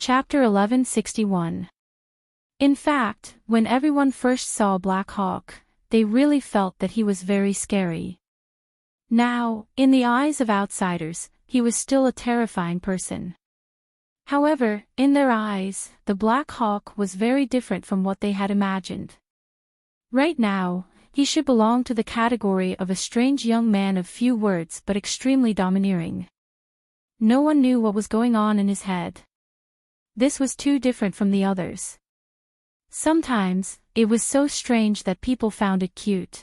Chapter 1161. In fact, when everyone first saw Black Hawk, they really felt that he was very scary. Now, in the eyes of outsiders, he was still a terrifying person. However, in their eyes, the Black Hawk was very different from what they had imagined. Right now, he should belong to the category of a strange young man of few words but extremely domineering. No one knew what was going on in his head. This was too different from the others. Sometimes, it was so strange that people found it cute.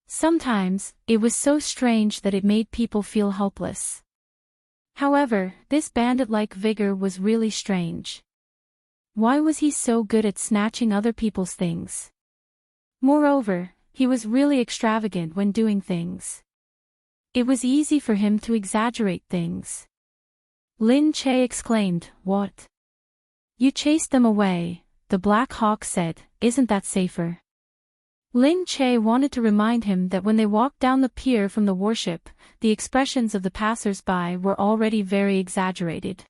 Sometimes, it was so strange that it made people feel helpless. However, this bandit-like vigor was really strange. Why was he so good at snatching other people's things? Moreover, he was really extravagant when doing things. It was easy for him to exaggerate things. Lin Che exclaimed, "What? You chased them away," the Black Hawk said, "Isn't that safer?" Lin Che wanted to remind him that when they walked down the pier from the warship, the expressions of the passers-by were already very exaggerated.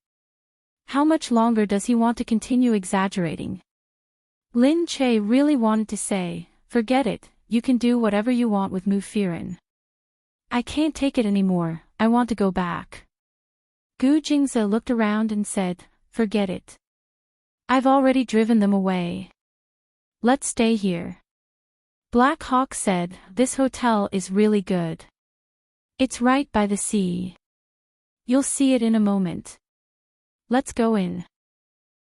How much longer does he want to continue exaggerating? Lin Che really wanted to say, "Forget it, you can do whatever you want with Mu Firen. I can't take it anymore, I want to go back." Gu Jingze looked around and said, "Forget it. I've already driven them away. Let's stay here." Black Hawk said, "This hotel is really good. It's right by the sea. You'll see it in a moment. Let's go in."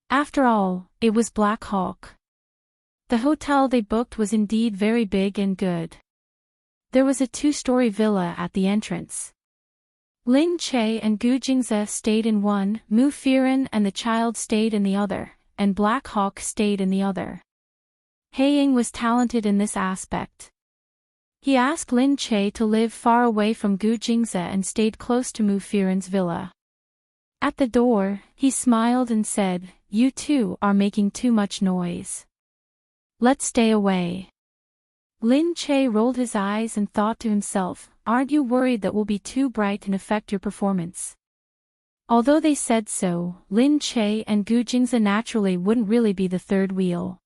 After all, it was Black Hawk. The hotel they booked was indeed very big and good. There was a 2-story villa at the entrance. Lin Che and Gu Jingze stayed in one, Mu Firen and the child stayed in the other, and Black Hawk stayed in the other. Haiying was talented in this aspect. He asked Lin Che to live far away from Gu Jingze and stayed close to Mu Firen's villa. At the door, he smiled and said, "You two are making too much noise. Let's stay away." Lin Che rolled his eyes and thought to himself, "Aren't you worried that we'll be too bright and affect your performance?" Although they said so, Lin Che and Gu Jingze naturally wouldn't really be the third wheel.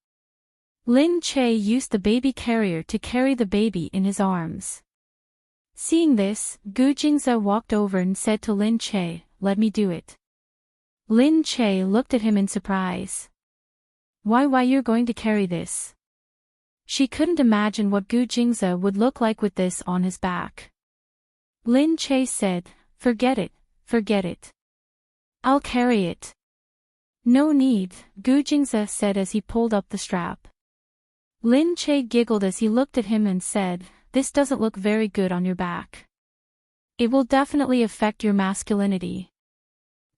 Lin Che used the baby carrier to carry the baby in his arms. Seeing this, Gu Jingze walked over and said to Lin Che, "Let me do it." Lin Che looked at him in surprise. Why you're going to carry this?" She couldn't imagine what Gu Jingze would look like with this on his back. Lin Che said, forget it. I'll carry it." "No need," Gu Jingze said as he pulled up the strap. Lin Che giggled as he looked at him and said, "This doesn't look very good on your back. It will definitely affect your masculinity."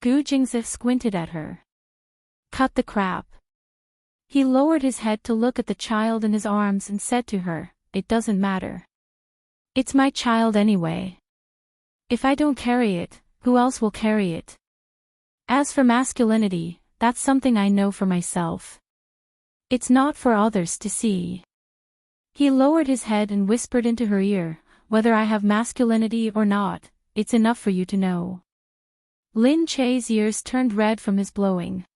Gu Jingze squinted at her. "Cut the crap." He lowered his head to look at the child in his arms and said to her, "It doesn't matter. It's my child anyway. If I don't carry it, who else will carry it? As for masculinity, that's something I know for myself. It's not for others to see." He lowered his head and whispered into her ear, "Whether I have masculinity or not, it's enough for you to know." Lin Che's ears turned red from his blowing.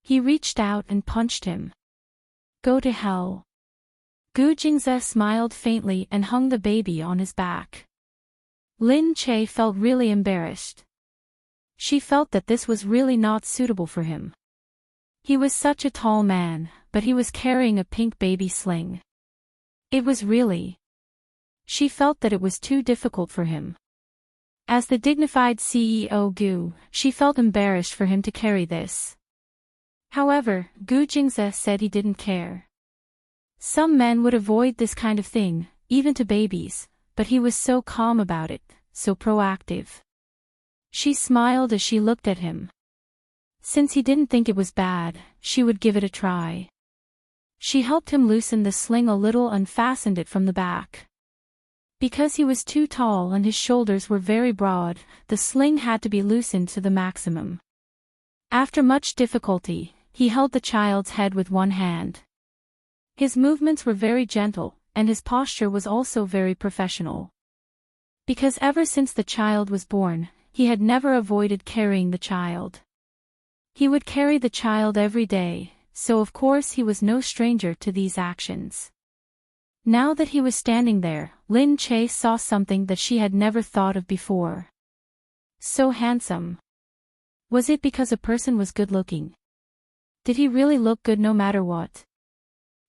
He reached out and punched him. "Go to hell." Gu Jingze smiled faintly and hung the baby on his back. Lin Che felt really embarrassed. She felt that this was really not suitable for him. He was such a tall man, but he was carrying a pink baby sling. It was really... She felt that it was too difficult for him. As the dignified CEO Gu, she felt embarrassed for him to carry this. However, Gu Jingze said he didn't care. Some men would avoid this kind of thing, even to babies, but he was so calm about it, so proactive. She smiled as she looked at him. Since he didn't think it was bad, she would give it a try. She helped him loosen the sling a little and fastened it from the back. Because he was too tall and his shoulders were very broad, the sling had to be loosened to the maximum. After much difficulty, he held the child's head with one hand. His movements were very gentle, and his posture was also very professional. Because ever since the child was born, he had never avoided carrying the child. He would carry the child every day, so of course he was no stranger to these actions. Now that he was standing there, Lin Che saw something that she had never thought of before. So handsome. Was it because a person was good-looking? Did he really look good no matter what?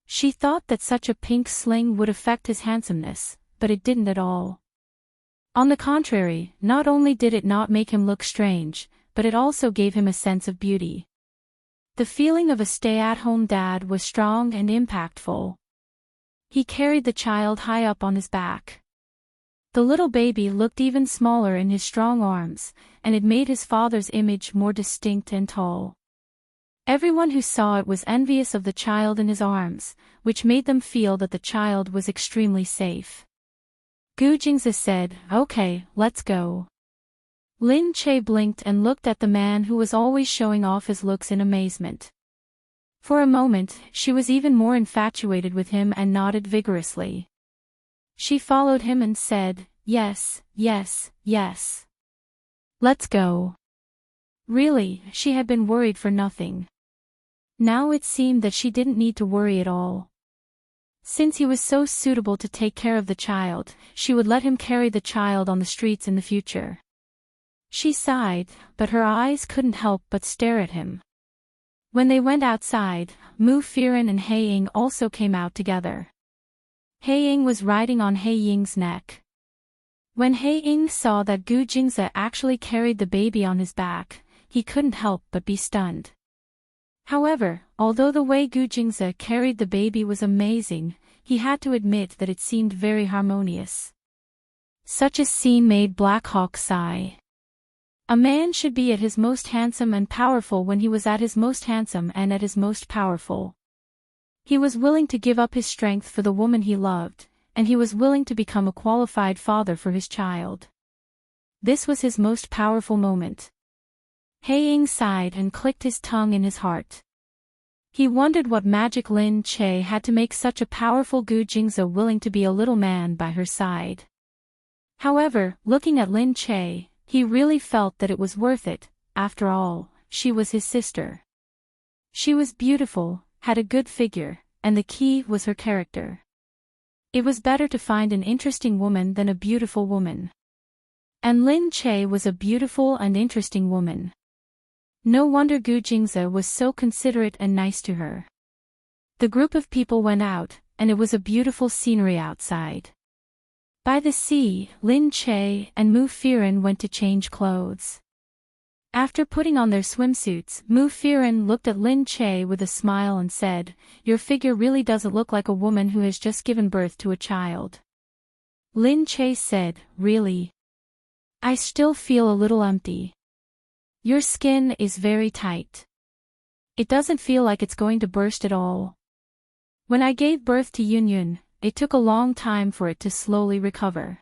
She thought that such a pink sling would affect his handsomeness, but it didn't at all. On the contrary, not only did it not make him look strange, but it also gave him a sense of beauty. The feeling of a stay-at-home dad was strong and impactful. He carried the child high up on his back. The little baby looked even smaller in his strong arms, and it made his father's image more distinct and tall. Everyone who saw it was envious of the child in his arms, which made them feel that the child was extremely safe. Gu Jingzi said, "Okay, let's go." Lin Che blinked and looked at the man who was always showing off his looks in amazement. For a moment, she was even more infatuated with him and nodded vigorously. She followed him and said, "Yes, yes, yes. Let's go." Really, she had been worried for nothing. Now it seemed that she didn't need to worry at all. Since he was so suitable to take care of the child, she would let him carry the child on the streets in the future. She sighed, but her eyes couldn't help but stare at him. When they went outside, Mu Firen and He Ying also came out together. He Ying was riding on He Ying's neck. When He Ying saw that Gu Jingzi actually carried the baby on his back, he couldn't help but be stunned. However, although the way Gu Jingzi carried the baby was amazing, he had to admit that it seemed very harmonious. Such a scene made Black Hawk sigh. A man should be at his most handsome and powerful when he was at his most handsome and at his most powerful. He was willing to give up his strength for the woman he loved, and he was willing to become a qualified father for his child. This was his most powerful moment. He Ying sighed and clicked his tongue in his heart. He wondered what magic Lin Che had to make such a powerful Gu Jingzi willing to be a little man by her side. However, looking at Lin Che, he really felt that it was worth it. After all, she was his sister. She was beautiful, had a good figure, and the key was her character. It was better to find an interesting woman than a beautiful woman. And Lin Che was a beautiful and interesting woman. No wonder Gu Jingzi was so considerate and nice to her. The group of people went out, and it was a beautiful scenery outside. By the sea, Lin Che and Mu Firen went to change clothes. After putting on their swimsuits, Mu Firen looked at Lin Che with a smile and said, "Your figure really doesn't look like a woman who has just given birth to a child." Lin Che said, "Really? I still feel a little empty. Your skin is very tight. It doesn't feel like it's going to burst at all. When I gave birth to Yunyun, it took a long time for it to slowly recover.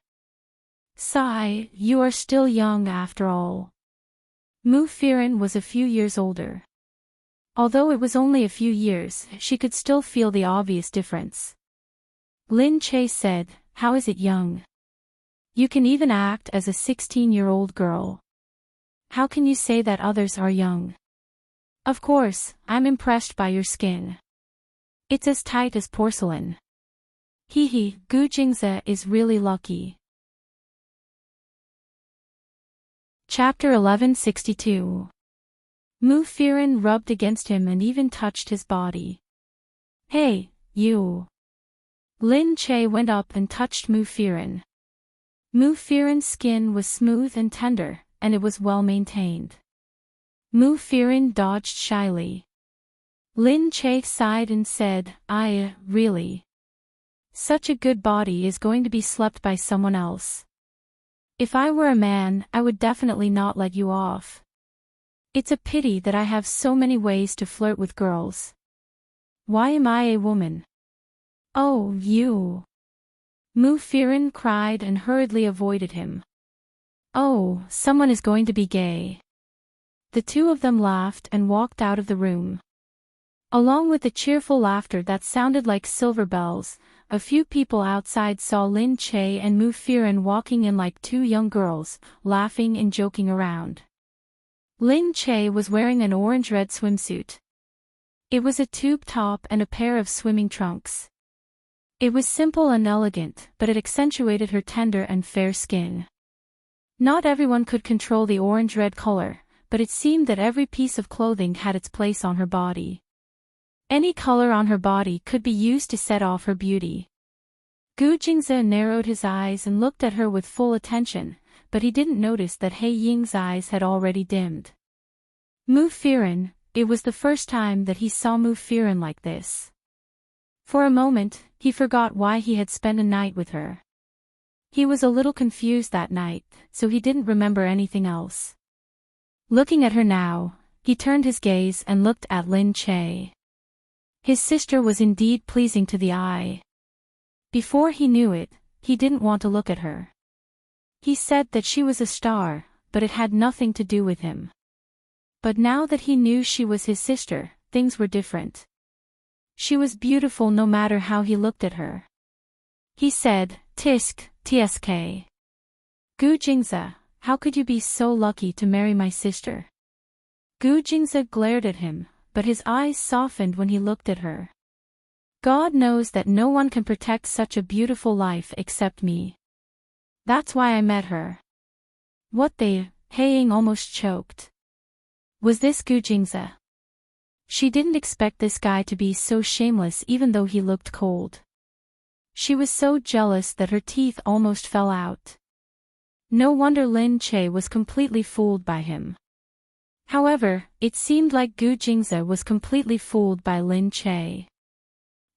Sigh, you are still young after all." Mu Firen was a few years older. Although it was only a few years, she could still feel the obvious difference. Lin Che said, "How is it young? You can even act as a 16-year-old girl. How can you say that others are young? Of course, I'm impressed by your skin. It's as tight as porcelain. Hee, Gu Jingzi is really lucky." Chapter 1162. Mu Firen rubbed against him and even touched his body. "Hey, you." Lin Che went up and touched Mu Firen. Mu Firen's skin was smooth and tender, and it was well maintained. Mu Firen dodged shyly. Lin Che sighed and said, Really? Such a good body is going to be slept by someone else. If I were a man, I would definitely not let you off. It's a pity that I have so many ways to flirt with girls. Why am I a woman?" "Oh, you." Mu Firen cried and hurriedly avoided him. "Oh, someone is going to be gay." The two of them laughed and walked out of the room. Along with the cheerful laughter that sounded like silver bells, a few people outside saw Lin Che and Mu Firen walking in like two young girls, laughing and joking around. Lin Che was wearing an orange-red swimsuit. It was a tube top and a pair of swimming trunks. It was simple and elegant, but it accentuated her tender and fair skin. Not everyone could control the orange-red color, but it seemed that every piece of clothing had its place on her body. Any color on her body could be used to set off her beauty. Gu Jingze narrowed his eyes and looked at her with full attention, but he didn't notice that He Ying's eyes had already dimmed. Mu Firen, it was the first time that he saw Mu Firen like this. For a moment, he forgot why he had spent a night with her. He was a little confused that night, so he didn't remember anything else. Looking at her now, he turned his gaze and looked at Lin Che. His sister was indeed pleasing to the eye. Before he knew it, he didn't want to look at her. He said that she was a star, but it had nothing to do with him. But now that he knew she was his sister, things were different. She was beautiful no matter how he looked at her. He said, "Tisk, tsk. Gu Jingze, how could you be so lucky to marry my sister?" Gu Jingze glared at him, but his eyes softened when he looked at her. God knows that no one can protect such a beautiful life except me. That's why I met her. What the, Heiying almost choked. Was this Gu Jingze? She didn't expect this guy to be so shameless even though he looked cold. She was so jealous that her teeth almost fell out. No wonder Lin Che was completely fooled by him. However, it seemed like Gu Jingze was completely fooled by Lin Che.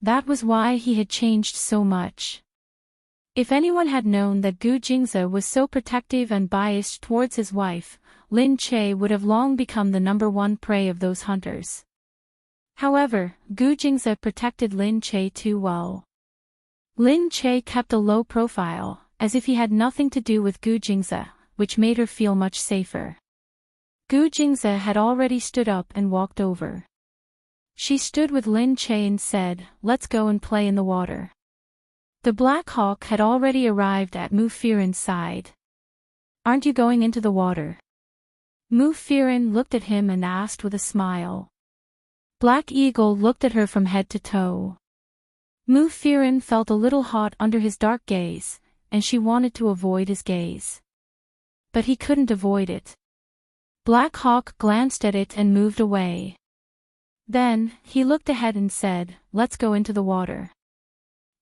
That was why he had changed so much. If anyone had known that Gu Jingze was so protective and biased towards his wife, Lin Che would have long become the #1 prey of those hunters. However, Gu Jingze protected Lin Che too well. Lin Che kept a low profile, as if he had nothing to do with Gu Jingze, which made her feel much safer. Gu Jingze had already stood up and walked over. She stood with Lin Che and said, "Let's go and play in the water." The Black Hawk had already arrived at Mu Firen's side. "Aren't you going into the water?" Mu Firen looked at him and asked with a smile. Black Eagle looked at her from head to toe. Mu Firen felt a little hot under his dark gaze, and she wanted to avoid his gaze. But he couldn't avoid it. Black Hawk glanced at it and moved away. Then, he looked ahead and said, "Let's go into the water."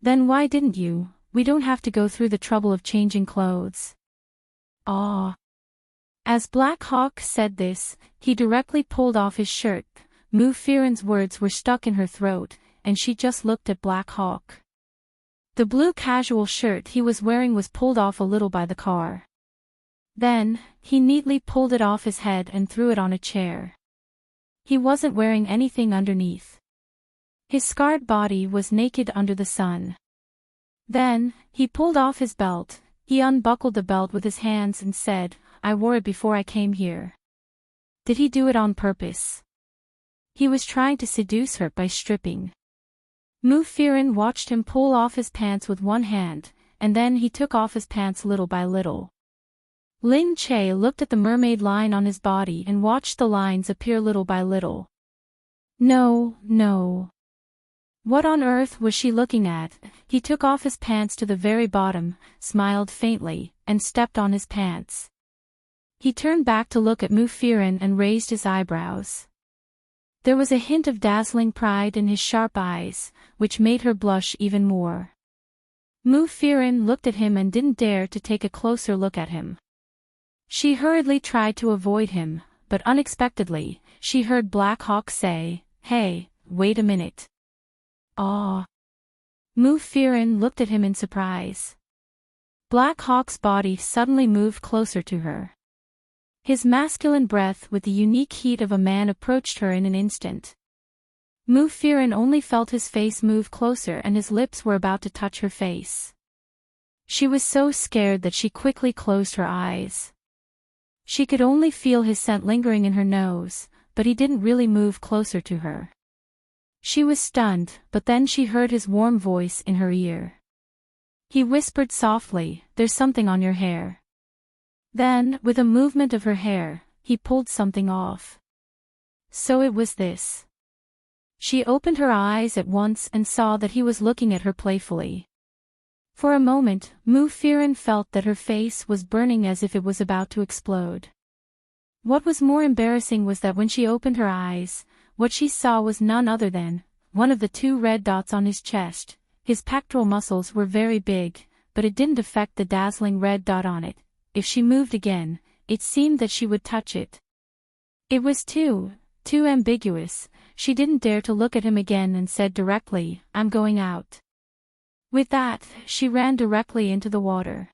"Then why didn't you? We don't have to go through the trouble of changing clothes." "Ah." As Black Hawk said this, he directly pulled off his shirt. Mu Firen's words were stuck in her throat, and she just looked at Black Hawk. The blue casual shirt he was wearing was pulled off a little by the car. Then, he neatly pulled it off his head and threw it on a chair. He wasn't wearing anything underneath. His scarred body was naked under the sun. Then, he pulled off his belt. He unbuckled the belt with his hands and said, "I wore it before I came here." Did he do it on purpose? He was trying to seduce her by stripping. Mu Firen watched him pull off his pants with one hand, and then he took off his pants little by little. Lin Che looked at the mermaid line on his body and watched the lines appear little by little. No, no. What on earth was she looking at? He took off his pants to the very bottom, smiled faintly, and stepped on his pants. He turned back to look at Mu Firen and raised his eyebrows. There was a hint of dazzling pride in his sharp eyes, which made her blush even more. Mu Firen looked at him and didn't dare to take a closer look at him. She hurriedly tried to avoid him, but unexpectedly, she heard Black Hawk say, "Hey, wait a minute." "Ah." Mu Firen looked at him in surprise. Black Hawk's body suddenly moved closer to her. His masculine breath with the unique heat of a man approached her in an instant. Mu Firen only felt his face move closer and his lips were about to touch her face. She was so scared that she quickly closed her eyes. She could only feel his scent lingering in her nose, but he didn't really move closer to her. She was stunned, but then she heard his warm voice in her ear. He whispered softly, "There's something on your hair." Then, with a movement of her hair, he pulled something off. So it was this. She opened her eyes at once and saw that he was looking at her playfully. For a moment, Mu-Firen felt that her face was burning as if it was about to explode. What was more embarrassing was that when she opened her eyes, what she saw was none other than one of the two red dots on his chest. His pectoral muscles were very big, but it didn't affect the dazzling red dot on it. If she moved again, it seemed that she would touch it. It was too ambiguous. She didn't dare to look at him again and said directly, "I'm going out." With that, she ran directly into the water.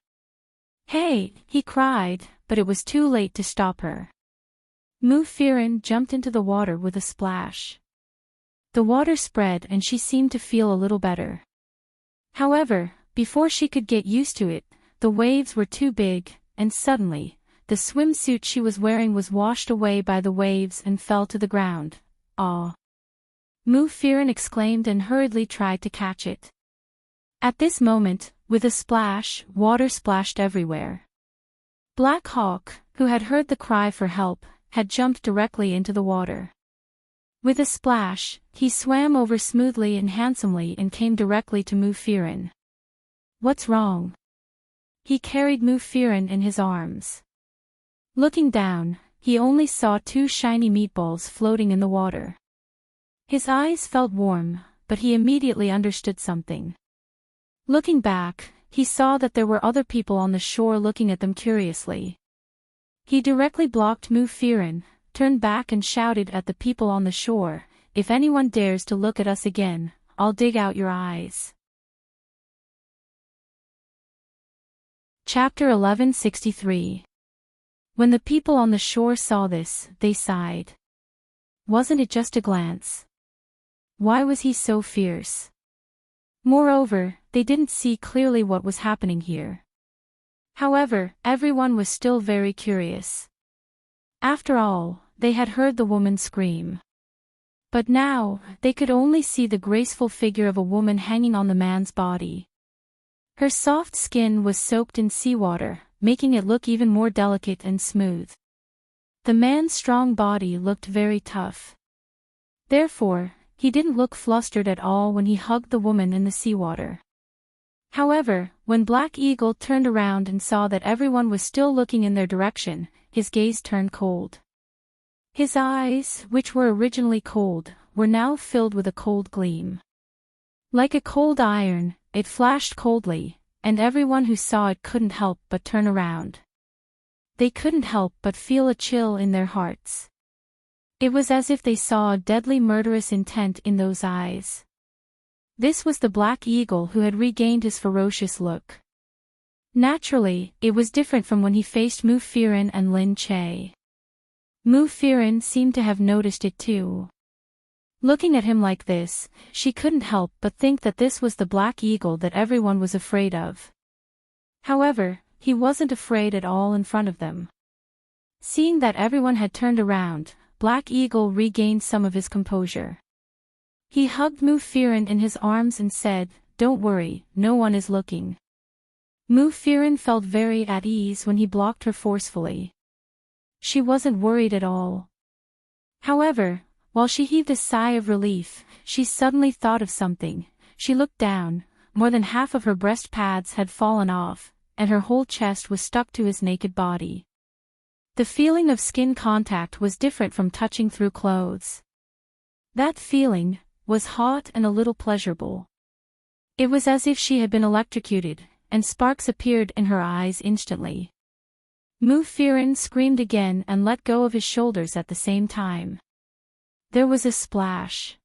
"Hey!" he cried, but it was too late to stop her. Mu-Firen jumped into the water with a splash. The water spread and she seemed to feel a little better. However, before she could get used to it, the waves were too big, and suddenly, the swimsuit she was wearing was washed away by the waves and fell to the ground. "Aw!" Mu-Firen exclaimed and hurriedly tried to catch it. At this moment, with a splash, water splashed everywhere. Black Hawk, who had heard the cry for help, had jumped directly into the water. With a splash, he swam over smoothly and handsomely and came directly to Mu-Firen. "What's wrong?" He carried Mu-Firen in his arms. Looking down, he only saw two shiny meatballs floating in the water. His eyes felt warm, but he immediately understood something. Looking back, he saw that there were other people on the shore looking at them curiously. He directly blocked Mu-Firen, turned back and shouted at the people on the shore, "If anyone dares to look at us again, I'll dig out your eyes." Chapter 1163. When the people on the shore saw this, they sighed. Wasn't it just a glance? Why was he so fierce? Moreover, they didn't see clearly what was happening here. However, everyone was still very curious. After all, they had heard the woman scream. But now, they could only see the graceful figure of a woman hanging on the man's body. Her soft skin was soaked in seawater, making it look even more delicate and smooth. The man's strong body looked very tough. Therefore, he didn't look flustered at all when he hugged the woman in the seawater. However, when Black Eagle turned around and saw that everyone was still looking in their direction, his gaze turned cold. His eyes, which were originally cold, were now filled with a cold gleam. Like a cold iron, it flashed coldly, and everyone who saw it couldn't help but turn around. They couldn't help but feel a chill in their hearts. It was as if they saw a deadly murderous intent in those eyes. This was the Black Eagle who had regained his ferocious look. Naturally, it was different from when he faced Mu-Firen and Lin Che. Mu-Firen seemed to have noticed it too. Looking at him like this, she couldn't help but think that this was the Black Eagle that everyone was afraid of. However, he wasn't afraid at all in front of them. Seeing that everyone had turned around, Black Eagle regained some of his composure. He hugged Mu-Firen in his arms and said, "Don't worry, no one is looking." Mu-Firen felt very at ease when he blocked her forcefully. She wasn't worried at all. However, while she heaved a sigh of relief, she suddenly thought of something. She looked down, more than half of her breast pads had fallen off, and her whole chest was stuck to his naked body. The feeling of skin contact was different from touching through clothes. That feeling was hot and a little pleasurable. It was as if she had been electrocuted, and sparks appeared in her eyes instantly. Mu-Firen screamed again and let go of his shoulders at the same time. There was a splash.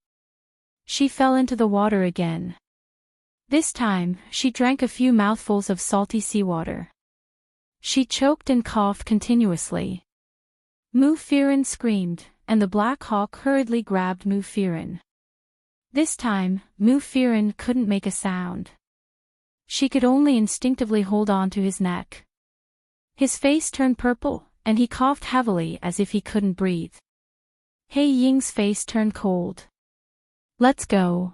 She fell into the water again. This time, she drank a few mouthfuls of salty seawater. She choked and coughed continuously. Mu-Firen screamed, and the Black Hawk hurriedly grabbed Mu-Firen. This time, Mu-Firen couldn't make a sound. She could only instinctively hold on to his neck. His face turned purple, and he coughed heavily as if he couldn't breathe. Hei Ying's face turned cold. "Let's go.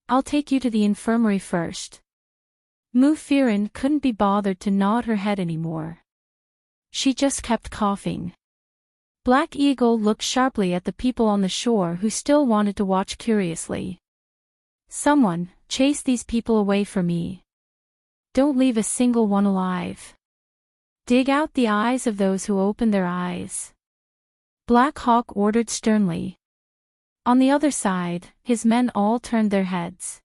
I'll take you to the infirmary first." Mu-Firen couldn't be bothered to nod her head anymore. She just kept coughing. Black Eagle looked sharply at the people on the shore who still wanted to watch curiously. Someone, chase these people away from me. Don't leave a single one alive. Dig out the eyes of those who open their eyes. Black Hawk ordered sternly. On the other side, his men all turned their heads.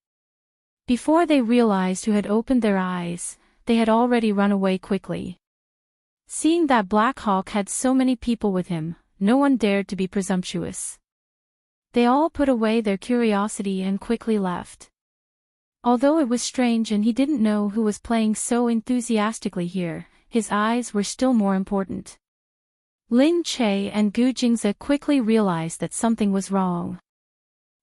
Before they realized who had opened their eyes, they had already run away quickly. Seeing that Black Hawk had so many people with him, no one dared to be presumptuous. They all put away their curiosity and quickly left. Although it was strange and he didn't know who was playing so enthusiastically here, his eyes were still more important. Lin Che and Gu Jingze quickly realized that something was wrong.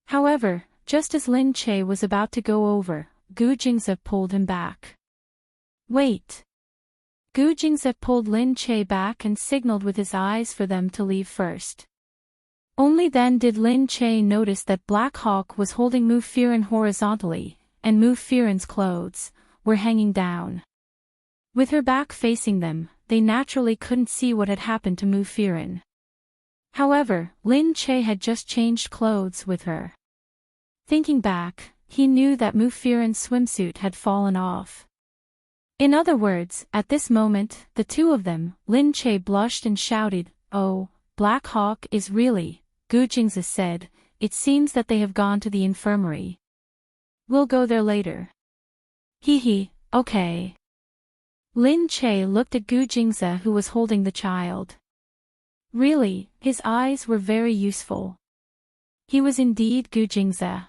However, just as Lin Che was about to go over, Gu Jingze pulled him back. Wait. Gu Jingze pulled Lin Che back and signaled with his eyes for them to leave first. Only then did Lin Che notice that Black Hawk was holding Mu Firen horizontally, and Mu Firen's clothes were hanging down. With her back facing them, they naturally couldn't see what had happened to Mu Firen. However, Lin Che had just changed clothes with her. Thinking back, he knew that Mu Firen's swimsuit had fallen off. In other words, at this moment, the two of them, Lin Che blushed and shouted, "Oh, Black Hawk is really," Gu Jingze said, "it seems that they have gone to the infirmary. We'll go there later." Hee, okay. Lin Che looked at Gu Jingze who was holding the child. Really, his eyes were very useful. He was indeed Gu Jingze.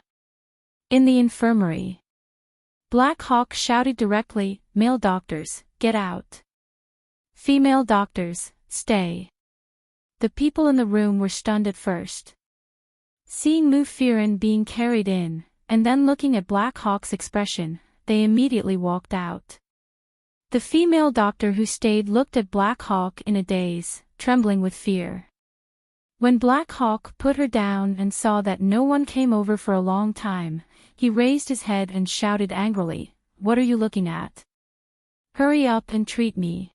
In the infirmary. Black Hawk shouted directly, "Male doctors, get out. Female doctors, stay." The people in the room were stunned at first. Seeing Mu Firen being carried in, and then looking at Black Hawk's expression, they immediately walked out. The female doctor who stayed looked at Black Hawk in a daze, trembling with fear. When Black Hawk put her down and saw that no one came over for a long time, he raised his head and shouted angrily, "What are you looking at? Hurry up and treat me."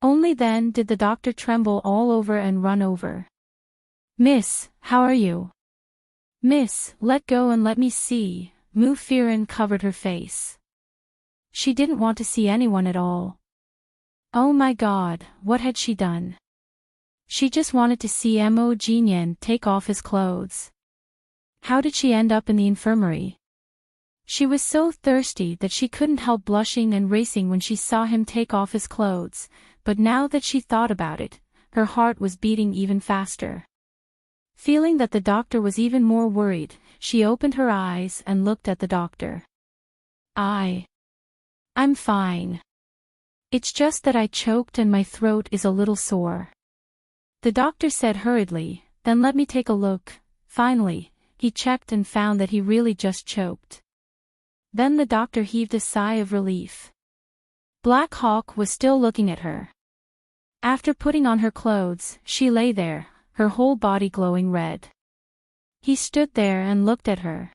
Only then did the doctor tremble all over and run over. "Miss, how are you?" "Miss, let go and let me see." Mu Firen covered her face. She didn't want to see anyone at all. Oh my God, what had she done? She just wanted to see Mo Jinyan take off his clothes. How did she end up in the infirmary? She was so thirsty that she couldn't help blushing and racing when she saw him take off his clothes, but now that she thought about it, her heart was beating even faster. Feeling that the doctor was even more worried, she opened her eyes and looked at the doctor. I'm fine. It's just that I choked and my throat is a little sore. The doctor said hurriedly, then let me take a look. Finally, he checked and found that he really just choked. Then the doctor heaved a sigh of relief. Black Hawk was still looking at her. After putting on her clothes, she lay there, her whole body glowing red. He stood there and looked at her.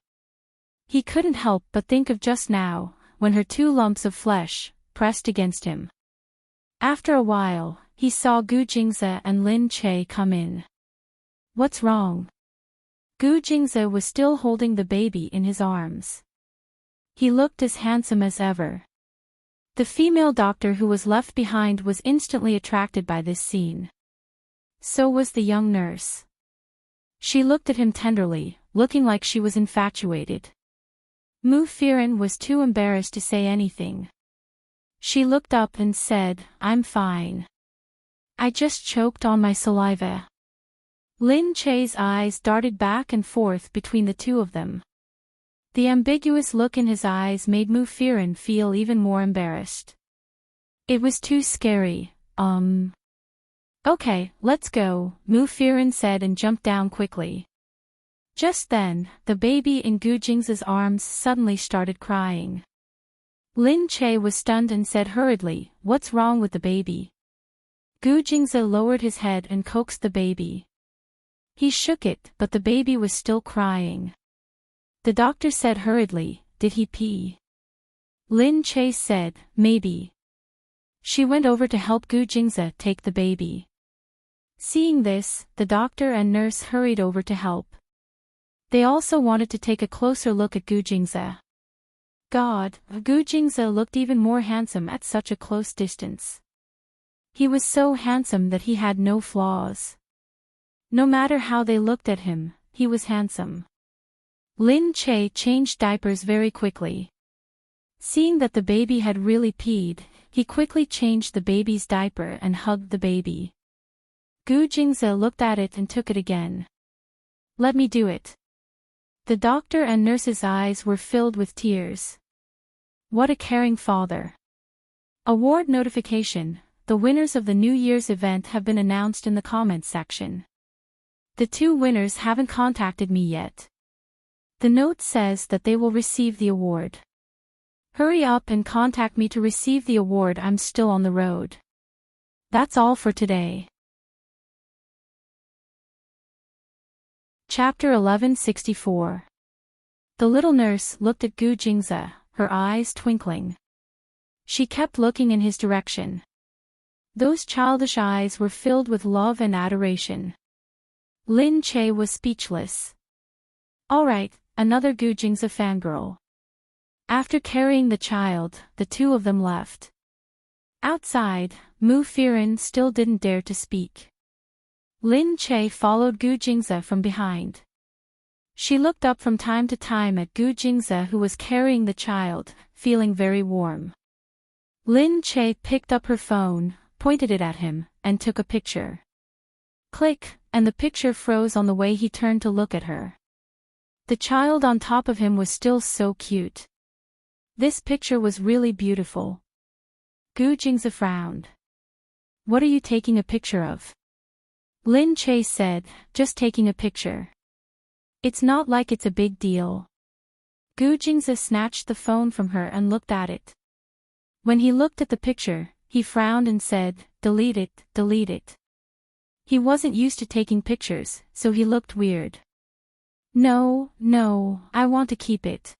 He couldn't help but think of just now, when her two lumps of flesh pressed against him. After a while, he saw Gu Jingze and Lin Che come in. What's wrong? Gu Jingze was still holding the baby in his arms. He looked as handsome as ever. The female doctor who was left behind was instantly attracted by this scene. So was the young nurse. She looked at him tenderly, looking like she was infatuated. Mu Firen was too embarrassed to say anything. She looked up and said, "I'm fine. I just choked on my saliva." Lin Che's eyes darted back and forth between the two of them. The ambiguous look in his eyes made Mu Firen feel even more embarrassed. It was too scary. Okay, let's go, Mu Firen said and jumped down quickly. Just then, the baby in Gu Jingze's arms suddenly started crying. Lin Che was stunned and said hurriedly, "What's wrong with the baby?" Gu Jingze lowered his head and coaxed the baby. He shook it, but the baby was still crying. The doctor said hurriedly, "Did he pee?" Lin Che said, "Maybe." She went over to help Gu Jingze take the baby. Seeing this, the doctor and nurse hurried over to help. They also wanted to take a closer look at Gu Jingze. God, Gu Jingze looked even more handsome at such a close distance. He was so handsome that he had no flaws. No matter how they looked at him, he was handsome. Lin Che changed diapers very quickly. Seeing that the baby had really peed, he quickly changed the baby's diaper and hugged the baby. Gu Jingze looked at it and took it again. Let me do it. The doctor and nurse's eyes were filled with tears. What a caring father. Award notification: the winners of the New Year's event have been announced in the comments section. The 2 winners haven't contacted me yet. The note says that they will receive the award. Hurry up and contact me to receive the award. I'm still on the road. That's all for today. Chapter 1164. The little nurse looked at Gu Jingze, her eyes twinkling. She kept looking in his direction. Those childish eyes were filled with love and adoration. Lin Che was speechless. Alright, another Gu Jingze fangirl. After carrying the child, the 2 of them left. Outside, Mu Firen still didn't dare to speak. Lin Che followed Gu Jingze from behind. She looked up from time to time at Gu Jingze, who was carrying the child, feeling very warm. Lin Che picked up her phone, pointed it at him, and took a picture. Click, and the picture froze on the way he turned to look at her. The child on top of him was still so cute. This picture was really beautiful. Gu Jingze frowned. What are you taking a picture of? Lin Che said, just taking a picture. It's not like it's a big deal. Gu Jingze snatched the phone from her and looked at it. When he looked at the picture, he frowned and said, delete it, delete it. He wasn't used to taking pictures, so he looked weird. No, I want to keep it.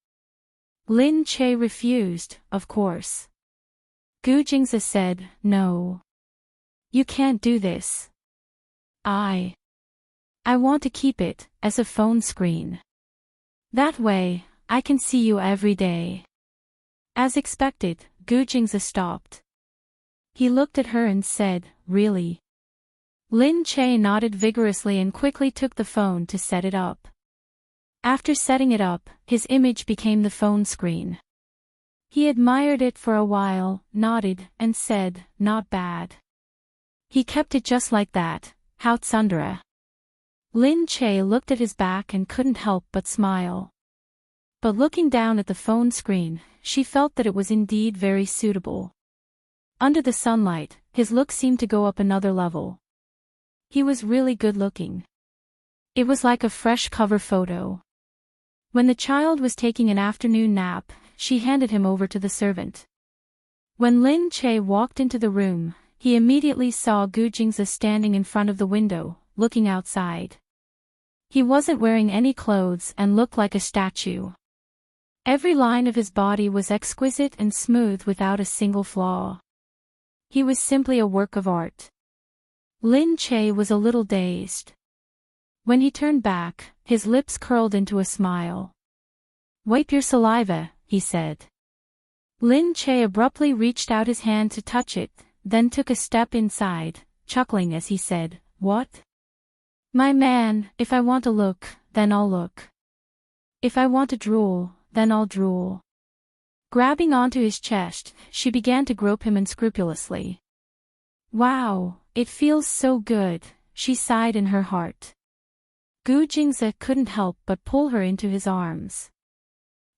Lin Che refused, of course. Gu Jingze said, no. You can't do this. I want to keep it, as a phone screen. That way, I can see you every day. As expected, Gu Jingze stopped. He looked at her and said, really? Lin Che nodded vigorously and quickly took the phone to set it up. After setting it up, his image became the phone screen. He admired it for a while, nodded, and said, not bad. He kept it just like that, how tsundere. Lin Che looked at his back and couldn't help but smile. But looking down at the phone screen, she felt that it was indeed very suitable. Under the sunlight, his look seemed to go up another level. He was really good looking. It was like a fresh cover photo. When the child was taking an afternoon nap, she handed him over to the servant. When Lin Che walked into the room, he immediately saw Gu Jingze standing in front of the window, looking outside. He wasn't wearing any clothes and looked like a statue. Every line of his body was exquisite and smooth without a single flaw. He was simply a work of art. Lin Che was a little dazed. When he turned back, his lips curled into a smile. Wipe your saliva, he said. Lin Che abruptly reached out his hand to touch it, then took a step inside, chuckling as he said, what? My man, if I want to look, then I'll look. If I want to drool, then I'll drool. Grabbing onto his chest, she began to grope him unscrupulously. Wow, it feels so good, she sighed in her heart. Gu Jingze couldn't help but pull her into his arms.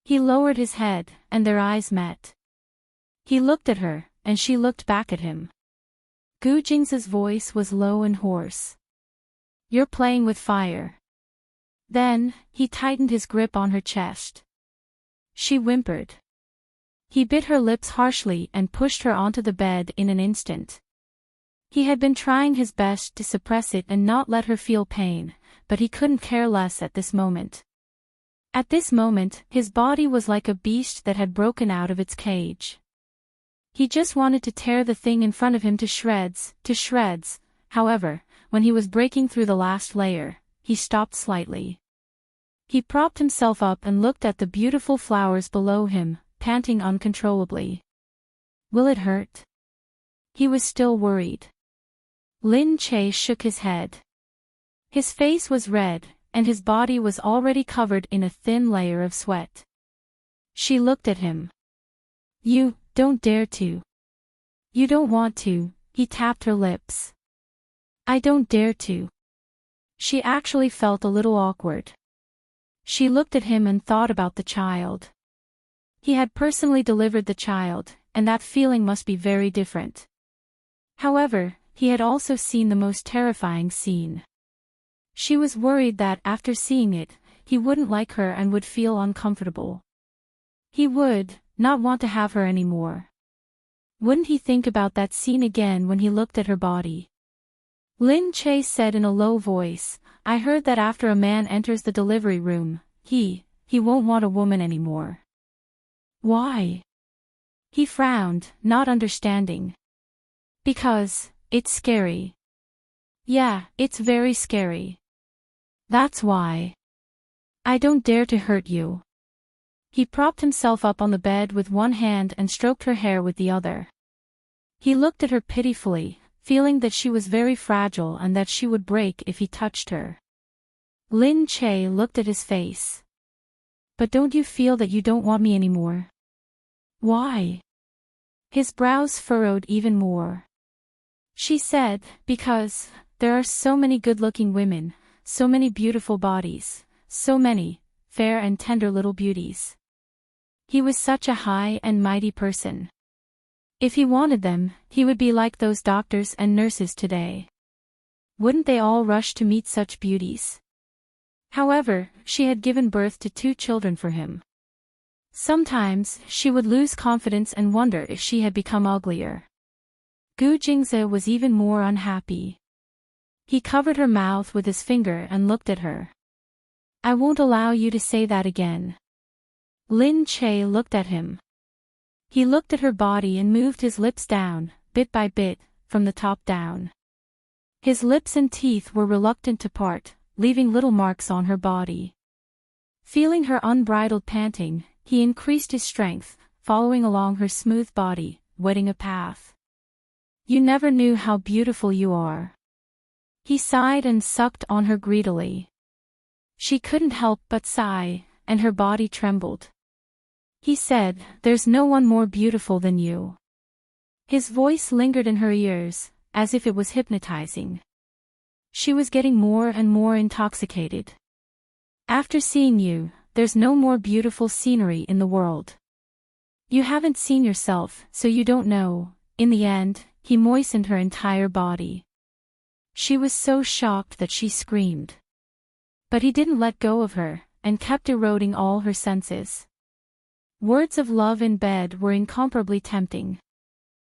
He lowered his head, and their eyes met. He looked at her, and she looked back at him. Gu Jingze's voice was low and hoarse. You're playing with fire. Then, he tightened his grip on her chest. She whimpered. He bit her lips harshly and pushed her onto the bed in an instant. He had been trying his best to suppress it and not let her feel pain, but he couldn't care less at this moment. At this moment, his body was like a beast that had broken out of its cage. He just wanted to tear the thing in front of him to shreds. However, when he was breaking through the last layer, he stopped slightly. He propped himself up and looked at the beautiful flowers below him, panting uncontrollably. Will it hurt? He was still worried. Lin Che shook his head. His face was red, and his body was already covered in a thin layer of sweat. She looked at him. You don't dare to. You don't want to, he tapped her lips. I don't dare to. She actually felt a little awkward. She looked at him and thought about the child. He had personally delivered the child, and that feeling must be very different. However, he had also seen the most terrifying scene. She was worried that after seeing it, he wouldn't like her and would feel uncomfortable. He would not want to have her anymore. Wouldn't he think about that scene again when he looked at her body? Lin Che said in a low voice, I heard that after a man enters the delivery room, he won't want a woman anymore. Why? He frowned, not understanding. Because it's scary. Yeah, it's very scary. That's why. I don't dare to hurt you. He propped himself up on the bed with one hand and stroked her hair with the other. He looked at her pitifully, feeling that she was very fragile and that she would break if he touched her. Lin Che looked at his face. But don't you feel that you don't want me anymore? Why? His brows furrowed even more. She said, because there are so many good-looking women, so many beautiful bodies, so many fair and tender little beauties. He was such a high and mighty person. If he wanted them, he would be like those doctors and nurses today. Wouldn't they all rush to meet such beauties? However, she had given birth to 2 children for him. Sometimes, she would lose confidence and wonder if she had become uglier. Gu Jingze was even more unhappy. He covered her mouth with his finger and looked at her. I won't allow you to say that again. Lin Che looked at him. He looked at her body and moved his lips down, bit by bit, from the top down. His lips and teeth were reluctant to part, leaving little marks on her body. Feeling her unbridled panting, he increased his strength, following along her smooth body, wetting a path. You never knew how beautiful you are. He sighed and sucked on her greedily. She couldn't help but sigh, and her body trembled. He said, there's no one more beautiful than you. His voice lingered in her ears, as if it was hypnotizing. She was getting more and more intoxicated. After seeing you, there's no more beautiful scenery in the world. You haven't seen yourself, so you don't know. In the end, he moistened her entire body. She was so shocked that she screamed. But he didn't let go of her, and kept eroding all her senses. Words of love in bed were incomparably tempting.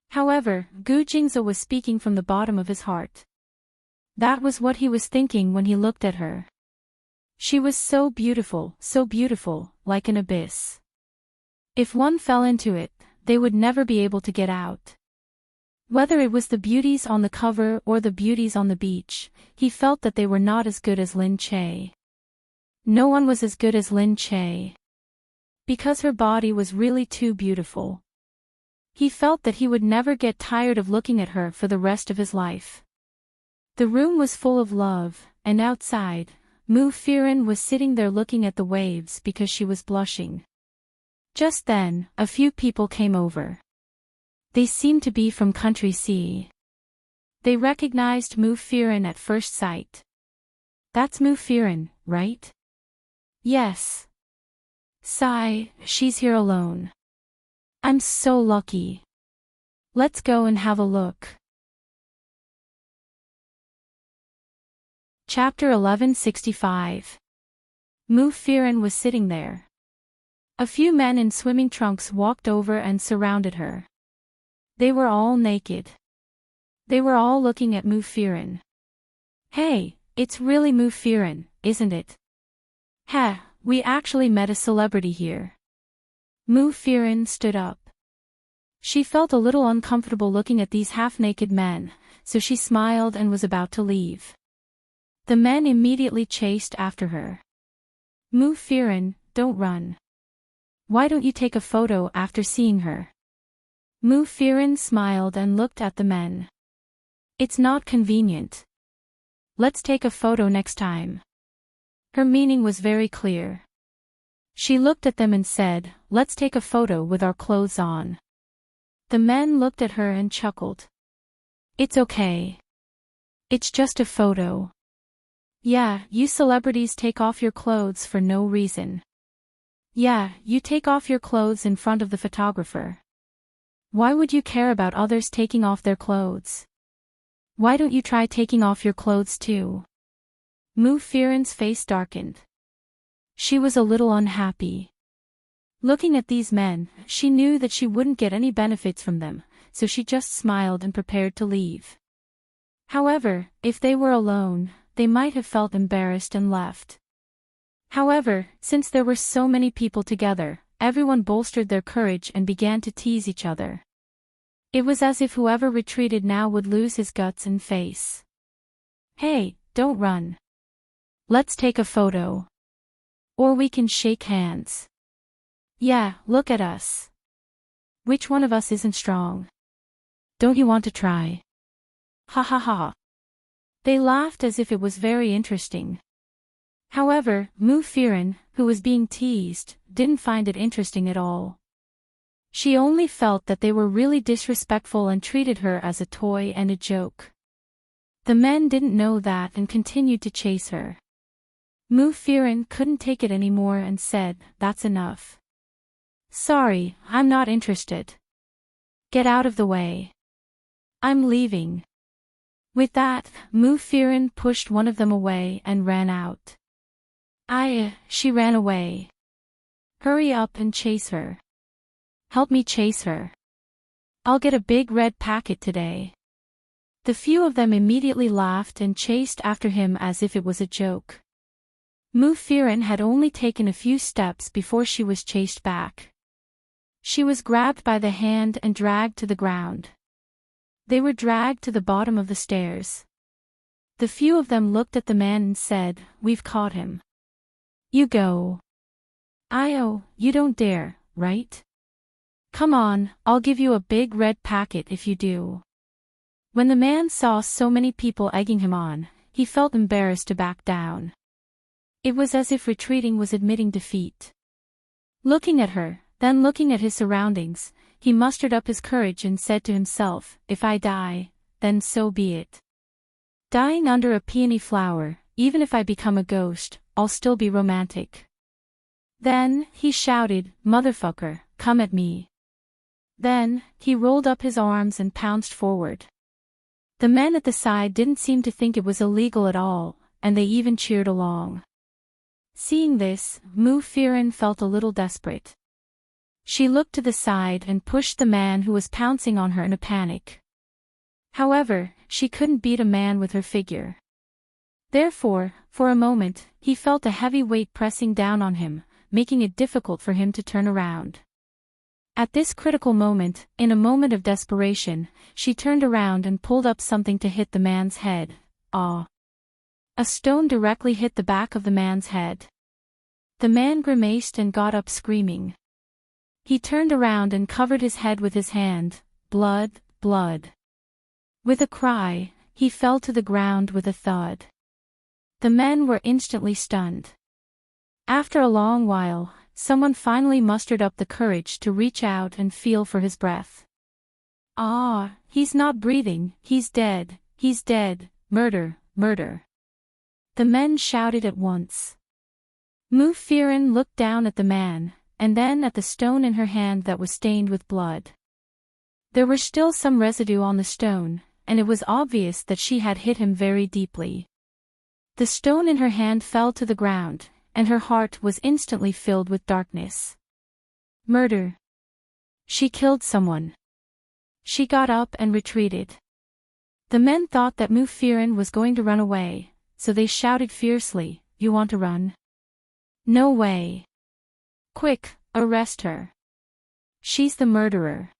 However, Gu Jingze was speaking from the bottom of his heart. That was what he was thinking when he looked at her. She was so beautiful, like an abyss. If one fell into it, they would never be able to get out. Whether it was the beauties on the cover or the beauties on the beach, he felt that they were not as good as Lin Che. No one was as good as Lin Che. Because her body was really too beautiful. He felt that he would never get tired of looking at her for the rest of his life. The room was full of love, and outside, Mu Firen was sitting there looking at the waves because she was blushing. Just then, a few people came over. They seemed to be from Country C. They recognized Mu Firen at first sight. That's Mu Firen, right? Yes. Sigh, she's here alone. I'm so lucky. Let's go and have a look. Chapter 1165. Mu Firen was sitting there. A few men in swimming trunks walked over and surrounded her. They were all naked. They were all looking at Mu Firen. Hey, it's really Mu Firen, isn't it? Heh, we actually met a celebrity here. Mu Firen stood up. She felt a little uncomfortable looking at these half-naked men, so she smiled and was about to leave. The men immediately chased after her. Mu Firen, don't run. Why don't you take a photo after seeing her? Mu Firen smiled and looked at the men. It's not convenient. Let's take a photo next time. Her meaning was very clear. She looked at them and said, let's take a photo with our clothes on. The men looked at her and chuckled. It's okay. It's just a photo. Yeah, you celebrities take off your clothes for no reason. Yeah, you take off your clothes in front of the photographer. Why would you care about others taking off their clothes? Why don't you try taking off your clothes too? Mu Firen's face darkened. She was a little unhappy. Looking at these men, she knew that she wouldn't get any benefits from them, so she just smiled and prepared to leave. However, if they were alone, they might have felt embarrassed and left. However, since there were so many people together, everyone bolstered their courage and began to tease each other. It was as if whoever retreated now would lose his guts and face. Hey, don't run. Let's take a photo. Or we can shake hands. Yeah, look at us. Which one of us isn't strong? Don't you want to try? Ha ha ha. They laughed as if it was very interesting. However, Mu Firen, who was being teased, didn't find it interesting at all. She only felt that they were really disrespectful and treated her as a toy and a joke. The men didn't know that and continued to chase her. Mu Firen couldn't take it anymore and said, that's enough. Sorry, I'm not interested. Get out of the way. I'm leaving. With that, Mu Firen pushed one of them away and ran out. She ran away. Hurry up and chase her. Help me chase her. I'll get a big red packet today. The few of them immediately laughed and chased after him as if it was a joke. Mu Firen had only taken a few steps before she was chased back. She was grabbed by the hand and dragged to the ground. They were dragged to the bottom of the stairs. The few of them looked at the man and said, we've caught him. You go. You don't dare, right? Come on, I'll give you a big red packet if you do. When the man saw so many people egging him on, he felt embarrassed to back down. It was as if retreating was admitting defeat. Looking at her, then looking at his surroundings, he mustered up his courage and said to himself, if I die, then so be it. Dying under a peony flower, even if I become a ghost, I'll still be romantic. Then, he shouted, motherfucker, come at me. Then, he rolled up his arms and pounced forward. The men at the side didn't seem to think it was illegal at all, and they even cheered along. Seeing this, Mu Firen felt a little desperate. She looked to the side and pushed the man who was pouncing on her in a panic. However, she couldn't beat a man with her figure. Therefore, for a moment, he felt a heavy weight pressing down on him, making it difficult for him to turn around. At this critical moment, in a moment of desperation, she turned around and pulled up something to hit the man's head. A stone directly hit the back of the man's head. The man grimaced and got up screaming. He turned around and covered his head with his hand. Blood, blood. With a cry, he fell to the ground with a thud. The men were instantly stunned. After a long while, someone finally mustered up the courage to reach out and feel for his breath. He's not breathing, he's dead, murder, murder. The men shouted at once. Mu Firen looked down at the man, and then at the stone in her hand that was stained with blood. There was still some residue on the stone, and it was obvious that she had hit him very deeply. The stone in her hand fell to the ground, and her heart was instantly filled with darkness. Murder. She killed someone. She got up and retreated. The men thought that Mu Firen was going to run away, so they shouted fiercely, "You want to run? No way. Quick, arrest her. She's the murderer."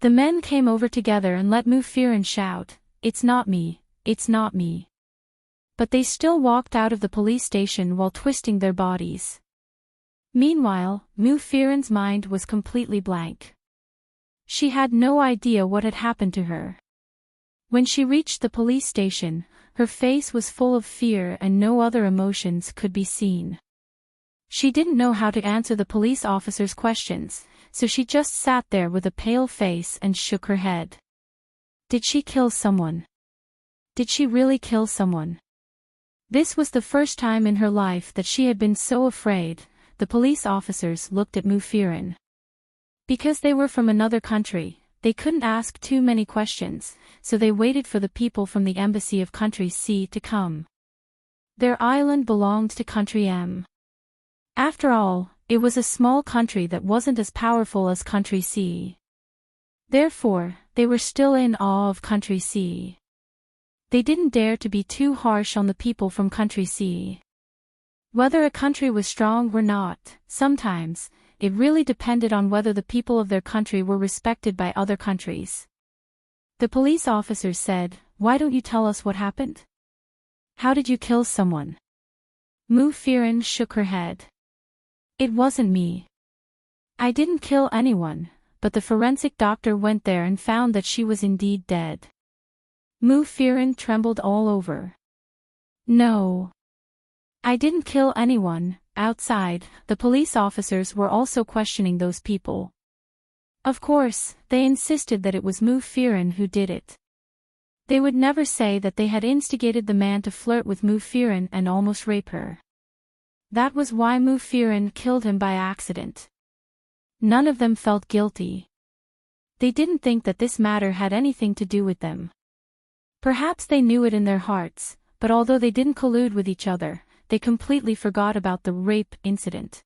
The men came over together and let Mu Firen shout, "It's not me, it's not me." But they still walked out of the police station while twisting their bodies. Meanwhile, Mu Firen's mind was completely blank. She had no idea what had happened to her. When she reached the police station, her face was full of fear and no other emotions could be seen. She didn't know how to answer the police officer's questions, so she just sat there with a pale face and shook her head. Did she kill someone? Did she really kill someone? This was the first time in her life that she had been so afraid. The police officers looked at Mu Firen. Because they were from another country, they couldn't ask too many questions, so they waited for the people from the embassy of Country C to come. Their island belonged to Country M. After all, it was a small country that wasn't as powerful as Country C. Therefore, they were still in awe of Country C. They didn't dare to be too harsh on the people from Country C. Whether a country was strong or not, sometimes, it really depended on whether the people of their country were respected by other countries. The police officers said, "Why don't you tell us what happened? How did you kill someone?" Mu Firen shook her head. "It wasn't me. I didn't kill anyone, but the forensic doctor went there and found that she was indeed dead." Mu Firen trembled all over. "No. I didn't kill anyone." Outside, the police officers were also questioning those people. Of course, they insisted that it was Mu Firen who did it. They would never say that they had instigated the man to flirt with Mu Firen and almost rape her. That was why Mu Firen killed him by accident. None of them felt guilty. They didn't think that this matter had anything to do with them. Perhaps they knew it in their hearts, but although they didn't collude with each other, they completely forgot about the rape incident.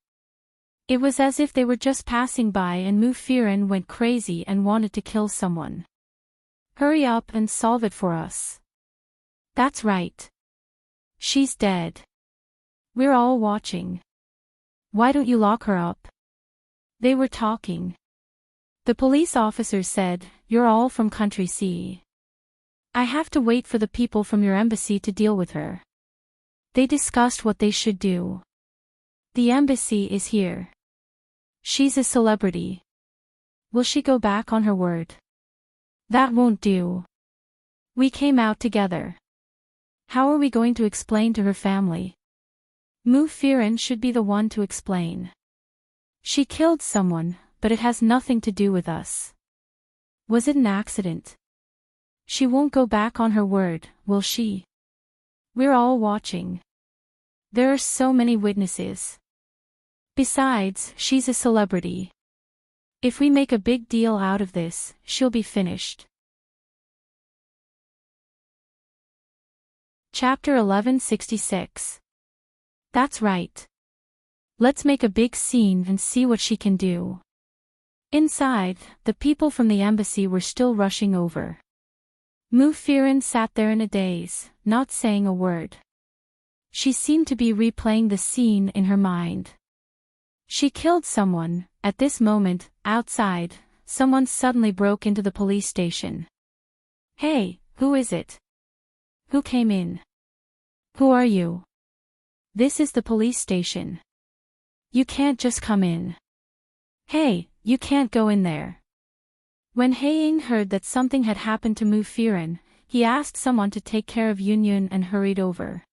It was as if they were just passing by and Mu Firen went crazy and wanted to kill someone. "Hurry up and solve it for us." "That's right. She's dead. We're all watching. Why don't you lock her up?" They were talking. The police officer said, "You're all from Country C. I have to wait for the people from your embassy to deal with her." They discussed what they should do. "The embassy is here. She's a celebrity. Will she go back on her word?" "That won't do. We came out together. How are we going to explain to her family?" Mu Firen should be the one to explain. "She killed someone, but it has nothing to do with us. Was it an accident? She won't go back on her word, will she? We're all watching. There are so many witnesses. Besides, she's a celebrity. If we make a big deal out of this, she'll be finished." Chapter 1166. That's right. Let's make a big scene and see what she can do. Inside, the people from the embassy were still rushing over. Mu Firen sat there in a daze, not saying a word. She seemed to be replaying the scene in her mind. She killed someone. At this moment, outside, someone suddenly broke into the police station. "Hey, who is it? Who came in? Who are you? This is the police station. You can't just come in. Hey, you can't go in there." When Haiying heard that something had happened to Mu Firen, he asked someone to take care of Yunyun and hurried over.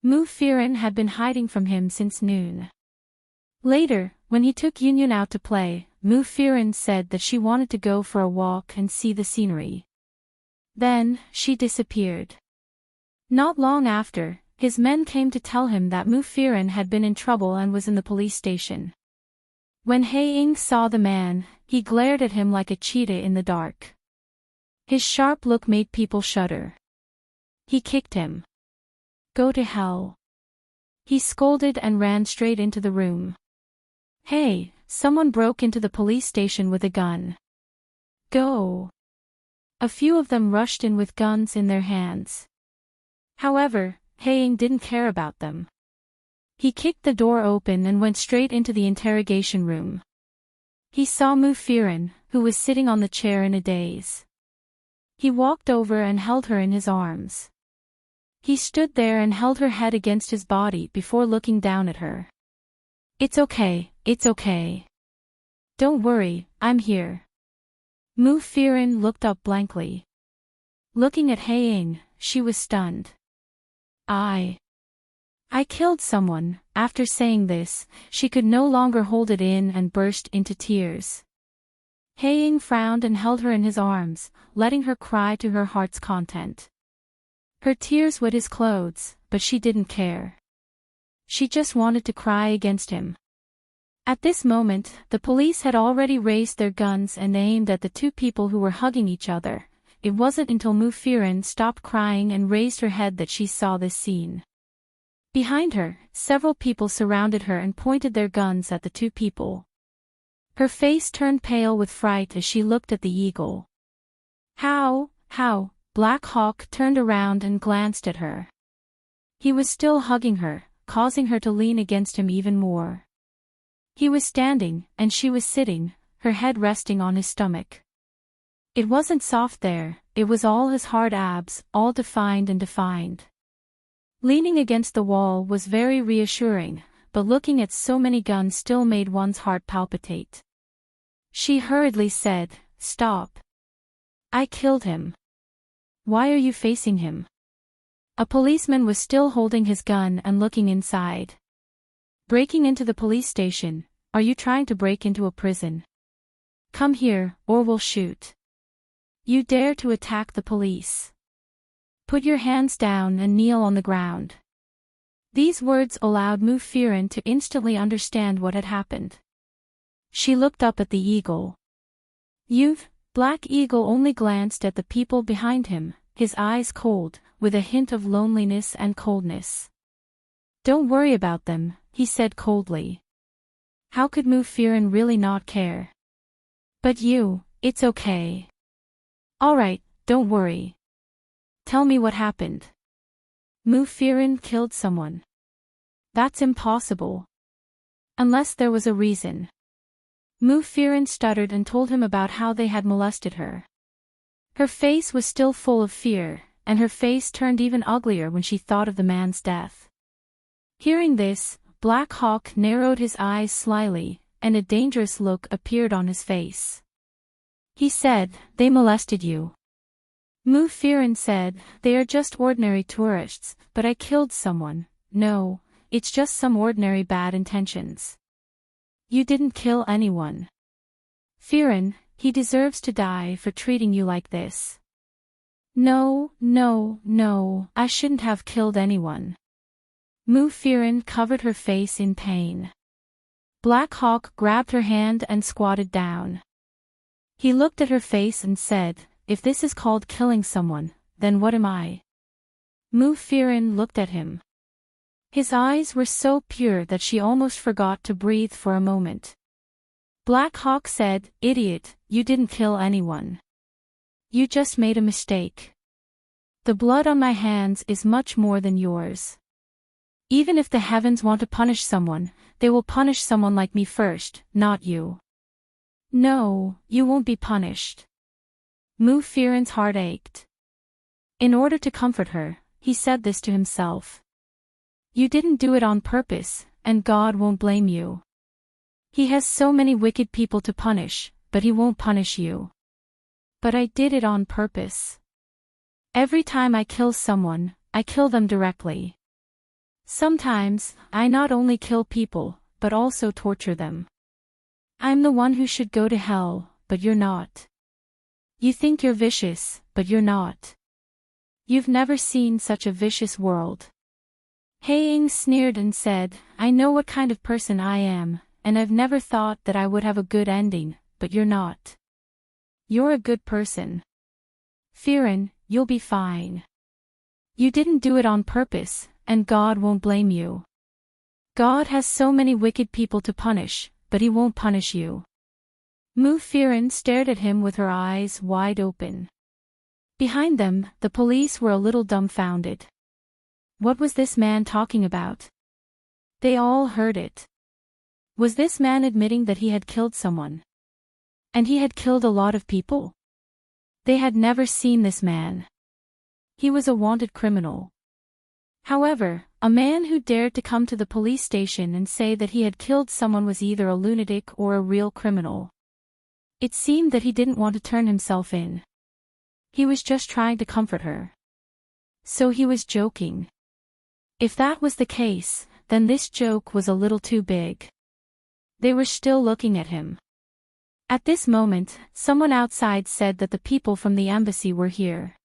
Mu Firen had been hiding from him since noon. Later, when he took Yunyun out to play, Mu Firen said that she wanted to go for a walk and see the scenery. Then, she disappeared. Not long after, his men came to tell him that Mu Firen had been in trouble and was in the police station. When Haiying saw the man, he glared at him like a cheetah in the dark. His sharp look made people shudder. He kicked him. "Go to hell." He scolded and ran straight into the room. "Hey, someone broke into the police station with a gun. Go." A few of them rushed in with guns in their hands. However, Haiying didn't care about them. He kicked the door open and went straight into the interrogation room. He saw Mu Firen, who was sitting on the chair in a daze. He walked over and held her in his arms. He stood there and held her head against his body before looking down at her. It's okay, it's okay. Don't worry, I'm here. Mu Firen looked up blankly. Looking at Hae-ing, she was stunned. I killed someone. After saying this, she could no longer hold it in and burst into tears. Hae-ing frowned and held her in his arms, letting her cry to her heart's content. Her tears wet his clothes, but she didn't care. She just wanted to cry against him. At this moment, the police had already raised their guns and aimed at the two people who were hugging each other. It wasn't until Mu Firen stopped crying and raised her head that she saw this scene. Behind her, several people surrounded her and pointed their guns at the two people. Her face turned pale with fright as she looked at the eagle. How? Black Hawk turned around and glanced at her. He was still hugging her, causing her to lean against him even more. He was standing, and she was sitting, her head resting on his stomach. It wasn't soft there, it was all his hard abs, all defined and defined. Leaning against the wall was very reassuring, but looking at so many guns still made one's heart palpitate. She hurriedly said, "Stop. I killed him." "Why are you facing him?" A policeman was still holding his gun and looking inside. "Breaking into the police station. Are you trying to break into a prison? Come here, or we'll shoot. You dare to attack the police? Put your hands down and kneel on the ground." These words allowed Mu Firen to instantly understand what had happened. She looked up at the eagle. Black Eagle only glanced at the people behind him, his eyes cold, with a hint of loneliness and coldness. "Don't worry about them," he said coldly. How could Mu Firen really not care? "But you, it's okay. All right, don't worry. Tell me what happened." Mu Firen killed someone. That's impossible. Unless there was a reason. Mu Firen stuttered and told him about how they had molested her. Her face was still full of fear, and her face turned even uglier when she thought of the man's death. Hearing this, Black Hawk narrowed his eyes slyly, and a dangerous look appeared on his face. He said, "They molested you." Mu Firen said, "They are just ordinary tourists, but I killed someone. No, it's just some ordinary bad intentions." "You didn't kill anyone. Firen, he deserves to die for treating you like this." No, I shouldn't have killed anyone." Mu Firen covered her face in pain. Black Hawk grabbed her hand and squatted down. He looked at her face and said, "If this is called killing someone, then what am I?" Mu Firen looked at him. His eyes were so pure that she almost forgot to breathe for a moment. Black Hawk said, "Idiot, you didn't kill anyone. You just made a mistake. The blood on my hands is much more than yours. Even if the heavens want to punish someone, they will punish someone like me first, not you." "No, you won't be punished." Mu Firen's heart ached. In order to comfort her, he said this to himself. "You didn't do it on purpose, and God won't blame you. He has so many wicked people to punish, but he won't punish you. But I did it on purpose. Every time I kill someone, I kill them directly. Sometimes, I not only kill people, but also torture them. I'm the one who should go to hell, but you're not. You think you're vicious, but you're not. You've never seen such a vicious world." Hae-ing sneered and said, "I know what kind of person I am, and I've never thought that I would have a good ending, but you're not. You're a good person. Firen, you'll be fine. You didn't do it on purpose, and God won't blame you. God has so many wicked people to punish, but he won't punish you." Mu Firen stared at him with her eyes wide open. Behind them, the police were a little dumbfounded. What was this man talking about? They all heard it. Was this man admitting that he had killed someone? And he had killed a lot of people? They had never seen this man. He was a wanted criminal. However, a man who dared to come to the police station and say that he had killed someone was either a lunatic or a real criminal. It seemed that he didn't want to turn himself in. He was just trying to comfort her. So he was joking. If that was the case, then this joke was a little too big. They were still looking at him. At this moment, someone outside said that the people from the embassy were here.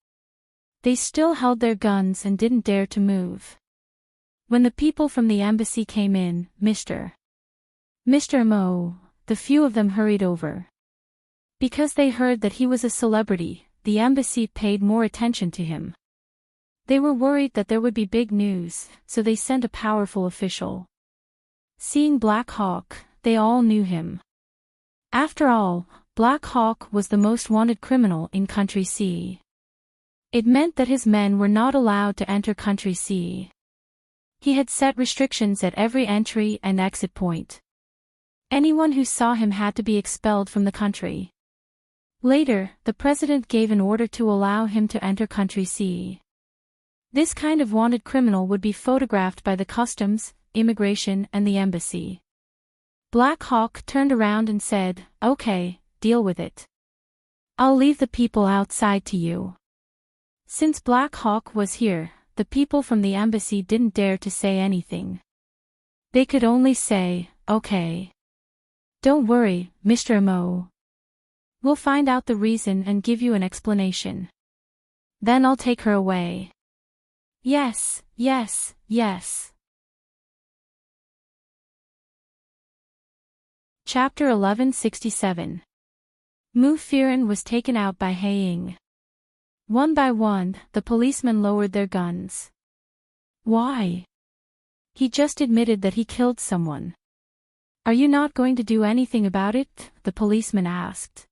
They still held their guns and didn't dare to move. When the people from the embassy came in, Mr. Mo, the few of them hurried over. Because they heard that he was a celebrity, the embassy paid more attention to him. They were worried that there would be big news, so they sent a powerful official. Seeing Black Hawk, they all knew him. After all, Black Hawk was the most wanted criminal in Country C. It meant that his men were not allowed to enter Country C. He had set restrictions at every entry and exit point. Anyone who saw him had to be expelled from the country. Later, the president gave an order to allow him to enter Country C. This kind of wanted criminal would be photographed by the customs, immigration, and the embassy. Black Hawk turned around and said, "Okay, deal with it. I'll leave the people outside to you." Since Black Hawk was here, the people from the embassy didn't dare to say anything. They could only say, "Okay. Don't worry, Mr. Mo. We'll find out the reason and give you an explanation. Then I'll take her away." Yes, yes, yes. Chapter 1167. Mu Firen was taken out by Haiying. One by one, the policemen lowered their guns. Why? He just admitted that he killed someone. Are you not going to do anything about it? The policeman asked.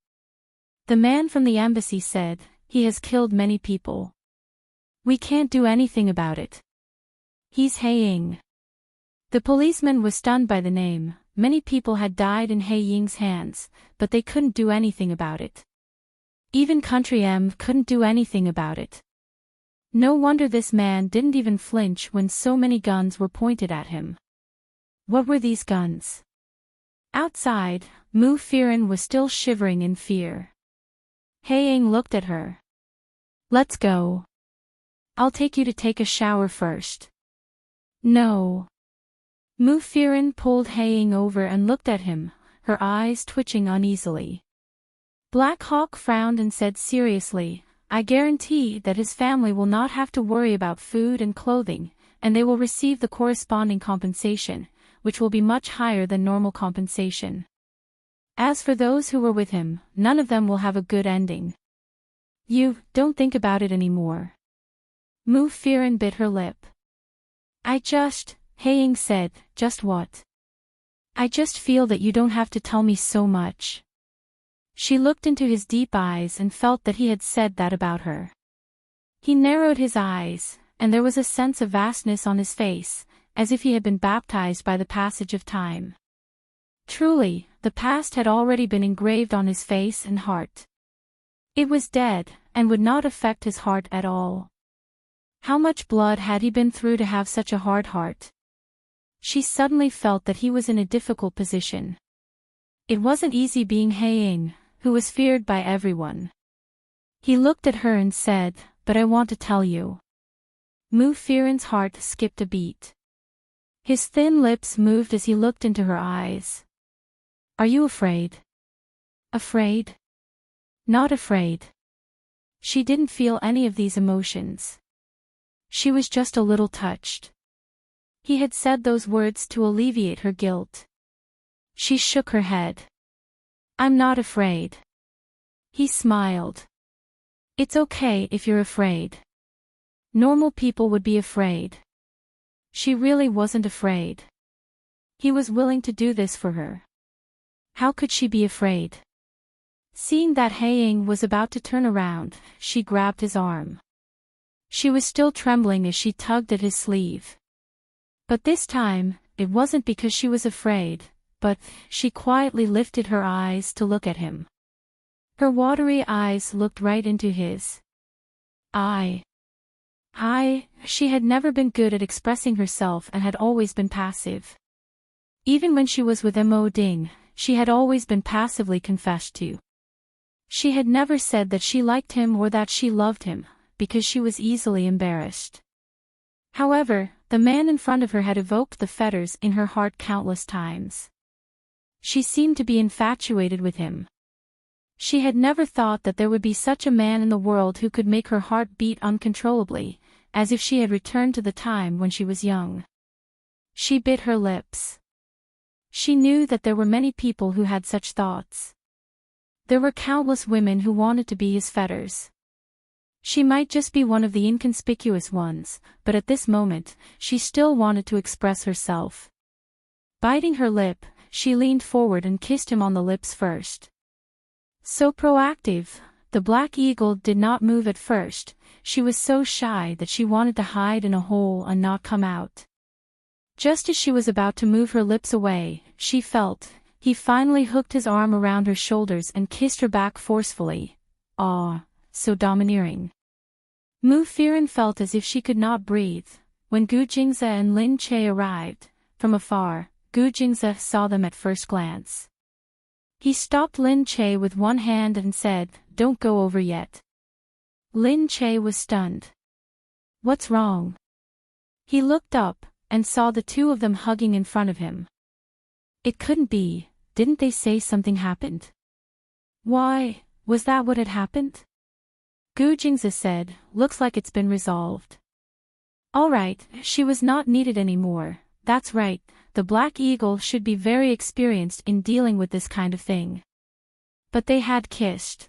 The man from the embassy said, he has killed many people. We can't do anything about it. He's Haiying. The policeman was stunned by the name. Many people had died in Haiying's hands, but they couldn't do anything about it. Even Country M couldn't do anything about it. No wonder this man didn't even flinch when so many guns were pointed at him. What were these guns? Outside, Mu Firen was still shivering in fear. Haiying looked at her. Let's go. I'll take you to take a shower first. No. Mu Firen pulled Haiying over and looked at him, her eyes twitching uneasily. Black Hawk frowned and said seriously, I guarantee that his family will not have to worry about food and clothing, and they will receive the corresponding compensation, which will be much higher than normal compensation. As for those who were with him, none of them will have a good ending. You don't think about it anymore. Mu Firen bit her lip. Haiying said, just what? I just feel that you don't have to tell me so much. She looked into his deep eyes and felt that he had said that about her. He narrowed his eyes, and there was a sense of vastness on his face, as if he had been baptized by the passage of time. Truly, the past had already been engraved on his face and heart. It was dead, and would not affect his heart at all. How much blood had he been through to have such a hard heart? She suddenly felt that he was in a difficult position. It wasn't easy being Haiying, who was feared by everyone. He looked at her and said, but I want to tell you. Mu Firen's heart skipped a beat. His thin lips moved as he looked into her eyes. Are you afraid? Afraid? Not afraid. She didn't feel any of these emotions. She was just a little touched. He had said those words to alleviate her guilt. She shook her head. I'm not afraid. He smiled. It's okay if you're afraid. Normal people would be afraid. She really wasn't afraid. He was willing to do this for her. How could she be afraid? Seeing that Haiying was about to turn around, she grabbed his arm. She was still trembling as she tugged at his sleeve. But this time, it wasn't because she was afraid, but she quietly lifted her eyes to look at him. Her watery eyes looked right into his. She had never been good at expressing herself and had always been passive. Even when she was with Mo Ding, she had always been passively confessed to. She had never said that she liked him or that she loved him, because she was easily embarrassed. However, the man in front of her had evoked the fetters in her heart countless times. She seemed to be infatuated with him. She had never thought that there would be such a man in the world who could make her heart beat uncontrollably, as if she had returned to the time when she was young. She bit her lips. She knew that there were many people who had such thoughts. There were countless women who wanted to be his fetters. She might just be one of the inconspicuous ones, but at this moment, she still wanted to express herself. Biting her lip, she leaned forward and kissed him on the lips first. So proactive, the black eagle did not move at first. She was so shy that she wanted to hide in a hole and not come out. Just as she was about to move her lips away, she felt, he finally hooked his arm around her shoulders and kissed her back forcefully. Ah, so domineering. Mu Firan felt as if she could not breathe. When Gu Jingze and Lin Che arrived, from afar, Gu Jingze saw them at first glance. He stopped Lin Che with one hand and said, "Don't go over yet." Lin Che was stunned. "What's wrong?" He looked up, and saw the two of them hugging in front of him. It couldn't be, didn't they say something happened? Why, was that what had happened? Gu Jingze said, "Looks like it's been resolved." All right, she was not needed anymore. That's right, the Black Eagle should be very experienced in dealing with this kind of thing. But they had kissed.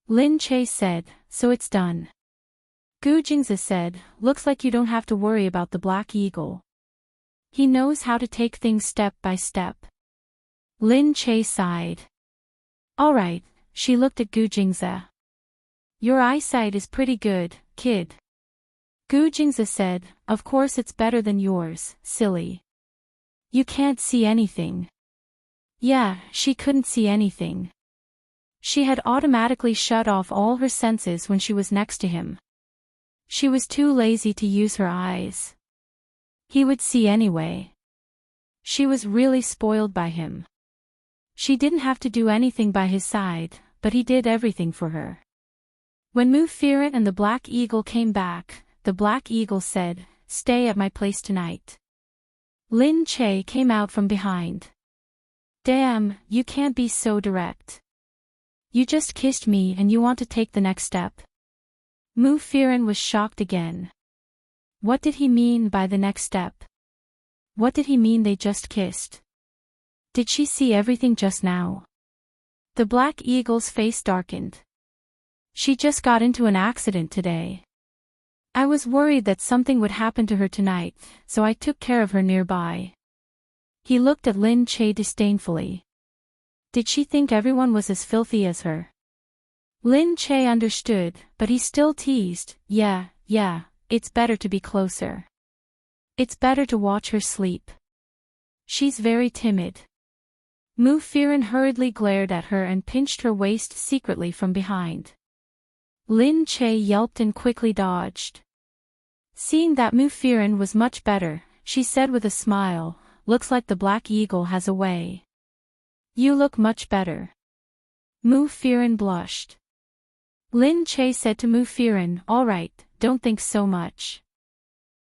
Lin Che said, "So it's done." Gu Jingze said, "Looks like you don't have to worry about the Black Eagle. He knows how to take things step by step." Lin Che sighed. "All right," she looked at Gu Jingze. "Your eyesight is pretty good, kid." Gu Jingze said, "Of course it's better than yours, silly. You can't see anything." Yeah, she couldn't see anything. She had automatically shut off all her senses when she was next to him. She was too lazy to use her eyes. He would see anyway. She was really spoiled by him. She didn't have to do anything by his side, but he did everything for her. When Mu Firan and the Black Eagle came back, the Black Eagle said, "Stay at my place tonight." Lin Che came out from behind. "Damn, you can't be so direct. You just kissed me and you want to take the next step?" Mu Firan was shocked again. What did he mean by the next step? What did he mean they just kissed? Did she see everything just now? The Black Eagle's face darkened. "She just got into an accident today. I was worried that something would happen to her tonight, so I took care of her nearby." He looked at Lin Che disdainfully. Did she think everyone was as filthy as her? Lin Che understood, but he still teased, Yeah, it's better to be closer. It's better to watch her sleep. She's very timid." Mu Firan hurriedly glared at her and pinched her waist secretly from behind. Lin Che yelped and quickly dodged. Seeing that Mu Firan was much better, she said with a smile, "Looks like the Black Eagle has a way." "You look much better." Mu Firan blushed. Lin Che said to Mu Firan, "All right, don't think so much.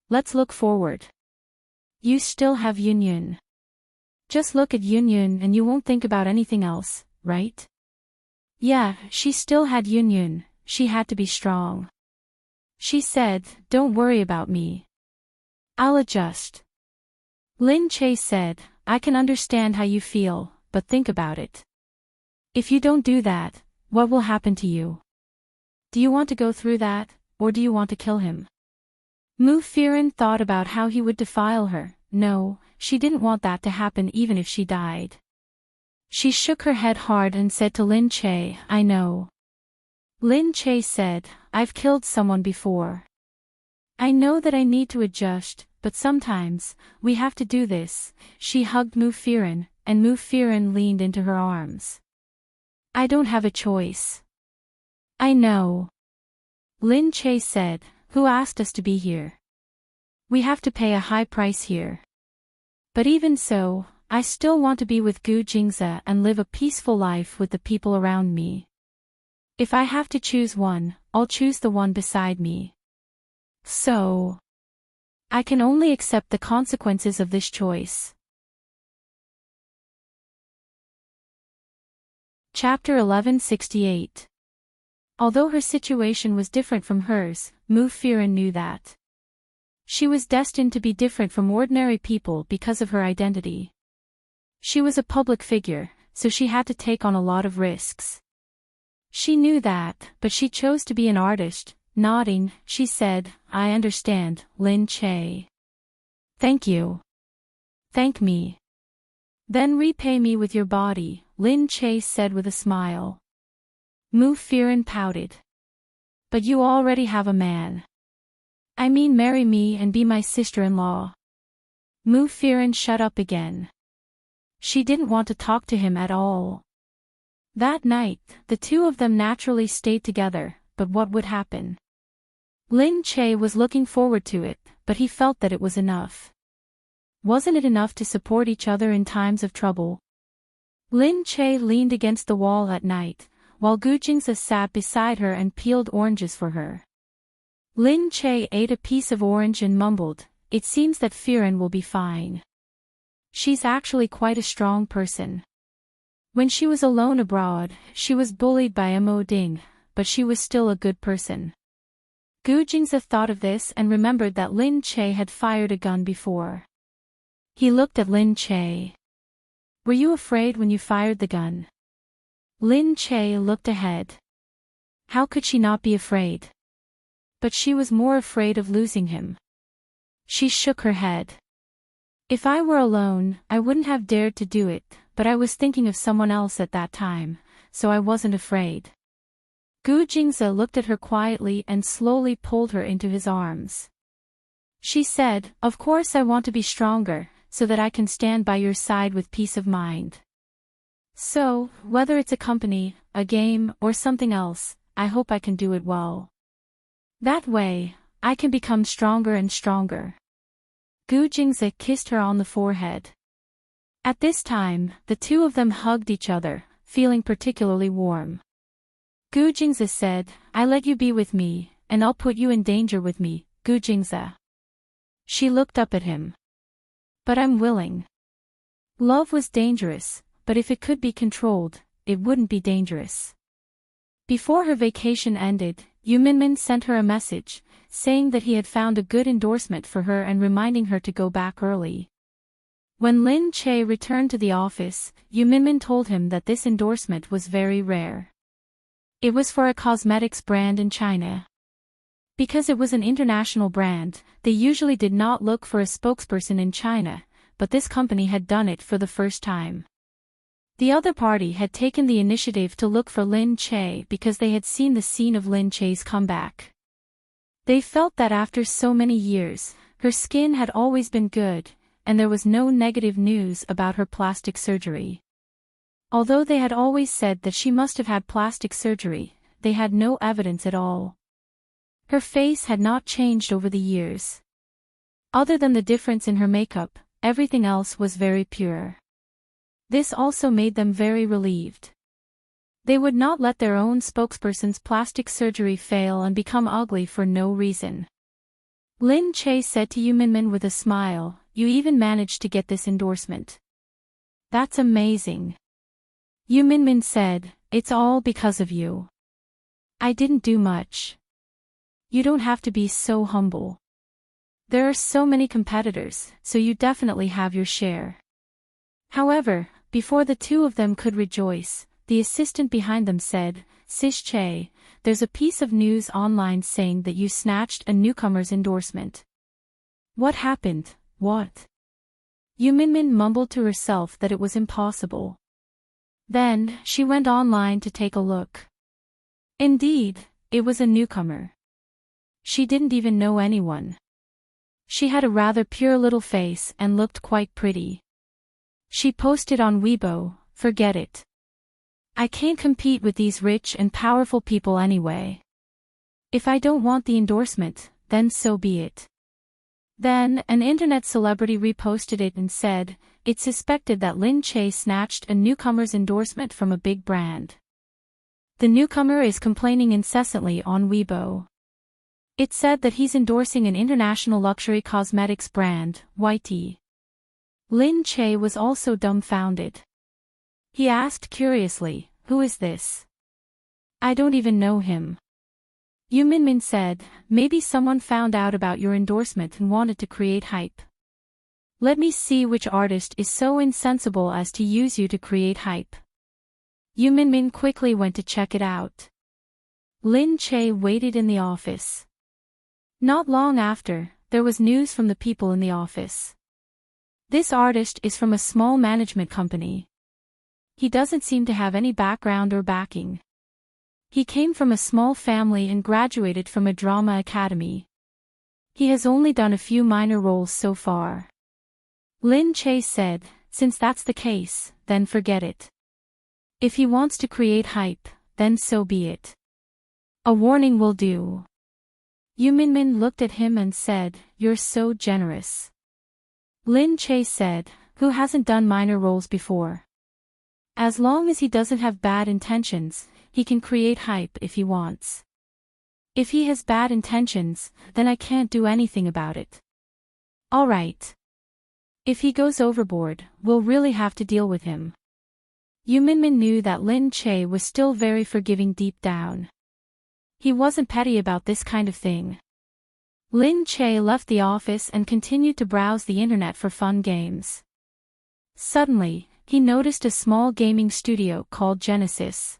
Let's look forward. You still have Yunyun. Just look at Yunyun and you won't think about anything else, right?" Yeah, she still had Yunyun. She had to be strong. She said, "Don't worry about me. I'll adjust." Lin Che said, "I can understand how you feel, but think about it. If you don't do that, what will happen to you? Do you want to go through that, or do you want to kill him?" Mu Firan thought about how he would defile her. No, she didn't want that to happen even if she died. She shook her head hard and said to Lin Che, "I know." Lin Che said, "I've killed someone before. I know that I need to adjust, but sometimes, we have to do this." She hugged Mu Firan, and Mu Firan leaned into her arms. I don't have a choice. I know. Lin Che said, who asked us to be here? We have to pay a high price here. But even so, I still want to be with Gu Jingze and live a peaceful life with the people around me. If I have to choose one, I'll choose the one beside me. So, I can only accept the consequences of this choice. Chapter 1168. Although her situation was different from hers, Mu Firen knew that she was destined to be different from ordinary people because of her identity. She was a public figure, so she had to take on a lot of risks. She knew that, but she chose to be an artist. Nodding, she said, I understand, Lin Che. Thank you. Thank me. Then repay me with your body, Lin Che said with a smile. Mu Firen pouted. But you already have a man. I mean marry me and be my sister-in-law. Mu Firen shut up again. She didn't want to talk to him at all. That night, the two of them naturally stayed together, but what would happen? Lin Che was looking forward to it, but he felt that it was enough. Wasn't it enough to support each other in times of trouble? Lin Che leaned against the wall at night, while Gu Jingze sat beside her and peeled oranges for her. Lin Che ate a piece of orange and mumbled, it seems that Firen will be fine. She's actually quite a strong person. When she was alone abroad, she was bullied by Mo Ding, but she was still a good person. Gu Jingze thought of this and remembered that Lin Che had fired a gun before. He looked at Lin Che. Were you afraid when you fired the gun? Lin Che looked ahead. How could she not be afraid? But she was more afraid of losing him. She shook her head. If I were alone, I wouldn't have dared to do it, but I was thinking of someone else at that time, so I wasn't afraid. Gu Jingze looked at her quietly and slowly pulled her into his arms. She said, of course I want to be stronger, so that I can stand by your side with peace of mind. So, whether it's a company, a game, or something else, I hope I can do it well. That way, I can become stronger and stronger. Gu Jingze kissed her on the forehead. At this time, the two of them hugged each other, feeling particularly warm. Gu Jingze said, I let you be with me, and I'll put you in danger with me, Gu Jingze. She looked up at him. But I'm willing. Love was dangerous, but if it could be controlled, it wouldn't be dangerous. Before her vacation ended, Yu Minmin sent her a message, saying that he had found a good endorsement for her and reminding her to go back early. When Lin Che returned to the office, Yu Minmin told him that this endorsement was very rare. It was for a cosmetics brand in China. Because it was an international brand, they usually did not look for a spokesperson in China, but this company had done it for the first time. The other party had taken the initiative to look for Lin Che because they had seen the scene of Lin Che's comeback. They felt that after so many years, her skin had always been good, and there was no negative news about her plastic surgery. Although they had always said that she must have had plastic surgery, they had no evidence at all. Her face had not changed over the years. Other than the difference in her makeup, everything else was very pure. This also made them very relieved. They would not let their own spokesperson's plastic surgery fail and become ugly for no reason. Lin Che said to Yu Minmin with a smile, you even managed to get this endorsement. That's amazing. Yu Minmin said, it's all because of you. I didn't do much. You don't have to be so humble. There are so many competitors, so you definitely have your share. However, before the two of them could rejoice, the assistant behind them said, Sis Che, there's a piece of news online saying that you snatched a newcomer's endorsement. What happened? What? Yu Minmin mumbled to herself that it was impossible. Then, she went online to take a look. Indeed, it was a newcomer. She didn't even know anyone. She had a rather pure little face and looked quite pretty. She posted on Weibo, forget it. I can't compete with these rich and powerful people anyway. If I don't want the endorsement, then so be it. Then, an internet celebrity reposted it and said, "It's suspected that Lin Che snatched a newcomer's endorsement from a big brand. The newcomer is complaining incessantly on Weibo. It said that he's endorsing an international luxury cosmetics brand, YT." Lin Che was also dumbfounded. He asked curiously, "Who is this? I don't even know him." Yu Minmin said, "Maybe someone found out about your endorsement and wanted to create hype. Let me see which artist is so insensible as to use you to create hype." Yu Minmin quickly went to check it out. Lin Che waited in the office. Not long after, there was news from the people in the office. This artist is from a small management company. He doesn't seem to have any background or backing. He came from a small family and graduated from a drama academy. He has only done a few minor roles so far. Lin Che said, "Since that's the case, then forget it. If he wants to create hype, then so be it. A warning will do." Yu Minmin looked at him and said, "You're so generous." Lin Che said, "Who hasn't done minor roles before? As long as he doesn't have bad intentions, he can create hype if he wants. If he has bad intentions, then I can't do anything about it. Alright. If he goes overboard, we'll really have to deal with him." Yu Minmin knew that Lin Che was still very forgiving deep down. He wasn't petty about this kind of thing. Lin Che left the office and continued to browse the internet for fun games. Suddenly, he noticed a small gaming studio called Genesis.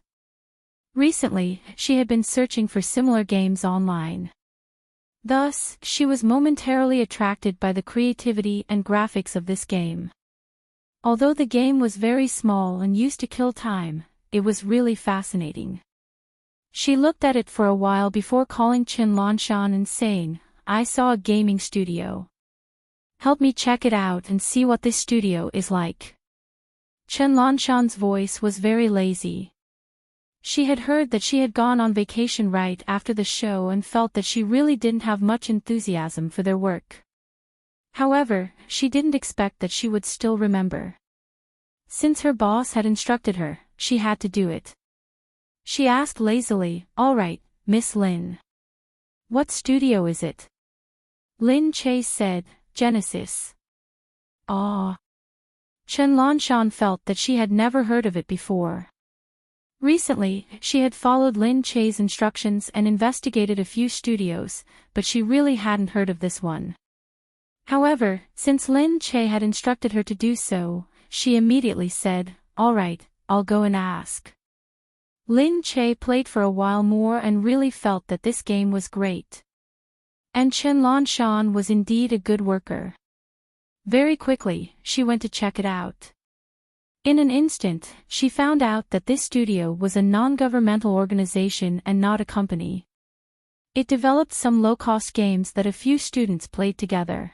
Recently, she had been searching for similar games online. Thus, she was momentarily attracted by the creativity and graphics of this game. Although the game was very small and used to kill time, it was really fascinating. She looked at it for a while before calling Chen Lanshan and saying, "I saw a gaming studio. Help me check it out and see what this studio is like." Chen Lanshan's voice was very lazy. She had heard that she had gone on vacation right after the show and felt that she really didn't have much enthusiasm for their work. However, she didn't expect that she would still remember. Since her boss had instructed her, she had to do it. She asked lazily, "All right, Miss Lin. What studio is it?" Lin Che said, "Genesis." Ah. Chen Lanshan felt that she had never heard of it before. Recently, she had followed Lin Che's instructions and investigated a few studios, but she really hadn't heard of this one. However, since Lin Che had instructed her to do so, she immediately said, "All right, I'll go and ask." Lin Che played for a while more and really felt that this game was great. And Chen Lanshan was indeed a good worker. Very quickly, she went to check it out. In an instant, she found out that this studio was a non-governmental organization and not a company. It developed some low-cost games that a few students played together.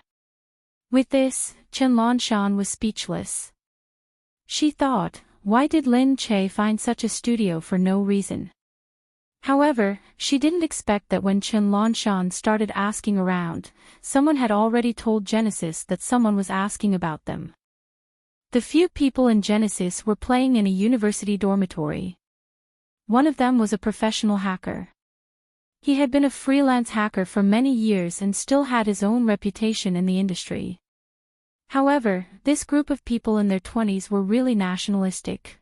With this, Chen Lanshan was speechless. She thought, why did Lin Che find such a studio for no reason? However, she didn't expect that when Chen Lanshan started asking around, someone had already told Genesis that someone was asking about them. The few people in Genesis were playing in a university dormitory. One of them was a professional hacker. He had been a freelance hacker for many years and still had his own reputation in the industry. However, this group of people in their 20s were really nationalistic.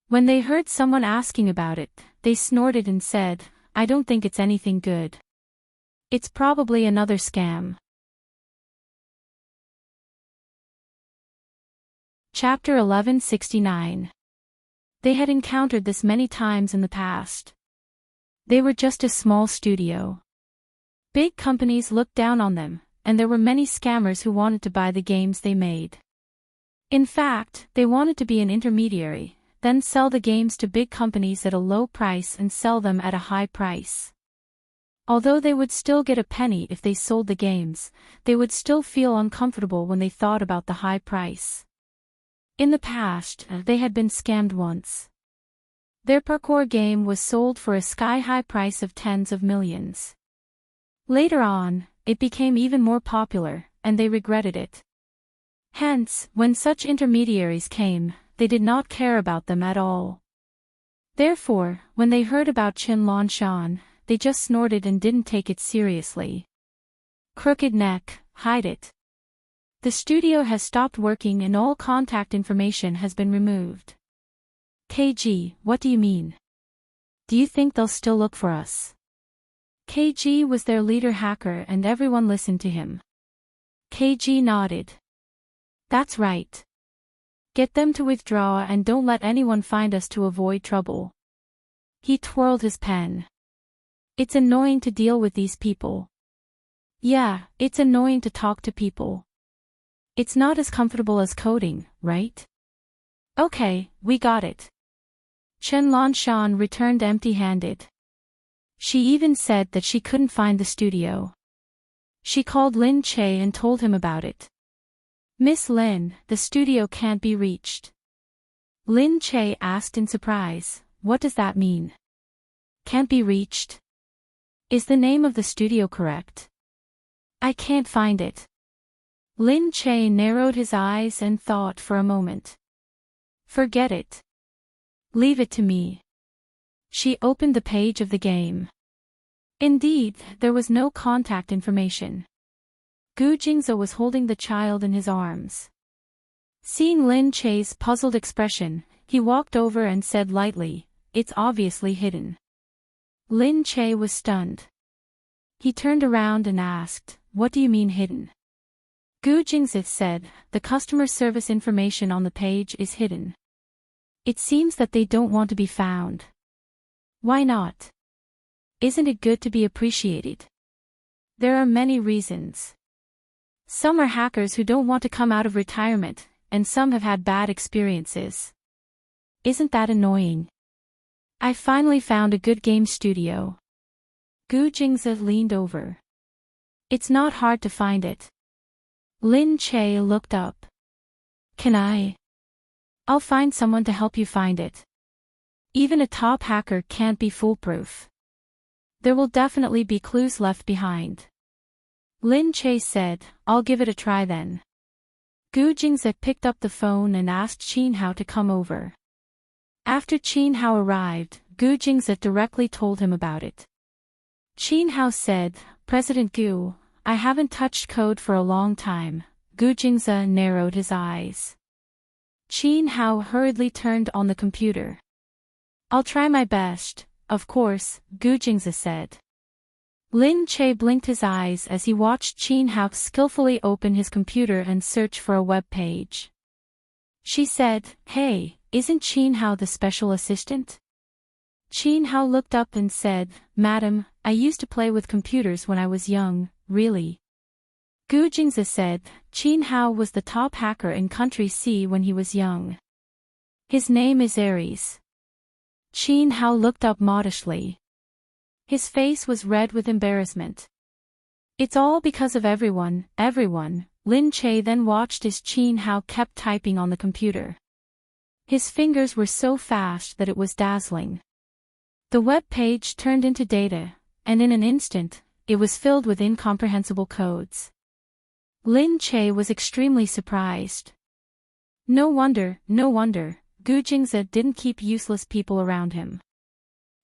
When they heard someone asking about it, they snorted and said, "I don't think it's anything good. It's probably another scam." Chapter 1169. They had encountered this many times in the past. They were just a small studio. Big companies looked down on them, and there were many scammers who wanted to buy the games they made. In fact, they wanted to be an intermediary, then sell the games to big companies at a low price and sell them at a high price. Although they would still get a penny if they sold the games, they would still feel uncomfortable when they thought about the high price. In the past, they had been scammed once. Their parkour game was sold for a sky-high price of tens of millions. Later on, it became even more popular, and they regretted it. Hence, when such intermediaries came, they did not care about them at all. Therefore, when they heard about Qianlong Shan, they just snorted and didn't take it seriously. Crooked neck, hide it. The studio has stopped working and all contact information has been removed. KG, what do you mean? Do you think they'll still look for us? KG was their leader hacker and everyone listened to him. KG nodded. That's right. Get them to withdraw and don't let anyone find us to avoid trouble. He twirled his pen. It's annoying to deal with these people. Yeah, it's annoying to talk to people. It's not as comfortable as coding, right? Okay, we got it. Qianlong Shan returned empty-handed. She even said that she couldn't find the studio. She called Lin Che and told him about it. Miss Lin, the studio can't be reached. Lin Che asked in surprise, what does that mean? Can't be reached? Is the name of the studio correct? I can't find it. Lin Che narrowed his eyes and thought for a moment. Forget it. Leave it to me. She opened the page of the game. Indeed, there was no contact information. Gu Jingze was holding the child in his arms. Seeing Lin Che's puzzled expression, he walked over and said lightly, it's obviously hidden. Lin Che was stunned. He turned around and asked, what do you mean hidden? Gu Jingze said, the customer service information on the page is hidden. It seems that they don't want to be found. Why not? Isn't it good to be appreciated? There are many reasons. Some are hackers who don't want to come out of retirement, and some have had bad experiences. Isn't that annoying? I finally found a good game studio. Gu Jingze leaned over. It's not hard to find it. Lin Che looked up. Can I? I'll find someone to help you find it. Even a top hacker can't be foolproof. There will definitely be clues left behind. Lin Che said, I'll give it a try then. Gu Jingze picked up the phone and asked Qin Hao to come over. After Qin Hao arrived, Gu Jingze directly told him about it. Qin Hao said, President Gu, I haven't touched code for a long time. Gu Jingze narrowed his eyes. Qin Hao hurriedly turned on the computer. I'll try my best, of course, Gu Jingze said. Lin Che blinked his eyes as he watched Qin Hao skillfully open his computer and search for a web page. She said, Hey, isn't Qin Hao the special assistant? Qin Hao looked up and said, Madam, I used to play with computers when I was young, really? Gu Jingze said, Qin Hao was the top hacker in Country C when he was young. His name is Aries. Qin Hao looked up modestly. His face was red with embarrassment. It's all because of everyone. Lin Che then watched as Qin Hao kept typing on the computer. His fingers were so fast that it was dazzling. The web page turned into data, and in an instant, it was filled with incomprehensible codes. Lin Che was extremely surprised. No wonder, Gu Jingze didn't keep useless people around him.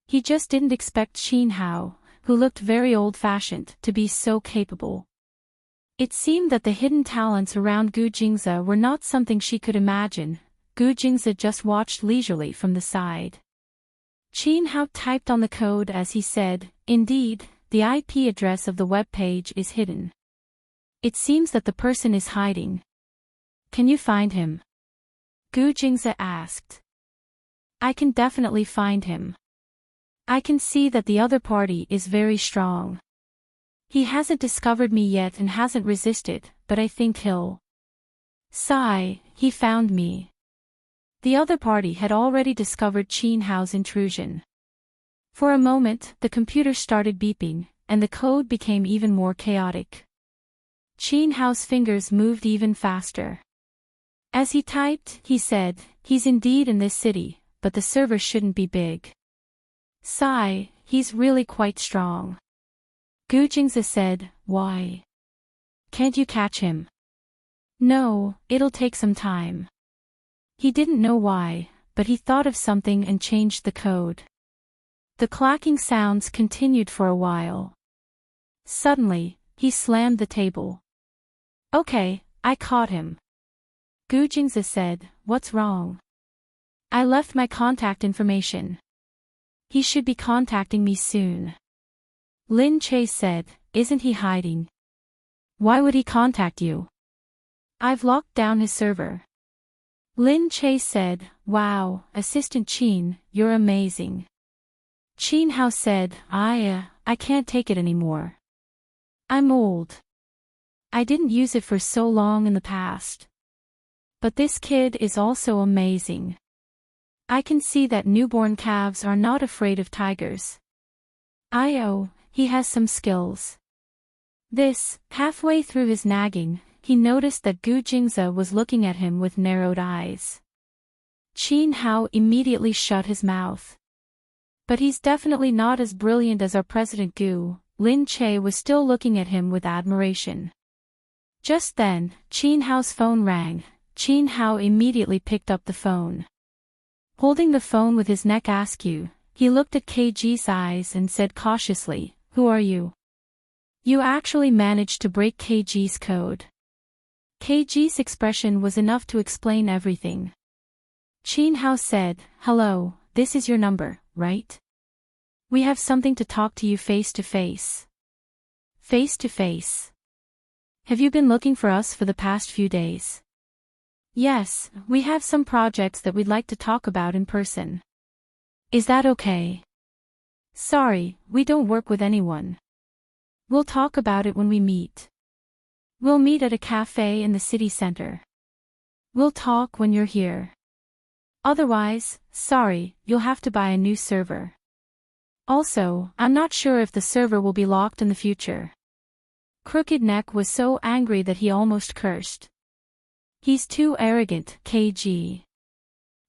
He just didn't expect Qin Hao, who looked very old-fashioned, to be so capable. It seemed that the hidden talents around Gu Jingze were not something she could imagine. Gu Jingze just watched leisurely from the side. Qin Hao typed on the code as he said, Indeed, the IP address of the web page is hidden. It seems that the person is hiding. Can you find him? Gu Jingze asked. I can definitely find him. I can see that the other party is very strong. He hasn't discovered me yet and hasn't resisted, but I think he'll. Sigh, he found me. The other party had already discovered Qin Hao's intrusion. For a moment, the computer started beeping, and the code became even more chaotic. Qin Hao's fingers moved even faster. As he typed, he said, He's indeed in this city, but the server shouldn't be big. Sigh, he's really quite strong. Gu Jingzi said, why? Can't you catch him? No, it'll take some time. He didn't know why, but he thought of something and changed the code. The clacking sounds continued for a while. Suddenly, he slammed the table. Okay, I caught him. Gu Jingzi said, what's wrong? I left my contact information. He should be contacting me soon. Lin Che said, isn't he hiding? Why would he contact you? I've locked down his server. Lin Che said, wow, Assistant Qin, you're amazing. Qin Hao said, I can't take it anymore. I'm old. I didn't use it for so long in the past. But this kid is also amazing. I can see that newborn calves are not afraid of tigers. He has some skills. Halfway through his nagging, he noticed that Gu Jingzi was looking at him with narrowed eyes. Qin Hao immediately shut his mouth. But he's definitely not as brilliant as our President Gu. Lin Che was still looking at him with admiration. Just then, Qin Hao's phone rang. Qin Hao immediately picked up the phone. Holding the phone with his neck askew, he looked at KG's eyes and said cautiously, who are you? You actually managed to break KG's code. KG's expression was enough to explain everything. Qin Hao said, hello, this is your number, right? We have something to talk to you face to face. Face to face. Have you been looking for us for the past few days? Yes, we have some projects that we'd like to talk about in person. Is that okay? Sorry, we don't work with anyone. We'll talk about it when we meet. We'll meet at a cafe in the city center. We'll talk when you're here. Otherwise, sorry, you'll have to buy a new server. Also, I'm not sure if the server will be locked in the future. Crooked Neck was so angry that he almost cursed. He's too arrogant, KG.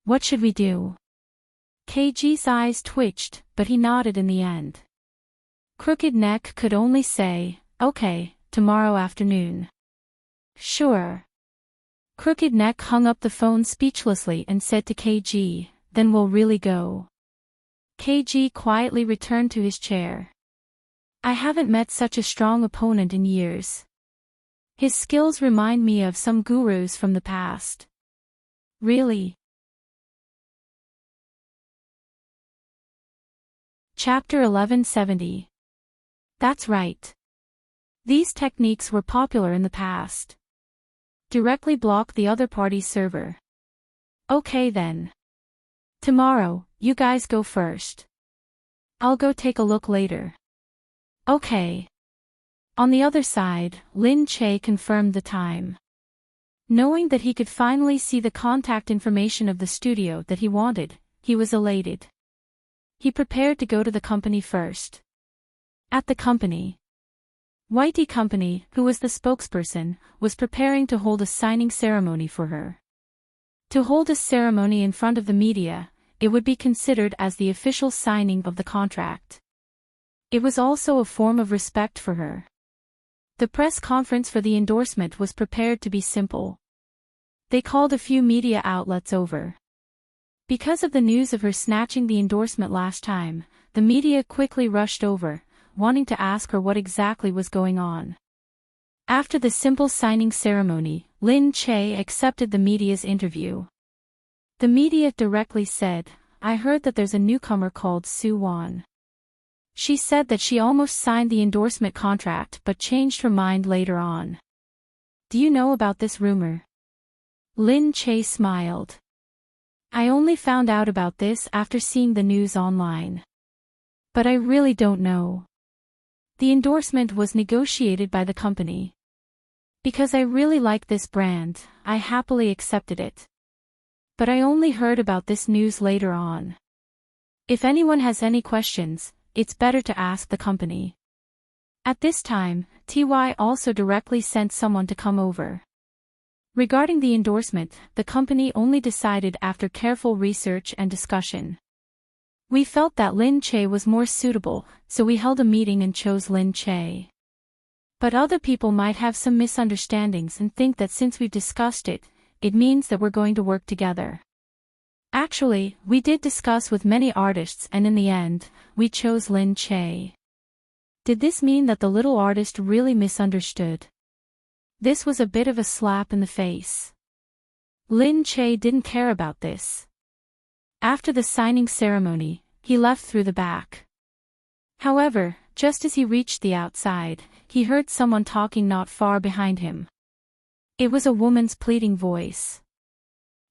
What should we do? KG's eyes twitched, but he nodded in the end. Crooked Neck could only say, okay, tomorrow afternoon. Sure. Crooked Neck hung up the phone speechlessly and said to KG, then we'll really go. KG quietly returned to his chair. I haven't met such a strong opponent in years. His skills remind me of some gurus from the past. Really? Chapter 1170. That's right. These techniques were popular in the past. Directly block the other party's server. Okay then. Tomorrow, you guys go first. I'll go take a look later. Okay. On the other side, Lin Che confirmed the time. Knowing that he could finally see the contact information of the studio that he wanted, he was elated. He prepared to go to the company first. At the company, Whitey Company, who was the spokesperson, was preparing to hold a signing ceremony for her. To hold a ceremony in front of the media, it would be considered as the official signing of the contract. It was also a form of respect for her. The press conference for the endorsement was prepared to be simple. They called a few media outlets over. Because of the news of her snatching the endorsement last time, the media quickly rushed over, wanting to ask her what exactly was going on. After the simple signing ceremony, Lin Che accepted the media's interview. The media directly said, I heard that there's a newcomer called Su Wan. She said that she almost signed the endorsement contract but changed her mind later on. Do you know about this rumor? Lin Che smiled. I only found out about this after seeing the news online. But I really don't know. The endorsement was negotiated by the company. Because I really like this brand, I happily accepted it. But I only heard about this news later on. If anyone has any questions, it's better to ask the company. At this time, TY also directly sent someone to come over. Regarding the endorsement, the company only decided after careful research and discussion. We felt that Lin Che was more suitable, so we held a meeting and chose Lin Che. But other people might have some misunderstandings and think that since we've discussed it, it means that we're going to work together. Actually, we did discuss with many artists and in the end, we chose Lin Che. Did this mean that the little artist really misunderstood? This was a bit of a slap in the face. Lin Che didn't care about this. After the signing ceremony, he left through the back. However, just as he reached the outside, he heard someone talking not far behind him. It was a woman's pleading voice.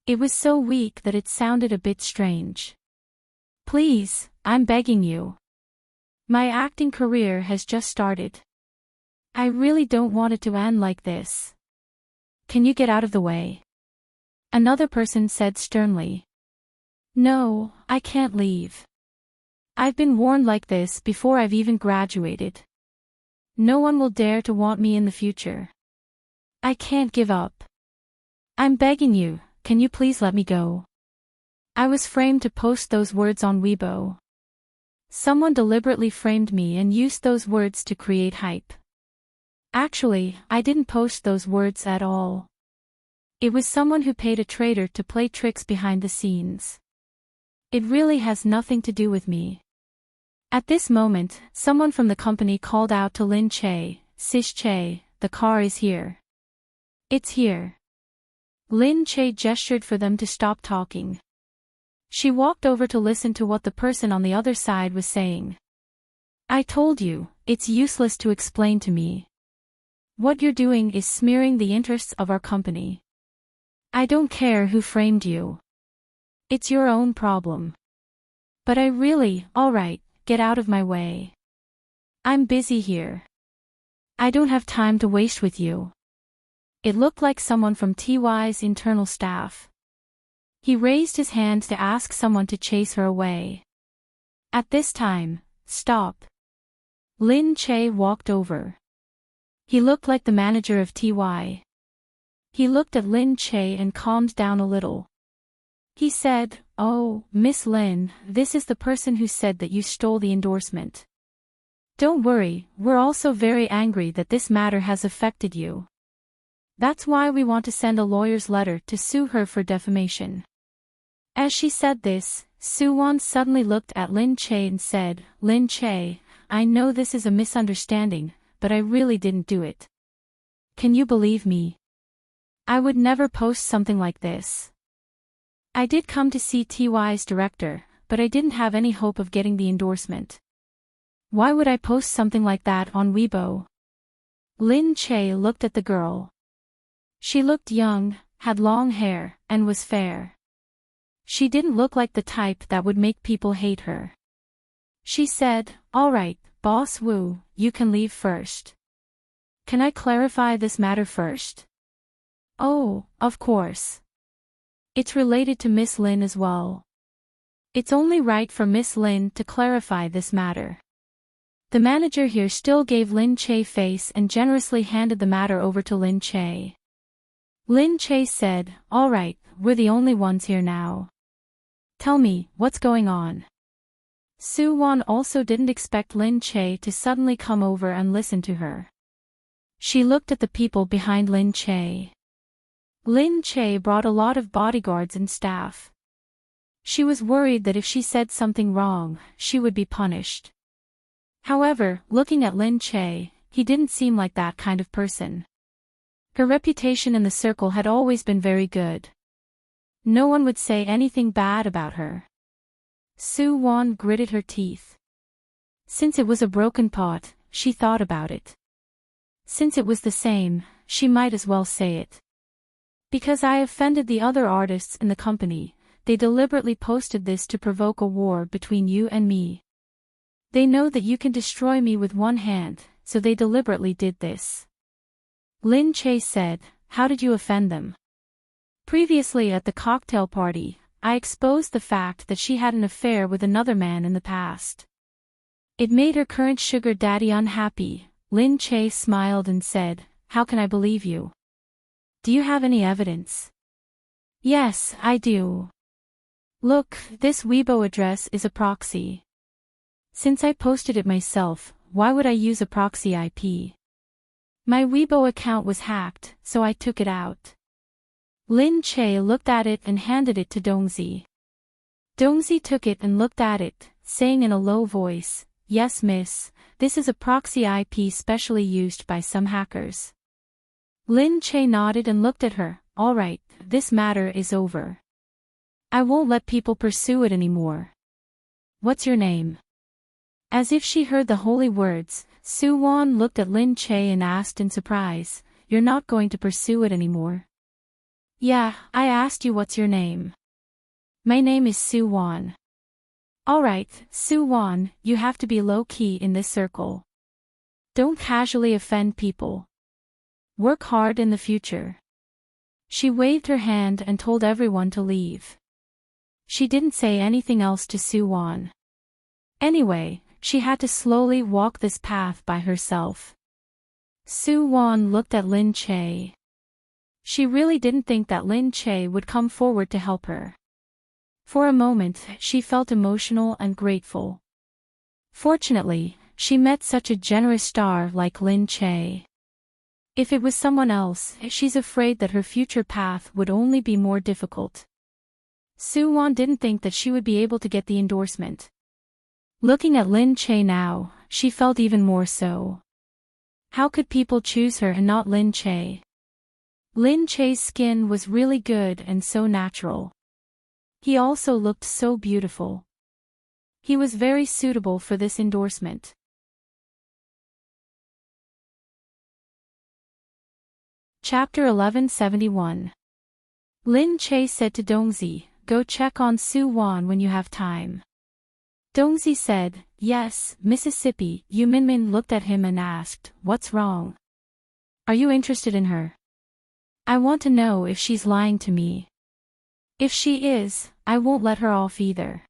It was so weak that it sounded a bit strange. "Please, I'm begging you. My acting career has just started. I really don't want it to end like this. Can you get out of the way?" Another person said sternly. "No, I can't leave. I've been warned like this before I've even graduated. No one will dare to want me in the future. I can't give up. I'm begging you, can you please let me go?" I was framed to post those words on Weibo. Someone deliberately framed me and used those words to create hype. Actually, I didn't post those words at all. It was someone who paid a traitor to play tricks behind the scenes. It really has nothing to do with me. At this moment, someone from the company called out to Lin Che, "Sis Che, the car is here." "It's here." Lin Che gestured for them to stop talking. She walked over to listen to what the person on the other side was saying. "I told you, it's useless to explain to me. What you're doing is smearing the interests of our company. I don't care who framed you. It's your own problem. But I really, alright, get out of my way. I'm busy here. I don't have time to waste with you." It looked like someone from TY's internal staff. He raised his hand to ask someone to chase her away. At this time, "Stop." Lin Che walked over. He looked like the manager of TY. He looked at Lin Che and calmed down a little. He said, "Oh, Miss Lin, this is the person who said that you stole the endorsement. Don't worry, we're also very angry that this matter has affected you. That's why we want to send a lawyer's letter to sue her for defamation." As she said this, Suwon suddenly looked at Lin Che and said, "Lin Che, I know this is a misunderstanding, but I really didn't do it. Can you believe me? I would never post something like this. I did come to see TY's director, but I didn't have any hope of getting the endorsement. Why would I post something like that on Weibo?" Lin Che looked at the girl. She looked young, had long hair, and was fair. She didn't look like the type that would make people hate her. She said, "Alright, Boss Wu, you can leave first. Can I clarify this matter first?" "Oh, of course. It's related to Miss Lin as well. It's only right for Miss Lin to clarify this matter." The manager here still gave Lin Che face and generously handed the matter over to Lin Che. Lin Che said, "Alright, we're the only ones here now. Tell me, what's going on?" Suwon also didn't expect Lin Che to suddenly come over and listen to her. She looked at the people behind Lin Che. Lin Che brought a lot of bodyguards and staff. She was worried that if she said something wrong, she would be punished. However, looking at Lin Che, he didn't seem like that kind of person. Her reputation in the circle had always been very good. No one would say anything bad about her. Suwon gritted her teeth. Since it was a broken pot, she thought about it. Since it was the same, she might as well say it. "Because I offended the other artists in the company, they deliberately posted this to provoke a war between you and me. They know that you can destroy me with one hand, so they deliberately did this." Lin Che said, "How did you offend them?" "Previously at the cocktail party, I exposed the fact that she had an affair with another man in the past. It made her current sugar daddy unhappy." Lin Che smiled and said, "How can I believe you? Do you have any evidence? Yes, I do. Look, this Weibo address is a proxy. Since I posted it myself, why would I use a proxy IP? My Weibo account was hacked, so I took it out. Lin Che looked at it and handed it to Dongzi. Dongzi took it and looked at it, saying in a low voice, "Yes, miss, this is a proxy IP specially used by some hackers." Lin Che nodded and looked at her. "All right, this matter is over. I won't let people pursue it anymore. What's your name?" As if she heard the holy words, Su Wan looked at Lin Che and asked in surprise, "You're not going to pursue it anymore?" "Yeah, I asked you what's your name." "My name is Su Wan." "Alright, Su Wan, you have to be low-key in this circle. Don't casually offend people. Work hard in the future." She waved her hand and told everyone to leave. She didn't say anything else to Su Wan. Anyway, she had to slowly walk this path by herself. Su Wan looked at Lin Che. She really didn't think that Lin Che would come forward to help her. For a moment, she felt emotional and grateful. Fortunately, she met such a generous star like Lin Che. If it was someone else, she's afraid that her future path would only be more difficult. Su Wan didn't think that she would be able to get the endorsement. Looking at Lin Che now, she felt even more so. How could people choose her and not Lin Che? Lin Che's skin was really good and so natural. He also looked so beautiful. He was very suitable for this endorsement. Chapter 1171. Lin Che said to Dongzi, "Go check on Su Wan when you have time." Dongzi said, "Yes, Mississippi." Yu Minmin looked at him and asked, "What's wrong? Are you interested in her?" "I want to know if she's lying to me. If she is, I won't let her off either.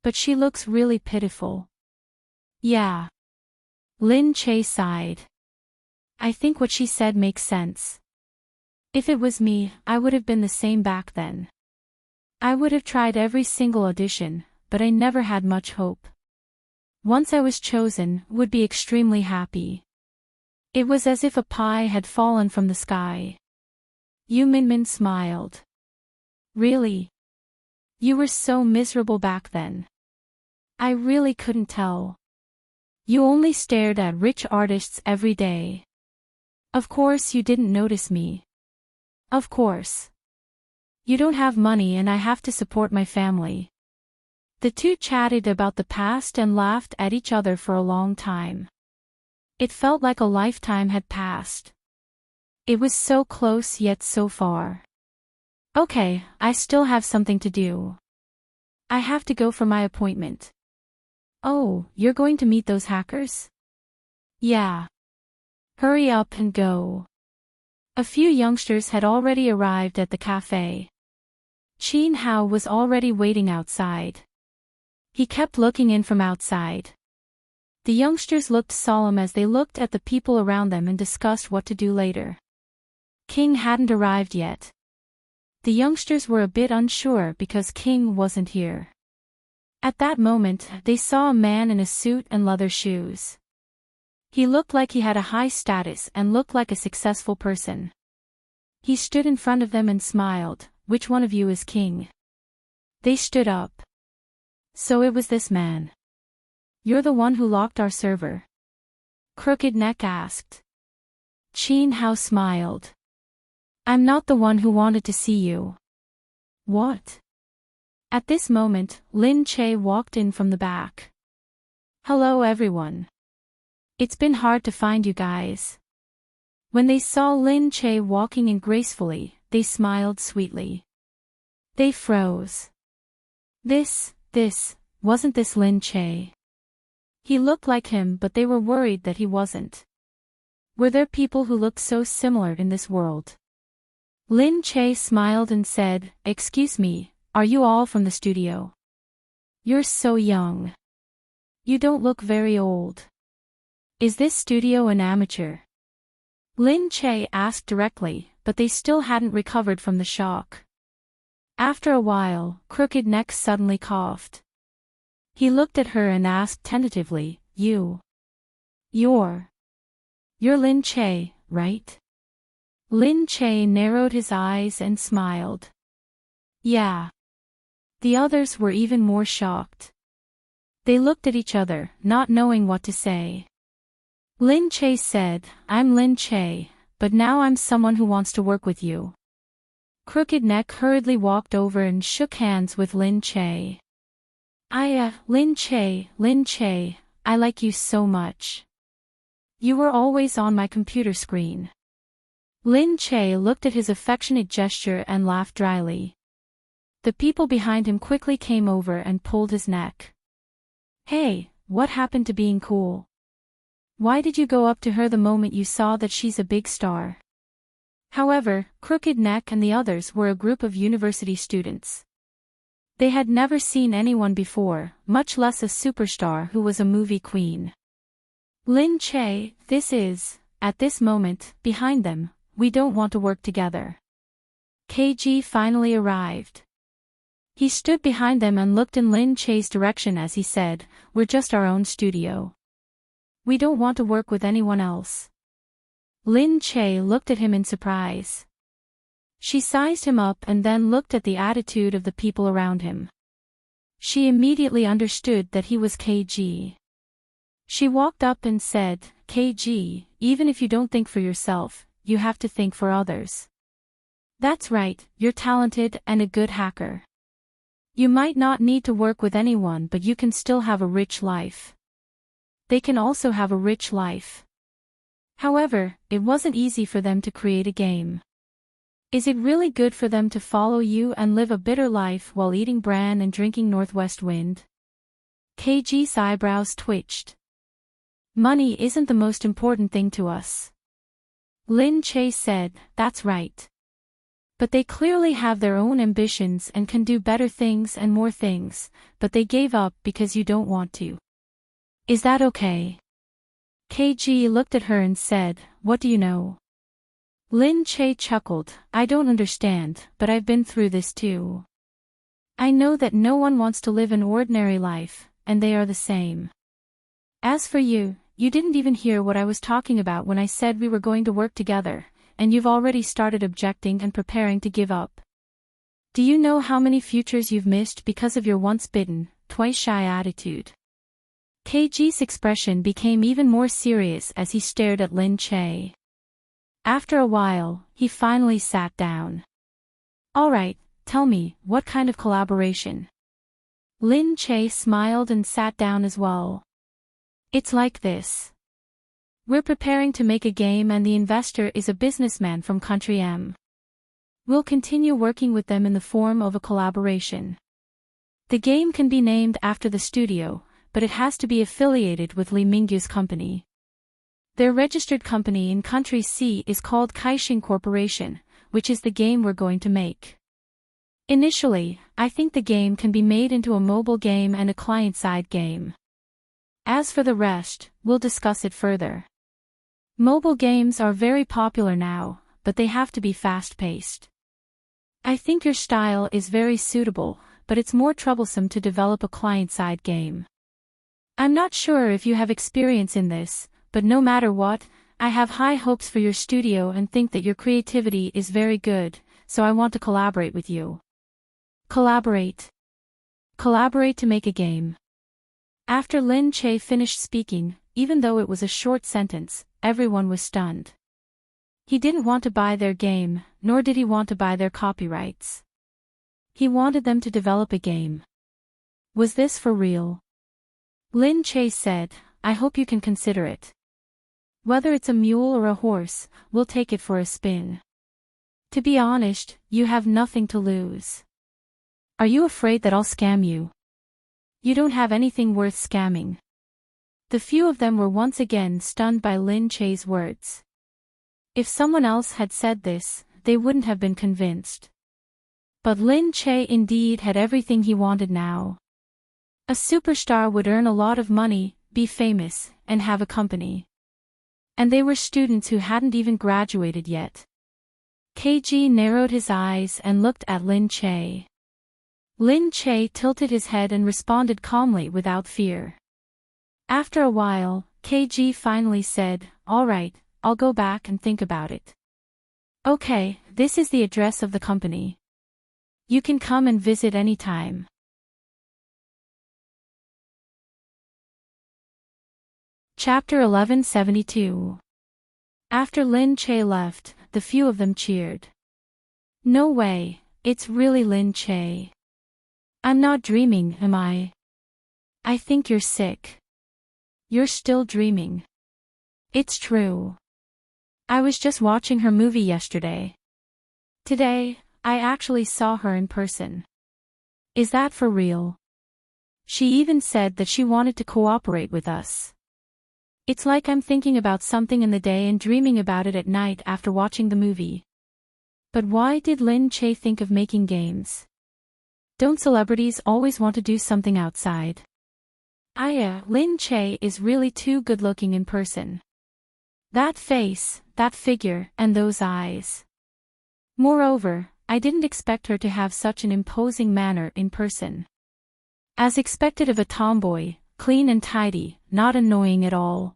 But she looks really pitiful." "Yeah." Lin Che sighed. "I think what she said makes sense. If it was me, I would have been the same back then. I would have tried every single audition, but I never had much hope. Once I was chosen, would be extremely happy. It was as if a pie had fallen from the sky." Yu Minmin smiled. "Really? You were so miserable back then. I really couldn't tell. You only stared at rich artists every day. Of course you didn't notice me. Of course. You don't have money and I have to support my family." The two chatted about the past and laughed at each other for a long time. It felt like a lifetime had passed. It was so close yet so far. "Okay, I still have something to do. I have to go for my appointment." "Oh, you're going to meet those hackers?" "Yeah. Hurry up and go." A few youngsters had already arrived at the cafe. Qin Hao was already waiting outside. He kept looking in from outside. The youngsters looked solemn as they looked at the people around them and discussed what to do later. King hadn't arrived yet. The youngsters were a bit unsure because King wasn't here. At that moment, they saw a man in a suit and leather shoes. He looked like he had a high status and looked like a successful person. He stood in front of them and smiled. "Which one of you is king?" They stood up. "So it was this man. You're the one who locked our server?" Crooked Neck asked. Qin Hao smiled. "I'm not the one who wanted to see you." "What?" At this moment, Lin Che walked in from the back. "Hello everyone. It's been hard to find you guys." When they saw Lin Che walking in gracefully, they smiled sweetly. They froze. Wasn't this Lin Che? He looked like him but they were worried that he wasn't. Were there people who looked so similar in this world? Lin Che smiled and said, "Excuse me, are you all from the studio? You're so young. You don't look very old. Is this studio an amateur?" Lin Che asked directly, but they still hadn't recovered from the shock. After a while, Crooked Neck suddenly coughed. He looked at her and asked tentatively, You're Lin Che, right? Lin Che narrowed his eyes and smiled. Yeah. The others were even more shocked. They looked at each other, not knowing what to say. Lin Che said, I'm Lin Che, but now I'm someone who wants to work with you. Crooked Neck hurriedly walked over and shook hands with Lin Che. Lin Che, I like you so much. You were always on my computer screen. Lin Che looked at his affectionate gesture and laughed dryly. The people behind him quickly came over and pulled his neck. Hey, what happened to being cool? Why did you go up to her the moment you saw that she's a big star? However, Crooked Neck and the others were a group of university students. They had never seen anyone before, much less a superstar who was a movie queen. Lin Che, at this moment, behind them, we don't want to work together. KG finally arrived. He stood behind them and looked in Lin Che's direction as he said, We're just our own studio. We don't want to work with anyone else. Lin Che looked at him in surprise. She sized him up and then looked at the attitude of the people around him. She immediately understood that he was KG. She walked up and said, KG, even if you don't think for yourself, you have to think for others. That's right, you're talented and a good hacker. You might not need to work with anyone, but you can still have a rich life. They can also have a rich life. However, it wasn't easy for them to create a game. Is it really good for them to follow you and live a bitter life while eating bran and drinking Northwest Wind? KG's eyebrows twitched. Money isn't the most important thing to us. Lin Che said, That's right. But they clearly have their own ambitions and can do better things and more things, but they gave up because you don't want to. Is that okay? KG looked at her and said, What do you know? Lin Che chuckled, I don't understand, but I've been through this too. I know that no one wants to live an ordinary life, and they are the same. As for you, you didn't even hear what I was talking about when I said we were going to work together, and you've already started objecting and preparing to give up. Do you know how many futures you've missed because of your once-bitten, twice-shy attitude? KG's expression became even more serious as he stared at Lin Che. After a while, he finally sat down. Alright, tell me, what kind of collaboration? Lin Che smiled and sat down as well. It's like this. We're preparing to make a game and the investor is a businessman from Country M. We'll continue working with them in the form of a collaboration. The game can be named after the studio, but it has to be affiliated with Li Mingyu's company. Their registered company in Country C is called Kaixing Corporation, which is the game we're going to make. Initially, I think the game can be made into a mobile game and a client-side game. As for the rest, we'll discuss it further. Mobile games are very popular now, but they have to be fast-paced. I think your style is very suitable, but it's more troublesome to develop a client-side game. I'm not sure if you have experience in this, but no matter what, I have high hopes for your studio and think that your creativity is very good, so I want to collaborate with you. Collaborate. Collaborate to make a game. After Lin Che finished speaking, even though it was a short sentence, everyone was stunned. He didn't want to buy their game, nor did he want to buy their copyrights. He wanted them to develop a game. Was this for real? Lin Che said, I hope you can consider it. Whether it's a mule or a horse, we'll take it for a spin. To be honest, you have nothing to lose. Are you afraid that I'll scam you? You don't have anything worth scamming. The few of them were once again stunned by Lin Che's words. If someone else had said this, they wouldn't have been convinced. But Lin Che indeed had everything he wanted now. A superstar would earn a lot of money, be famous, and have a company. And they were students who hadn't even graduated yet. KG narrowed his eyes and looked at Lin Che. Lin Che tilted his head and responded calmly without fear. After a while, KG finally said, "All right, I'll go back and think about it. Okay, this is the address of the company. You can come and visit anytime." Chapter 1172. After Lin Che left, the few of them cheered. "No way, it's really Lin Che. I'm not dreaming, am I? I think you're sick. You're still dreaming. It's true. I was just watching her movie yesterday. Today, I actually saw her in person. Is that for real? She even said that she wanted to cooperate with us. It's like I'm thinking about something in the day and dreaming about it at night after watching the movie. But why did Lin Che think of making games? Don't celebrities always want to do something outside? Lin Che is really too good-looking in person. That face, that figure, and those eyes. Moreover, I didn't expect her to have such an imposing manner in person. As expected of a tomboy, clean and tidy, not annoying at all.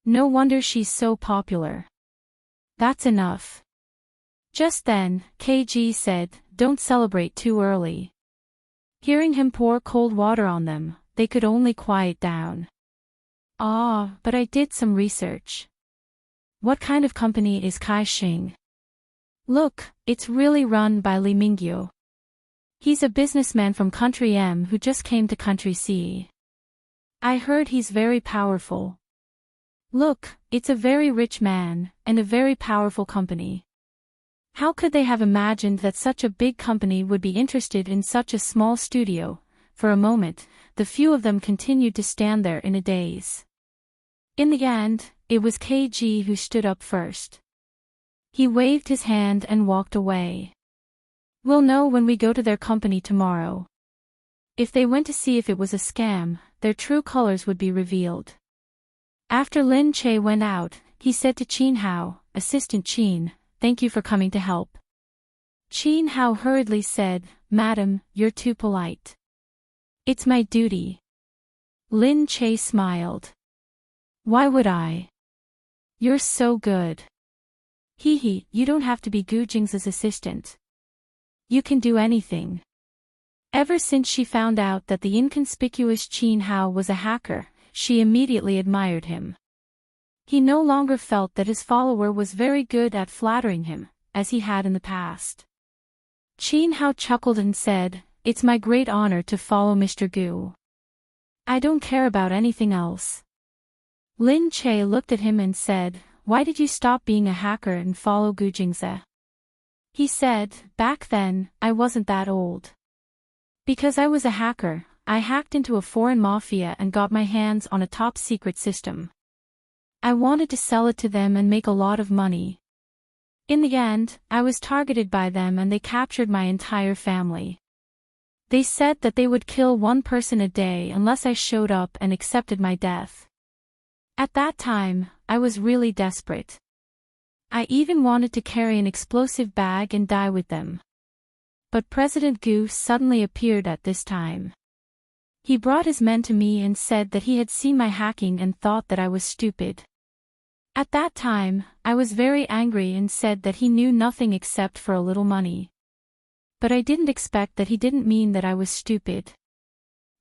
No wonder she's so popular. That's enough." Just then, KG said, "Don't celebrate too early." Hearing him pour cold water on them, they could only quiet down. But I did some research. What kind of company is Kai-Shing? Look, it's really run by Li Mingyu. He's a businessman from Country M who just came to Country C. I heard he's very powerful. Look, it's a very rich man, and a very powerful company. How could they have imagined that such a big company would be interested in such a small studio? For a moment, the few of them continued to stand there in a daze. In the end, it was KG who stood up first. He waved his hand and walked away. "We'll know when we go to their company tomorrow." If they went to see if it was a scam, their true colors would be revealed. After Lin Che went out, he said to Qin Hao, "Assistant Qin, thank you for coming to help." Qin Hao hurriedly said, "Madam, you're too polite." "It's my duty." Lin Che smiled. "Why would I? You're so good." You don't have to be Gu Jing's assistant. You can do anything." Ever since she found out that the inconspicuous Qin Hao was a hacker, she immediately admired him. He no longer felt that his follower was very good at flattering him, as he had in the past. Qin Hao chuckled and said, "It's my great honor to follow Mr. Gu. I don't care about anything else." Lin Che looked at him and said, "Why did you stop being a hacker and follow Gu Jingze?" He said, "Back then, I wasn't that old. Because I was a hacker, I hacked into a foreign mafia and got my hands on a top-secret system. I wanted to sell it to them and make a lot of money. In the end, I was targeted by them and they captured my entire family. They said that they would kill one person a day unless I showed up and accepted my death. At that time, I was really desperate. I even wanted to carry an explosive bag and die with them. But President Gu suddenly appeared at this time. He brought his men to me and said that he had seen my hacking and thought that I was stupid. At that time, I was very angry and said that he knew nothing except for a little money. But I didn't expect that he didn't mean that I was stupid.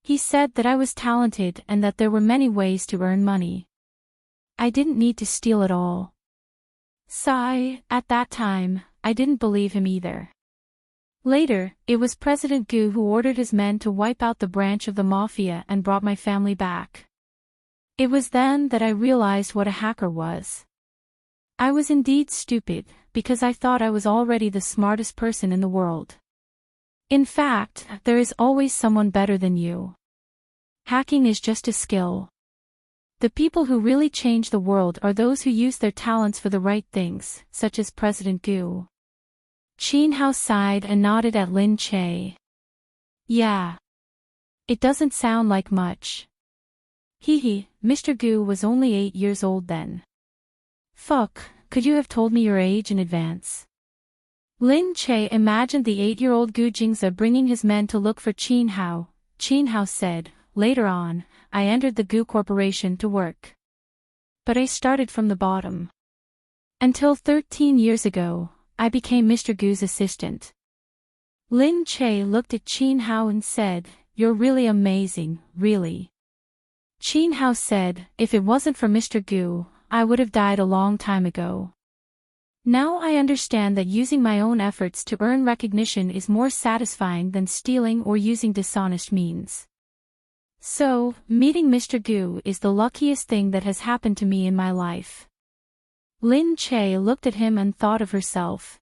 He said that I was talented and that there were many ways to earn money. I didn't need to steal at all. At that time, I didn't believe him either. Later, it was President Gu who ordered his men to wipe out the branch of the mafia and brought my family back. It was then that I realized what a hacker was. I was indeed stupid, because I thought I was already the smartest person in the world. In fact, there is always someone better than you. Hacking is just a skill. The people who really change the world are those who use their talents for the right things, such as President Gu. Qin Hao sighed and nodded at Lin Che. Yeah. It doesn't sound like much. Mr. Gu was only 8 years old then. Fuck, could you have told me your age in advance? Lin Che imagined the 8-year-old Gu Jingze bringing his men to look for Qin Hao. Qin Hao said, "Later on, I entered the Gu Corporation to work. But I started from the bottom. Until 13 years ago, I became Mr. Gu's assistant." Lin Che looked at Qin Hao and said, "You're really amazing, really." Qin Hao said, "If it wasn't for Mr. Gu, I would have died a long time ago. Now I understand that using my own efforts to earn recognition is more satisfying than stealing or using dishonest means. So, meeting Mr. Gu is the luckiest thing that has happened to me in my life." Lin Che looked at him and thought of herself.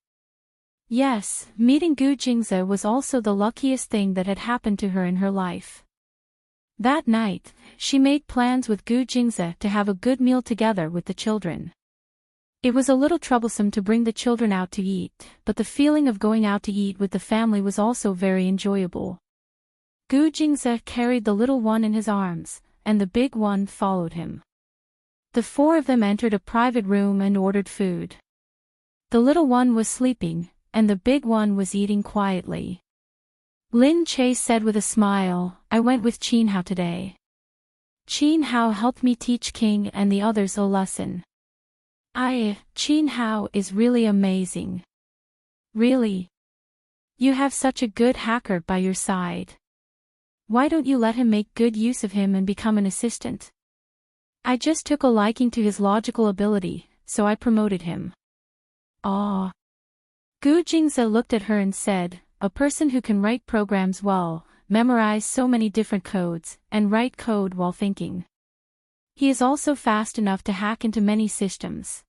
Yes, meeting Gu Jingze was also the luckiest thing that had happened to her in her life. That night, she made plans with Gu Jingze to have a good meal together with the children. It was a little troublesome to bring the children out to eat, but the feeling of going out to eat with the family was also very enjoyable. Gu Jingze carried the little one in his arms, and the big one followed him. The four of them entered a private room and ordered food. The little one was sleeping, and the big one was eating quietly. Lin Che said with a smile, "I went with Qin Hao today. Qin Hao helped me teach King and the others a lesson. Qin Hao is really amazing. Really. You have such a good hacker by your side. Why don't you let him make good use of him and become an assistant? I just took a liking to his logical ability, so I promoted him." "Ah." Gu Jingze looked at her and said, "A person who can write programs well, memorize so many different codes, and write code while thinking. He is also fast enough to hack into many systems.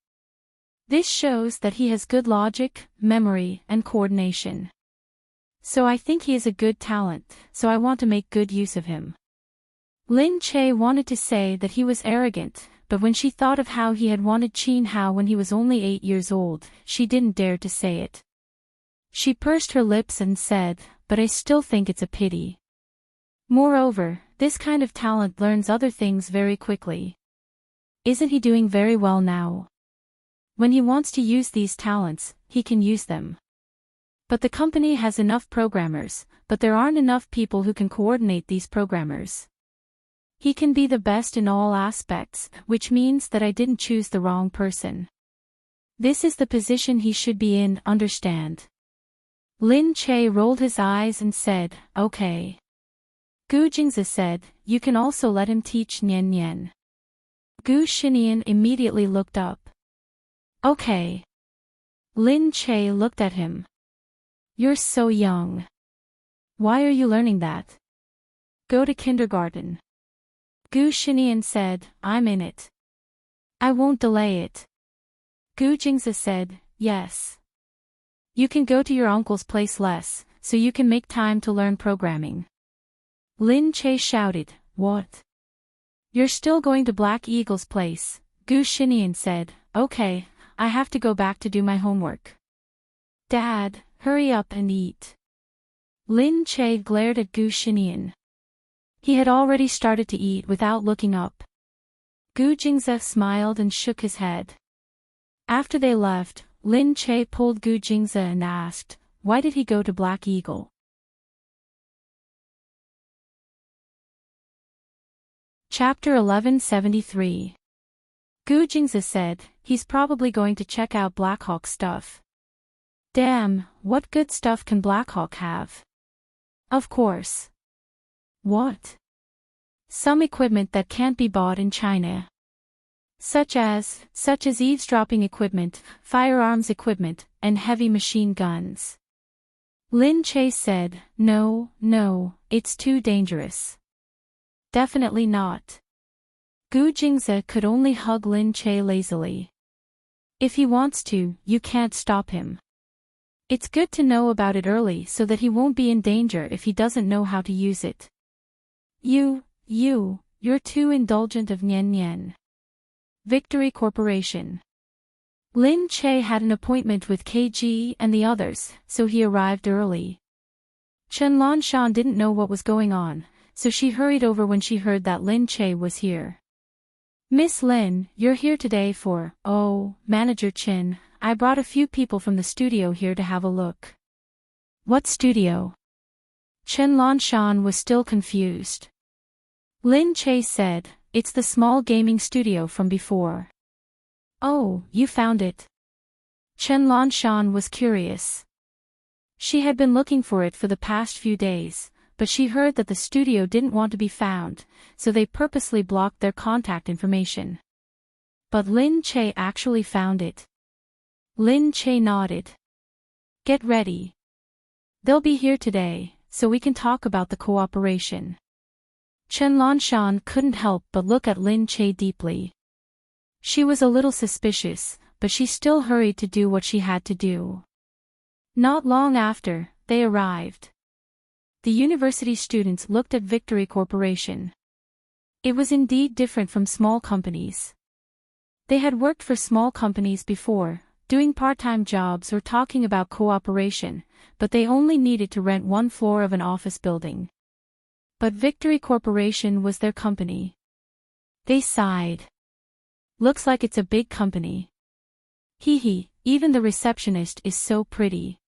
This shows that he has good logic, memory, and coordination. So I think he is a good talent, so I want to make good use of him." Lin Che wanted to say that he was arrogant, but when she thought of how he had wanted Qin Hao when he was only 8 years old, she didn't dare to say it. She pursed her lips and said, "But I still think it's a pity. Moreover, this kind of talent learns other things very quickly. Isn't he doing very well now? When he wants to use these talents, he can use them. But the company has enough programmers, but there aren't enough people who can coordinate these programmers. He can be the best in all aspects, which means that I didn't choose the wrong person. This is the position he should be in, understand?" Lin Che rolled his eyes and said, "Okay." Gu Jingze said, "You can also let him teach Nian Nian." Gu Xinian immediately looked up. "Okay." Lin Che looked at him. "You're so young. Why are you learning that? Go to kindergarten." Gu Xinian said, "I'm in it. I won't delay it." Gu Jingze said, "Yes. You can go to your uncle's place less, so you can make time to learn programming." Lin Che shouted, "What? You're still going to Black Eagle's place?" Gu Xinian said, "Okay, I have to go back to do my homework." "Dad, hurry up and eat." Lin Che glared at Gu Xinian. He had already started to eat without looking up. Gu Jingze smiled and shook his head. After they left, Lin Che pulled Gu Jingze and asked, "Why did he go to Black Eagle?" Chapter 1173. Gu Jingze said, "He's probably going to check out Blackhawk's stuff." "Damn, what good stuff can Blackhawk have?" "Of course." "What?" "Some equipment that can't be bought in China. Such as eavesdropping equipment, firearms equipment, and heavy machine guns." Lin Che said, No, it's too dangerous." "Definitely not." Gu Jingze could only hug Lin Che lazily. "If he wants to, you can't stop him. It's good to know about it early so that he won't be in danger if he doesn't know how to use it." You're too indulgent of Nian Nian." Victory Corporation. Lin Che had an appointment with KG and the others, so he arrived early. Chen Lanshan didn't know what was going on, so she hurried over when she heard that Lin Che was here. "Miss Lin, you're here today for, oh, Manager Chin, I brought a few people from the studio here to have a look. What studio? Chen Lanshan was still confused. Lin Che said, it's the small gaming studio from before. Oh, you found it. Chen Lanshan was curious. She had been looking for it for the past few days, but she heard that the studio didn't want to be found, so they purposely blocked their contact information. But Lin Che actually found it. Lin Che nodded. Get ready. They'll be here today, so we can talk about the cooperation. Chen Lanshan couldn't help but look at Lin Che deeply. She was a little suspicious, but she still hurried to do what she had to do. Not long after, they arrived. The university students looked at Victory Corporation. It was indeed different from small companies. They had worked for small companies before, doing part-time jobs or talking about cooperation, but they only needed to rent one floor of an office building. But Victory Corporation was their company. They sighed. Looks like it's a big company. Hee hee, even the receptionist is so pretty.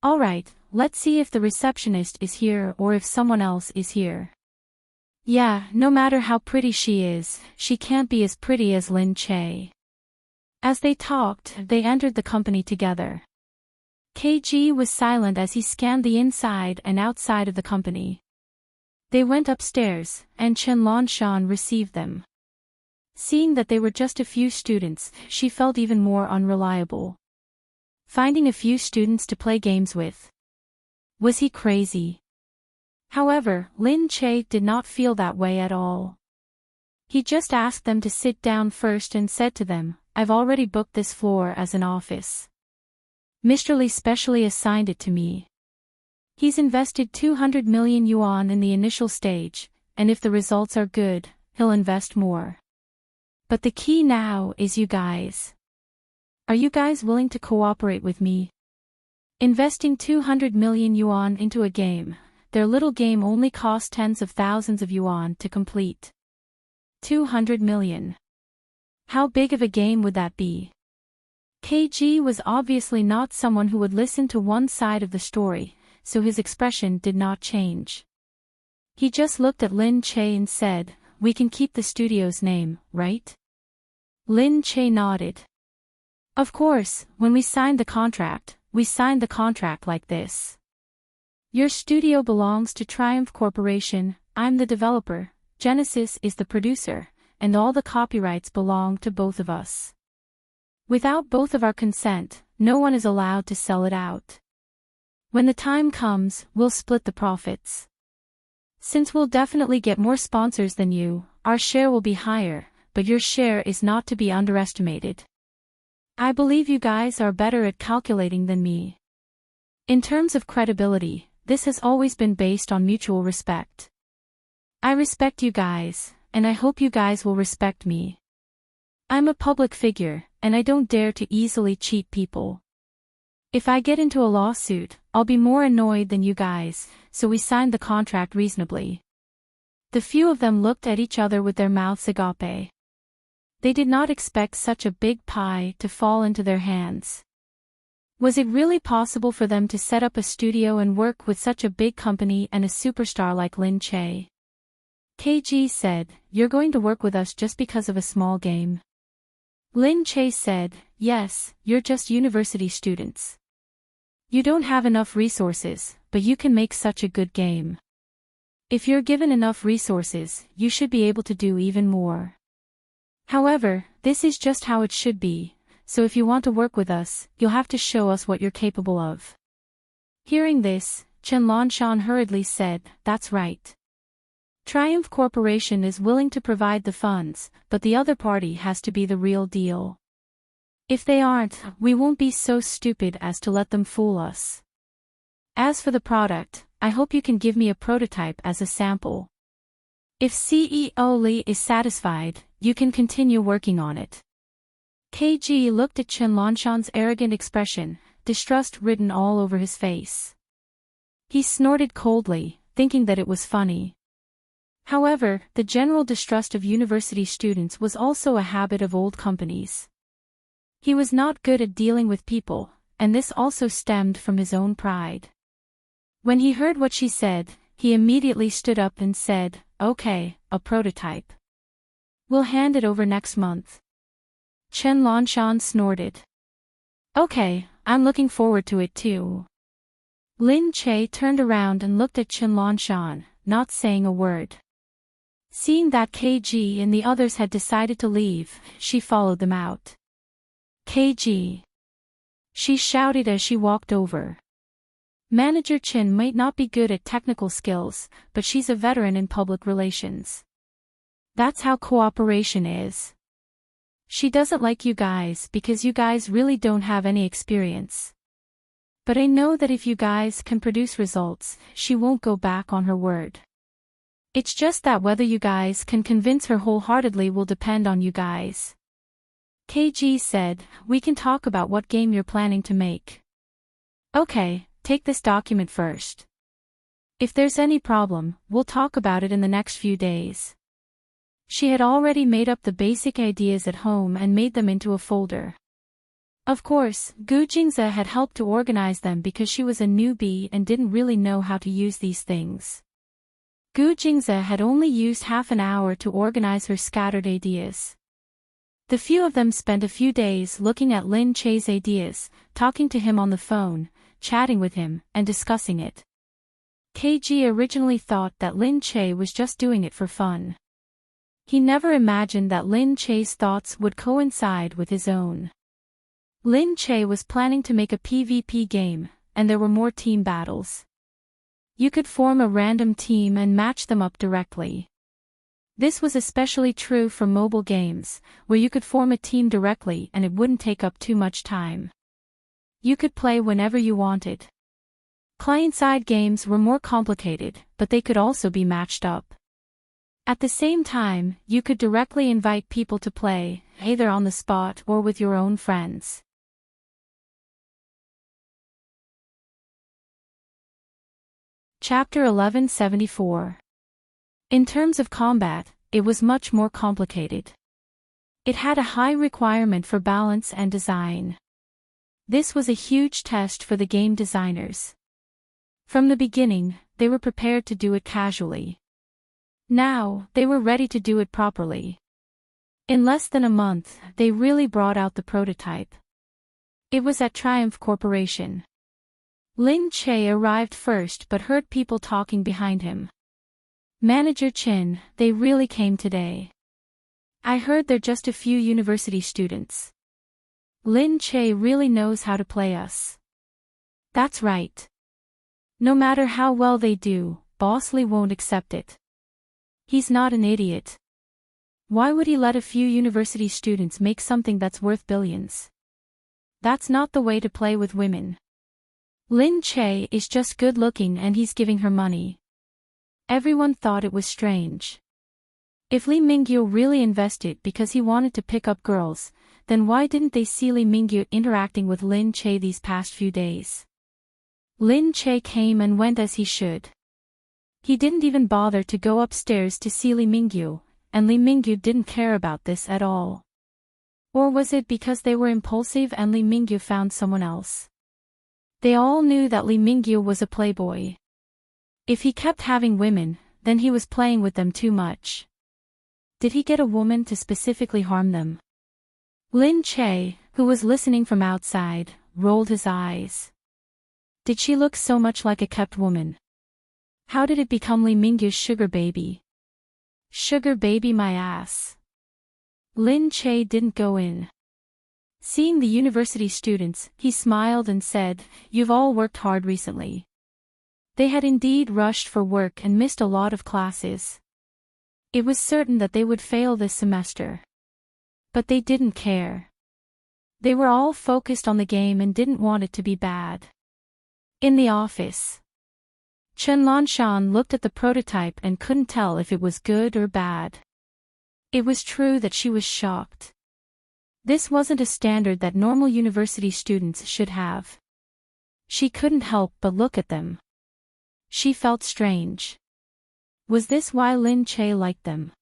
Alright, let's see if the receptionist is here or if someone else is here. Yeah, no matter how pretty she is, she can't be as pretty as Lin Che. As they talked, they entered the company together. KG was silent as he scanned the inside and outside of the company. They went upstairs, and Chen Lanshan received them. Seeing that they were just a few students, she felt even more unreliable. Finding a few students to play games with. Was he crazy? However, Lin Che did not feel that way at all. He just asked them to sit down first and said to them, I've already booked this floor as an office. Mr. Li specially assigned it to me. He's invested 200 million yuan in the initial stage, and if the results are good, he'll invest more. But the key now is you guys. Are you guys willing to cooperate with me? Investing 200 million yuan into a game, their little game only cost tens of thousands of yuan to complete. 200 million. How big of a game would that be? KG was obviously not someone who would listen to one side of the story, so his expression did not change. He just looked at Lin Che and said, we can keep the studio's name, right? Lin Che nodded. Of course, when we signed the contract like this. Your studio belongs to Triumph Corporation, I'm the developer, Genesis is the producer, and all the copyrights belong to both of us. Without both of our consent, no one is allowed to sell it out. When the time comes, we'll split the profits. Since we'll definitely get more sponsors than you, our share will be higher, but your share is not to be underestimated. I believe you guys are better at calculating than me. In terms of credibility, this has always been based on mutual respect. I respect you guys, and I hope you guys will respect me. I'm a public figure, and I don't dare to easily cheat people. If I get into a lawsuit, I'll be more annoyed than you guys, so we signed the contract reasonably. The few of them looked at each other with their mouths agape. They did not expect such a big pie to fall into their hands. Was it really possible for them to set up a studio and work with such a big company and a superstar like Lin Che? KG said, you're going to work with us just because of a small game. Lin Che said, yes, you're just university students. You don't have enough resources, but you can make such a good game. If you're given enough resources, you should be able to do even more. However, this is just how it should be, so if you want to work with us, you'll have to show us what you're capable of. Hearing this, Chen Lanshan hurriedly said, that's right. Triumph Corporation is willing to provide the funds, but the other party has to be the real deal. If they aren't, we won't be so stupid as to let them fool us. As for the product, I hope you can give me a prototype as a sample. If CEO Li is satisfied, you can continue working on it. KG looked at Chen Lanshan's arrogant expression, distrust written all over his face. He snorted coldly, thinking that it was funny. However, the general distrust of university students was also a habit of old companies. He was not good at dealing with people, and this also stemmed from his own pride. When he heard what she said, he immediately stood up and said, "Okay, a prototype. We'll hand it over next month." Chen Lanshan snorted. "Okay, I'm looking forward to it too." Lin Che turned around and looked at Chen Lanshan, not saying a word. Seeing that KG and the others had decided to leave, she followed them out. "KG!" she shouted as she walked over. Manager Chen might not be good at technical skills, but she's a veteran in public relations. That's how cooperation is. She doesn't like you guys because you guys really don't have any experience. But I know that if you guys can produce results, she won't go back on her word. It's just that whether you guys can convince her wholeheartedly will depend on you guys. KG said, "We can talk about what game you're planning to make." "Okay, take this document first. If there's any problem, we'll talk about it in the next few days." She had already made up the basic ideas at home and made them into a folder. Of course, Gu Jingze had helped to organize them because she was a newbie and didn't really know how to use these things. Gu Jingze had only used half an hour to organize her scattered ideas. The few of them spent a few days looking at Lin Che's ideas, talking to him on the phone, chatting with him, and discussing it. KG originally thought that Lin Che was just doing it for fun. He never imagined that Lin Che's thoughts would coincide with his own. Lin Che was planning to make a PvP game, and there were more team battles. You could form a random team and match them up directly. This was especially true for mobile games, where you could form a team directly and it wouldn't take up too much time. You could play whenever you wanted. Client-side games were more complicated, but they could also be matched up. At the same time, you could directly invite people to play, either on the spot or with your own friends. Chapter 1174. In terms of combat, it was much more complicated. It had a high requirement for balance and design. This was a huge test for the game designers. From the beginning, they were prepared to do it casually. Now, they were ready to do it properly. In less than a month, they really brought out the prototype. It was at Triumph Corporation. Lin Che arrived first but heard people talking behind him. "Manager Chin, they really came today. I heard they're just a few university students. Lin Che really knows how to play us." "That's right. No matter how well they do, Boss Lee won't accept it. He's not an idiot. Why would he let a few university students make something that's worth billions? That's not the way to play with women. Lin Che is just good looking and he's giving her money." Everyone thought it was strange. If Li Mingyu really invested because he wanted to pick up girls, then why didn't they see Li Mingyu interacting with Lin Che these past few days? Lin Che came and went as he should. He didn't even bother to go upstairs to see Li Mingyu, and Li Mingyu didn't care about this at all. Or was it because they were impulsive and Li Mingyu found someone else? They all knew that Li Mingyu was a playboy. If he kept having women, then he was playing with them too much. Did he get a woman to specifically harm them? Lin Che, who was listening from outside, rolled his eyes. Did she look so much like a kept woman? How did it become Li Mingyu's sugar baby? Sugar baby my ass. Lin Che didn't go in. Seeing the university students, he smiled and said, "You've all worked hard recently." They had indeed rushed for work and missed a lot of classes. It was certain that they would fail this semester. But they didn't care. They were all focused on the game and didn't want it to be bad. In the office, Chen Lanshan looked at the prototype and couldn't tell if it was good or bad. It was true that she was shocked. This wasn't a standard that normal university students should have. She couldn't help but look at them. She felt strange. Was this why Lin Che liked them?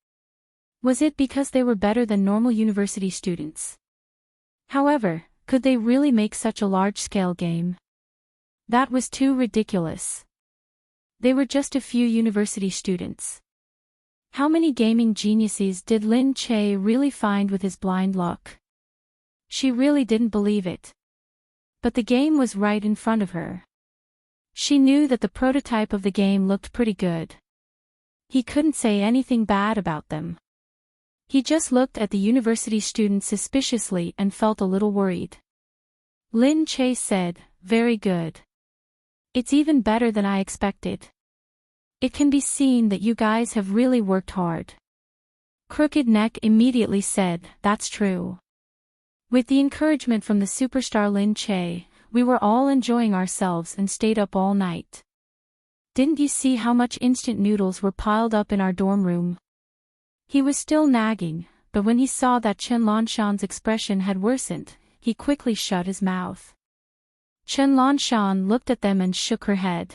Was it because they were better than normal university students? However, could they really make such a large-scale game? That was too ridiculous. They were just a few university students. How many gaming geniuses did Lin Che really find with his blind luck? She really didn't believe it. But the game was right in front of her. She knew that the prototype of the game looked pretty good. He couldn't say anything bad about them. He just looked at the university students suspiciously and felt a little worried. Lin Che said, "Very good. It's even better than I expected. It can be seen that you guys have really worked hard." Crooked Neck immediately said, "That's true. With the encouragement from the superstar Lin Che, we were all enjoying ourselves and stayed up all night. Didn't you see how much instant noodles were piled up in our dorm room?" He was still nagging, but when he saw that Chen Lanshan's expression had worsened, he quickly shut his mouth. Chen Lanshan looked at them and shook her head.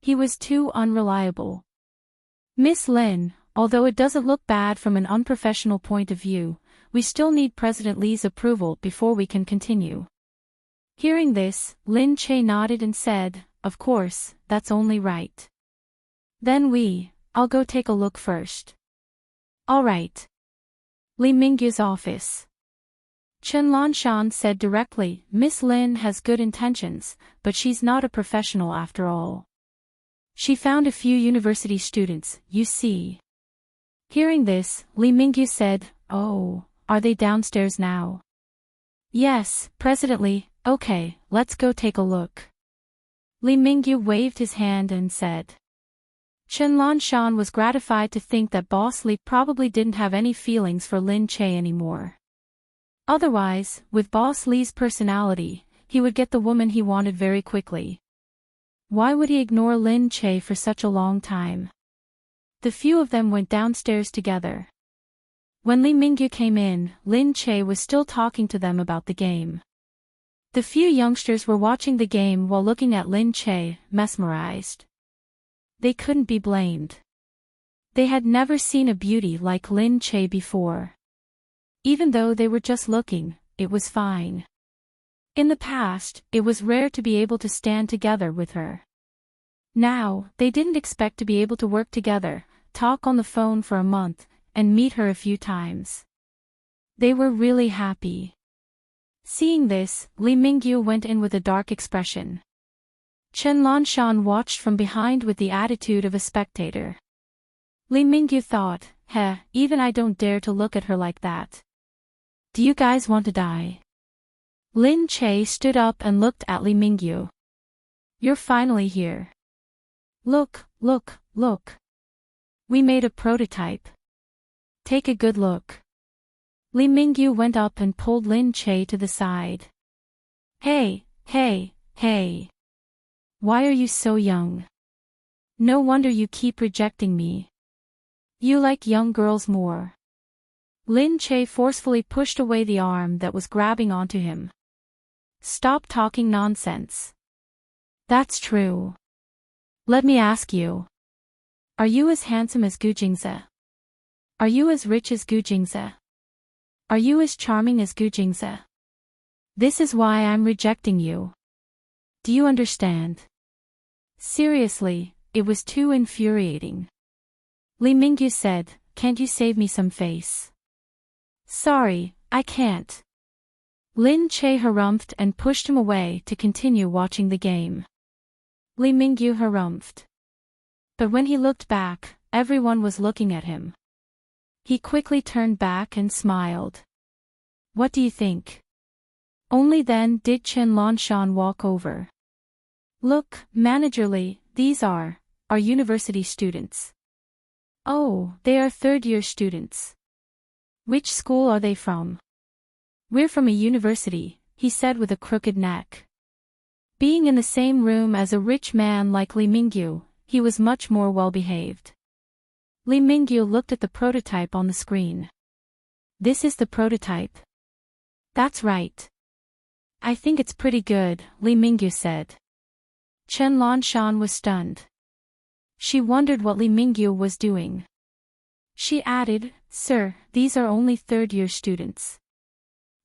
He was too unreliable. "Miss Lin, although it doesn't look bad from an unprofessional point of view, we still need President Li's approval before we can continue." Hearing this, Lin Che nodded and said, "Of course, that's only right. Then I'll go take a look first." "All right." Li Mingyu's office. Chen Lanshan said directly, "Miss Lin has good intentions, but she's not a professional after all. She found a few university students, you see." Hearing this, Li Mingyu said, "Oh, are they downstairs now?" "Yes, President Li, okay, let's go take a look." Li Mingyu waved his hand and said. Chen Lanshan was gratified to think that Boss Li probably didn't have any feelings for Lin Che anymore. Otherwise, with Boss Li's personality, he would get the woman he wanted very quickly. Why would he ignore Lin Che for such a long time? The few of them went downstairs together. When Li Mingyu came in, Lin Che was still talking to them about the game. The few youngsters were watching the game while looking at Lin Che, mesmerized. They couldn't be blamed. They had never seen a beauty like Lin Che before. Even though they were just looking, it was fine. In the past, it was rare to be able to stand together with her. Now, they didn't expect to be able to work together, talk on the phone for a month, and meet her a few times. They were really happy. Seeing this, Li Mingyu went in with a dark expression. Chen Lanshan watched from behind with the attitude of a spectator. Li Mingyu thought, even I don't dare to look at her like that. Do you guys want to die? Lin Che stood up and looked at Li Mingyu. You're finally here. Look. We made a prototype. Take a good look. Li Mingyu went up and pulled Lin Che to the side. Hey. Why are you so young? No wonder you keep rejecting me. You like young girls more. Lin Che forcefully pushed away the arm that was grabbing onto him. Stop talking nonsense. That's true. Let me ask you. Are you as handsome as Gu Jingze? Are you as rich as Gu Jingze? Are you as charming as Gu Jingze? This is why I'm rejecting you. Do you understand? Seriously, it was too infuriating. Li Mingyu said, can't you save me some face? Sorry, I can't. Lin Che harumphed and pushed him away to continue watching the game. Li Mingyu harumphed. But when he looked back, everyone was looking at him. He quickly turned back and smiled. What do you think? Only then did Chen Lanshan walk over. Look, Manager Li, these are our university students. Oh, they are third-year students. Which school are they from? We're from a university, he said with a crooked neck. Being in the same room as a rich man like Li Mingyu, he was much more well-behaved. Li Mingyu looked at the prototype on the screen. This is the prototype? That's right. I think it's pretty good, Li Mingyu said. Chen Lanshan was stunned. She wondered what Li Mingyu was doing. She added, Sir, these are only third-year students.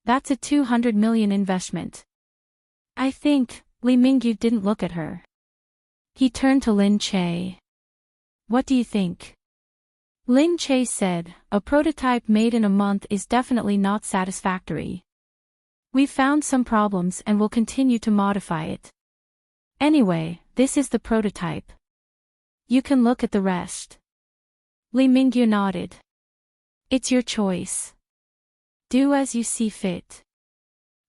That's a 200 million investment. I think. Lee Mingyu didn't look at her. He turned to Lin Che. What do you think? Lin Che said, a prototype made in a month is definitely not satisfactory. We've found some problems and will continue to modify it. Anyway, this is the prototype. You can look at the rest. Lee Mingyu nodded. It's your choice. Do as you see fit.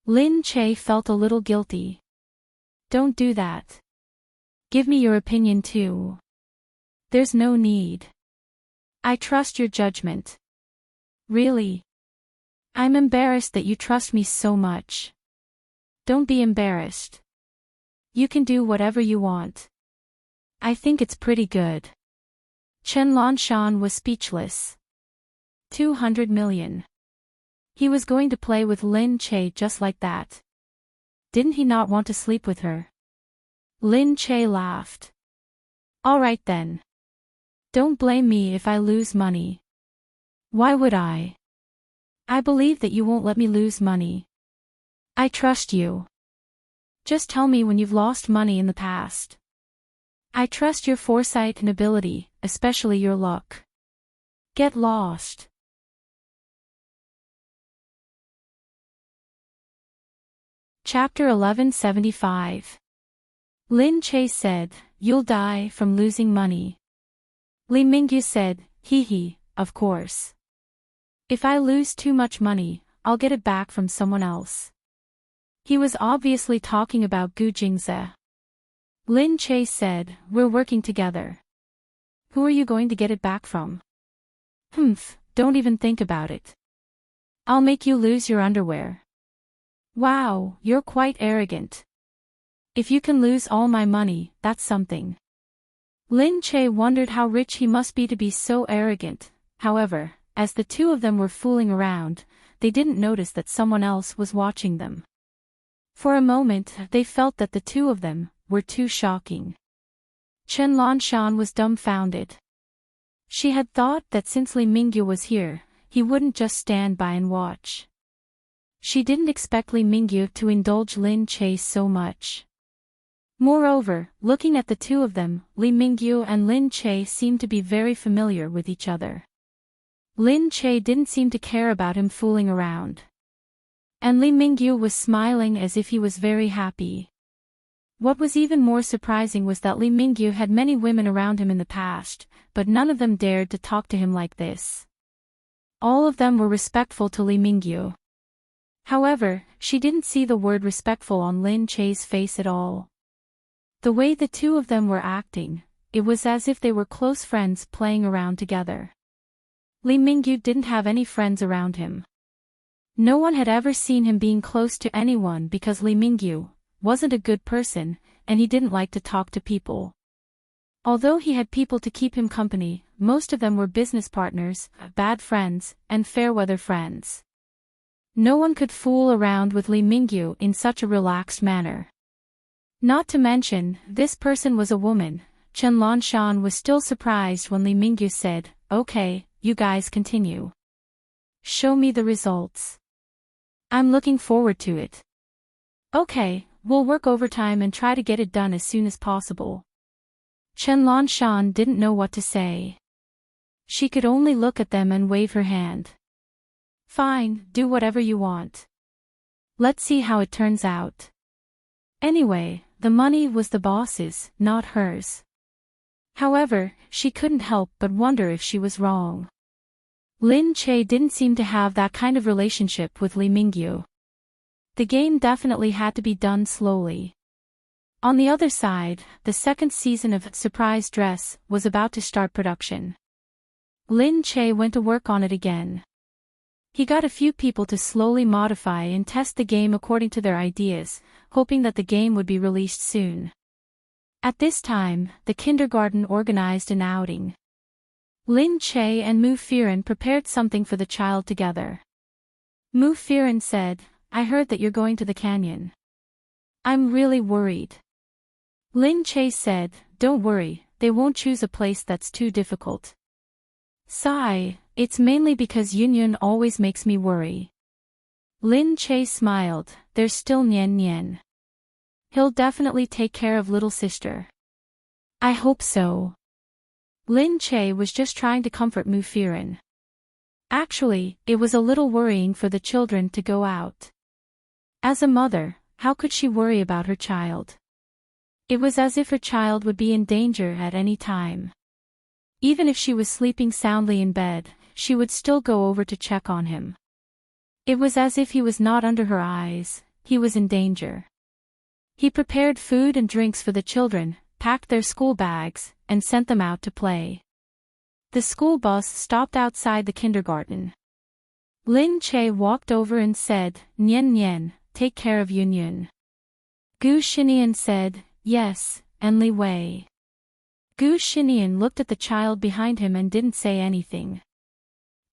Lin Che felt a little guilty. Don't do that. Give me your opinion too. There's no need. I trust your judgment. Really? I'm embarrassed that you trust me so much. Don't be embarrassed. You can do whatever you want. I think it's pretty good. Chen Lanshan was speechless. 200 million. He was going to play with Lin Che just like that. Didn't he not want to sleep with her? Lin Che laughed. All right then. Don't blame me if I lose money. Why would I? I believe that you won't let me lose money. I trust you. Just tell me when you've lost money in the past. I trust your foresight and ability, especially your luck. Get lost. Chapter 1175. Lin Che said, you'll die from losing money. Lee Mingyu said, hee hee, of course. If I lose too much money, I'll get it back from someone else. He was obviously talking about Gu Jingze. Lin Che said, we're working together. Who are you going to get it back from? Don't even think about it. I'll make you lose your underwear. Wow, you're quite arrogant. If you can lose all my money, that's something. Lin Che wondered how rich he must be to be so arrogant. However, as the two of them were fooling around, they didn't notice that someone else was watching them. For a moment, they felt that the two of them were too shocking. Chen Lanshan was dumbfounded. She had thought that since Lee Mingyu was here, he wouldn't just stand by and watch. She didn't expect Lee Mingyu to indulge Lin Che so much. Moreover, looking at the two of them, Lee Mingyu and Lin Che seemed to be very familiar with each other. Lin Che didn't seem to care about him fooling around. And Lee Mingyu was smiling as if he was very happy. What was even more surprising was that Lee Mingyu had many women around him in the past, but none of them dared to talk to him like this. All of them were respectful to Lee Mingyu. However, she didn't see the word respectful on Lin Che's face at all. The way the two of them were acting, it was as if they were close friends playing around together. Lee Mingyu didn't have any friends around him. No one had ever seen him being close to anyone because Lee Mingyu wasn't a good person, and he didn't like to talk to people. Although he had people to keep him company, most of them were business partners, bad friends, and fair-weather friends. No one could fool around with Lee Mingyu in such a relaxed manner. Not to mention, this person was a woman. Chen Lanshan was still surprised when Lee Mingyu said, okay, you guys continue. Show me the results. I'm looking forward to it. Okay, we'll work overtime and try to get it done as soon as possible. Chen Lanshan didn't know what to say. She could only look at them and wave her hand. Fine, do whatever you want. Let's see how it turns out. Anyway, the money was the boss's, not hers. However, she couldn't help but wonder if she was wrong. Lin Che didn't seem to have that kind of relationship with Lee Mingyu. The game definitely had to be done slowly. On the other side, the second season of Surprise Dress was about to start production. Lin Che went to work on it again. He got a few people to slowly modify and test the game according to their ideas, hoping that the game would be released soon. At this time, the kindergarten organized an outing. Lin Che and Mu Firen prepared something for the child together. Mu Firen said, I heard that you're going to the canyon. I'm really worried. Lin Che said, don't worry, they won't choose a place that's too difficult. Sigh, it's mainly because Yunyun always makes me worry. Lin Che smiled, there's still Nian Nian. He'll definitely take care of little sister. I hope so. Lin Che was just trying to comfort Mu Firen. Actually, it was a little worrying for the children to go out. As a mother, how could she worry about her child? It was as if her child would be in danger at any time. Even if she was sleeping soundly in bed, she would still go over to check on him. It was as if he was not under her eyes, he was in danger. He prepared food and drinks for the children, packed their school bags, and sent them out to play. The school bus stopped outside the kindergarten. Lin Che walked over and said, Nian Nian, take care of Yun Yun. Gu Shinian said, yes, and Li Wei. Gu Shinian looked at the child behind him and didn't say anything.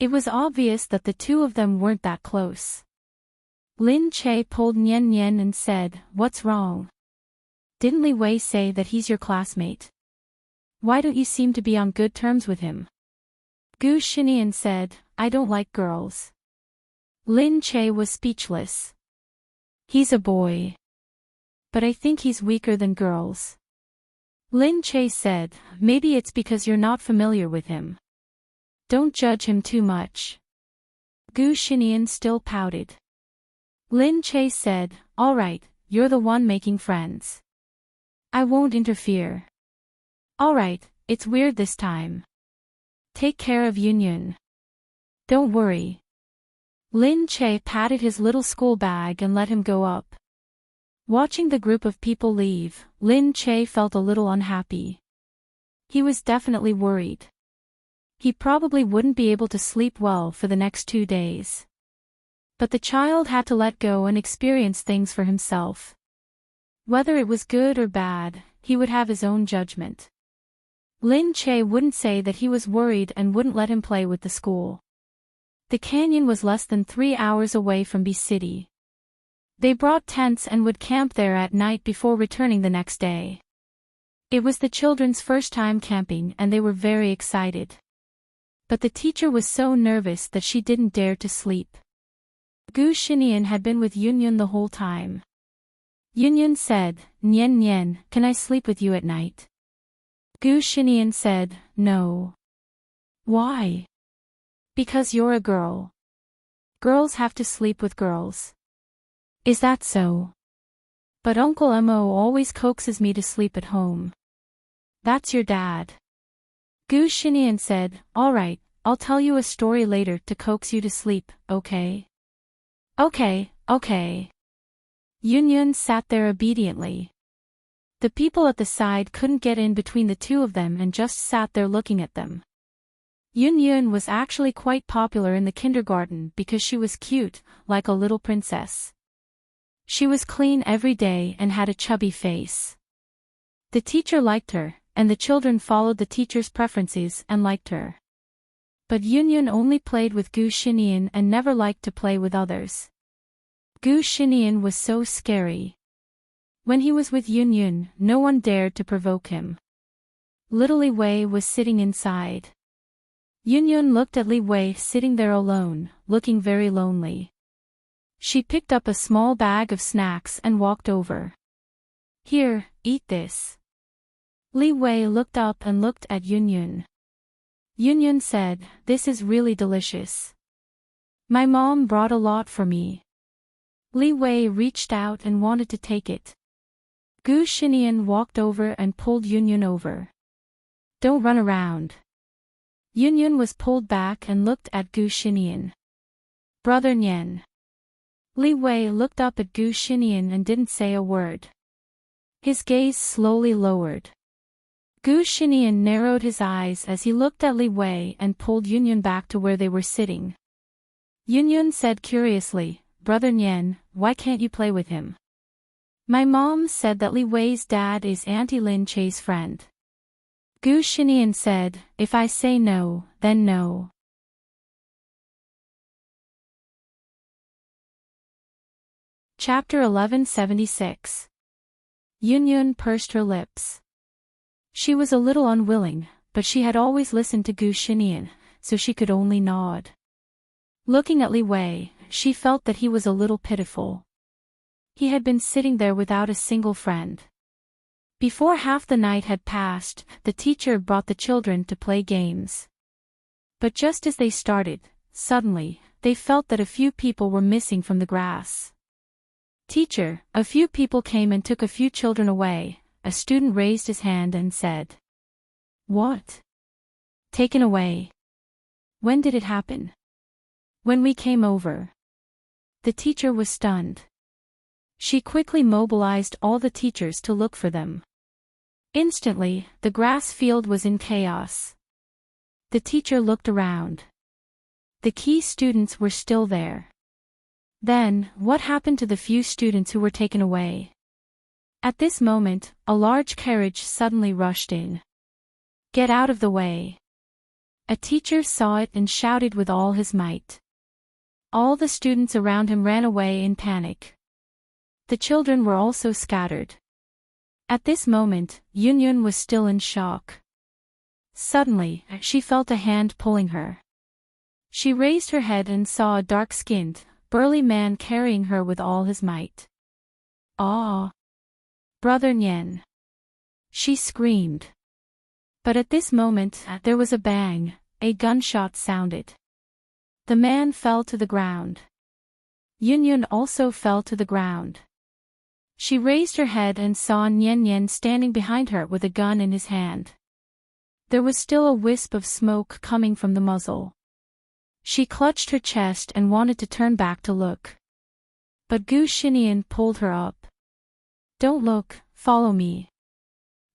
It was obvious that the two of them weren't that close. Lin Che pulled Nian Nian and said, what's wrong? Didn't Li Wei say that he's your classmate? Why don't you seem to be on good terms with him? Gu Shinian said, I don't like girls. Lin Che was speechless. He's a boy. But I think he's weaker than girls. Lin Che said, maybe it's because you're not familiar with him. Don't judge him too much. Gu Shinian still pouted. Lin Che said, all right, you're the one making friends. I won't interfere. All right, it's weird this time. Take care of Yun Yun. Don't worry. Lin Che patted his little school bag and let him go up. Watching the group of people leave, Lin Che felt a little unhappy. He was definitely worried. He probably wouldn't be able to sleep well for the next 2 days. But the child had to let go and experience things for himself. Whether it was good or bad, he would have his own judgment. Lin Che wouldn't say that he was worried and wouldn't let him play with the school. The canyon was less than 3 hours away from B City. They brought tents and would camp there at night before returning the next day. It was the children's first time camping and they were very excited. But the teacher was so nervous that she didn't dare to sleep. Gu Shinian had been with Yun Yun the whole time. Yun Yun said, Nian Nian, can I sleep with you at night? Gu Shinian said, no. Why? Because you're a girl. Girls have to sleep with girls. Is that so? But Uncle Mo always coaxes me to sleep at home. That's your dad. Gu Shinian said, all right, I'll tell you a story later to coax you to sleep, okay? Okay. Yun Yun sat there obediently. The people at the side couldn't get in between the two of them and just sat there looking at them. Yun Yun was actually quite popular in the kindergarten because she was cute, like a little princess. She was clean every day and had a chubby face. The teacher liked her, and the children followed the teacher's preferences and liked her. But Yun Yun only played with Gu Shinian and never liked to play with others. Gu Shinian was so scary. When he was with Yun Yun, no one dared to provoke him. Little Li Wei was sitting inside. Yun Yun looked at Li Wei sitting there alone, looking very lonely. She picked up a small bag of snacks and walked over. Here, eat this. Li Wei looked up and looked at Yun Yun. Yun Yun said, this is really delicious. My mom brought a lot for me. Li Wei reached out and wanted to take it. Gu Shinian walked over and pulled Yun Yun over. Don't run around. Yun Yun was pulled back and looked at Gu Shinian. Brother Nian. Li Wei looked up at Gu Shinian and didn't say a word. His gaze slowly lowered. Gu Shinian narrowed his eyes as he looked at Li Wei and pulled Yun Yun back to where they were sitting. Yun Yun said curiously, Brother Nian, why can't you play with him? My mom said that Li Wei's dad is Auntie Lin Che's friend. Gu Shinian said, if I say no, then no. Chapter 1176. Yun Yun pursed her lips. She was a little unwilling, but she had always listened to Gu Shinian, so she could only nod. Looking at Li Wei, she felt that he was a little pitiful. He had been sitting there without a single friend. Before half the night had passed, the teacher brought the children to play games. But just as they started, suddenly, they felt that a few people were missing from the grass. "Teacher, a few people came and took a few children away," a student raised his hand and said. "What? Taken away? When did it happen?" "When we came over." The teacher was stunned. She quickly mobilized all the teachers to look for them. Instantly, the grass field was in chaos. The teacher looked around. The key students were still there. Then, what happened to the few students who were taken away? At this moment, a large carriage suddenly rushed in. "Get out of the way." A teacher saw it and shouted with all his might. All the students around him ran away in panic. The children were also scattered. At this moment, Yunyun was still in shock. Suddenly, she felt a hand pulling her. She raised her head and saw a dark-skinned, burly man carrying her with all his might. "Ah! Brother Nyen!" she screamed. But at this moment, there was a bang, a gunshot sounded. The man fell to the ground. Yunyun also fell to the ground. She raised her head and saw Nyen Nyen standing behind her with a gun in his hand. There was still a wisp of smoke coming from the muzzle. She clutched her chest and wanted to turn back to look. But Gu Shinian pulled her up. "Don't look, follow me."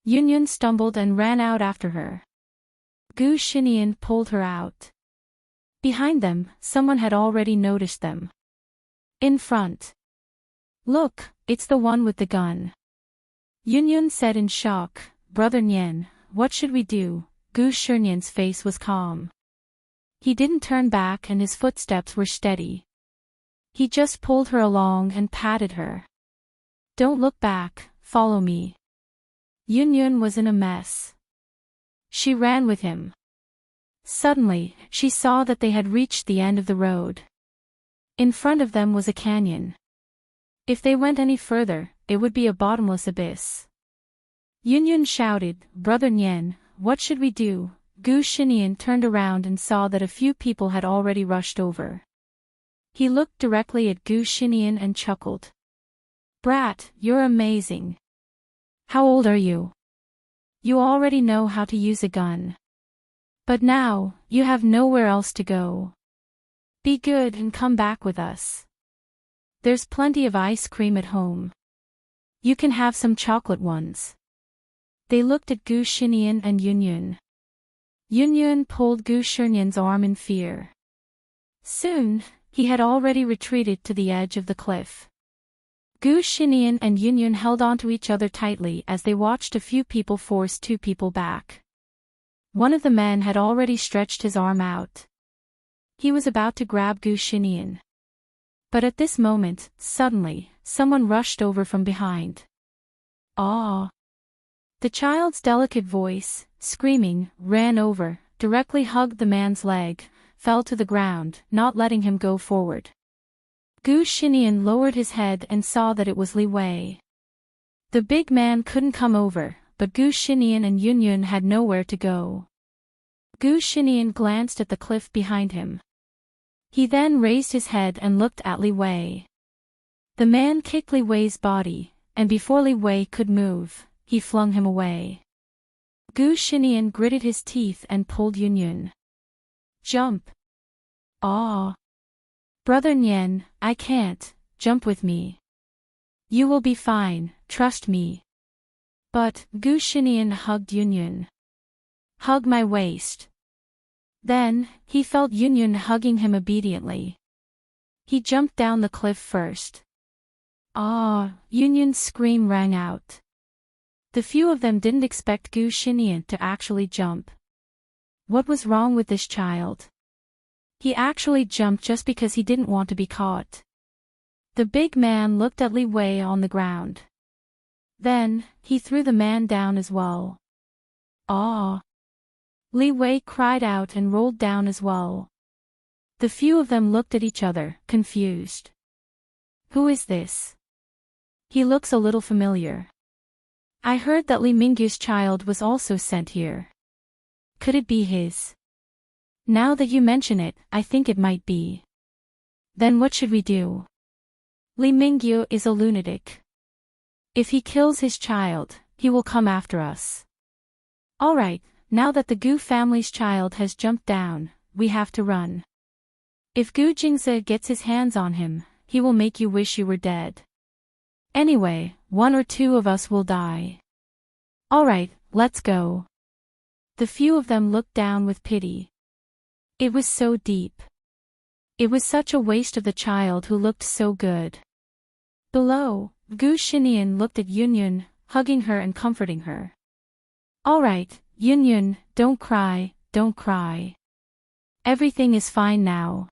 Yunyun stumbled and ran out after her. Gu Shinian pulled her out. Behind them, someone had already noticed them. In front. "Look, it's the one with the gun." Yunyun said in shock, "Brother Nyen, what should we do?" Gu Shinian's face was calm. He didn't turn back and his footsteps were steady. He just pulled her along and patted her. "Don't look back, follow me." Yunyun was in a mess. She ran with him. Suddenly, she saw that they had reached the end of the road. In front of them was a canyon. If they went any further, it would be a bottomless abyss. Yunyun shouted, "Brother Nyen, what should we do?" Gu Shinian turned around and saw that a few people had already rushed over. He looked directly at Gu Shinian and chuckled. "Brat, you're amazing. How old are you? You already know how to use a gun. But now, you have nowhere else to go. Be good and come back with us. There's plenty of ice cream at home. You can have some chocolate ones." They looked at Gu Shinian and Yunyun. Yunyun pulled Gu Shinian's arm in fear. Soon, he had already retreated to the edge of the cliff. Gu Shinian and Yunyun held onto each other tightly as they watched a few people force two people back. One of the men had already stretched his arm out. He was about to grab Gu Shinian. But at this moment, suddenly, someone rushed over from behind. "Ah!" The child's delicate voice, screaming, ran over, directly hugged the man's leg, fell to the ground, not letting him go forward. Gu Shinian lowered his head and saw that it was Li Wei. The big man couldn't come over, but Gu Shinian and Yunyun had nowhere to go. Gu Shinian glanced at the cliff behind him. He then raised his head and looked at Li Wei. The man kicked Li Wei's body, and before Li Wei could move, he flung him away. Gu Shinian gritted his teeth and pulled Yunyun. "Jump." "Ah. Brother Nyen, I can't, jump with me. You will be fine, trust me." But, Gu Shinian hugged Yunyun. "Hug my waist." Then, he felt Yunyun hugging him obediently. He jumped down the cliff first. "Ah!" Yunyun's scream rang out. The few of them didn't expect Gu Shinian to actually jump. What was wrong with this child? He actually jumped just because he didn't want to be caught. The big man looked at Li Wei on the ground. Then, he threw the man down as well. "Ah!" Li Wei cried out and rolled down as well. The few of them looked at each other, confused. Who is this? He looks a little familiar. I heard that Li Mingyu's child was also sent here. Could it be his? Now that you mention it, I think it might be. Then what should we do? Li Mingyu is a lunatic. If he kills his child, he will come after us. Alright, now that the Gu family's child has jumped down, we have to run. If Gu Jingze gets his hands on him, he will make you wish you were dead. Anyway, one or two of us will die. Alright, let's go. The few of them looked down with pity. It was so deep. It was such a waste of the child who looked so good. Below, Gu Xinian looked at Yunyun, hugging her and comforting her. Alright, Yunyun, don't cry, don't cry. Everything is fine now.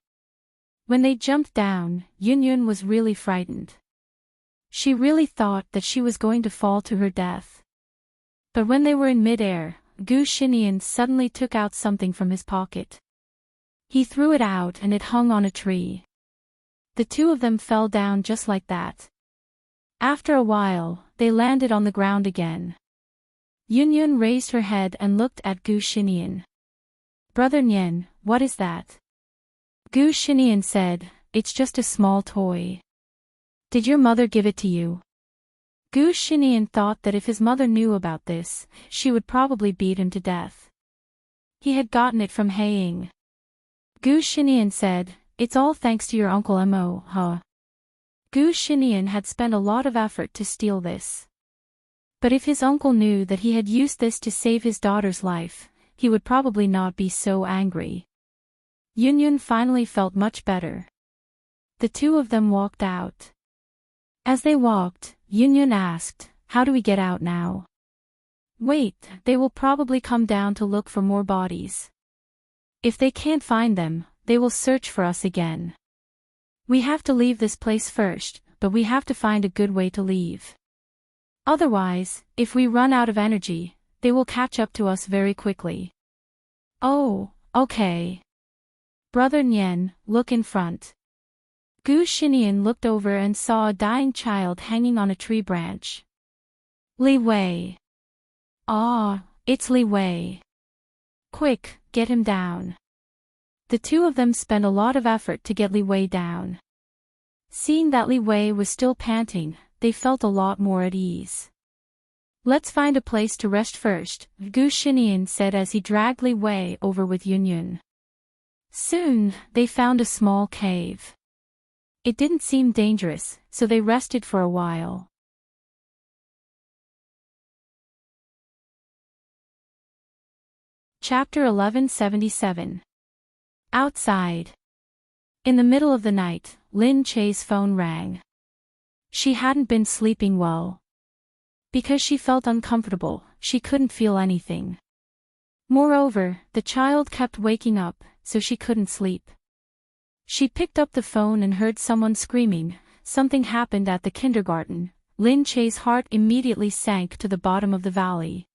When they jumped down, Yunyun was really frightened. She really thought that she was going to fall to her death. But when they were in midair, Gu Xinian suddenly took out something from his pocket. He threw it out and it hung on a tree. The two of them fell down just like that. After a while, they landed on the ground again. Yunyun raised her head and looked at Gu Xinian. Brother Nian, what is that? Gu Xinian said, it's just a small toy. Did your mother give it to you? Gu Xinian thought that if his mother knew about this, she would probably beat him to death. He had gotten it from Heiying. Gu Xinian said, it's all thanks to your Uncle Mo, huh? Gu Xinian had spent a lot of effort to steal this. But if his uncle knew that he had used this to save his daughter's life, he would probably not be so angry. Yunyun finally felt much better. The two of them walked out. As they walked, Yunyun asked, how do we get out now? Wait, they will probably come down to look for more bodies. If they can't find them, they will search for us again. We have to leave this place first, but we have to find a good way to leave. Otherwise, if we run out of energy, they will catch up to us very quickly. Oh, okay. Brother Nian, look in front. Gu Xinian looked over and saw a dying child hanging on a tree branch. Li Wei. Ah, it's Li Wei. Quick, get him down. The two of them spent a lot of effort to get Li Wei down. Seeing that Li Wei was still panting, they felt a lot more at ease. Let's find a place to rest first, Gu Xinian said as he dragged Li Wei over with Yunyun. Soon, they found a small cave. It didn't seem dangerous, so they rested for a while. Chapter 1177. Outside. In the middle of the night, Lin Che's phone rang. She hadn't been sleeping well. Because she felt uncomfortable, she couldn't feel anything. Moreover, the child kept waking up, so she couldn't sleep. She picked up the phone and heard someone screaming, something happened at the kindergarten. Lin Che's heart immediately sank to the bottom of the valley.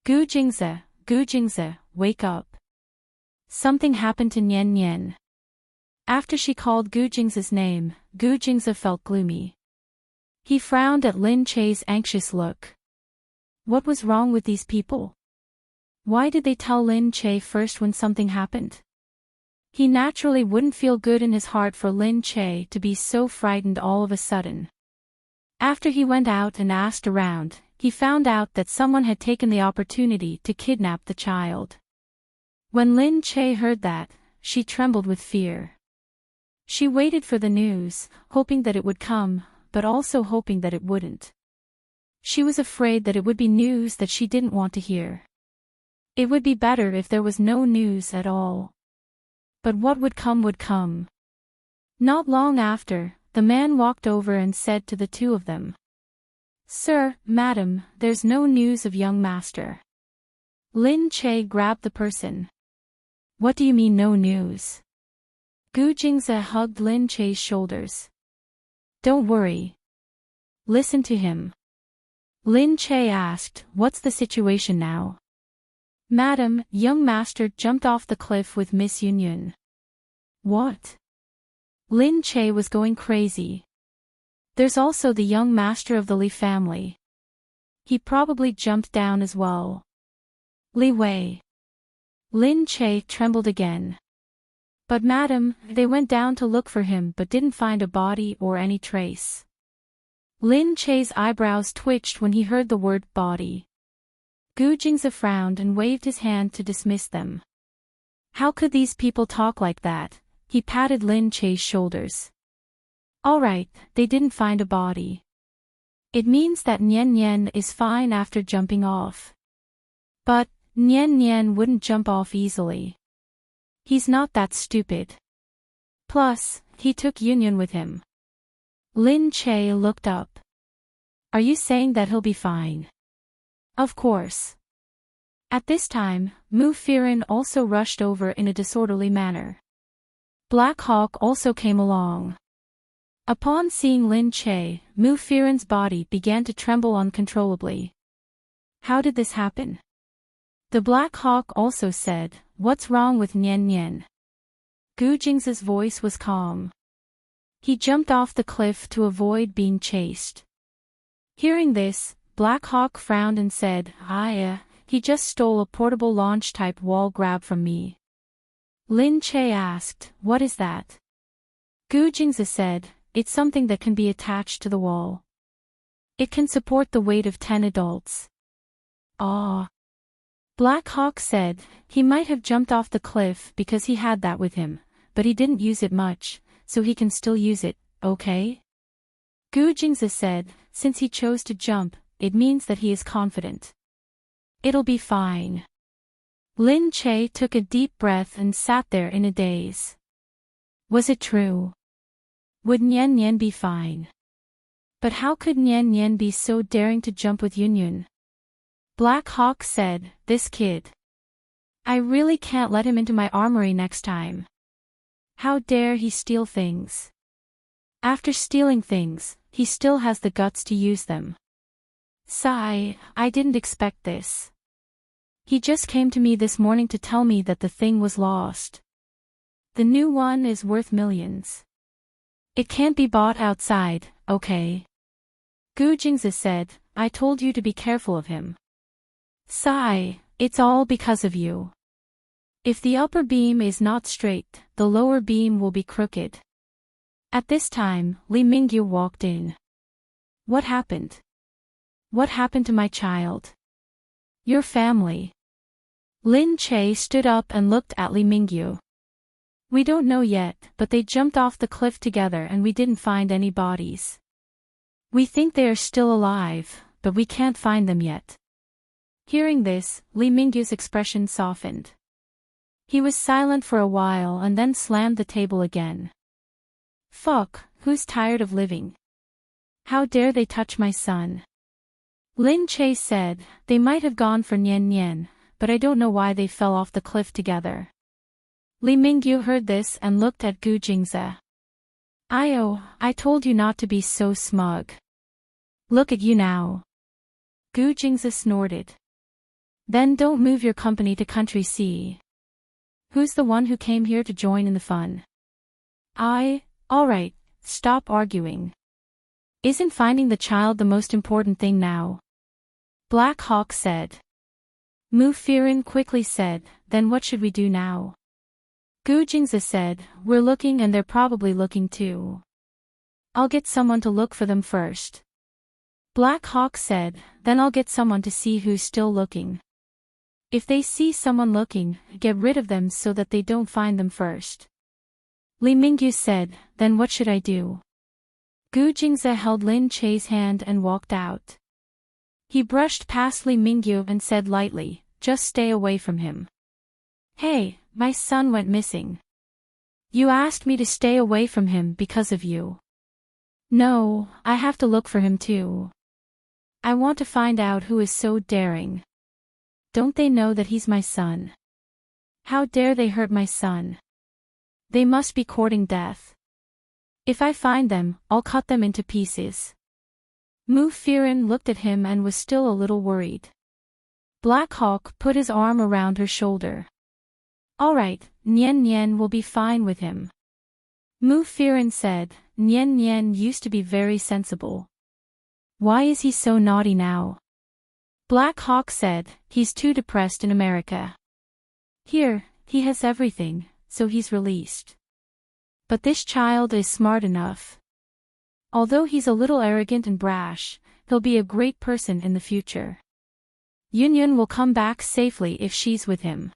Gu Jingze, wake up. Something happened to Nian Nian. After she called Gu Jingze's name, Gu Jingze felt gloomy. He frowned at Lin Che's anxious look. What was wrong with these people? Why did they tell Lin Che first when something happened? He naturally wouldn't feel good in his heart for Lin Che to be so frightened all of a sudden. After he went out and asked around, he found out that someone had taken the opportunity to kidnap the child. When Lin Che heard that, she trembled with fear. She waited for the news, hoping that it would come, but also hoping that it wouldn't. She was afraid that it would be news that she didn't want to hear. It would be better if there was no news at all. But what would come would come. Not long after, the man walked over and said to the two of them, Sir, madam, there's no news of young master. Lin Che grabbed the person. What do you mean no news? Gu Jingze hugged Lin Che's shoulders. Don't worry. Listen to him. Lin Che asked, what's the situation now? Madam, young master jumped off the cliff with Miss Yunyun. What? Lin Che was going crazy. There's also the young master of the Li family. He probably jumped down as well. Li Wei. Lin Che trembled again. But madam, they went down to look for him but didn't find a body or any trace. Lin Che's eyebrows twitched when he heard the word body. Gu Jingze frowned and waved his hand to dismiss them. How could these people talk like that? He patted Lin Che's shoulders. All right, they didn't find a body. It means that Nian Nian is fine after jumping off. But Nian Nian wouldn't jump off easily. He's not that stupid. Plus, he took Yun with him. Lin Che looked up. Are you saying that he'll be fine? Of course. At this time, Mu Firen also rushed over in a disorderly manner. Black Hawk also came along. Upon seeing Lin Che, Mu Firen's body began to tremble uncontrollably. How did this happen? The Black Hawk also said, "What's wrong with Nian Nian?" Gu Jingze's voice was calm. He jumped off the cliff to avoid being chased. Hearing this, Black Hawk frowned and said, he just stole a portable launch-type wall grab from me. Lin Che asked, what is that? Gu Jingze said, it's something that can be attached to the wall. It can support the weight of 10 adults. Ah. Black Hawk said, he might have jumped off the cliff because he had that with him, but he didn't use it much, so he can still use it, okay? Gu Jingze said, since he chose to jump, it means that he is confident. It'll be fine. Lin Che took a deep breath and sat there in a daze. Was it true? Would Nian Nian be fine? But how could Nian Nian be so daring to jump with Yun? Black Hawk said, this kid. I really can't let him into my armory next time. How dare he steal things? After stealing things, he still has the guts to use them. Sigh, I didn't expect this. He just came to me this morning to tell me that the thing was lost. The new one is worth millions. It can't be bought outside, okay? Gu Jingze said, I told you to be careful of him. Sigh, it's all because of you. If the upper beam is not straight, the lower beam will be crooked. At this time, Li Mingyu walked in. What happened? What happened to my child? Your family. Lin Che stood up and looked at Li Mingyu. We don't know yet, but they jumped off the cliff together and we didn't find any bodies. We think they are still alive, but we can't find them yet. Hearing this, Li Mingyu's expression softened. He was silent for a while and then slammed the table again. Fuck, who's tired of living? How dare they touch my son? Lin Che said, they might have gone for Nian Nian, but I don't know why they fell off the cliff together. Li Mingyu heard this and looked at Gu Jingze. I told you not to be so smug. Look at you now. Gu Jingze snorted. Then don't move your company to Country C. Who's the one who came here to join in the fun? Alright, stop arguing. Isn't finding the child the most important thing now? Black Hawk said. Mu Firen quickly said, then what should we do now? Gu Jingze said, we're looking and they're probably looking too. I'll get someone to look for them first. Black Hawk said, then I'll get someone to see who's still looking. If they see someone looking, get rid of them so that they don't find them first. Li Mingyu said, then what should I do? Gu Jingze held Lin Che's hand and walked out. He brushed past Li Mingyu and said lightly, just stay away from him. Hey, my son went missing. You asked me to stay away from him because of you. No, I have to look for him too. I want to find out who is so daring. Don't they know that he's my son? How dare they hurt my son? They must be courting death. If I find them, I'll cut them into pieces. Mu Firen looked at him and was still a little worried. Black Hawk put his arm around her shoulder. Alright, Nian Nian will be fine with him. Mu Firen said, Nian Nian used to be very sensible. Why is he so naughty now? Black Hawk said, he's too depressed in America. Here, he has everything, so he's released. But this child is smart enough. Although he's a little arrogant and brash, he'll be a great person in the future. Yunyun will come back safely if she's with him.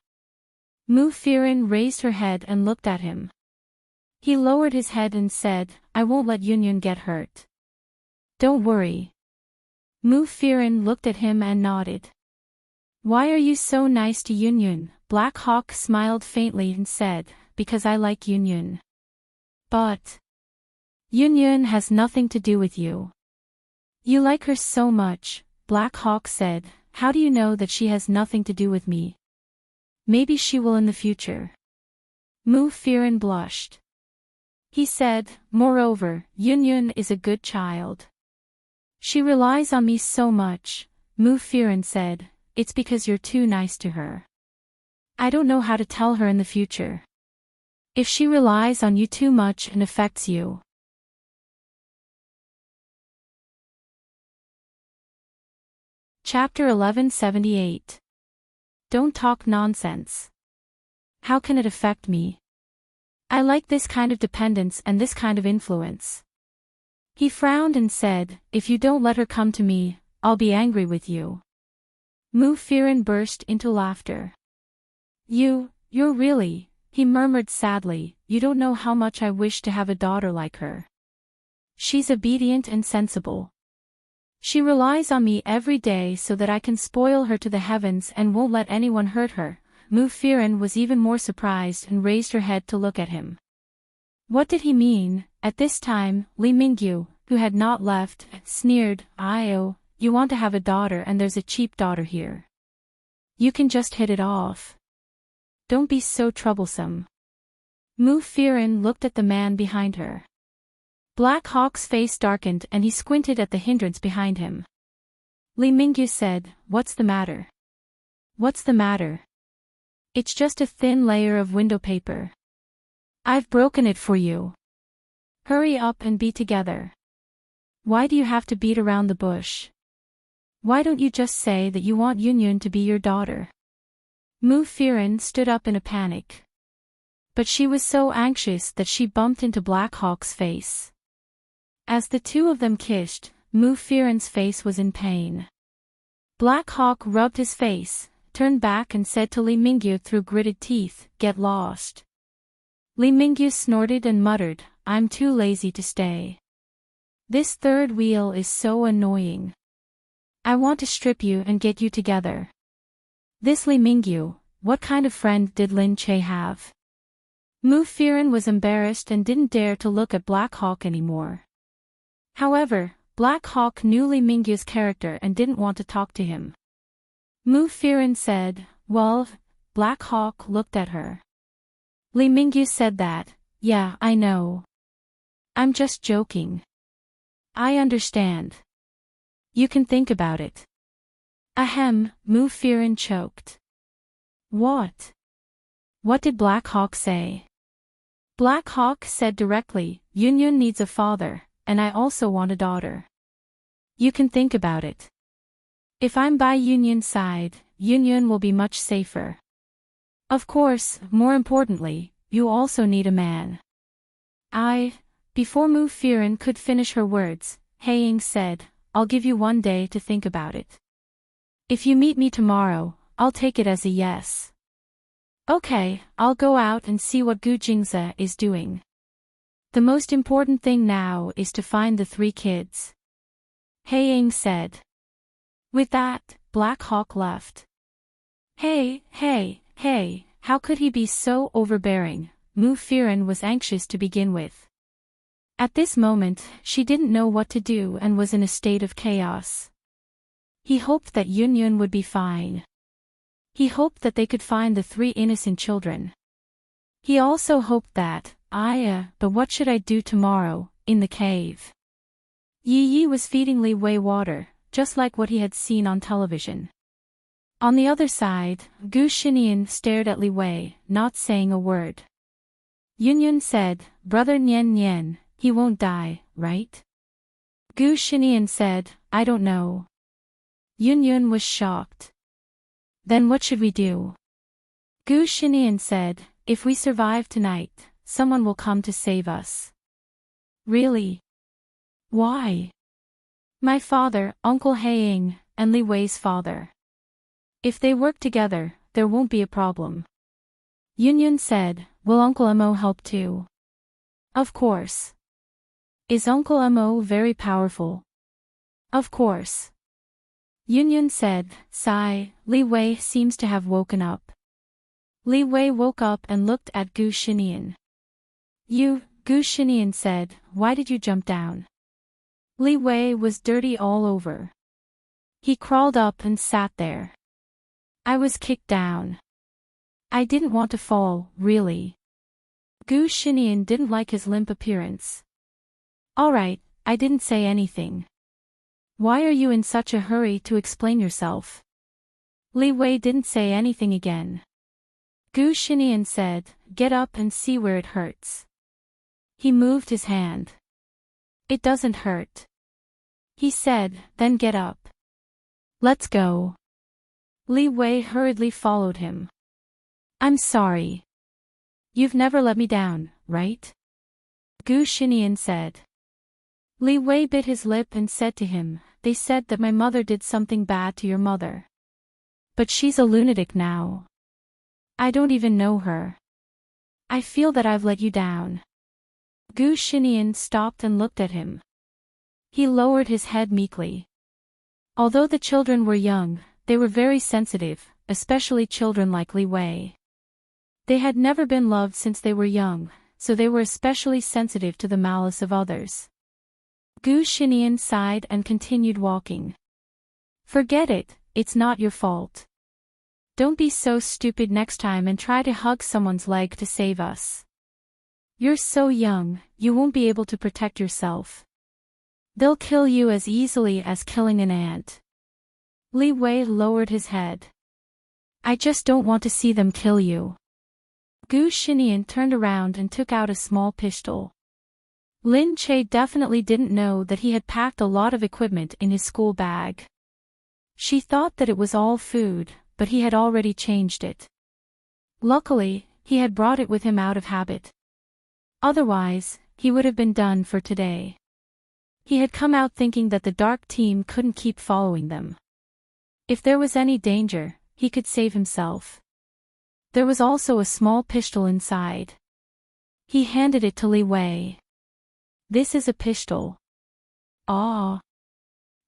Mu Firen raised her head and looked at him. He lowered his head and said, I won't let Yunyun get hurt. Don't worry. Mu Firen looked at him and nodded. Why are you so nice to Yunyun? Black Hawk smiled faintly and said, because I like Yunyun. But Yunyun has nothing to do with you. You like her so much, Black Hawk said, how do you know that she has nothing to do with me? Maybe she will in the future. Mu Firen blushed. He said, moreover, Yunyun is a good child. She relies on me so much, Mu Firen said, it's because you're too nice to her. I don't know how to tell her in the future. If she relies on you too much and affects you. Chapter 1178. Don't talk nonsense. How can it affect me? I like this kind of dependence and this kind of influence. He frowned and said, if you don't let her come to me, I'll be angry with you. Mu Firen burst into laughter. You're really, he murmured sadly, you don't know how much I wish to have a daughter like her. She's obedient and sensible. She relies on me every day so that I can spoil her to the heavens and won't let anyone hurt her. Mu Firen was even more surprised and raised her head to look at him. What did he mean? At this time, Li Mingyu, who had not left, sneered, you want to have a daughter and there's a cheap daughter here. You can just hit it off. Don't be so troublesome. Mu Firen looked at the man behind her. Black Hawk's face darkened and he squinted at the hindrance behind him. Li Mingyu said, what's the matter? What's the matter? It's just a thin layer of window paper. I've broken it for you. Hurry up and be together. Why do you have to beat around the bush? Why don't you just say that you want Yunyun to be your daughter? Mu Firen stood up in a panic. But she was so anxious that she bumped into Black Hawk's face. As the two of them kissed, Mu Firen's face was in pain. Black Hawk rubbed his face, turned back and said to Li Mingyu through gritted teeth, get lost. Li Mingyu snorted and muttered, I'm too lazy to stay. This third wheel is so annoying. I want to strip you and get you together. This Li Mingyu, what kind of friend did Lin Che have? Mu Firen was embarrassed and didn't dare to look at Black Hawk anymore. However, Black Hawk knew Li Mingyu's character and didn't want to talk to him. Mu Firen said, well, Black Hawk looked at her. Li Mingyu said that, yeah, I know. I'm just joking. I understand. You can think about it. Ahem, Mu Firen choked. What? What did Black Hawk say? Black Hawk said directly, Yunyun needs a father, and I also want a daughter. You can think about it. If I'm by Yunyun's side, Yunyun will be much safer. Of course, more importantly, you also need a man. Before Mu Firen could finish her words, Haiying said, I'll give you 1 day to think about it. If you meet me tomorrow, I'll take it as a yes. Okay, I'll go out and see what Gu Jingze is doing. The most important thing now is to find the 3 kids. Haiying said. With that, Black Hawk left. Hey, how could he be so overbearing? Mu Firen was anxious to begin with. At this moment, she didn't know what to do and was in a state of chaos. He hoped that Yunyun would be fine. He hoped that they could find the 3 innocent children. He also hoped that, but what should I do tomorrow, in the cave? Yi Yi was feeding Li Wei water, just like what he had seen on television. On the other side, Gu Shinian stared at Li Wei, not saying a word. Yunyun said, Brother Nian Nian, he won't die, right? Gu Shinian said, I don't know. Yunyun was shocked. Then what should we do? Gu Shinian said, if we survive tonight, someone will come to save us. Really? Why? My father, Uncle Haiying, and Li Wei's father. If they work together, there won't be a problem. Yunyun said, will Uncle Mo help too? Of course. Is Uncle Mo very powerful? Of course. Yunyun said, sigh, Li Wei seems to have woken up. Li Wei woke up and looked at Gu Shinian. Gu Shinian said, why did you jump down? Li Wei was dirty all over. He crawled up and sat there. I was kicked down. I didn't want to fall, really. Gu Shinian didn't like his limp appearance. Alright, I didn't say anything. Why are you in such a hurry to explain yourself? Li Wei didn't say anything again. Gu Shinian said, get up and see where it hurts. He moved his hand. It doesn't hurt. He said, then get up. Let's go. Li Wei hurriedly followed him. I'm sorry. You've never let me down, right? Gu Shinian said. Li Wei bit his lip and said to him, they said that my mother did something bad to your mother. But she's a lunatic now. I don't even know her. I feel that I've let you down. Gu Shinian stopped and looked at him. He lowered his head meekly. Although the children were young, they were very sensitive, especially children like Li Wei. They had never been loved since they were young, so they were especially sensitive to the malice of others. Gu Shinian sighed and continued walking. Forget it, it's not your fault. Don't be so stupid next time and try to hug someone's leg to save us. You're so young, you won't be able to protect yourself. They'll kill you as easily as killing an ant. Li Wei lowered his head. I just don't want to see them kill you. Gu Shinian turned around and took out a small pistol. Lin Che definitely didn't know that he had packed a lot of equipment in his school bag. She thought that it was all food, but he had already changed it. Luckily, he had brought it with him out of habit. Otherwise, he would have been done for today. He had come out thinking that the dark team couldn't keep following them. If there was any danger, he could save himself. There was also a small pistol inside. He handed it to Li Wei. This is a pistol. Ah.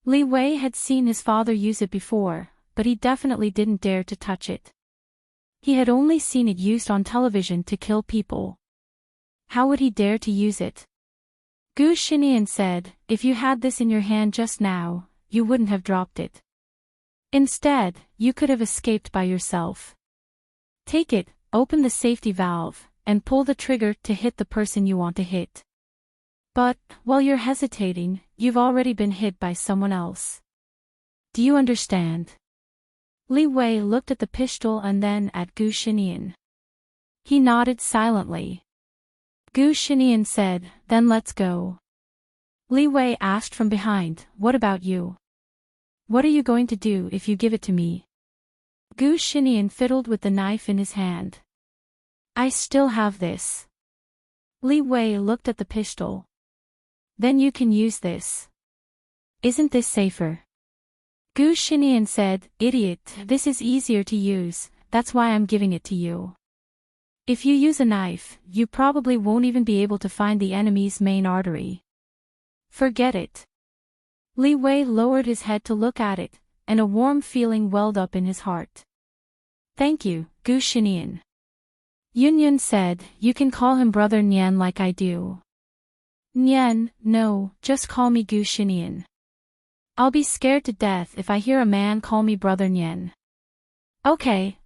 Li Wei had seen his father use it before, but he definitely didn't dare to touch it. He had only seen it used on television to kill people. How would he dare to use it? Gu Shinian said, if you had this in your hand just now, you wouldn't have dropped it. Instead, you could have escaped by yourself. Take it, open the safety valve, and pull the trigger to hit the person you want to hit. But, while you're hesitating, you've already been hit by someone else. Do you understand? Li Wei looked at the pistol and then at Gu Shinian. He nodded silently. Gu Shinian said, then let's go. Li Wei asked from behind, what about you? What are you going to do if you give it to me? Gu Shinian fiddled with the knife in his hand. I still have this. Li Wei looked at the pistol. Then you can use this. Isn't this safer? Gu Shinian said, idiot, this is easier to use, that's why I'm giving it to you. If you use a knife, you probably won't even be able to find the enemy's main artery. Forget it. Li Wei lowered his head to look at it, and a warm feeling welled up in his heart. Thank you, Gu Shinian. Yunyun said, you can call him Brother Nian like I do. Nian, no, just call me Gu Shinian. I'll be scared to death if I hear a man call me Brother Nian. Okay.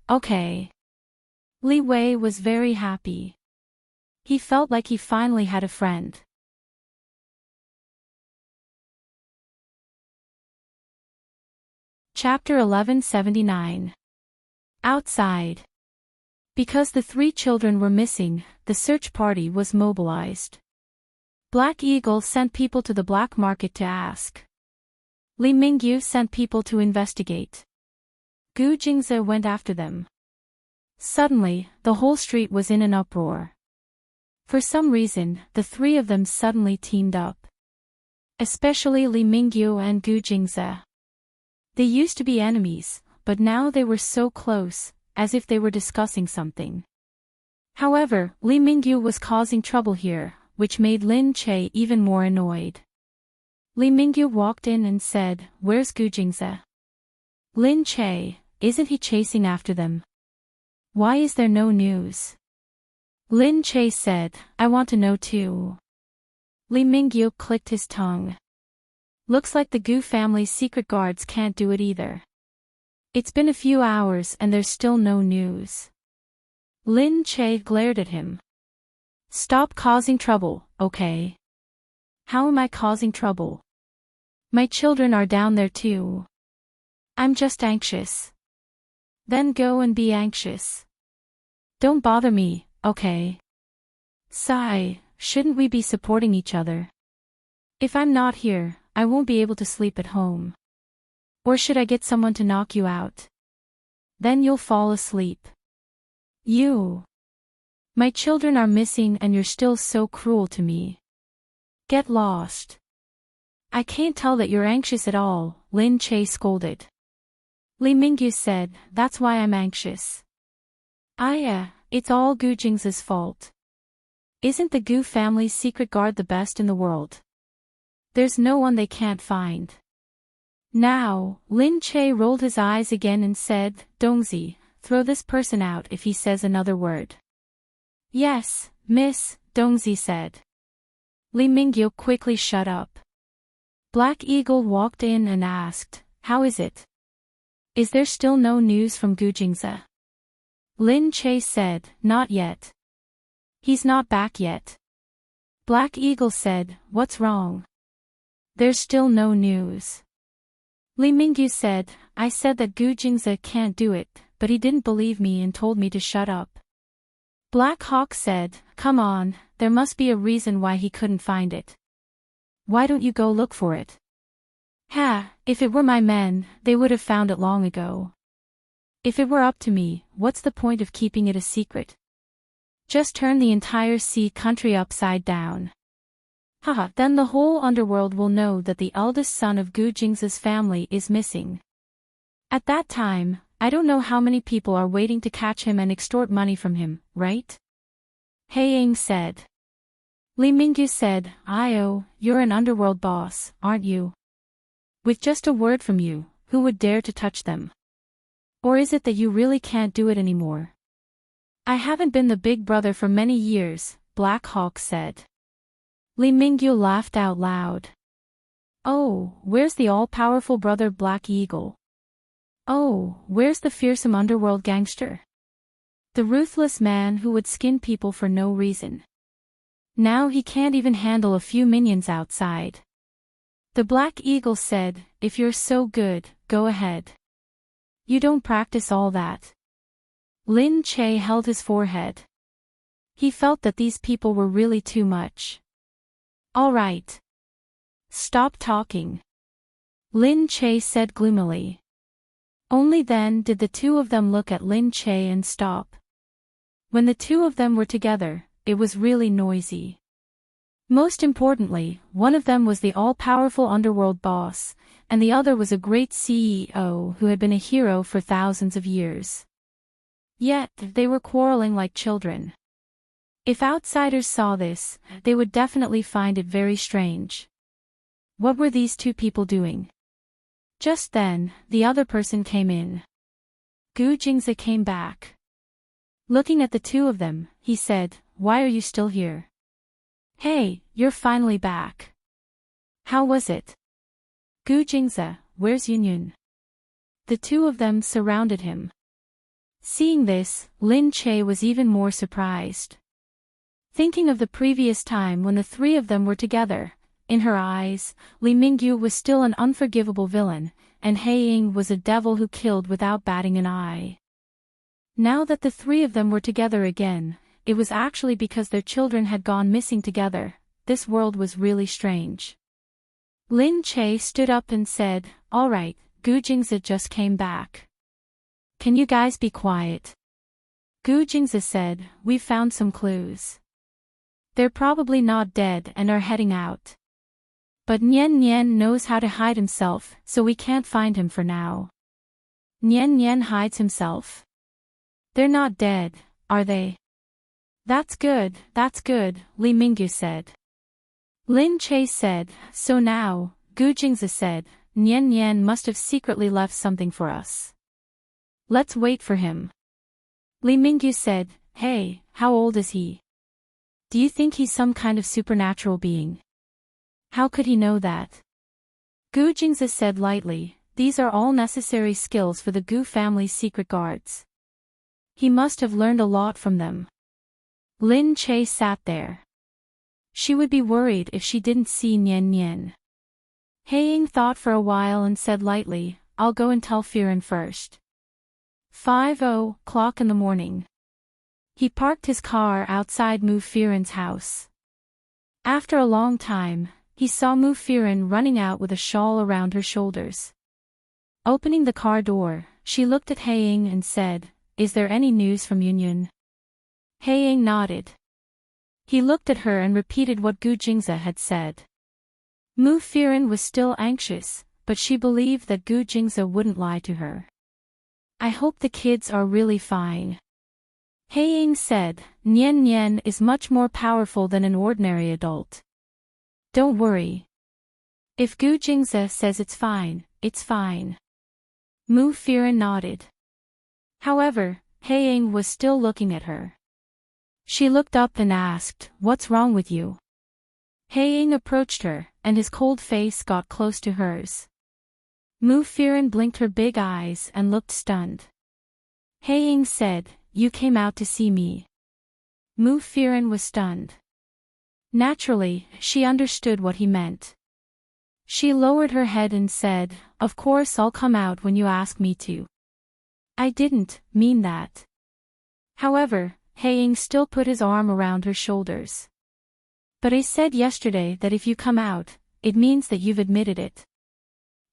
Li Wei was very happy. He felt like he finally had a friend. Chapter 1179. Outside. Because the 3 children were missing, the search party was mobilized. Black Eagle sent people to the black market to ask. Li Mingyu sent people to investigate. Gu Jingze went after them. Suddenly, the whole street was in an uproar. For some reason, the 3 of them suddenly teamed up. Especially Li Mingyu and Gu Jingze. They used to be enemies, but now they were so close, as if they were discussing something. However, Li Mingyu was causing trouble here, which made Lin Che even more annoyed. Li Mingyu walked in and said, "Where's Gu Jingze?" "Lin Che, isn't he chasing after them? Why is there no news?" Lin Che said, "I want to know too." Li Mingyu clicked his tongue. Looks like the Gu family's secret guards can't do it either. It's been a few hours and there's still no news. Lin Che glared at him. "Stop causing trouble, okay?" "How am I causing trouble? My children are down there too. I'm just anxious." "Then go and be anxious. Don't bother me, okay?" "Sigh, shouldn't we be supporting each other? If I'm not here, I won't be able to sleep at home. Or should I get someone to knock you out? Then you'll fall asleep." "You. My children are missing and you're still so cruel to me. Get lost." "I can't tell that you're anxious at all," Lin Che scolded. Li Mingyu said, "That's why I'm anxious." It's all Gu Jingze's fault. Isn't the Gu family's secret guard the best in the world? There's no one they can't find. Now, Lin Che rolled his eyes again and said, "Dongzi, throw this person out if he says another word." "Yes, miss," Dongzi said. Li Mingyu quickly shut up. Black Eagle walked in and asked, "How is it? Is there still no news from Gu Jingze?" Lin Che said, "Not yet. He's not back yet." Black Eagle said, "What's wrong?" "There's still no news." Li Mingyu said, "I said that Gu Jingze can't do it, but he didn't believe me and told me to shut up." Black Hawk said, "Come on, there must be a reason why he couldn't find it. Why don't you go look for it?" If it were my men, they would have found it long ago. If it were up to me, what's the point of keeping it a secret? Just turn the entire sea country upside down. Then the whole underworld will know that the eldest son of Gu Jingze's family is missing. At that time, I don't know how many people are waiting to catch him and extort money from him, right? Heiying said. Li Mingyu said, "You're an underworld boss, aren't you? With just a word from you, who would dare to touch them? Or is it that you really can't do it anymore?" "I haven't been the big brother for many years," Black Hawk said. Li Mingyu laughed out loud. "Oh, where's the all-powerful brother Black Eagle? Oh, where's the fearsome underworld gangster? The ruthless man who would skin people for no reason. Now he can't even handle a few minions outside." The Black Eagle said, "If you're so good, go ahead. You don't practice all that." Lin Che held his forehead. He felt that these people were really too much. "All right. Stop talking," Lin Che said gloomily. Only then did the 2 of them look at Lin Che and stop. When the 2 of them were together, it was really noisy. Most importantly, one of them was the all-powerful underworld boss, and the other was a great CEO who had been a hero for thousands of years. Yet, they were quarreling like children. If outsiders saw this, they would definitely find it very strange. What were these 2 people doing? Just then, the other person came in. Gu Jingze came back. Looking at the 2 of them, he said, "Why are you still here? Hey, you're finally back. How was it? Gu Jingze, where's Yunyun?" The 2 of them surrounded him. Seeing this, Lin Che was even more surprised. Thinking of the previous time when the 3 of them were together, in her eyes, Li Mingyu was still an unforgivable villain, and Haiying was a devil who killed without batting an eye. Now that the three of them were together again, it was actually because their children had gone missing together. This world was really strange. Lin Che stood up and said, "All right, Gu Jingzi just came back. Can you guys be quiet?" Gu Jingzi said, "We've found some clues. They're probably not dead and are heading out. But Nian Nian knows how to hide himself, so we can't find him for now." Nian Nian hides himself? They're not dead, are they? That's good, Li Mingyu said. Lin Che said, "So now," Gu Jingzi said, "Nian Nian must have secretly left something for us. Let's wait for him." Li Mingyu said, "Hey, how old is he? Do you think he's some kind of supernatural being? How could he know that?" Gu Jingzi said lightly, "These are all necessary skills for the Gu family's secret guards. He must have learned a lot from them." Lin Che sat there. She would be worried if she didn't see Nian Nian. Haiying thought for a while and said lightly, "I'll go and tell Firen first." 5:00 in the morning. He parked his car outside Mu Firen's house. After a long time, he saw Mu Firen running out with a shawl around her shoulders. Opening the car door, she looked at Haiying and said, "Is there any news from Yunyun?" Haiying nodded. He looked at her and repeated what Gu Jingzi had said. Mu Firen was still anxious, but she believed that Gu Jingzi wouldn't lie to her. "I hope the kids are really fine." Haiying said, "Nian Nian is much more powerful than an ordinary adult. Don't worry. If Gu Jingzi says it's fine, it's fine." Mu Firen nodded. However, Haiying was still looking at her. She looked up and asked, "What's wrong with you?" Haiying approached her, and his cold face got close to hers. Mu Firen blinked her big eyes and looked stunned. Haiying said, "You came out to see me." Mu Firen was stunned. Naturally, she understood what he meant. She lowered her head and said, "Of course I'll come out when you ask me to. I didn't mean that." However, Haiying still put his arm around her shoulders. "But I said yesterday that if you come out, it means that you've admitted it.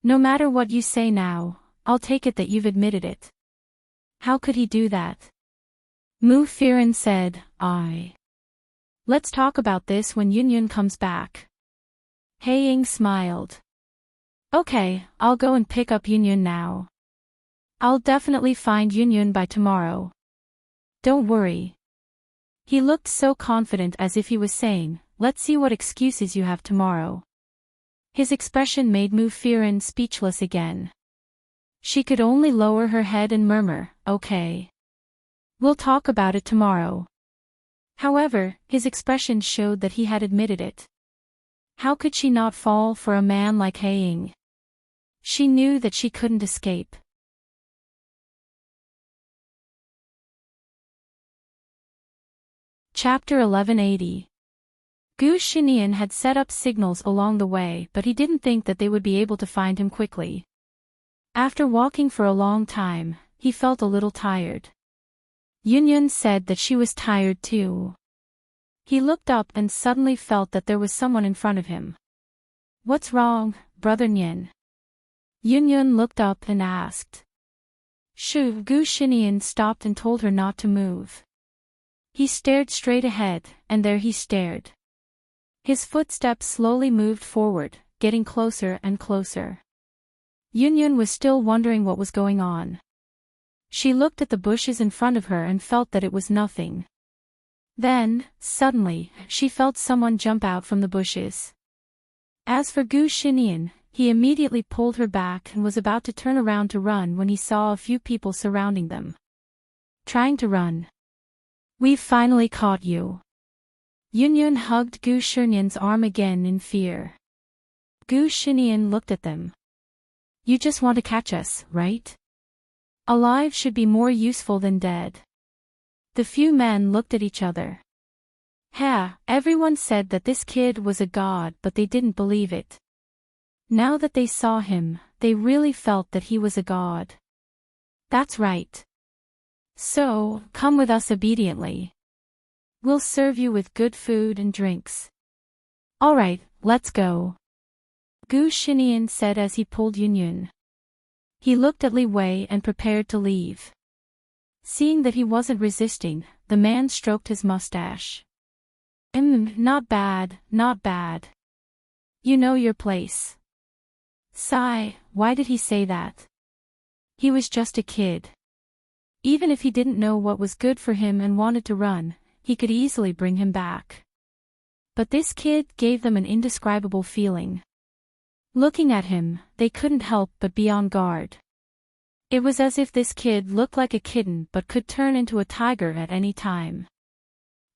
No matter what you say now, I'll take it that you've admitted it." How could he do that? Mu Firen said, "Let's talk about this when Yunyun comes back." Haiying smiled. "Okay, I'll go and pick up Yunyun now. I'll definitely find Yunyun by tomorrow. Don't worry." He looked so confident as if he was saying, "Let's see what excuses you have tomorrow." His expression made Mu Firen speechless again. She could only lower her head and murmur, "Okay. We'll talk about it tomorrow." However, his expression showed that he had admitted it. How could she not fall for a man like Haiying? She knew that she couldn't escape. Chapter 1180. Gu Shinian had set up signals along the way, but he didn't think that they would be able to find him quickly. After walking for a long time, he felt a little tired. Yunyun said that she was tired too. He looked up and suddenly felt that there was someone in front of him. "What's wrong, Brother Nian?" Yunyun looked up and asked. Gu Shinian stopped and told her not to move. He stared straight ahead, and there he stared. His footsteps slowly moved forward, getting closer and closer. Yunyun was still wondering what was going on. She looked at the bushes in front of her and felt that it was nothing. Then, suddenly, she felt someone jump out from the bushes. As for Gu Shinian, he immediately pulled her back and was about to turn around to run when he saw a few people surrounding them. Trying to run. "We've finally caught you." Yunyun hugged Gu Shinian's arm again in fear. Gu Shinian looked at them. "You just want to catch us, right? Alive should be more useful than dead." The few men looked at each other. Everyone said that this kid was a god, but they didn't believe it. Now that they saw him, they really felt that he was a god. That's right. So, come with us obediently. We'll serve you with good food and drinks. Alright, let's go. Gu Xinian said as he pulled Yunyun. He looked at Li Wei and prepared to leave. Seeing that he wasn't resisting, the man stroked his mustache. Not bad, not bad. You know your place. Sigh, why did he say that? He was just a kid. Even if he didn't know what was good for him and wanted to run, he could easily bring him back. But this kid gave them an indescribable feeling. Looking at him, they couldn't help but be on guard. It was as if this kid looked like a kitten but could turn into a tiger at any time.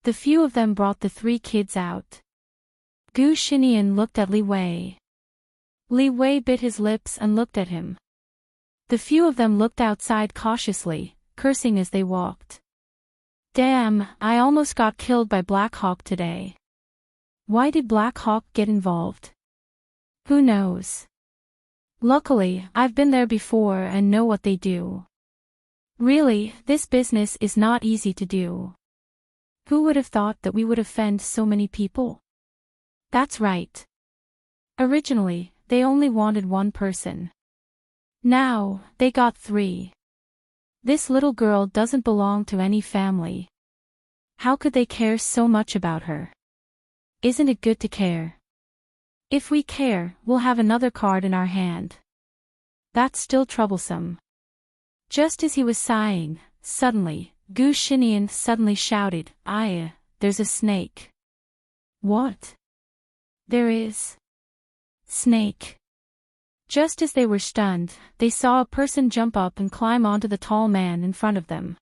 The few of them brought the 3 kids out. Gu Xinian looked at Li Wei. Li Wei bit his lips and looked at him. The few of them looked outside cautiously, cursing as they walked. Damn, I almost got killed by Black Hawk today. Why did Black Hawk get involved? Who knows? Luckily, I've been there before and know what they do. Really, this business is not easy to do. Who would have thought that we would offend so many people? That's right. Originally, they only wanted 1 person. Now, they got 3. This little girl doesn't belong to any family. How could they care so much about her? Isn't it good to care? If we care, we'll have another card in our hand. That's still troublesome. Just as he was sighing, suddenly, Gu Xinian suddenly shouted, there's a snake. What? There is. Snake. Just as they were stunned, they saw a person jump up and climb onto the tall man in front of them.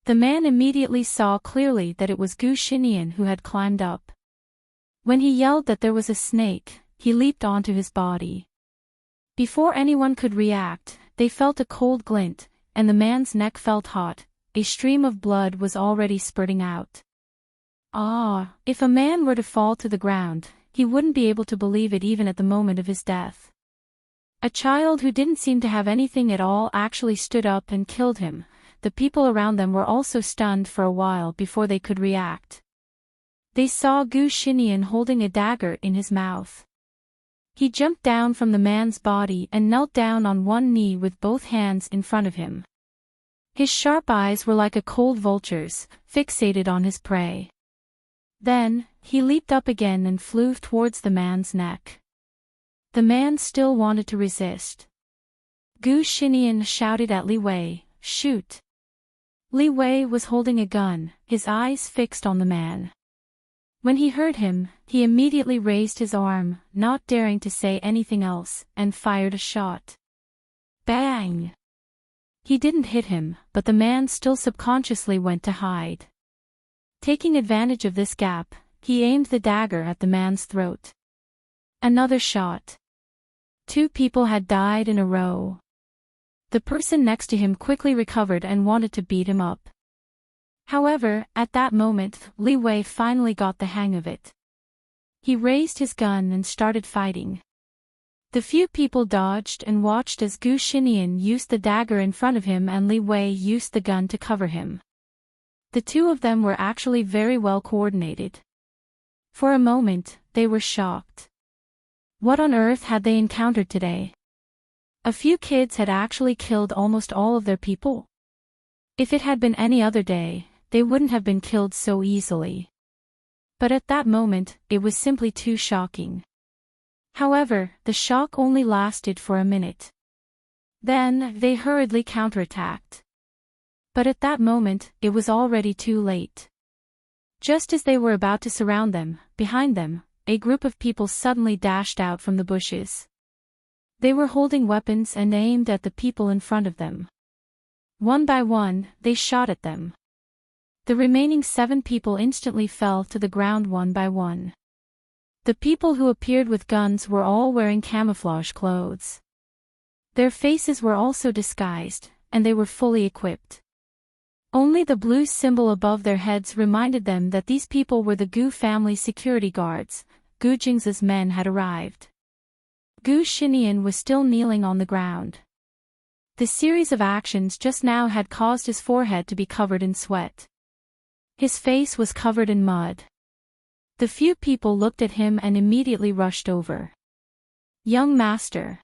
The man immediately saw clearly that it was Gu Xinian who had climbed up. When he yelled that there was a snake, he leaped onto his body. Before anyone could react, they felt a cold glint, and the man's neck felt hot. A stream of blood was already spurting out. If a man were to fall to the ground, he wouldn't be able to believe it even at the moment of his death. A child who didn't seem to have anything at all actually stood up and killed him. The people around them were also stunned for a while before they could react. They saw Gu Xinian holding a dagger in his mouth. He jumped down from the man's body and knelt down on one knee with both hands in front of him. His sharp eyes were like a cold vulture's, fixated on his prey. Then, he leaped up again and flew towards the man's neck. The man still wanted to resist. Gu Xinian shouted at Li Wei, "Shoot!" Li Wei was holding a gun, his eyes fixed on the man. When he heard him, he immediately raised his arm, not daring to say anything else, and fired a shot. Bang! He didn't hit him, but the man still subconsciously went to hide. Taking advantage of this gap, he aimed the dagger at the man's throat. Another shot. 2 people had died in a row. The person next to him quickly recovered and wanted to beat him up. However, at that moment, Li Wei finally got the hang of it. He raised his gun and started fighting. The few people dodged and watched as Gu Xinian used the dagger in front of him and Li Wei used the gun to cover him. The 2 of them were actually very well coordinated. For a moment, they were shocked. What on earth had they encountered today? A few kids had actually killed almost all of their people. If it had been any other day, they wouldn't have been killed so easily. But at that moment, it was simply too shocking. However, the shock only lasted for a minute. Then, they hurriedly counterattacked. But at that moment, it was already too late. Just as they were about to surround them, behind them, a group of people suddenly dashed out from the bushes. They were holding weapons and aimed at the people in front of them. One by one, they shot at them. The remaining 7 people instantly fell to the ground one by one. The people who appeared with guns were all wearing camouflage clothes. Their faces were also disguised, and they were fully equipped. Only the blue symbol above their heads reminded them that these people were the Gu family security guards. Gu Jing's men had arrived. Gu Xinian was still kneeling on the ground. The series of actions just now had caused his forehead to be covered in sweat. His face was covered in mud. The few people looked at him and immediately rushed over. Young master.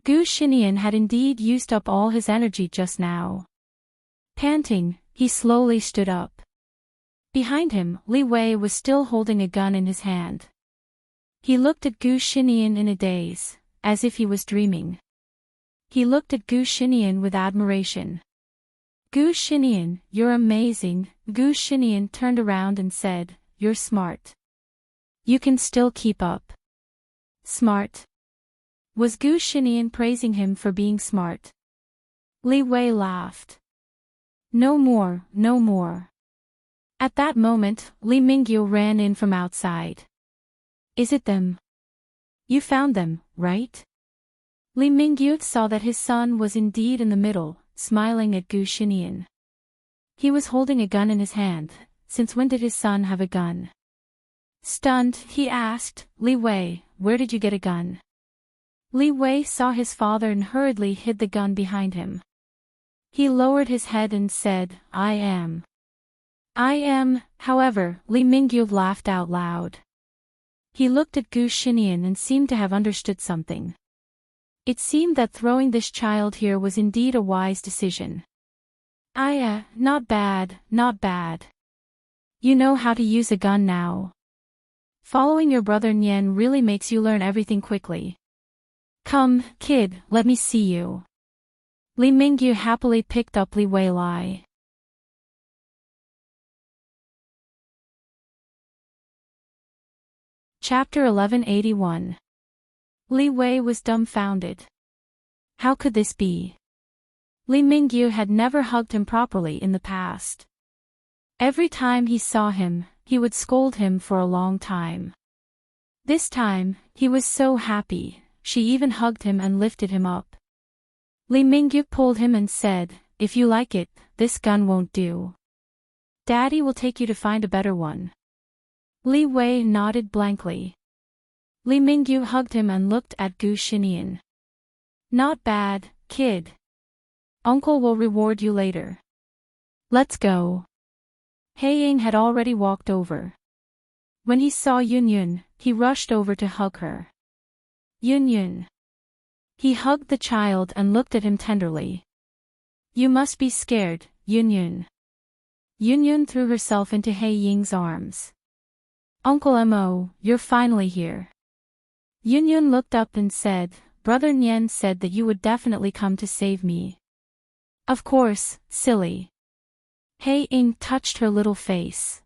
Gu Xinian had indeed used up all his energy just now. Panting, he slowly stood up. Behind him, Li Wei was still holding a gun in his hand. He looked at Gu Xinian in a daze, as if he was dreaming. He looked at Gu Xinian with admiration. Gu Xinian, you're amazing. Gu Xinian turned around and said, you're smart. You can still keep up. Smart? Was Gu Xinian praising him for being smart? Li Wei laughed. No more, no more. At that moment, Li Mingyu ran in from outside. Is it them? You found them, right? Li Mingyu saw that his son was indeed in the middle, smiling at Gu Xinian. He was holding a gun in his hand. Since when did his son have a gun? Stunned, he asked, Li Wei, where did you get a gun? Li Wei saw his father and hurriedly hid the gun behind him. He lowered his head and said, I am. However, Li Mingyu laughed out loud. He looked at Gu Xinian and seemed to have understood something. It seemed that throwing this child here was indeed a wise decision. Not bad, not bad. You know how to use a gun now. Following your brother Nian really makes you learn everything quickly. Come, kid, let me see you. Li Mingyu happily picked up Li Wei Lai. Chapter 1181. Li Wei was dumbfounded. How could this be? Li Mingyu had never hugged him properly in the past. Every time he saw him, he would scold him for a long time. This time, he was so happy, she even hugged him and lifted him up. Li Mingyu pulled him and said, if you like it, this gun won't do. Daddy will take you to find a better one. Li Wei nodded blankly. Li Mingyu hugged him and looked at Gu Xinian. Not bad, kid. Uncle will reward you later. Let's go. Heiying had already walked over. When he saw Yunyun, he rushed over to hug her. Yunyun. He hugged the child and looked at him tenderly. You must be scared, Yunyun. Yunyun threw herself into Heiying's arms. Uncle Mo, you're finally here. Yunyun looked up and said, Brother Nian said that you would definitely come to save me. Of course, silly. Heiying touched her little face.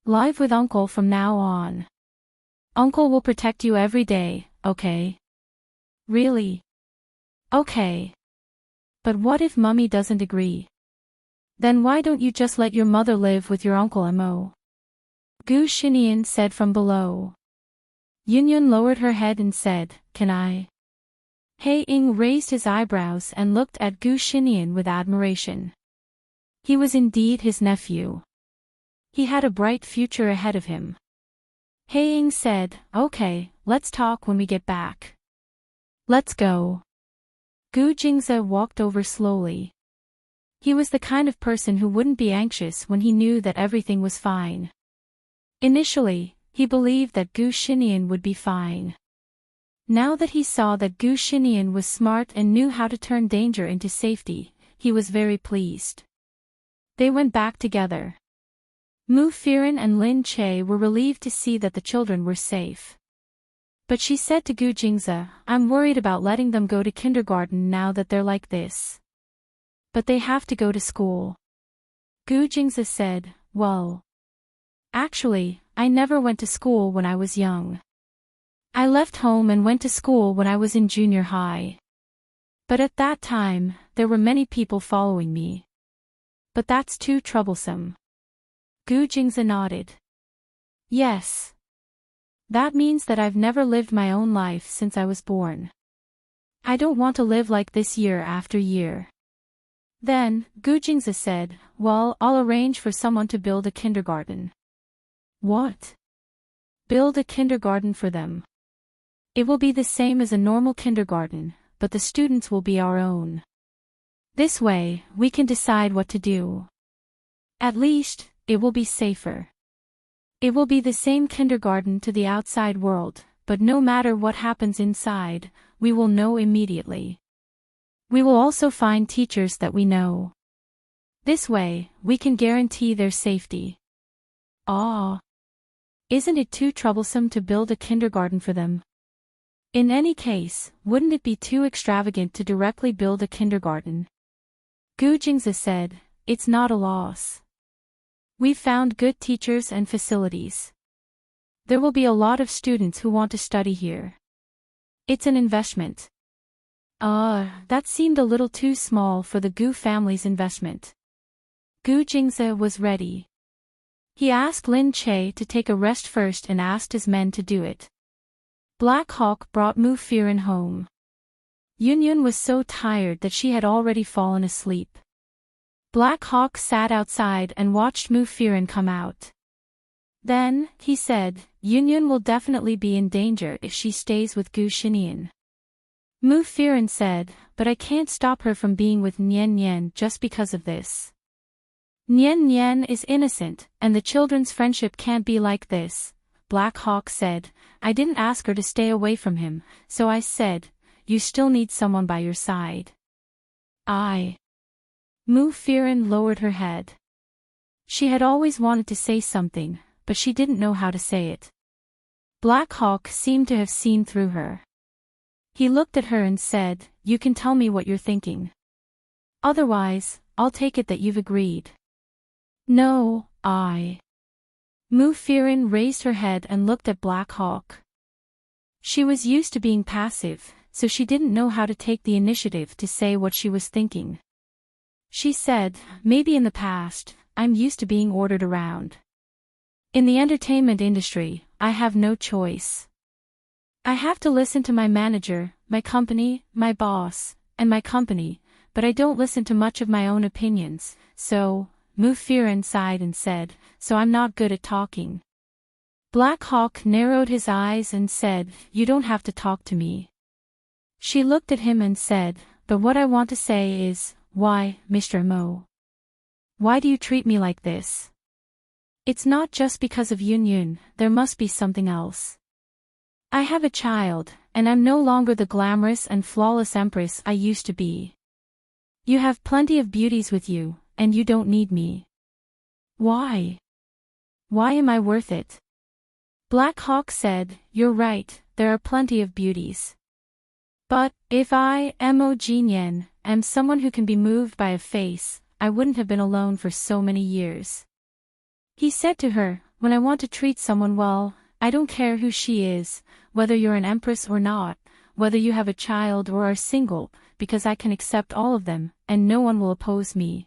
Live with Uncle from now on. Uncle will protect you every day, okay? Really? Okay. But what if Mummy doesn't agree? Then why don't you just let your mother live with your Uncle Mo? Gu Xinian said from below. Yunyun lowered her head and said, Can I? Heiying raised his eyebrows and looked at Gu Xinian with admiration. He was indeed his nephew. He had a bright future ahead of him. Heiying said, Okay, let's talk when we get back. Let's go. Gu Jingze walked over slowly. He was the kind of person who wouldn't be anxious when he knew that everything was fine. Initially, he believed that Gu Xinian would be fine. Now that he saw that Gu Xinian was smart and knew how to turn danger into safety, he was very pleased. They went back together. Mu Firen and Lin Che were relieved to see that the children were safe. But she said to Gu Jingze, I'm worried about letting them go to kindergarten now that they're like this. But they have to go to school. Gu Jingze said, Well. Actually, I never went to school when I was young. I left home and went to school when I was in junior high. But at that time, there were many people following me. But that's too troublesome. Gu Jingze nodded. Yes. That means that I've never lived my own life since I was born. I don't want to live like this year after year. Then, Gu Jingze said, Well, I'll arrange for someone to build a kindergarten. What? Build a kindergarten for them. It will be the same as a normal kindergarten, but the students will be our own. This way, we can decide what to do. At least, it will be safer. It will be the same kindergarten to the outside world, but no matter what happens inside, we will know immediately. We will also find teachers that we know. This way, we can guarantee their safety. Ah! Isn't it too troublesome to build a kindergarten for them? In any case, wouldn't it be too extravagant to directly build a kindergarten? Gu Jingzi said, it's not a loss. We've found good teachers and facilities. There will be a lot of students who want to study here. It's an investment. That seemed a little too small for the Gu family's investment. Gu Jingzi was ready. He asked Lin Che to take a rest first and asked his men to do it. Black Hawk brought Mu Firen home. Yunyun was so tired that she had already fallen asleep. Black Hawk sat outside and watched Mu Firen come out. Then, he said, Yunyun will definitely be in danger if she stays with Gu Xinian. Mu Firen said, but I can't stop her from being with Nian Nian just because of this. Nian Nian is innocent, and the children's friendship can't be like this. Black Hawk said, I didn't ask her to stay away from him, so I said, you still need someone by your side. Mu Firen lowered her head. She had always wanted to say something, but she didn't know how to say it. Black Hawk seemed to have seen through her. He looked at her and said, you can tell me what you're thinking. Otherwise, I'll take it that you've agreed. No, Mu Firen raised her head and looked at Black Hawk. She was used to being passive, so she didn't know how to take the initiative to say what she was thinking. She said, maybe in the past, I'm used to being ordered around. In the entertainment industry, I have no choice. I have to listen to my manager, my company, my boss, and my company, but I don't listen to much of my own opinions, so, Mu Firen sighed and said, so I'm not good at talking. Black Hawk narrowed his eyes and said, you don't have to talk to me. She looked at him and said, but what I want to say is, why, Mr. Mo? Why do you treat me like this? It's not just because of Yunyun, there must be something else. I have a child, and I'm no longer the glamorous and flawless empress I used to be. You have plenty of beauties with you, and you don't need me. Why? Why am I worth it? Black Hawk said, you're right, there are plenty of beauties. But, if I, Mo Jinyan, am someone who can be moved by a face, I wouldn't have been alone for so many years. He said to her, when I want to treat someone well, I don't care who she is, whether you're an empress or not, whether you have a child or are single, because I can accept all of them, and no one will oppose me.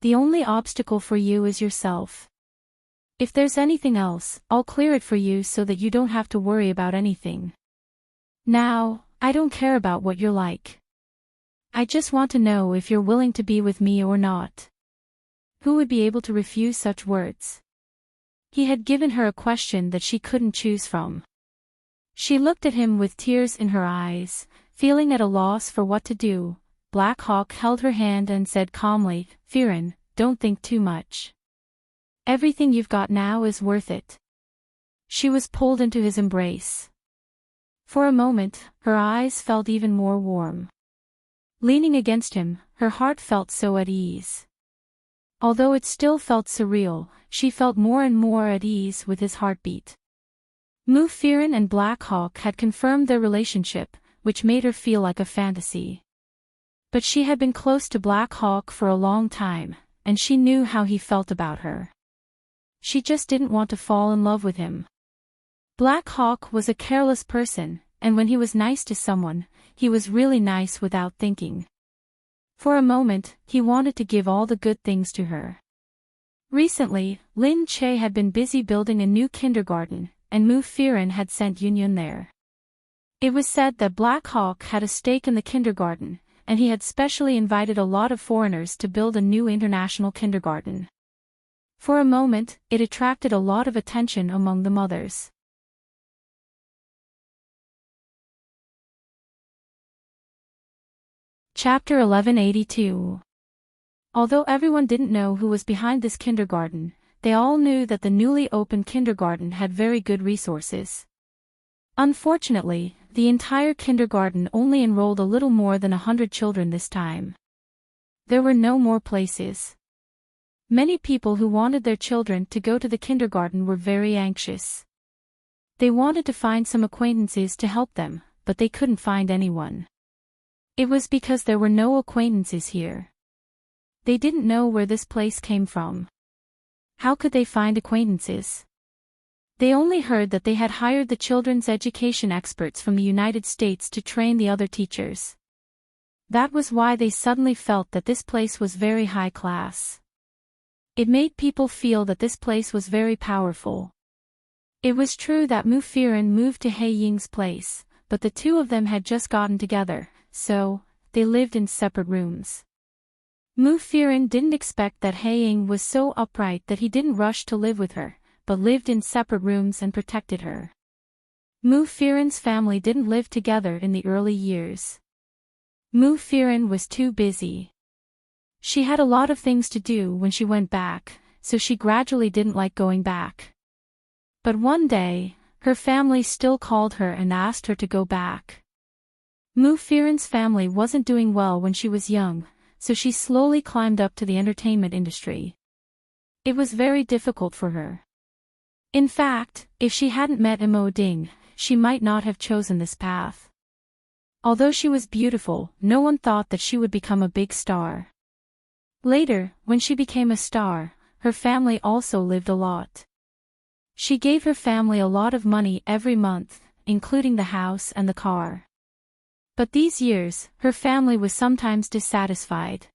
The only obstacle for you is yourself. If there's anything else, I'll clear it for you so that you don't have to worry about anything. Now, I don't care about what you're like. I just want to know if you're willing to be with me or not. Who would be able to refuse such words? He had given her a question that she couldn't choose from. She looked at him with tears in her eyes, feeling at a loss for what to do. Black Hawk held her hand and said calmly, Firen, don't think too much. Everything you've got now is worth it. She was pulled into his embrace. For a moment, her eyes felt even more warm. Leaning against him, her heart felt so at ease. Although it still felt surreal, she felt more and more at ease with his heartbeat. Mu Firen and Black Hawk had confirmed their relationship, which made her feel like a fantasy. But she had been close to Black Hawk for a long time, and she knew how he felt about her. She just didn't want to fall in love with him. Black Hawk was a careless person, and when he was nice to someone, he was really nice without thinking. For a moment, he wanted to give all the good things to her. Recently, Lin Che had been busy building a new kindergarten, and Mu Firen had sent Yunyun there. It was said that Black Hawk had a stake in the kindergarten, and he had specially invited a lot of foreigners to build a new international kindergarten. For a moment, it attracted a lot of attention among the mothers. Chapter 1182. Although everyone didn't know who was behind this kindergarten, they all knew that the newly opened kindergarten had very good resources. Unfortunately, the entire kindergarten only enrolled a little more than 100 children this time. There were no more places. Many people who wanted their children to go to the kindergarten were very anxious. They wanted to find some acquaintances to help them, but they couldn't find anyone. It was because there were no acquaintances here. They didn't know where this place came from. How could they find acquaintances? They only heard that they had hired the children's education experts from the United States to train the other teachers. That was why they suddenly felt that this place was very high class. It made people feel that this place was very powerful. It was true that Mu Firen moved to He Ying's place, but the two of them had just gotten together, so they lived in separate rooms. Mu Firen didn't expect that He Ying was so upright that he didn't rush to live with her, but lived in separate rooms and protected her. Mu Firen's family didn't live together in the early years. Mu Firen was too busy. She had a lot of things to do when she went back, so she gradually didn't like going back. But one day, her family still called her and asked her to go back. Mu Firen's family wasn't doing well when she was young, so she slowly climbed up to the entertainment industry. It was very difficult for her. In fact, if she hadn't met Imo Ding, she might not have chosen this path. Although she was beautiful, no one thought that she would become a big star. Later, when she became a star, her family also lived a lot. She gave her family a lot of money every month, including the house and the car. But these years, her family was sometimes dissatisfied.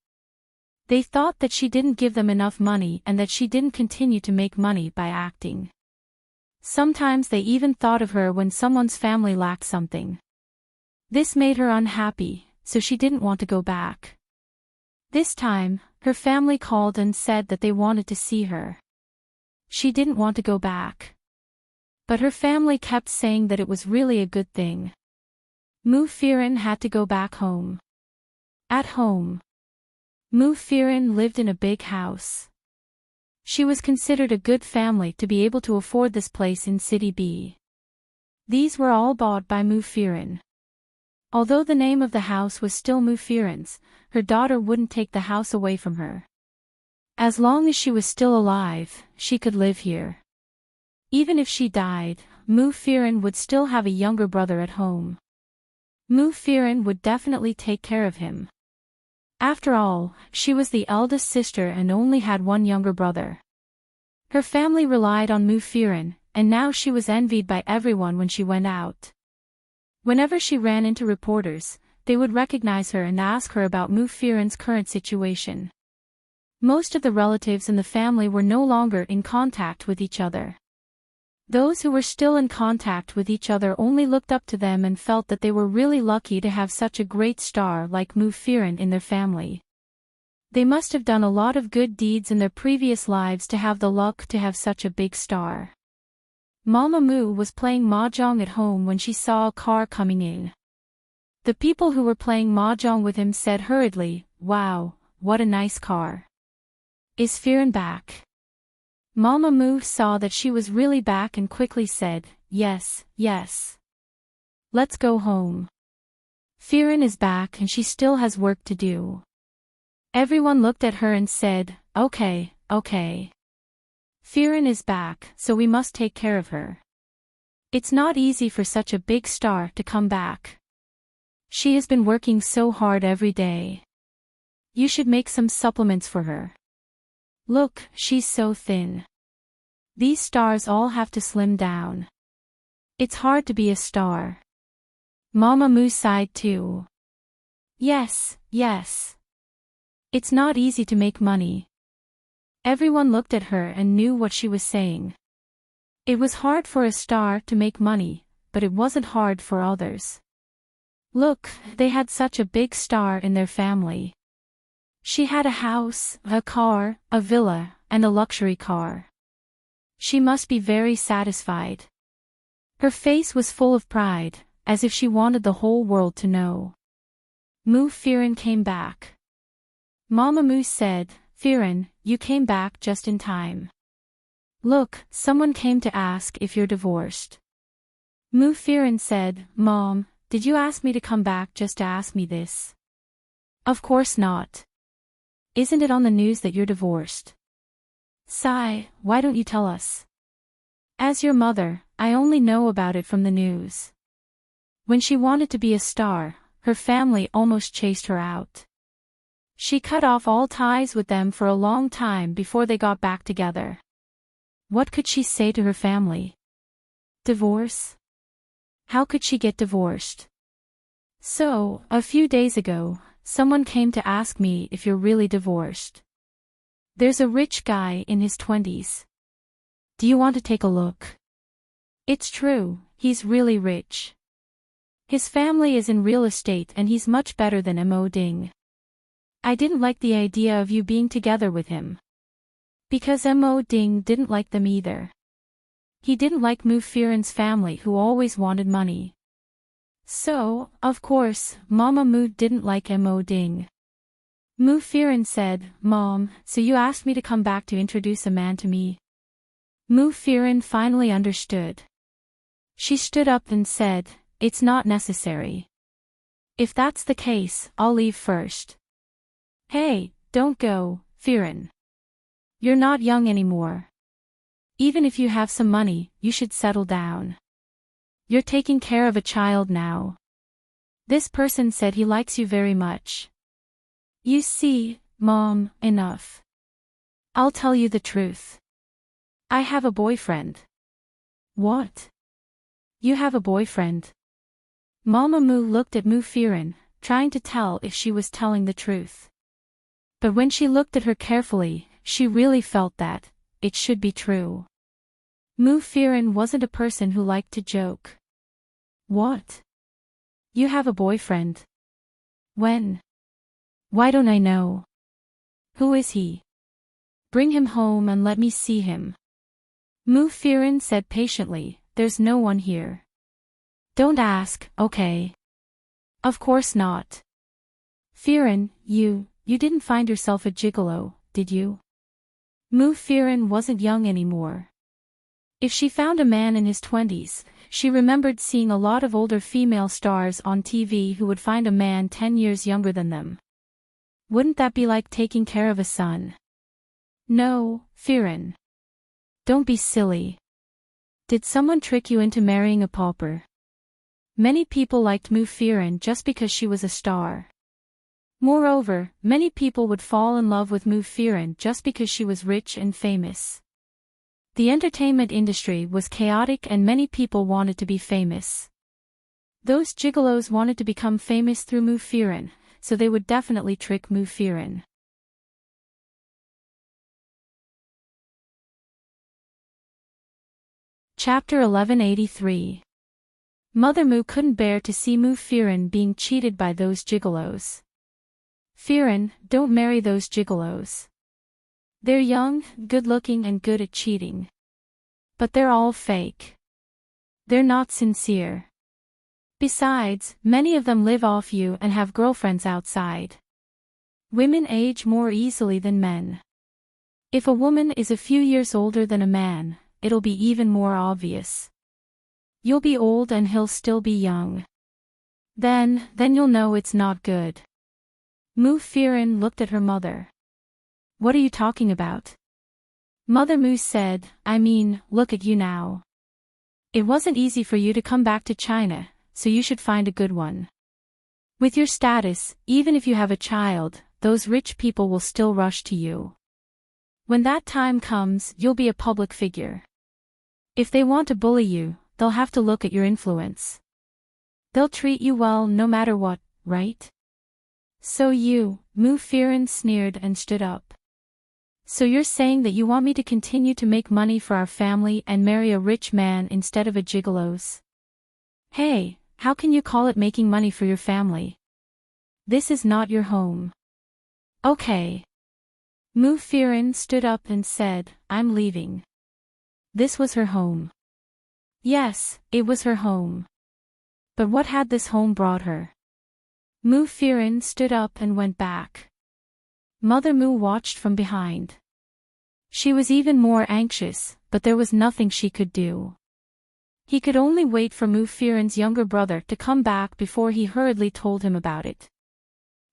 They thought that she didn't give them enough money and that she didn't continue to make money by acting. Sometimes they even thought of her when someone's family lacked something. This made her unhappy, so she didn't want to go back. This time, her family called and said that they wanted to see her. She didn't want to go back. But her family kept saying that it was really a good thing. Mu Firen had to go back home. At home, Mu Firen lived in a big house. She was considered a good family to be able to afford this place in City B. These were all bought by Mu Firen. Although the name of the house was still Mu Firen's, her daughter wouldn't take the house away from her. As long as she was still alive, she could live here. Even if she died, Mu Firen would still have a younger brother at home. Mu Firen would definitely take care of him. After all, she was the eldest sister and only had one younger brother. Her family relied on Mu Firen, and now she was envied by everyone when she went out. Whenever she ran into reporters, they would recognize her and ask her about Mu Firen's current situation. Most of the relatives in the family were no longer in contact with each other. Those who were still in contact with each other only looked up to them and felt that they were really lucky to have such a great star like Mu Firen in their family. They must have done a lot of good deeds in their previous lives to have the luck to have such a big star. Mama Mu was playing mahjong at home when she saw a car coming in. The people who were playing mahjong with him said hurriedly, "Wow, what a nice car. Is Firen back?" Mama Mu saw that she was really back and quickly said, "Yes, yes. Let's go home. Firen is back and she still has work to do." Everyone looked at her and said, "Okay, okay. Firen is back, so we must take care of her. It's not easy for such a big star to come back. She has been working so hard every day. You should make some supplements for her. Look, she's so thin. These stars all have to slim down. It's hard to be a star." Mama Mu sighed too. Yes, yes. It's not easy to make money. Everyone looked at her and knew what she was saying. It was hard for a star to make money, but it wasn't hard for others. Look, they had such a big star in their family. She had a house, a car, a villa, and a luxury car. She must be very satisfied. Her face was full of pride, as if she wanted the whole world to know. Mu Firen came back. Mama Mu said, Firen, you came back just in time. Look, someone came to ask if you're divorced. Mu Firen said, Mom, did you ask me to come back just to ask me this? Of course not. Isn't it on the news that you're divorced? Sigh, why don't you tell us? As your mother, I only know about it from the news. When she wanted to be a star, her family almost chased her out. She cut off all ties with them for a long time before they got back together. What could she say to her family? Divorce? How could she get divorced? So, a few days ago, someone came to ask me if you're really divorced. There's a rich guy in his 20s. Do you want to take a look? It's true, he's really rich. His family is in real estate and he's much better than Mo Ding. I didn't like the idea of you being together with him. Because Mo Ding didn't like them either. He didn't like Mu Firen's family who always wanted money. So, of course, Mama Mu didn't like Mo Ding. Mu Firen said, Mom, so you asked me to come back to introduce a man to me? Mu Firen finally understood. She stood up and said, it's not necessary. If that's the case, I'll leave first. Hey, don't go, Firen. You're not young anymore. Even if you have some money, you should settle down. You're taking care of a child now. This person said he likes you very much. You see, Mom, enough. I'll tell you the truth. I have a boyfriend. What? You have a boyfriend? Mama Mu looked at Mu Firen, trying to tell if she was telling the truth. But when she looked at her carefully, she really felt that it should be true. Mu Firen wasn't a person who liked to joke. What? You have a boyfriend? When? Why don't I know? Who is he? Bring him home and let me see him. Mu Firen said patiently, there's no one here. Don't ask, okay? Of course not. Firen, you didn't find yourself a gigolo, did you? Mu Firen wasn't young anymore. If she found a man in his 20s, she remembered seeing a lot of older female stars on TV who would find a man 10 years younger than them. Wouldn't that be like taking care of a son? No, Firen. Don't be silly. Did someone trick you into marrying a pauper? Many people liked Mu Firen just because she was a star. Moreover, many people would fall in love with Mu Firen just because she was rich and famous. The entertainment industry was chaotic and many people wanted to be famous. Those gigolos wanted to become famous through Mu Firen, so they would definitely trick Mu Firen. Chapter 1183. Mother Mu couldn't bear to see Mu Firen being cheated by those gigolos. Firen, don't marry those gigolos. They're young, good-looking and good at cheating. But they're all fake. They're not sincere. Besides, many of them live off you and have girlfriends outside. Women age more easily than men. If a woman is a few years older than a man, it'll be even more obvious. You'll be old and he'll still be young. Then you'll know it's not good. Mu Firen looked at her mother. What are you talking about? Mother Mu said, I mean, look at you now. It wasn't easy for you to come back to China, so you should find a good one. With your status, even if you have a child, those rich people will still rush to you. When that time comes, you'll be a public figure. If they want to bully you, they'll have to look at your influence. They'll treat you well no matter what, right? So you, Mu Firen sneered and stood up. So you're saying that you want me to continue to make money for our family and marry a rich man instead of a gigolo's? Hey, how can you call it making money for your family? This is not your home. Okay. Mu Firen stood up and said, I'm leaving. This was her home. Yes, it was her home. But what had this home brought her? Mu Firen stood up and went back. Mother Mu watched from behind. She was even more anxious, but there was nothing she could do. He could only wait for Mu Firen's younger brother to come back before he hurriedly told him about it.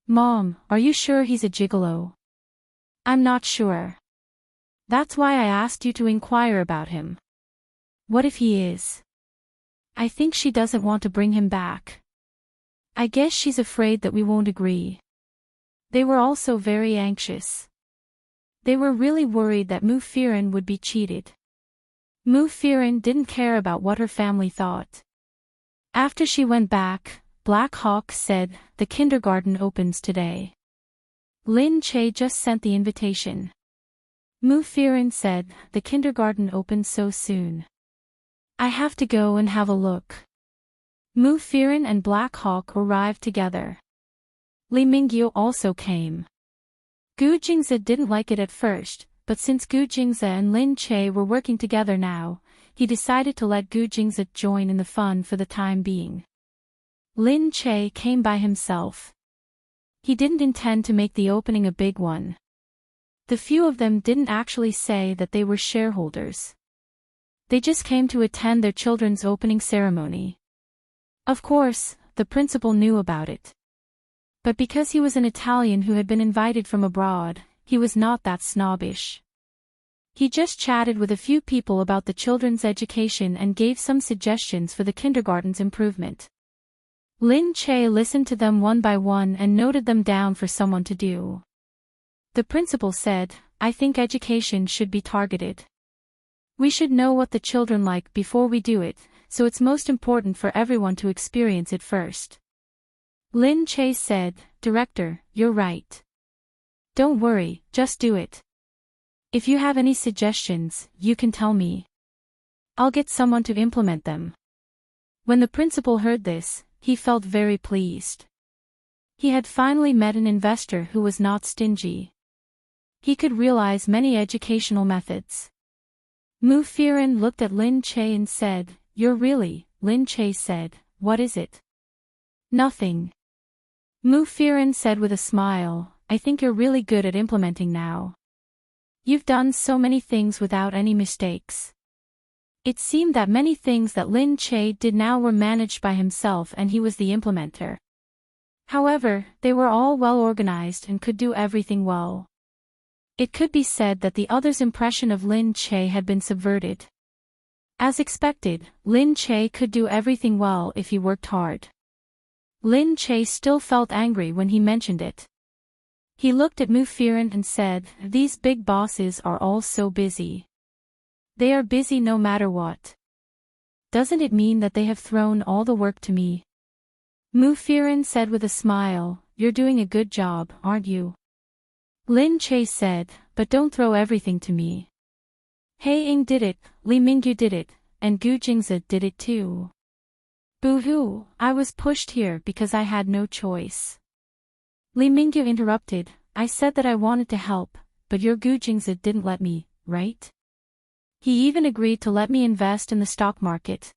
Mom, are you sure he's a gigolo? I'm not sure. That's why I asked you to inquire about him. What if he is? I think she doesn't want to bring him back. I guess she's afraid that we won't agree. They were also very anxious. They were really worried that Mu Firen would be cheated. Mu Firen didn't care about what her family thought. After she went back, Black Hawk said, "The kindergarten opens today. Lin Che just sent the invitation." Mu Firen said, "The kindergarten opens so soon. I have to go and have a look." Mu Firen and Black Hawk arrived together. Li Mingyu also came. Gu Jingze didn't like it at first, but since Gu Jingze and Lin Che were working together now, he decided to let Gu Jingze join in the fun for the time being. Lin Che came by himself. He didn't intend to make the opening a big one. The few of them didn't actually say that they were shareholders. They just came to attend their children's opening ceremony. Of course, the principal knew about it. But because he was an Italian who had been invited from abroad, he was not that snobbish. He just chatted with a few people about the children's education and gave some suggestions for the kindergarten's improvement. Lin Che listened to them one by one and noted them down for someone to do. The principal said, "I think education should be targeted. We should know what the children like before we do it, so it's most important for everyone to experience it first." Lin Che said, "Director, you're right. Don't worry, just do it. If you have any suggestions, you can tell me. I'll get someone to implement them." When the principal heard this, he felt very pleased. He had finally met an investor who was not stingy. He could realize many educational methods. Mu Firen looked at Lin Che and said, "You're really," Lin Che said, "What is it?" "Nothing." Mu Firen said with a smile, "I think you're really good at implementing now. You've done so many things without any mistakes." It seemed that many things that Lin Che did now were managed by himself and he was the implementer. However, they were all well organized and could do everything well. It could be said that the others' impression of Lin Che had been subverted. As expected, Lin Che could do everything well if he worked hard. Lin Che still felt angry when he mentioned it. He looked at Mu Firen and said, "These big bosses are all so busy. They are busy no matter what. Doesn't it mean that they have thrown all the work to me?" Mu Firen said with a smile, "You're doing a good job, aren't you?" Lin Che said, "But don't throw everything to me. He Ying did it, Li Mingyu did it, and Gu Jingze did it too. Boo-hoo, I was pushed here because I had no choice." Li Mingyu interrupted, "I said that I wanted to help, but your Gu Jingze didn't let me, right? He even agreed to let me invest in the stock market.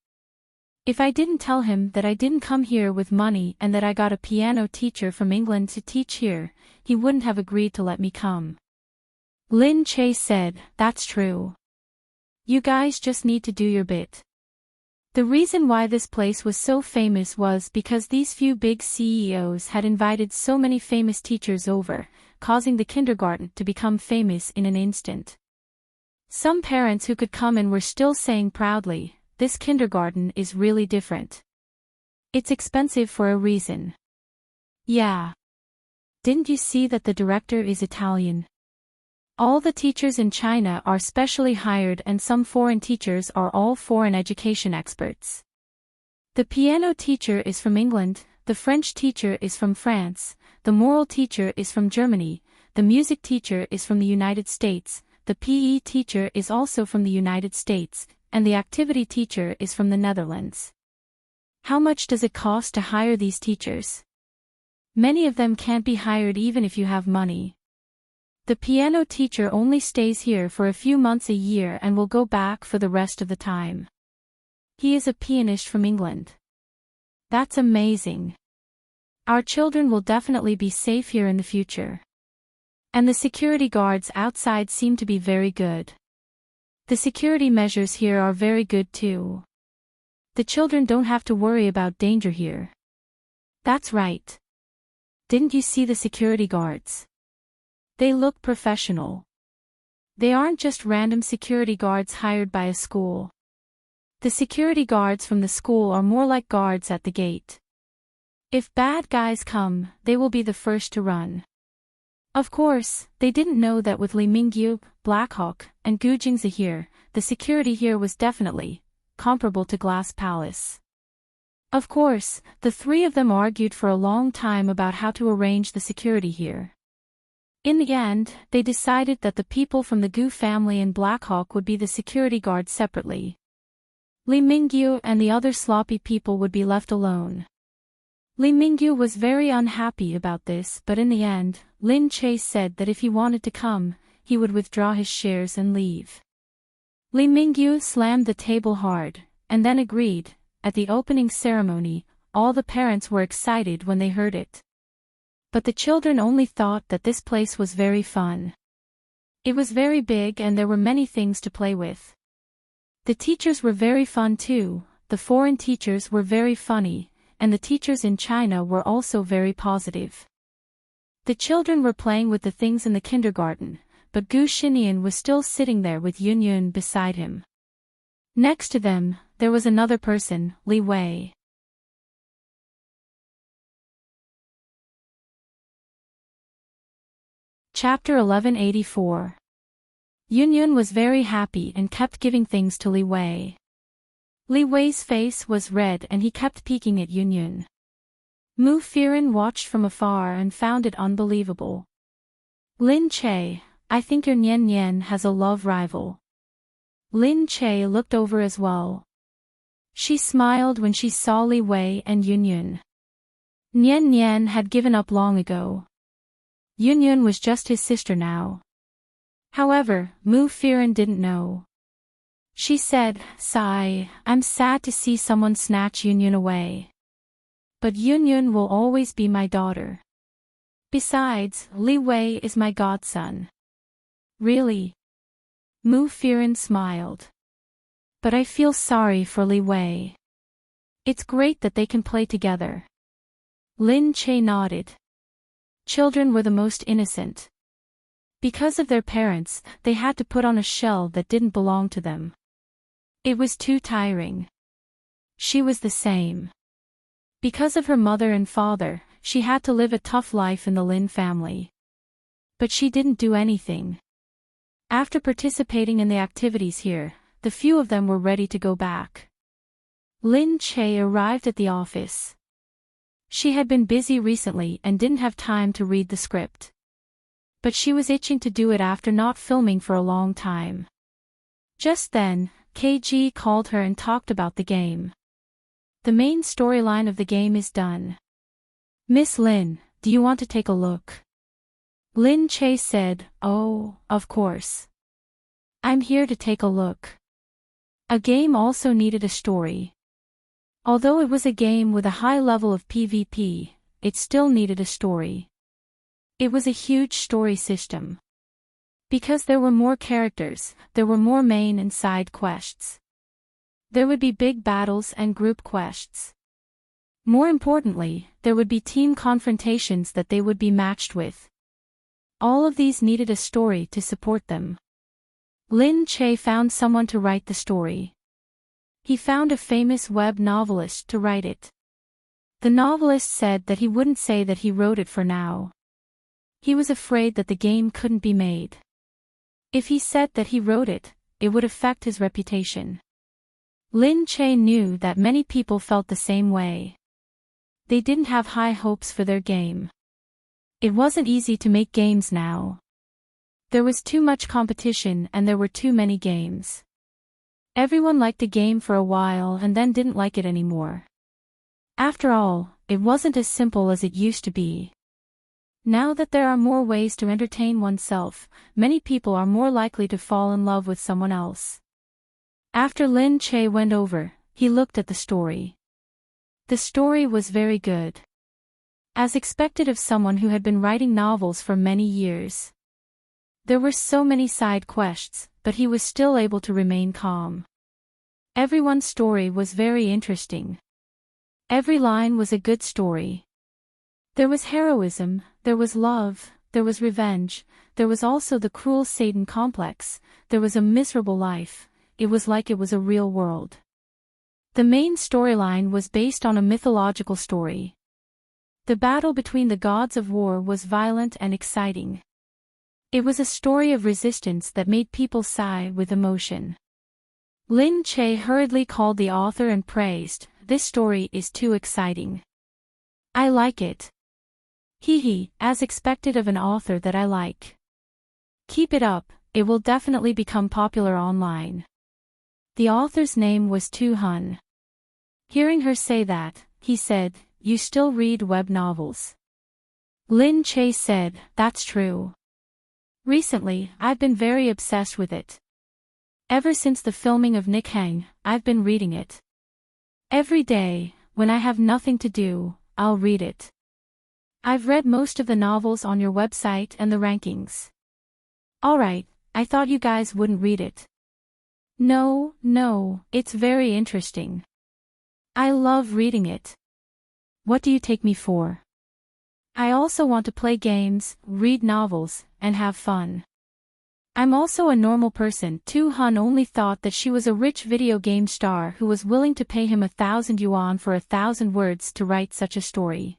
If I didn't tell him that I didn't come here with money and that I got a piano teacher from England to teach here, he wouldn't have agreed to let me come." Lin Che said, "That's true. You guys just need to do your bit." The reason why this place was so famous was because these few big CEOs had invited so many famous teachers over, causing the kindergarten to become famous in an instant. Some parents who could come in were still saying proudly, "This kindergarten is really different. It's expensive for a reason." Yeah. Didn't you see that the director is Italian? All the teachers in China are specially hired and some foreign teachers are all foreign education experts. The piano teacher is from England, the French teacher is from France, the moral teacher is from Germany, the music teacher is from the United States, the PE teacher is also from the United States, and the activity teacher is from the Netherlands. How much does it cost to hire these teachers? Many of them can't be hired even if you have money. The piano teacher only stays here for a few months a year and will go back for the rest of the time. He is a pianist from England. That's amazing. Our children will definitely be safe here in the future. And the security guards outside seem to be very good. The security measures here are very good too. The children don't have to worry about danger here. That's right. Didn't you see the security guards? They look professional. They aren't just random security guards hired by a school. The security guards from the school are more like guards at the gate. If bad guys come, they will be the first to run. Of course, they didn't know that with Li Mingyu, Blackhawk, and Gu Jingzi here, the security here was definitely comparable to Glass Palace. Of course, the three of them argued for a long time about how to arrange the security here. In the end, they decided that the people from the Gu family and Blackhawk would be the security guards separately. Li Mingyu and the other sloppy people would be left alone. Li Mingyu was very unhappy about this, but in the end, Lin Che said that if he wanted to come, he would withdraw his shares and leave. Li Mingyu slammed the table hard, and then agreed. At the opening ceremony, all the parents were excited when they heard it. But the children only thought that this place was very fun. It was very big and there were many things to play with. The teachers were very fun too, the foreign teachers were very funny, and the teachers in China were also very positive. The children were playing with the things in the kindergarten, but Gu Xinian was still sitting there with Yun Yun beside him. Next to them, there was another person, Li Wei. Chapter 1184. Yun Yun was very happy and kept giving things to Li Wei. Li Wei's face was red and he kept peeking at Yun Yun. Mu Firen watched from afar and found it unbelievable. Lin Che, I think your Nian Nian has a love rival. Lin Che looked over as well. She smiled when she saw Li Wei and Yun Yun. Nian Nian had given up long ago. Yun Yun was just his sister now. However, Mu Firen didn't know. She said, "Sigh, I'm sad to see someone snatch Yun Yun away. But Yun Yun will always be my daughter. Besides, Li Wei is my godson." Really? Mu Firen smiled. But I feel sorry for Li Wei. It's great that they can play together. Lin Che nodded. Children were the most innocent. Because of their parents, they had to put on a shell that didn't belong to them. It was too tiring. She was the same. Because of her mother and father, she had to live a tough life in the Lin family. But she didn't do anything. After participating in the activities here, the few of them were ready to go back. Lin Che arrived at the office. She had been busy recently and didn't have time to read the script. But she was itching to do it after not filming for a long time. Just then, KG called her and talked about the game. The main storyline of the game is done. Miss Lin, do you want to take a look? Lin Che said, "Oh, of course. I'm here to take a look." A game also needed a story. Although it was a game with a high level of PvP, it still needed a story. It was a huge story system. Because there were more characters, there were more main and side quests. There would be big battles and group quests. More importantly, there would be team confrontations that they would be matched with. All of these needed a story to support them. Lin Che found someone to write the story. He found a famous web novelist to write it. The novelist said that he wouldn't say that he wrote it for now. He was afraid that the game couldn't be made. If he said that he wrote it, it would affect his reputation. Lin Che knew that many people felt the same way. They didn't have high hopes for their game. It wasn't easy to make games now. There was too much competition and there were too many games. Everyone liked a game for a while and then didn't like it anymore. After all, it wasn't as simple as it used to be. Now that there are more ways to entertain oneself, many people are more likely to fall in love with someone else. After Lin Che went over, he looked at the story. The story was very good. as expected of someone who had been writing novels for many years. There were so many side quests, but he was still able to remain calm. Everyone's story was very interesting. Every line was a good story. There was heroism, there was love, there was revenge, there was also the cruel Satan complex, there was a miserable life. It was like it was a real world. The main storyline was based on a mythological story. The battle between the gods of war was violent and exciting. It was a story of resistance that made people sigh with emotion. Lin Che hurriedly called the author and praised, "This story is too exciting. I like it. Hee, as expected of an author that I like. Keep it up, it will definitely become popular online." The author's name was Tu Hun. Hearing her say that, he said, "You still read web novels?" Lin Che said, "That's true. Recently, I've been very obsessed with it. Ever since the filming of Nick Hang, I've been reading it. Every day, when I have nothing to do, I'll read it. I've read most of the novels on your website and the rankings." "Alright, I thought you guys wouldn't read it." No, it's very interesting. I love reading it. What do you take me for? I also want to play games, read novels, and have fun. I'm also a normal person." Tu Hun only thought that she was a rich video game star who was willing to pay him 1,000 yuan for 1,000 words to write such a story.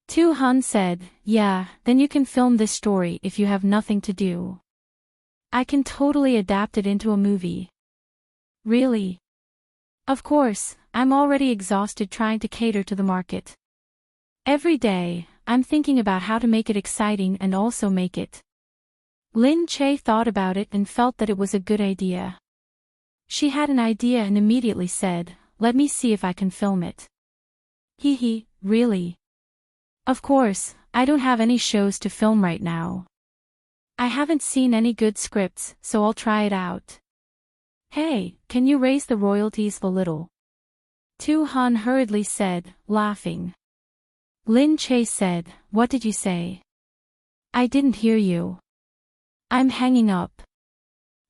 Tu Hun said, "Yeah, then you can film this story if you have nothing to do. I can totally adapt it into a movie." "Really?" "Of course, I'm already exhausted trying to cater to the market. Every day, I'm thinking about how to make it exciting and also make it." Lin Che thought about it and felt that it was a good idea. She had an idea and immediately said, "Let me see if I can film it." Hee, really? Of course, I don't have any shows to film right now. I haven't seen any good scripts, so I'll try it out. Hey, can you raise the royalties a little? Tu Hun hurriedly said, laughing. Lin Che said, "What did you say? I didn't hear you. I'm hanging up."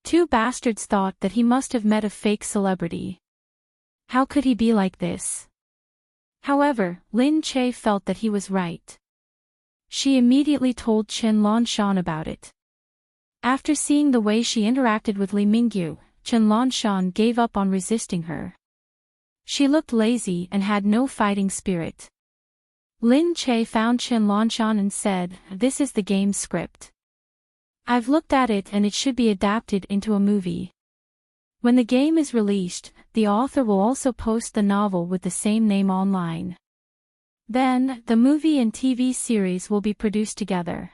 Two bastards thought that he must have met a fake celebrity. How could he be like this? However, Lin Che felt that he was right. She immediately told Chen Lanshan about it. After seeing the way she interacted with Li Mingyu, Chen Lanshan gave up on resisting her. She looked lazy and had no fighting spirit. Lin Che found Chen Lanshan and said, "This is the game script. I've looked at it and it should be adapted into a movie. When the game is released, the author will also post the novel with the same name online. Then, the movie and TV series will be produced together.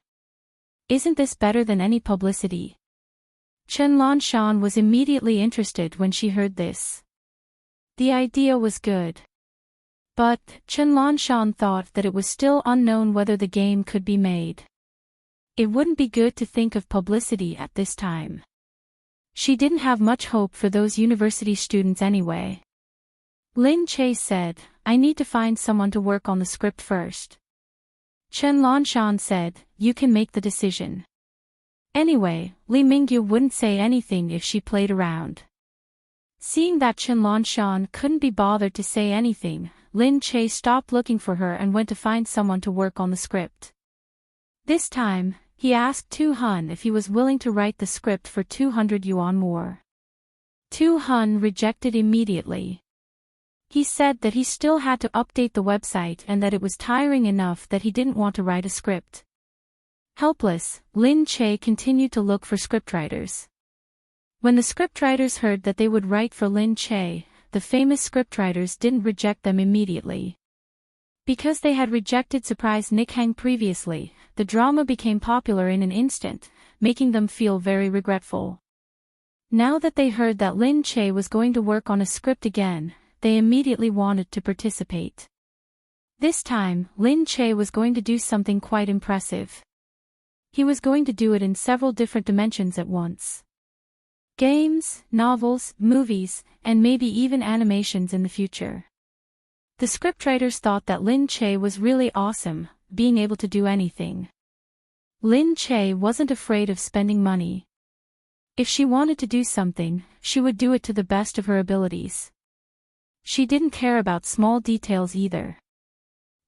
Isn't this better than any publicity?" Chen Lanshan was immediately interested when she heard this. The idea was good. But, Chen Lanshan thought that it was still unknown whether the game could be made. It wouldn't be good to think of publicity at this time. She didn't have much hope for those university students anyway. Lin Che said, "I need to find someone to work on the script first." Chen Lanshan said, "You can make the decision." Anyway, Li Mingyu wouldn't say anything if she played around. Seeing that Chen Lanshan couldn't be bothered to say anything, Lin Che stopped looking for her and went to find someone to work on the script. This time, he asked Tu Hun if he was willing to write the script for 200 yuan more. Tu Hun rejected immediately. He said that he still had to update the website and that it was tiring enough that he didn't want to write a script. Helpless, Lin Che continued to look for scriptwriters. When the scriptwriters heard that they would write for Lin Che, the famous scriptwriters didn't reject them immediately. Because they had rejected Surprise Nick Hang previously, the drama became popular in an instant, making them feel very regretful. Now that they heard that Lin Che was going to work on a script again, they immediately wanted to participate. This time, Lin Che was going to do something quite impressive. He was going to do it in several different dimensions at once. Games, novels, movies, and maybe even animations in the future. The scriptwriters thought that Lin Che was really awesome, being able to do anything. Lin Che wasn't afraid of spending money. If she wanted to do something, she would do it to the best of her abilities. She didn't care about small details either.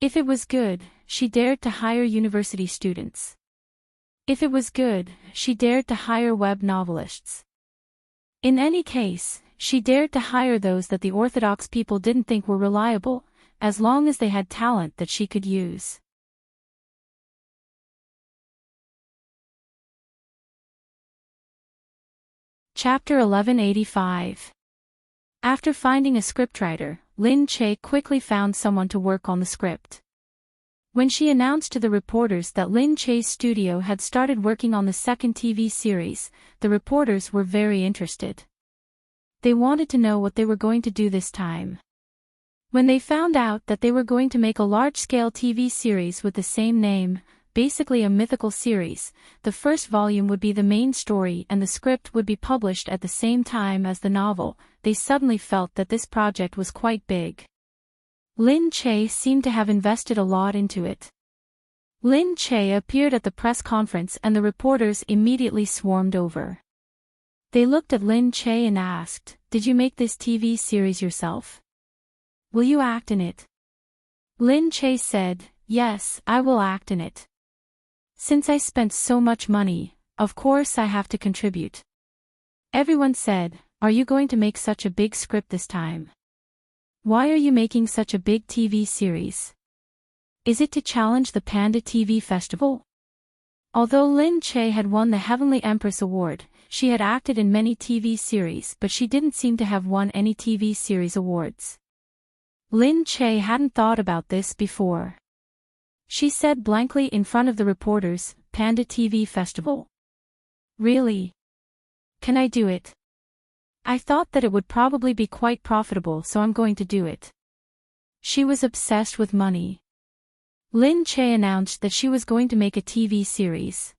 If it was good, she dared to hire university students. If it was good, she dared to hire web novelists. In any case, she dared to hire those that the orthodox people didn't think were reliable, as long as they had talent that she could use. Chapter 1185. After finding a scriptwriter, Lin Che quickly found someone to work on the script. When she announced to the reporters that Lin Che's studio had started working on the second TV series, the reporters were very interested. They wanted to know what they were going to do this time. When they found out that they were going to make a large-scale TV series with the same name, basically a mythical series, the first volume would be the main story and the script would be published at the same time as the novel, they suddenly felt that this project was quite big. Lin Che seemed to have invested a lot into it. Lin Che appeared at the press conference and the reporters immediately swarmed over. They looked at Lin Che and asked, "Did you make this TV series yourself? Will you act in it?" Lin Che said, "Yes, I will act in it. Since I spent so much money, of course I have to contribute." Everyone said, "Are you going to make such a big script this time? Why are you making such a big TV series? Is it to challenge the Panda TV Festival?" Although Lin Che had won the Heavenly Empress Award, she had acted in many TV series but she didn't seem to have won any TV series awards. Lin Che hadn't thought about this before. She said blankly in front of the reporters, "Panda TV Festival? Really? Can I do it? I thought that it would probably be quite profitable, so I'm going to do it." She was obsessed with money. Lin Che announced that she was going to make a TV series.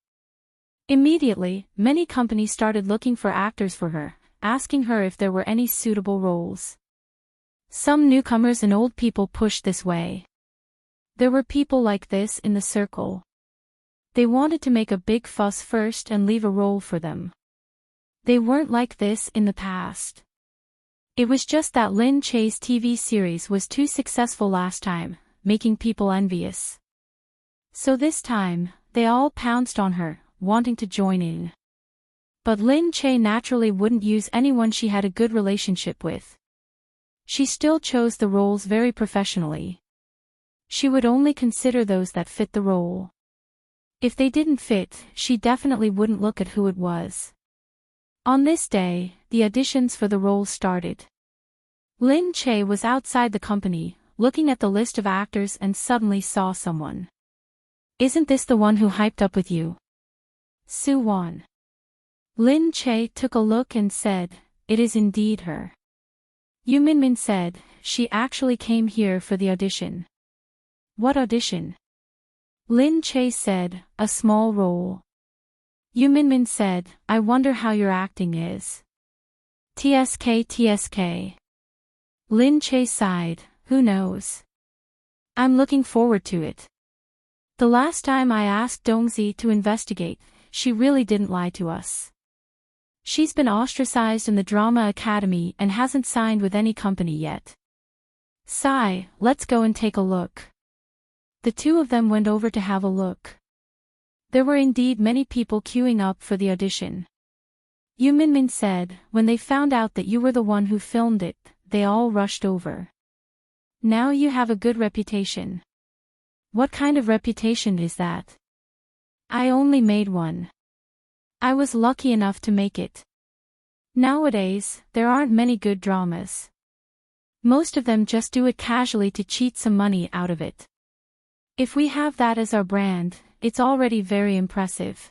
Immediately, many companies started looking for actors for her, asking her if there were any suitable roles. Some newcomers and old people pushed this way. There were people like this in the circle. They wanted to make a big fuss first and leave a role for them. They weren't like this in the past. It was just that Lin Che's TV series was too successful last time, making people envious. So this time, they all pounced on her, wanting to join in. But Lin Che naturally wouldn't use anyone she had a good relationship with. She still chose the roles very professionally. She would only consider those that fit the role. If they didn't fit, she definitely wouldn't look at who it was. On this day, the auditions for the roles started. Lin Che was outside the company, looking at the list of actors and suddenly saw someone. "Isn't this the one who hyped up with you? Su Wan." Lin Che took a look and said, "It is indeed her." Yu Minmin said, "She actually came here for the audition." "What audition?" Lin Che said, "A small role." Yu Minmin said, "I wonder how your acting is." TSK. Lin Che sighed, "Who knows? I'm looking forward to it. The last time I asked Dongzi to investigate, she really didn't lie to us. She's been ostracized in the drama academy and hasn't signed with any company yet. Sai, let's go and take a look." The two of them went over to have a look. There were indeed many people queuing up for the audition. Yu Minmin said, "When they found out that you were the one who filmed it, they all rushed over. Now you have a good reputation." "What kind of reputation is that?" "I only made one. I was lucky enough to make it. Nowadays, there aren't many good dramas. Most of them just do it casually to cheat some money out of it. If we have that as our brand, it's already very impressive."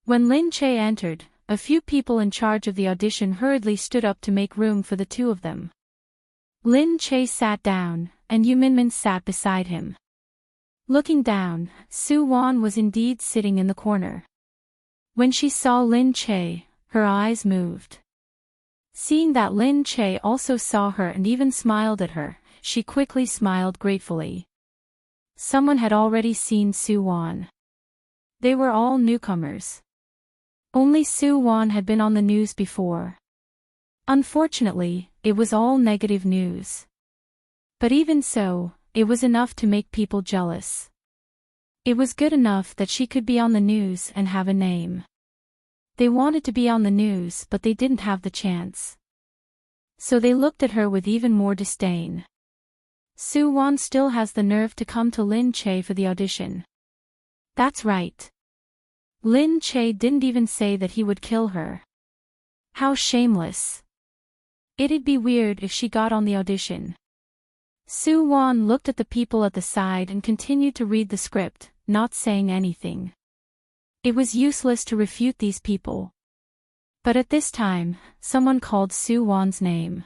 When Lin Che entered, a few people in charge of the audition hurriedly stood up to make room for the two of them. Lin Che sat down, and Yu Minmin sat beside him. Looking down, Su Wan was indeed sitting in the corner. When she saw Lin Che, her eyes moved. Seeing that Lin Che also saw her and even smiled at her, she quickly smiled gratefully. Someone had already seen Soo-won. They were all newcomers. Only Soo-won had been on the news before. Unfortunately, it was all negative news. But even so, it was enough to make people jealous. It was good enough that she could be on the news and have a name. They wanted to be on the news but they didn't have the chance. So they looked at her with even more disdain. Soo-won still has the nerve to come to Lin Che for the audition. That's right. Lin Che didn't even say that he would kill her. How shameless. It'd be weird if she got on the audition. Soo-won looked at the people at the side and continued to read the script, not saying anything. It was useless to refute these people. But at this time, someone called Soo-won's name.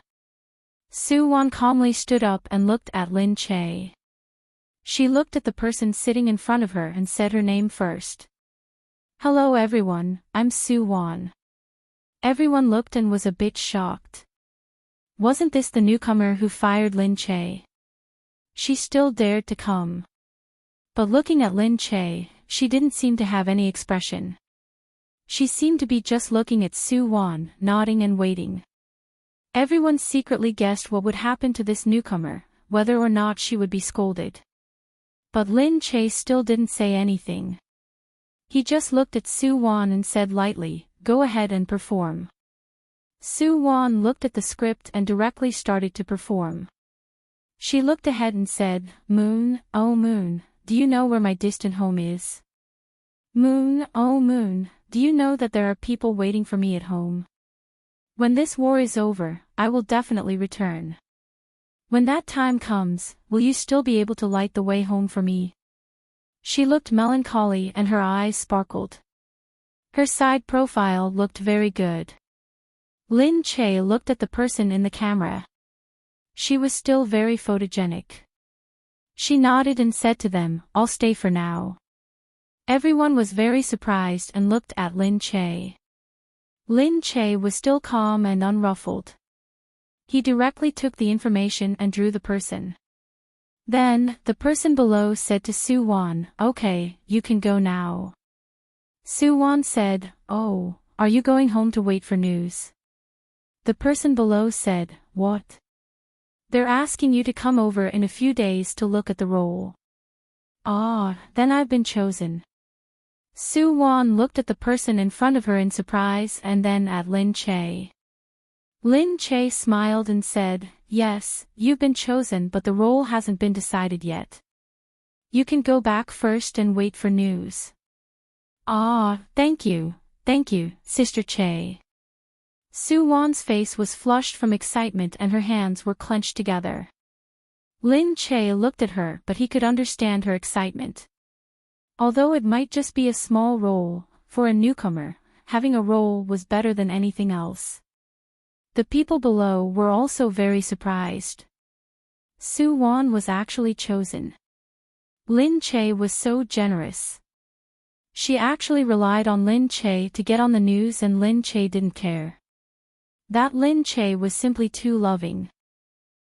Soo-won calmly stood up and looked at Lin Che. She looked at the person sitting in front of her and said her name first. Hello everyone, I'm Soo-won. Everyone looked and was a bit shocked. Wasn't this the newcomer who fired Lin Che? She still dared to come. But looking at Lin Che, she didn't seem to have any expression. She seemed to be just looking at Soo-won, nodding and waiting. Everyone secretly guessed what would happen to this newcomer, whether or not she would be scolded. But Lin Che still didn't say anything. He just looked at Soo-won and said lightly, "Go ahead and perform." Soo-won looked at the script and directly started to perform. She looked ahead and said, "Moon, oh moon, do you know where my distant home is? Moon, oh moon, do you know that there are people waiting for me at home? When this war is over, I will definitely return. When that time comes, will you still be able to light the way home for me?" She looked melancholy and her eyes sparkled. Her side profile looked very good. Lin Che looked at the person in the camera. She was still very photogenic. She nodded and said to them, "I'll stay for now." Everyone was very surprised and looked at Lin Che. Lin Che was still calm and unruffled. He directly took the information and drew the person. Then, the person below said to Soo-won, "Okay, you can go now." Soo-won said, "Oh, are you going home to wait for news?" The person below said, "What? They're asking you to come over in a few days to look at the role." "Ah, then I've been chosen." Soo-won looked at the person in front of her in surprise and then at Lin Che. Lin Che smiled and said, "Yes, you've been chosen but the role hasn't been decided yet. You can go back first and wait for news." "Ah, thank you, Sister Che." Soo-won's face was flushed from excitement and her hands were clenched together. Lin Che looked at her but he could understand her excitement. Although it might just be a small role, for a newcomer, having a role was better than anything else. The people below were also very surprised. Soo-won was actually chosen. Lin Che was so generous. She actually relied on Lin Che to get on the news and Lin Che didn't care. That Lin Che was simply too loving.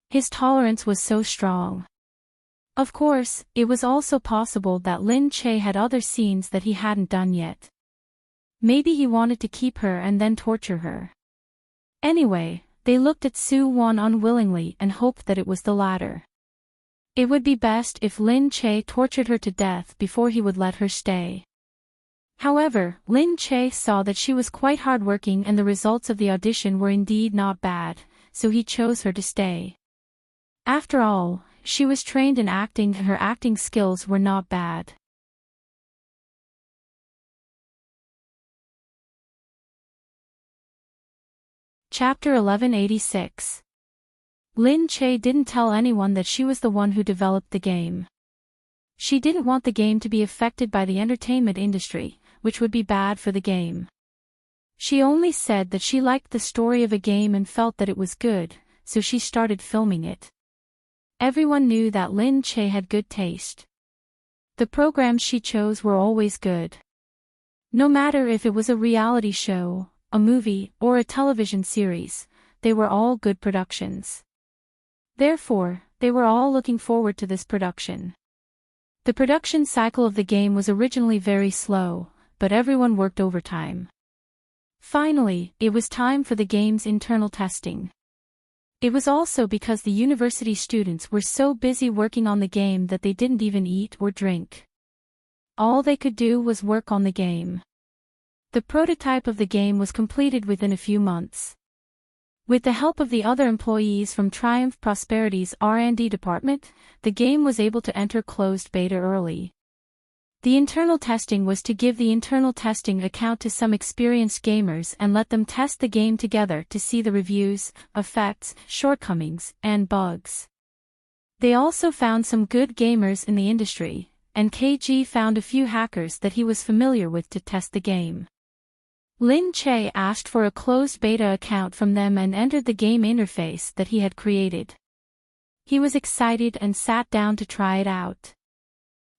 His tolerance was so strong. Of course, it was also possible that Lin Che had other scenes that he hadn't done yet. Maybe he wanted to keep her and then torture her. Anyway, they looked at Soo-won unwillingly and hoped that it was the latter. It would be best if Lin Che tortured her to death before he would let her stay. However, Lin Che saw that she was quite hardworking and the results of the audition were indeed not bad, so he chose her to stay. After all, she was trained in acting and her acting skills were not bad. Chapter 1186. Lin Che didn't tell anyone that she was the one who developed the game. She didn't want the game to be affected by the entertainment industry, which would be bad for the game. She only said that she liked the story of a game and felt that it was good, so she started filming it. Everyone knew that Lin Che had good taste. The programs she chose were always good. No matter if it was a reality show, a movie, or a television series, they were all good productions. Therefore, they were all looking forward to this production. The production cycle of the game was originally very slow, but everyone worked overtime. Finally, it was time for the game's internal testing. It was also because the university students were so busy working on the game that they didn't even eat or drink. All they could do was work on the game. The prototype of the game was completed within a few months. With the help of the other employees from Triumph Prosperity's R&D department, the game was able to enter closed beta early. The internal testing was to give the internal testing account to some experienced gamers and let them test the game together to see the reviews, effects, shortcomings, and bugs. They also found some good gamers in the industry, and KG found a few hackers that he was familiar with to test the game. Lin Che asked for a closed beta account from them and entered the game interface that he had created. He was excited and sat down to try it out.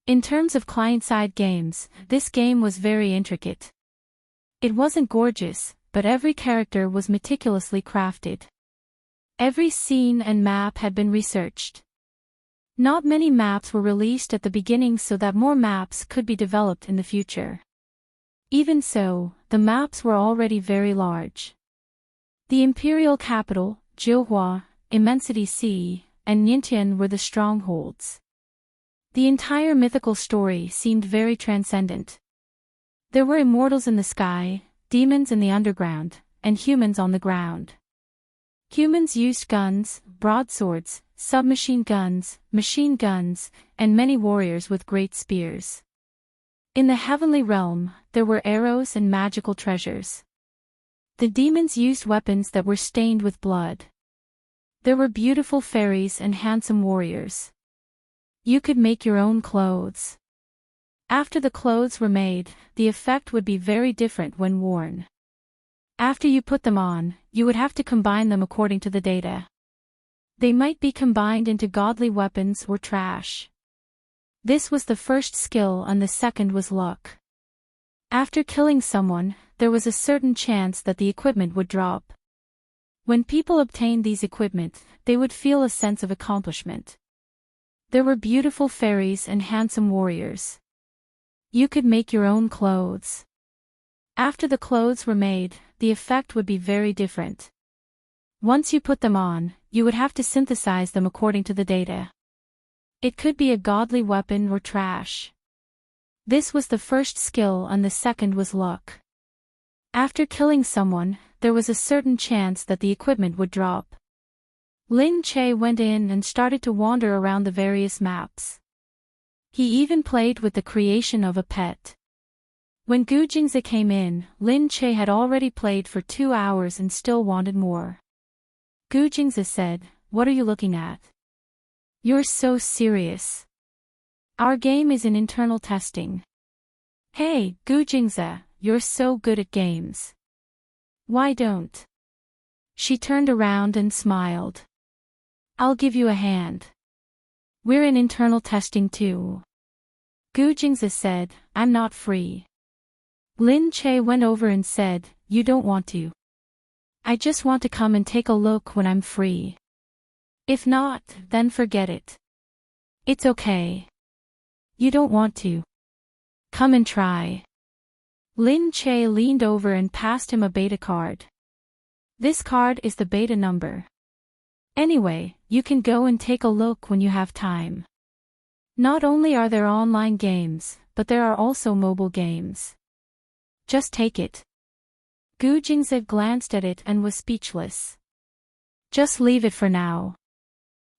In terms of client-side games, this game was very intricate. It wasn't gorgeous, but every character was meticulously crafted. Every scene and map had been researched. Not many maps were released at the beginning so that more maps could be developed in the future. Even so, the maps were already very large. The imperial capital, Jilhua, Immensity Sea, and Ningtian were the strongholds. The entire mythical story seemed very transcendent. There were immortals in the sky, demons in the underground, and humans on the ground. Humans used guns, broadswords, submachine guns, machine guns, and many warriors with great spears. In the heavenly realm, there were arrows and magical treasures. The demons used weapons that were stained with blood. There were beautiful fairies and handsome warriors. You could make your own clothes. After the clothes were made, the effect would be very different when worn. After you put them on, you would have to combine them according to the data. They might be combined into godly weapons or trash. This was the first skill and the second was luck. After killing someone, there was a certain chance that the equipment would drop. When people obtained these equipment, they would feel a sense of accomplishment. There were beautiful fairies and handsome warriors. You could make your own clothes. After the clothes were made, the effect would be very different. Once you put them on, you would have to synthesize them according to the data. It could be a godly weapon or trash. This was the first skill and the second was luck. After killing someone, there was a certain chance that the equipment would drop. Lin Che went in and started to wander around the various maps. He even played with the creation of a pet. When Gu Jingzi came in, Lin Che had already played for 2 hours and still wanted more. Gu Jingzi said, "What are you looking at? You're so serious. Our game is in internal testing." "Hey, Gu Jingzi, you're so good at games. Why don't?" She turned around and smiled. "I'll give you a hand. We're in internal testing too." Gu Jingzi said, "I'm not free." Lin Che went over and said, "You don't want to. I just want to come and take a look when I'm free. If not, then forget it. It's okay. You don't want to. Come and try." Lin Che leaned over and passed him a beta card. "This card is the beta number. Anyway, you can go and take a look when you have time. Not only are there online games, but there are also mobile games. Just take it." Gu Jingzi glanced at it and was speechless. "Just leave it for now."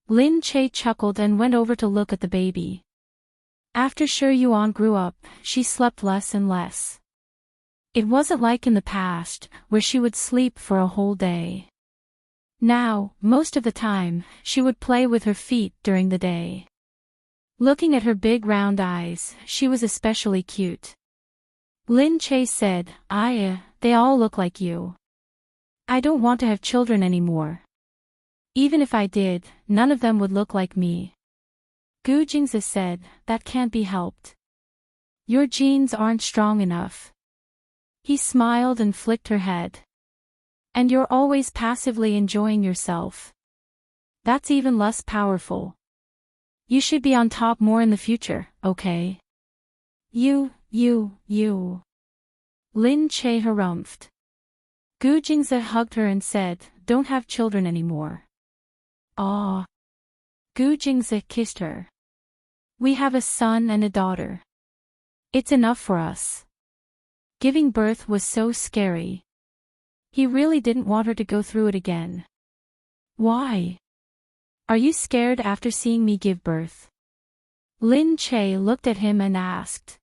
Lin Che chuckled and went over to look at the baby. After Shi Yuan grew up, she slept less and less. It wasn't like in the past, where she would sleep for a whole day. Now, most of the time, she would play with her feet during the day. Looking at her big round eyes, she was especially cute. Lin Che said, They all look like you. I don't want to have children anymore. Even if I did, none of them would look like me." Gu Jingzi said, "That can't be helped. Your genes aren't strong enough." He smiled and flicked her head. "And you're always passively enjoying yourself. That's even less powerful. You should be on top more in the future, okay? You. Lin Che harumphed. Gu Jingze hugged her and said, don't have children anymore. Aw. Gu Jingze kissed her. We have a son and a daughter. It's enough for us. Giving birth was so scary. He really didn't want her to go through it again. Why? Are you scared after seeing me give birth? Lin Che looked at him and asked.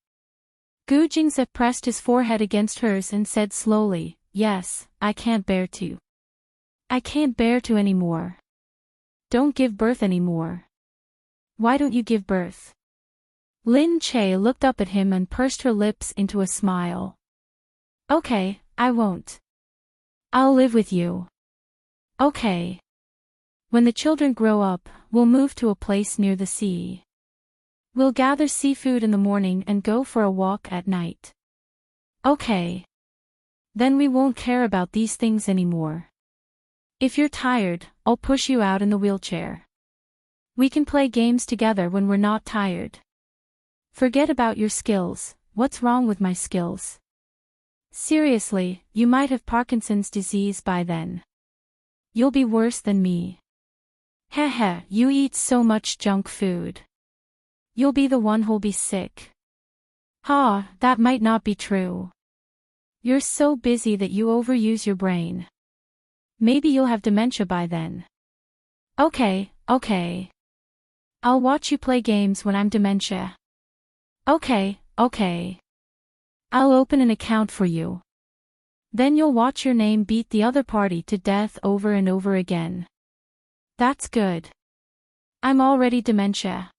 Gu Jingze pressed his forehead against hers and said slowly, yes, I can't bear to. I can't bear to anymore. Don't give birth anymore. Why don't you give birth? Lin Che looked up at him and pursed her lips into a smile. Okay, I won't. I'll live with you. Okay. When the children grow up, we'll move to a place near the sea. We'll gather seafood in the morning and go for a walk at night. Okay. Then we won't care about these things anymore. If you're tired, I'll push you out in the wheelchair. We can play games together when we're not tired. Forget about your skills. What's wrong with my skills? Seriously, you might have Parkinson's disease by then. You'll be worse than me. Heh, you eat so much junk food. You'll be the one who'll be sick. Ha, that might not be true. You're so busy that you overuse your brain. Maybe you'll have dementia by then. Okay. I'll watch you play games when I'm dementia. Okay. I'll open an account for you. Then you'll watch your name beat the other party to death over and over again. That's good. I'm already dementia.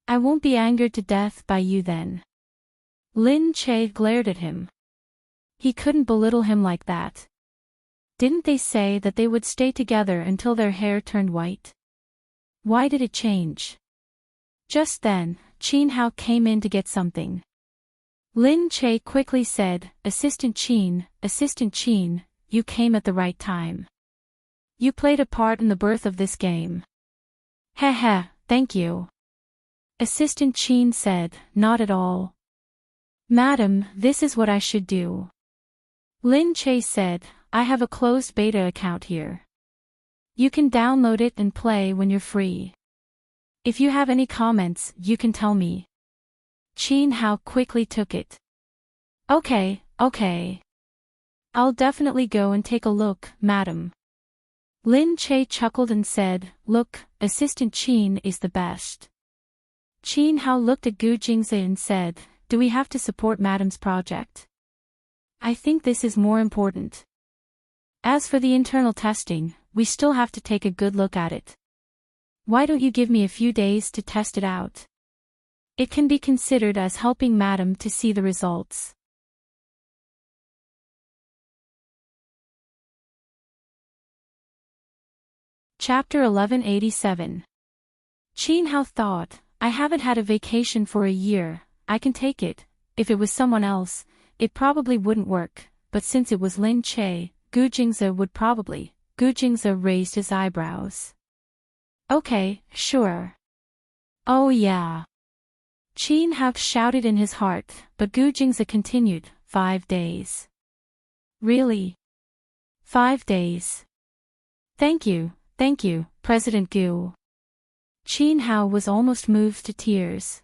I won't be angered to death by you then. Lin Che glared at him. He couldn't belittle him like that. Didn't they say that they would stay together until their hair turned white? Why did it change? Just then, Qin Hao came in to get something. Lin Che quickly said, Assistant Qin, you came at the right time. You played a part in the birth of this game. Heh, thank you. Assistant Qin said, not at all. Madam, this is what I should do. Lin Che said, I have a closed beta account here. You can download it and play when you're free. If you have any comments, you can tell me. Qin Hao quickly took it. Okay. I'll definitely go and take a look, madam. Lin Che chuckled and said, look, Assistant Qin is the best. Qin Hao looked at Gu Jingze and said, do we have to support madam's project? I think this is more important. As for the internal testing, we still have to take a good look at it. Why don't you give me a few days to test it out? It can be considered as helping madam to see the results. Chapter 1187. Qin Hao thought, I haven't had a vacation for a year, I can take it. If it was someone else, it probably wouldn't work, but since it was Lin Che, Gu Jingze would probably. Gu Jingze raised his eyebrows. Okay, sure. Oh yeah. Qin Hao shouted in his heart, but Gu Jingze continued, 5 days. Really? 5 days. Thank you, President Gu. Qin Hao was almost moved to tears.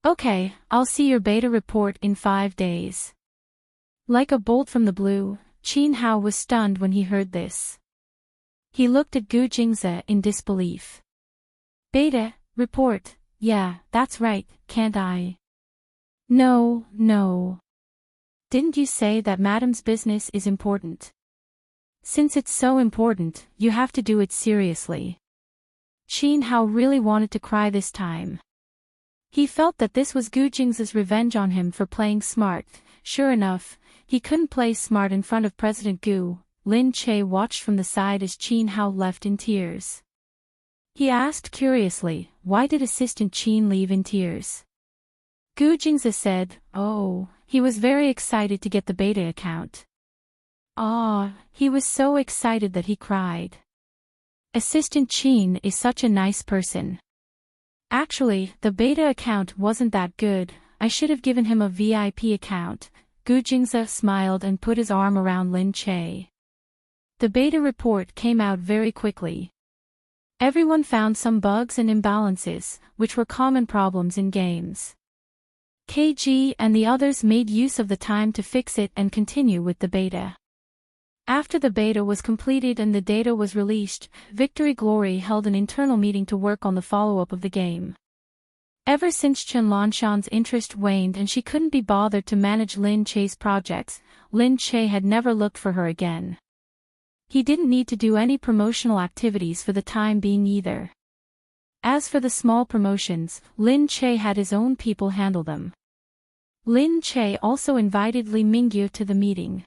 Okay, I'll see your beta report in 5 days. Like a bolt from the blue, Qin Hao was stunned when he heard this. He looked at Gu Jingze in disbelief. Beta report, yeah, that's right, can't I? No. Didn't you say that madam's business is important? Since it's so important, you have to do it seriously. Qin Hao really wanted to cry this time. He felt that this was Gu Jingze's revenge on him for playing smart. Sure enough, he couldn't play smart in front of President Gu. Lin Che watched from the side as Qin Hao left in tears. He asked curiously, why did Assistant Qin leave in tears? Gu Jingze said, oh, he was very excited to get the beta account. He was so excited that he cried. Assistant Chin is such a nice person. Actually, the beta account wasn't that good. I should have given him a VIP account. Gu Jingze smiled and put his arm around Lin Che. The beta report came out very quickly. Everyone found some bugs and imbalances, which were common problems in games. KG and the others made use of the time to fix it and continue with the beta. After the beta was completed and the data was released, Victory Glory held an internal meeting to work on the follow-up of the game. Ever since Chen Lanshan's interest waned and she couldn't be bothered to manage Lin Che's projects, Lin Che had never looked for her again. He didn't need to do any promotional activities for the time being either. As for the small promotions, Lin Che had his own people handle them. Lin Che also invited Li Mingyu to the meeting.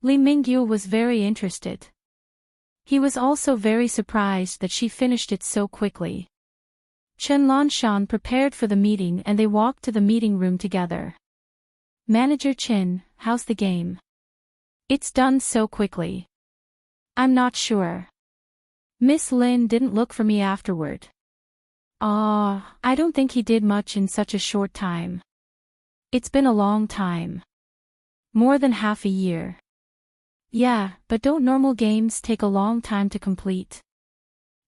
Li Mingyu was very interested. He was also very surprised that she finished it so quickly. Chen Lanshan prepared for the meeting and they walked to the meeting room together. Manager Chen, how's the game? It's done so quickly. I'm not sure. Miss Lin didn't look for me afterward. I don't think he did much in such a short time. It's been a long time. More than half a year. Yeah, but don't normal games take a long time to complete?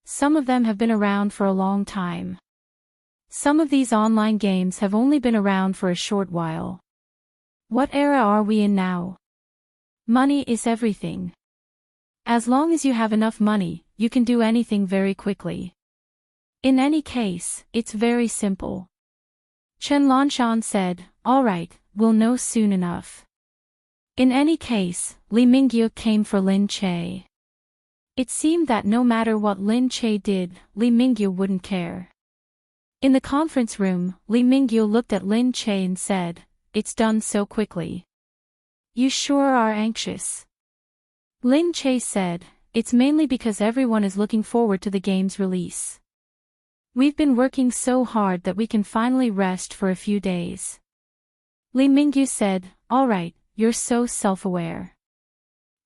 Some of them have been around for a long time. Some of these online games have only been around for a short while. What era are we in now? Money is everything. As long as you have enough money, you can do anything very quickly. In any case, it's very simple. Chen Lanshan said, all right, we'll know soon enough. In any case, Li Mingyu came for Lin Che. It seemed that no matter what Lin Che did, Li Mingyu wouldn't care. In the conference room, Li Mingyu looked at Lin Che and said, it's done so quickly. You sure are anxious. Lin Che said, it's mainly because everyone is looking forward to the game's release. We've been working so hard that we can finally rest for a few days. Li Mingyu said, all right, you're so self-aware.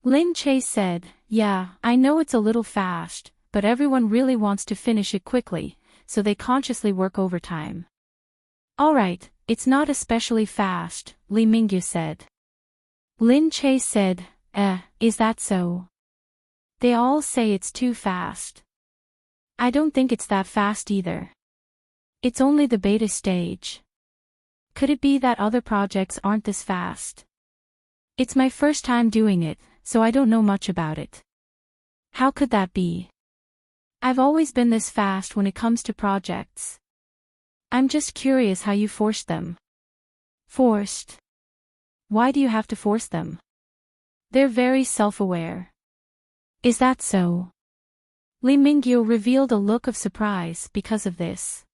Lin Che said, yeah, I know it's a little fast, but everyone really wants to finish it quickly, so they consciously work overtime. All right, it's not especially fast, Li Mingyu said. Lin Che said, is that so? They all say it's too fast. I don't think it's that fast either. It's only the beta stage. Could it be that other projects aren't this fast? It's my first time doing it, so I don't know much about it. How could that be? I've always been this fast when it comes to projects. I'm just curious how you forced them. Forced? Why do you have to force them? They're very self-aware. Is that so? Li Mingyu revealed a look of surprise because of this.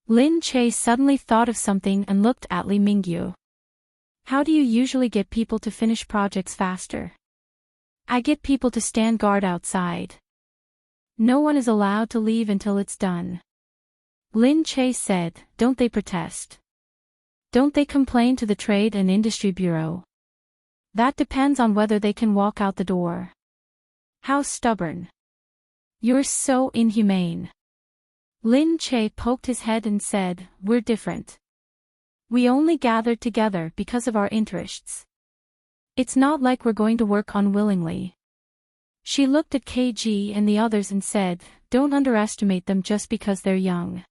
Lin Che suddenly thought of something and looked at Li Mingyu. How do you usually get people to finish projects faster? I get people to stand guard outside. No one is allowed to leave until it's done. Lin Che said, don't they protest? Don't they complain to the Trade and Industry Bureau? That depends on whether they can walk out the door. How stubborn. You're so inhumane. Lin Che poked his head and said, we're different. We only gathered together because of our interests. It's not like we're going to work unwillingly. She looked at KG and the others and said, don't underestimate them just because they're young.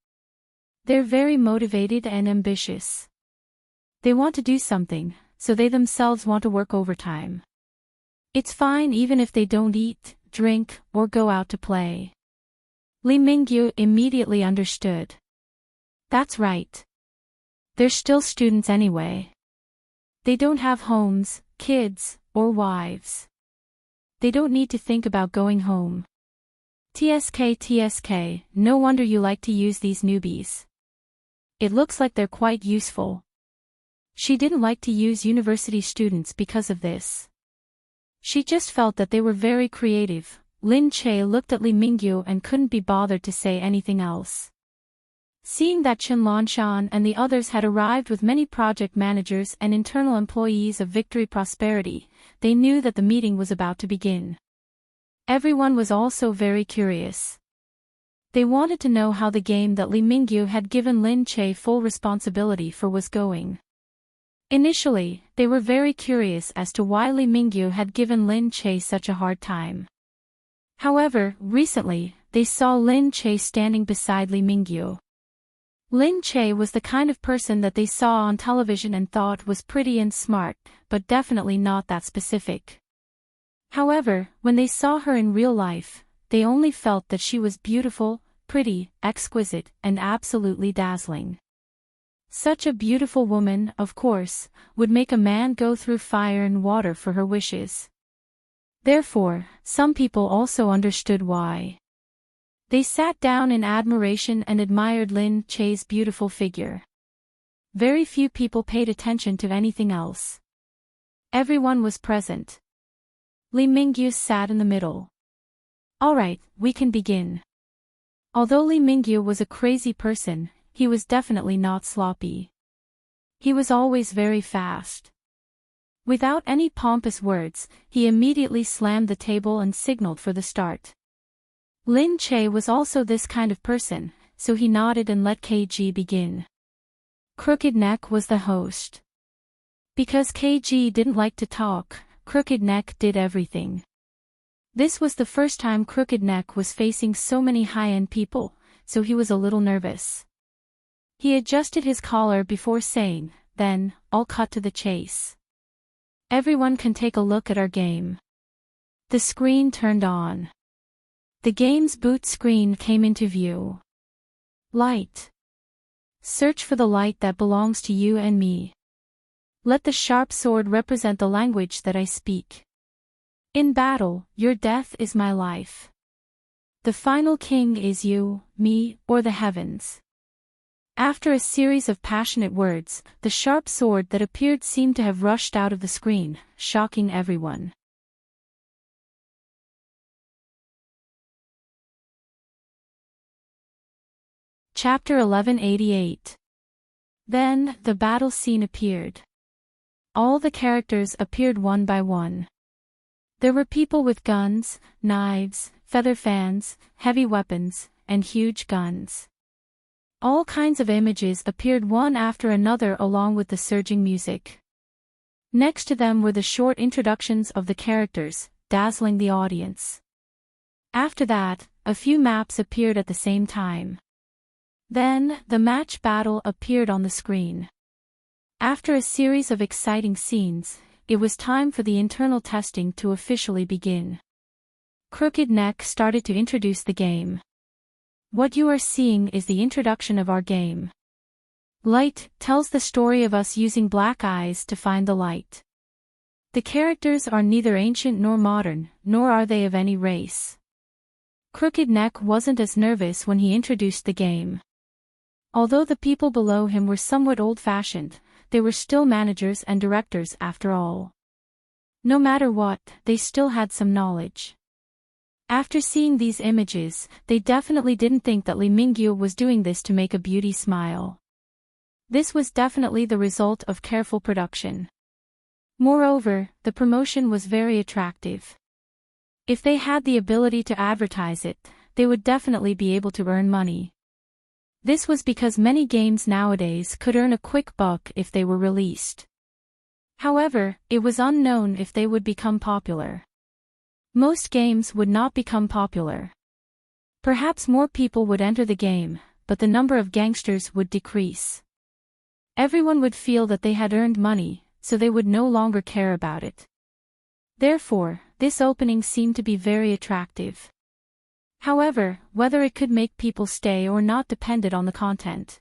They're very motivated and ambitious. They want to do something, so they themselves want to work overtime. It's fine even if they don't eat, drink, or go out to play. Li Mingyu immediately understood. That's right. They're still students anyway. They don't have homes, kids, or wives. They don't need to think about going home. TSK, no wonder you like to use these newbies. It looks like they're quite useful. She didn't like to use university students because of this. She just felt that they were very creative. Lin Che looked at Li Mingyu and couldn't be bothered to say anything else. Seeing that Chen Lanshan and the others had arrived with many project managers and internal employees of Victory Prosperity, they knew that the meeting was about to begin. Everyone was also very curious. They wanted to know how the game that Li Mingyu had given Lin Che full responsibility for was going. Initially, they were very curious as to why Li Mingyu had given Lin Che such a hard time. However, recently, they saw Lin Che standing beside Li Mingyu. Lin Che was the kind of person that they saw on television and thought was pretty and smart, but definitely not that specific. However, when they saw her in real life, they only felt that she was beautiful, pretty, exquisite, and absolutely dazzling. Such a beautiful woman, of course, would make a man go through fire and water for her wishes. Therefore, some people also understood why. They sat down in admiration and admired Lin Che's beautiful figure. Very few people paid attention to anything else. Everyone was present. Li Mingyu sat in the middle. Alright, we can begin. Although Li Mingyu was a crazy person, he was definitely not sloppy. He was always very fast. Without any pompous words, he immediately slammed the table and signaled for the start. Lin Che was also this kind of person, so he nodded and let KG begin. Crooked Neck was the host. Because KG didn't like to talk, Crooked Neck did everything. This was the first time Crooked Neck was facing so many high-end people, so he was a little nervous. He adjusted his collar before saying, "Then, I'll cut to the chase. Everyone can take a look at our game." The screen turned on. The game's boot screen came into view. Light. Search for the light that belongs to you and me. Let the sharp sword represent the language that I speak. In battle, your death is my life. The final king is you, me, or the heavens. After a series of passionate words, the sharp sword that appeared seemed to have rushed out of the screen, shocking everyone. Chapter 1188. Then, the battle scene appeared. All the characters appeared one by one. There were people with guns, knives, feather fans, heavy weapons, and huge guns. All kinds of images appeared one after another along with the surging music. Next to them were the short introductions of the characters, dazzling the audience. After that, a few maps appeared at the same time. Then, the match battle appeared on the screen. After a series of exciting scenes, it was time for the internal testing to officially begin. Crooked Neck started to introduce the game. What you are seeing is the introduction of our game. Light tells the story of us using black eyes to find the light. The characters are neither ancient nor modern, nor are they of any race. Crooked Neck wasn't as nervous when he introduced the game. Although the people below him were somewhat old-fashioned, they were still managers and directors after all. No matter what, they still had some knowledge. After seeing these images, they definitely didn't think that Li Mingyu was doing this to make a beauty smile. This was definitely the result of careful production. Moreover, the promotion was very attractive. If they had the ability to advertise it, they would definitely be able to earn money. This was because many games nowadays could earn a quick buck if they were released. However, it was unknown if they would become popular. Most games would not become popular. Perhaps more people would enter the game, but the number of gangsters would decrease. Everyone would feel that they had earned money, so they would no longer care about it. Therefore, this opening seemed to be very attractive. However, whether it could make people stay or not depended on the content.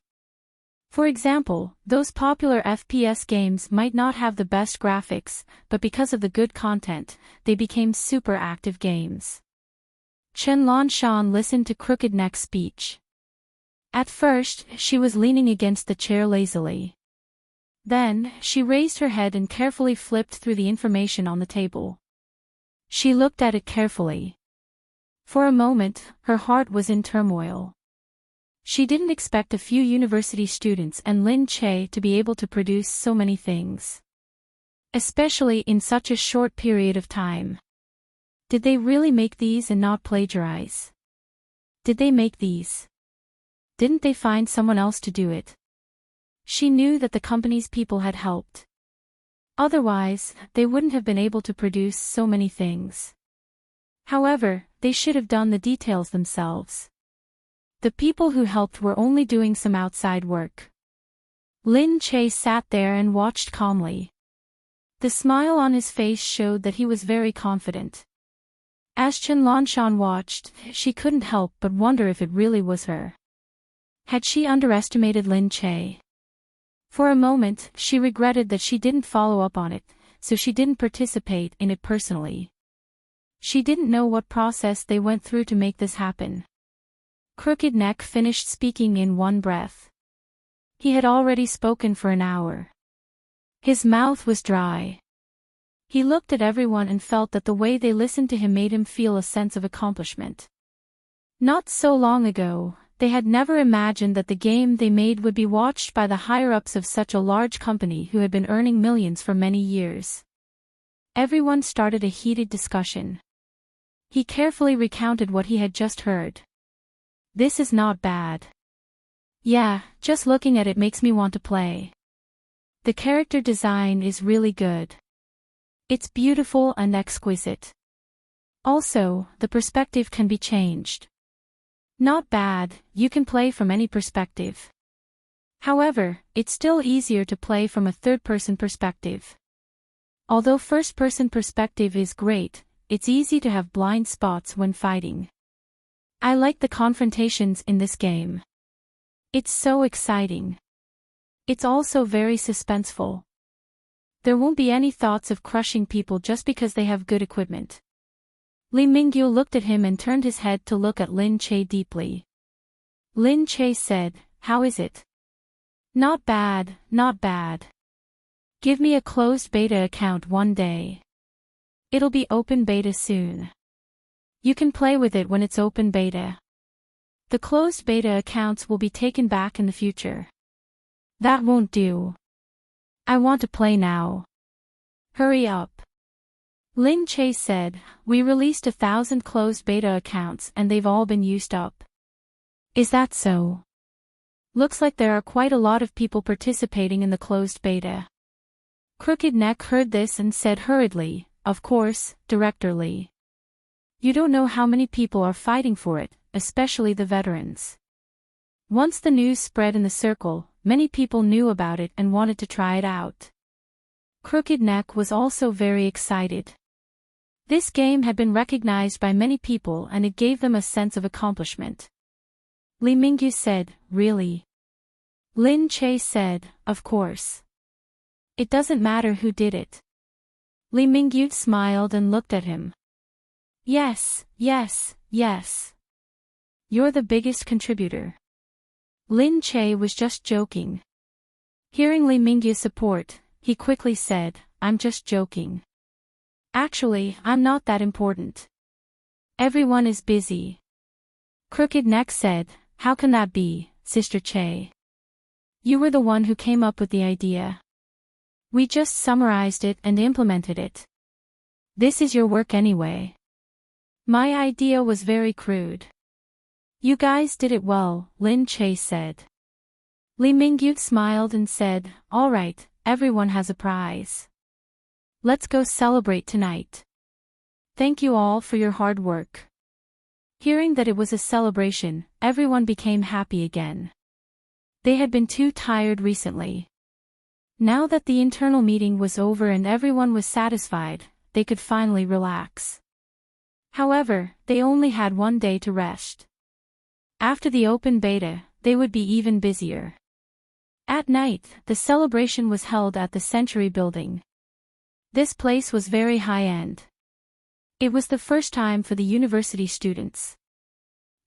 For example, those popular FPS games might not have the best graphics, but because of the good content, they became super active games. Chen Lanshan listened to Crooked Neck's speech. At first, she was leaning against the chair lazily. Then, she raised her head and carefully flipped through the information on the table. She looked at it carefully. For a moment, her heart was in turmoil. She didn't expect a few university students and Lin Che to be able to produce so many things. Especially in such a short period of time. Did they really make these and not plagiarize? Did they make these? Didn't they find someone else to do it? She knew that the company's people had helped. Otherwise, they wouldn't have been able to produce so many things. However, they should have done the details themselves. The people who helped were only doing some outside work. Lin Che sat there and watched calmly. The smile on his face showed that he was very confident. As Chen Lanshan watched, she couldn't help but wonder if it really was her. Had she underestimated Lin Che? For a moment, she regretted that she didn't follow up on it, so she didn't participate in it personally. She didn't know what process they went through to make this happen. Crooked Neck finished speaking in one breath. He had already spoken for an hour. His mouth was dry. He looked at everyone and felt that the way they listened to him made him feel a sense of accomplishment. Not so long ago, they had never imagined that the game they made would be watched by the higher-ups of such a large company who had been earning millions for many years. Everyone started a heated discussion. He carefully recounted what he had just heard. This is not bad. Yeah, just looking at it makes me want to play. The character design is really good. It's beautiful and exquisite. Also, the perspective can be changed. Not bad, you can play from any perspective. However, it's still easier to play from a third-person perspective. Although first-person perspective is great, it's easy to have blind spots when fighting. I like the confrontations in this game. It's so exciting. It's also very suspenseful. There won't be any thoughts of crushing people just because they have good equipment. Li Mingyu looked at him and turned his head to look at Lin Che deeply. Lin Che said, "How is it?" "Not bad, not bad. Give me a closed beta account one day. It'll be open beta soon. You can play with it when it's open beta. The closed beta accounts will be taken back in the future." "That won't do. I want to play now. Hurry up." Lin Che said, "We released 1,000 closed beta accounts and they've all been used up." "Is that so? Looks like there are quite a lot of people participating in the closed beta." Crooked Neck heard this and said hurriedly, "Of course, Director Lee. You don't know how many people are fighting for it, especially the veterans." Once the news spread in the circle, many people knew about it and wanted to try it out. Crooked Neck was also very excited. This game had been recognized by many people and it gave them a sense of accomplishment. Li Mingyu said, "Really?" Lin Che said, "Of course. It doesn't matter who did it." Li Mingyu smiled and looked at him. "Yes, yes, yes. You're the biggest contributor." Lin Che was just joking. Hearing Li Mingyu's support, he quickly said, "I'm just joking. Actually, I'm not that important. Everyone is busy." Crooked Neck said, "How can that be, Sister Che? You were the one who came up with the idea. We just summarized it and implemented it. This is your work anyway. My idea was very crude." "You guys did it well," Lin Che said. Li Mingyu smiled and said, "All right, everyone has a prize. Let's go celebrate tonight. Thank you all for your hard work." Hearing that it was a celebration, everyone became happy again. They had been too tired recently. Now that the internal meeting was over and everyone was satisfied, they could finally relax. However, they only had one day to rest. After the open beta, they would be even busier. At night, the celebration was held at the Century Building. This place was very high-end. It was the first time for the university students.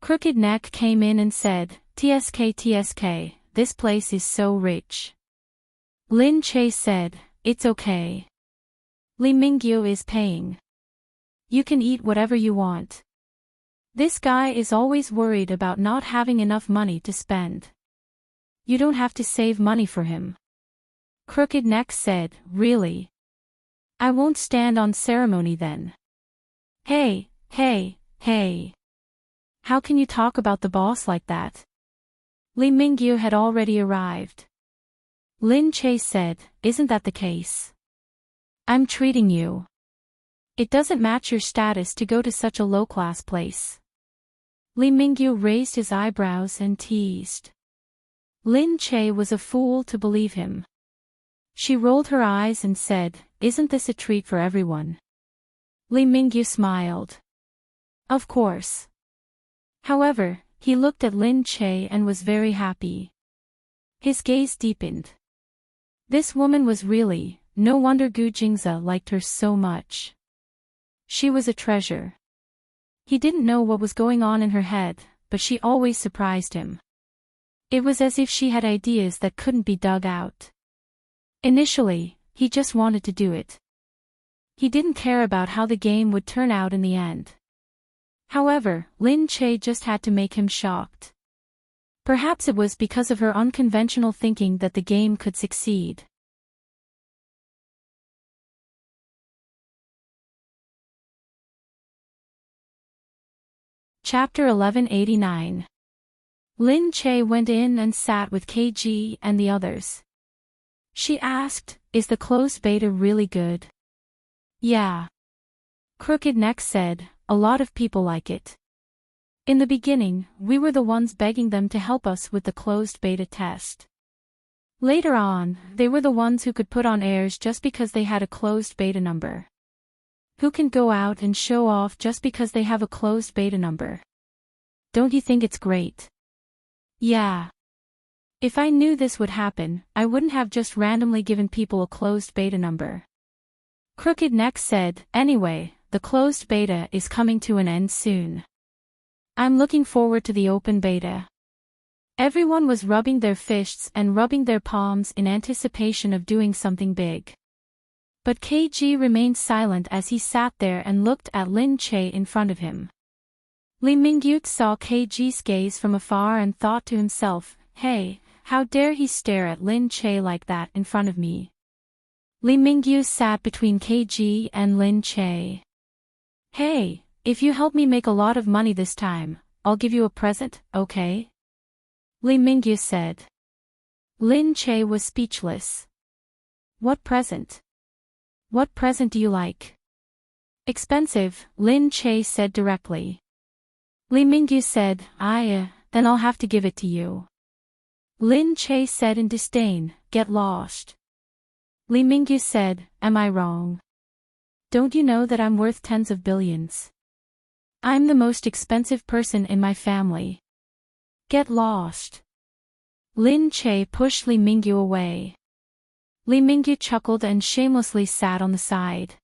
Crooked Neck came in and said, TSK, this place is so rich." Lin Che said, "It's okay. Li Mingyu is paying. You can eat whatever you want. This guy is always worried about not having enough money to spend. You don't have to save money for him." Crooked Neck said, "Really? I won't stand on ceremony then." Hey, hey, hey. How can you talk about the boss like that? Lee Mingyu had already arrived. Lin Che said, isn't that the case? I'm treating you. It doesn't match your status to go to such a low-class place. Lee Mingyu raised his eyebrows and teased. Lin Che was a fool to believe him. She rolled her eyes and said, isn't this a treat for everyone? Lee Mingyu smiled. Of course. However, he looked at Lin Che and was very happy. His gaze deepened. This woman was really, no wonder Gu Jingze liked her so much. She was a treasure. He didn't know what was going on in her head, but she always surprised him. It was as if she had ideas that couldn't be dug out. Initially, he just wanted to do it. He didn't care about how the game would turn out in the end. However, Lin Che just had to make him shocked. Perhaps it was because of her unconventional thinking that the game could succeed. Chapter 1189. Lin Che went in and sat with KG and the others. She asked, is the closed beta really good? Yeah. Crooked Neck said, a lot of people like it. In the beginning, we were the ones begging them to help us with the closed beta test. Later on, they were the ones who could put on airs just because they had a closed beta number. Who can go out and show off just because they have a closed beta number? Don't you think it's great? Yeah. If I knew this would happen, I wouldn't have just randomly given people a closed beta number. Crooked Neck said, anyway, the closed beta is coming to an end soon. I'm looking forward to the open beta. Everyone was rubbing their fists and rubbing their palms in anticipation of doing something big. But KG remained silent as he sat there and looked at Lin Che in front of him. Lee Mingyu saw KG's gaze from afar and thought to himself, hey, how dare he stare at Lin Che like that in front of me? Lee Mingyu sat between KG and Lin Che. Hey, if you help me make a lot of money this time, I'll give you a present, okay? Lee Mingyu said. Lin Che was speechless. What present? What present do you like? Expensive, Lin Che said directly. Lee Mingyu said, then I'll have to give it to you. Lin Che said in disdain, get lost. Lee Mingyu said, am I wrong? Don't you know that I'm worth tens of billions? I'm the most expensive person in my family. Get lost. Lin Che pushed Lee Mingyu away. Lee Mingyu chuckled and shamelessly sat on the side.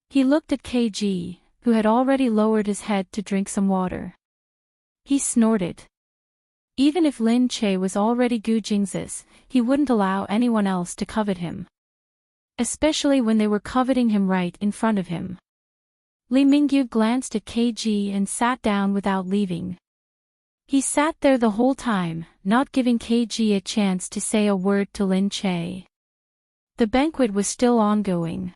He looked at KG, who had already lowered his head to drink some water. He snorted. Even if Lin Che was already Gu Jingze's, he wouldn't allow anyone else to covet him. Especially when they were coveting him right in front of him. Lee Mingyu glanced at KG and sat down without leaving. He sat there the whole time, not giving KG a chance to say a word to Lin Che. The banquet was still ongoing.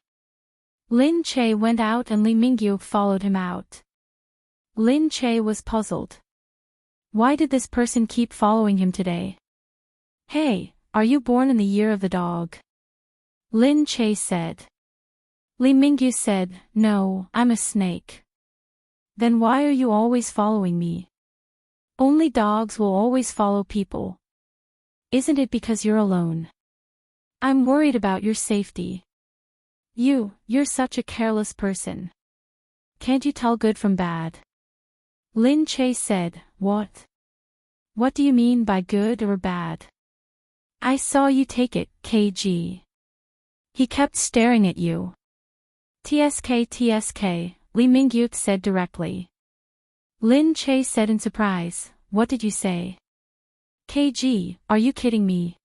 Lin Che went out and Lee Mingyu followed him out. Lin Che was puzzled. Why did this person keep following him today? Hey, are you born in the year of the dog? Lin Che said. Lee Mingyu said, no, I'm a snake. Then why are you always following me? Only dogs will always follow people. Isn't it because you're alone? I'm worried about your safety. You're such a careless person. Can't you tell good from bad? Lin Che said, what? What do you mean by good or bad? I saw you take it, KG. He kept staring at you. TSK, Lee Mingyu said directly. Lin Che said in surprise, what did you say? KG, are you kidding me?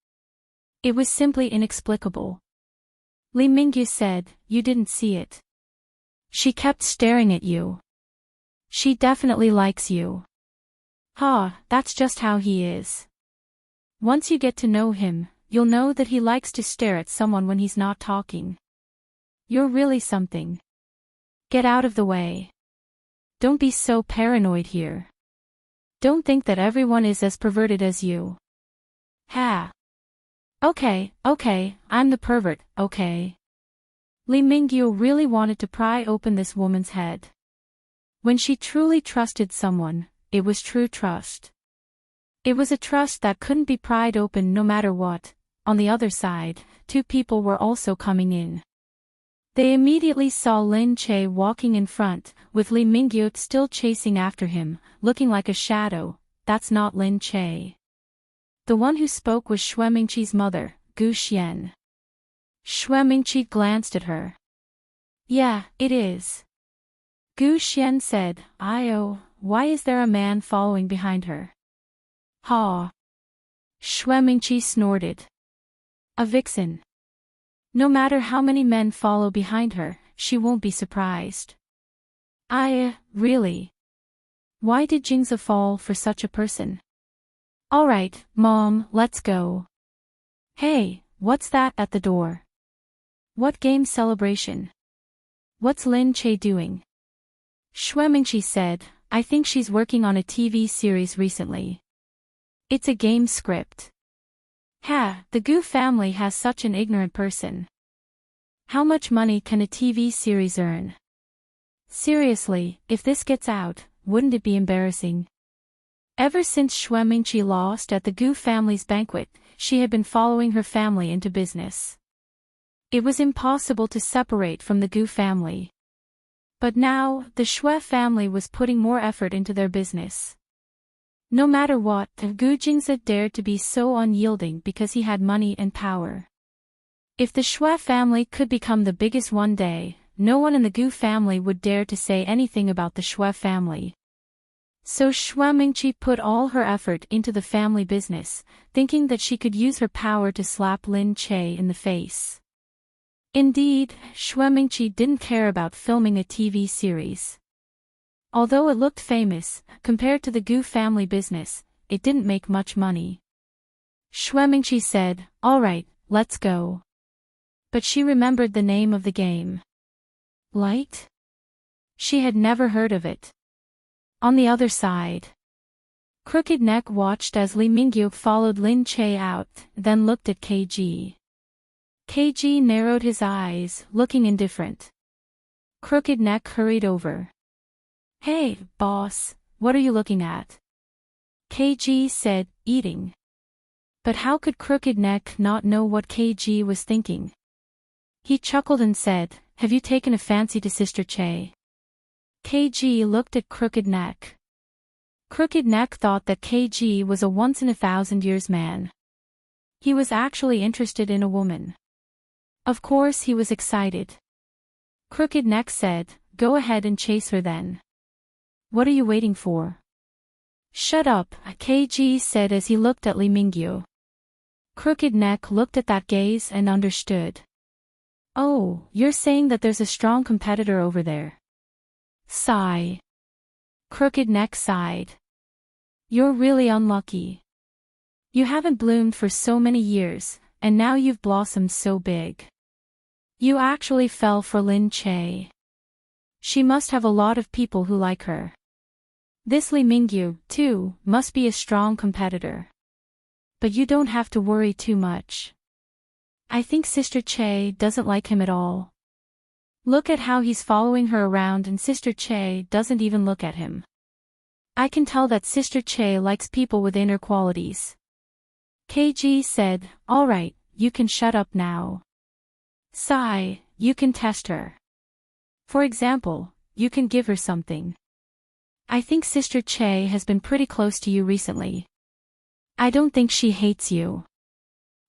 It was simply inexplicable. Lee Mingyu said, you didn't see it. She kept staring at you. She definitely likes you. That's just how he is. Once you get to know him, you'll know that he likes to stare at someone when he's not talking. You're really something. Get out of the way. Don't be so paranoid here. Don't think that everyone is as perverted as you. Ha. Okay, I'm the pervert, okay. Lee Mingyu really wanted to pry open this woman's head. When she truly trusted someone, it was true trust. It was a trust that couldn't be pried open no matter what. On the other side, two people were also coming in. They immediately saw Lin Che walking in front, with Lee Mingyu still chasing after him, looking like a shadow. That's not Lin Che. The one who spoke was Xue Mingqi's mother, Gu Xian. Xue Mingqi glanced at her. Yeah, it is. Gu Xian said, "Oh, why is there a man following behind her?" Ha! Xue Mingqi snorted. A vixen. No matter how many men follow behind her, she won't be surprised. Really? Why did Jingzi fall for such a person? Alright, Mom, let's go. Hey, what's that at the door? What game celebration? What's Lin Che doing? Xue Mingqi said, I think she's working on a TV series recently. It's a game script. Ha, the Gu family has such an ignorant person. How much money can a TV series earn? Seriously, if this gets out, wouldn't it be embarrassing? Ever since Xue Mingqi lost at the Gu family's banquet, she had been following her family into business. It was impossible to separate from the Gu family. But now, the Xue family was putting more effort into their business. No matter what, Gu Jingzi dared to be so unyielding because he had money and power. If the Xue family could become the biggest one day, no one in the Gu family would dare to say anything about the Xue family. So Xue Mingqi put all her effort into the family business, thinking that she could use her power to slap Lin Che in the face. Indeed, Xue Mingqi didn't care about filming a TV series. Although it looked famous, compared to the Gu family business, it didn't make much money. Xue Mingqi said, alright, let's go. But she remembered the name of the game. Light? She had never heard of it. On the other side, Crooked Neck watched as Lee Mingyu followed Lin Che out, then looked at KG. KG narrowed his eyes, looking indifferent. Crooked Neck hurried over. Hey, boss, what are you looking at? KG said, eating. But how could Crooked Neck not know what KG was thinking? He chuckled and said, have you taken a fancy to Sister Che? KG looked at Crooked Neck. Crooked Neck thought that KG was a once-in-a-thousand-years man. He was actually interested in a woman. Of course he was excited. Crooked Neck said, go ahead and chase her then. What are you waiting for? Shut up, KG said as he looked at Lee Mingyu. Crooked Neck looked at that gaze and understood. Oh, you're saying that there's a strong competitor over there. Sigh. Crooked Neck sighed. You're really unlucky. You haven't bloomed for so many years, and now you've blossomed so big. You actually fell for Lin Che. She must have a lot of people who like her. This Lee Mingyu, too, must be a strong competitor. But you don't have to worry too much. I think Sister Che doesn't like him at all. Look at how he's following her around and Sister Che doesn't even look at him. I can tell that Sister Che likes people with inner qualities. KG said, alright, you can shut up now. Sigh, you can test her. For example, you can give her something. I think Sister Che has been pretty close to you recently. I don't think she hates you.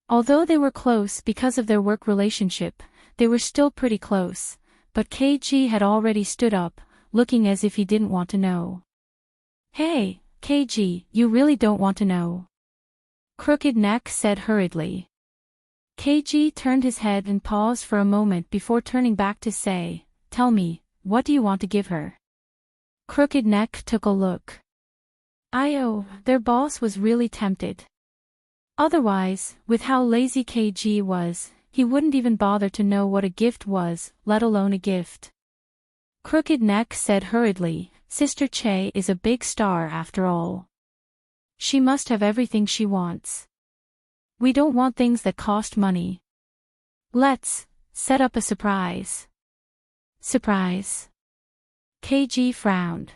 Although they were close because of their work relationship, they were still pretty close, but KG had already stood up, looking as if he didn't want to know. Hey, KG, you really don't want to know? Crooked Neck said hurriedly. KG turned his head and paused for a moment before turning back to say, tell me, what do you want to give her? Crooked Neck took a look. Their boss was really tempted. Otherwise, with how lazy KG was, he wouldn't even bother to know what a gift was, let alone a gift. Crooked Neck said hurriedly, Sister Che is a big star after all. She must have everything she wants. We don't want things that cost money. Let's set up a surprise. Surprise. KG frowned.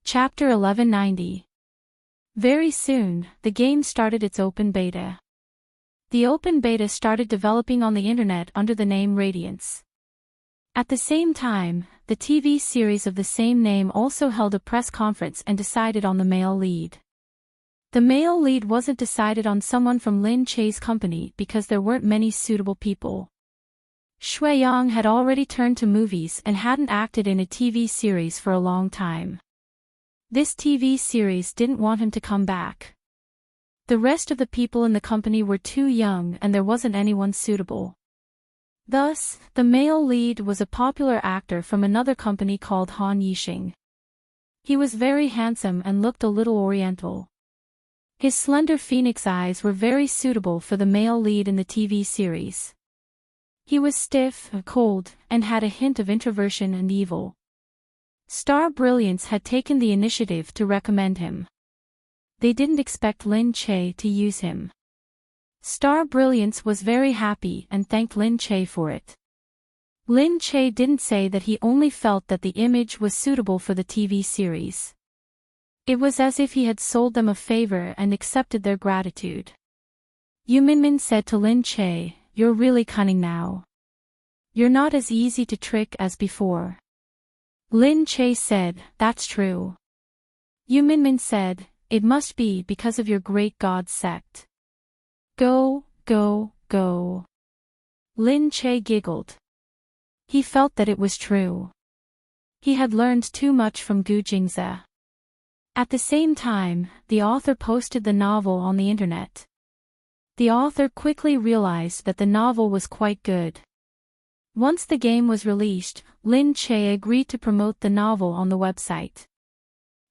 Chapter 1190. Very soon, the game started its open beta. The open beta started developing on the internet under the name Radiance. At the same time, the TV series of the same name also held a press conference and decided on the male lead. The male lead wasn't decided on someone from Lin Che's company because there weren't many suitable people. Shui Yang had already turned to movies and hadn't acted in a TV series for a long time. This TV series didn't want him to come back. The rest of the people in the company were too young and there wasn't anyone suitable. Thus, the male lead was a popular actor from another company called Han Yixing. He was very handsome and looked a little oriental. His slender phoenix eyes were very suitable for the male lead in the TV series. He was stiff, cold, and had a hint of introversion and evil. Star Brilliance had taken the initiative to recommend him. They didn't expect Lin Che to use him. Star Brilliance was very happy and thanked Lin Che for it. Lin Che didn't say that he only felt that the image was suitable for the TV series. It was as if he had sold them a favor and accepted their gratitude. Yu Minmin said to Lin Che, "You're really cunning now. You're not as easy to trick as before." Lin Che said, "That's true." Yu Minmin said, "It must be because of your great god sect." Go, go, go. Lin Che giggled. He felt that it was true. He had learned too much from Gu Jingze. At the same time, the author posted the novel on the internet. The author quickly realized that the novel was quite good. Once the game was released, Lin Che agreed to promote the novel on the website.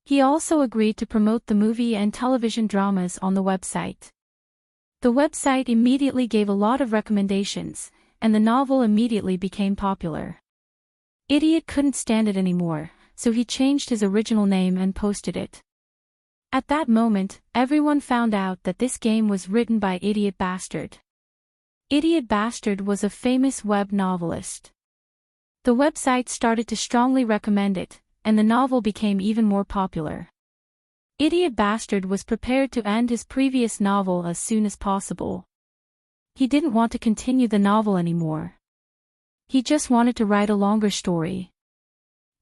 He also agreed to promote the movie and television dramas on the website. The website immediately gave a lot of recommendations, and the novel immediately became popular. Idiot couldn't stand it anymore, so he changed his original name and posted it. At that moment, everyone found out that this game was written by Idiot Bastard. Idiot Bastard was a famous web novelist. The website started to strongly recommend it, and the novel became even more popular. Idiot Bastard was prepared to end his previous novel as soon as possible. He didn't want to continue the novel anymore. He just wanted to write a longer story.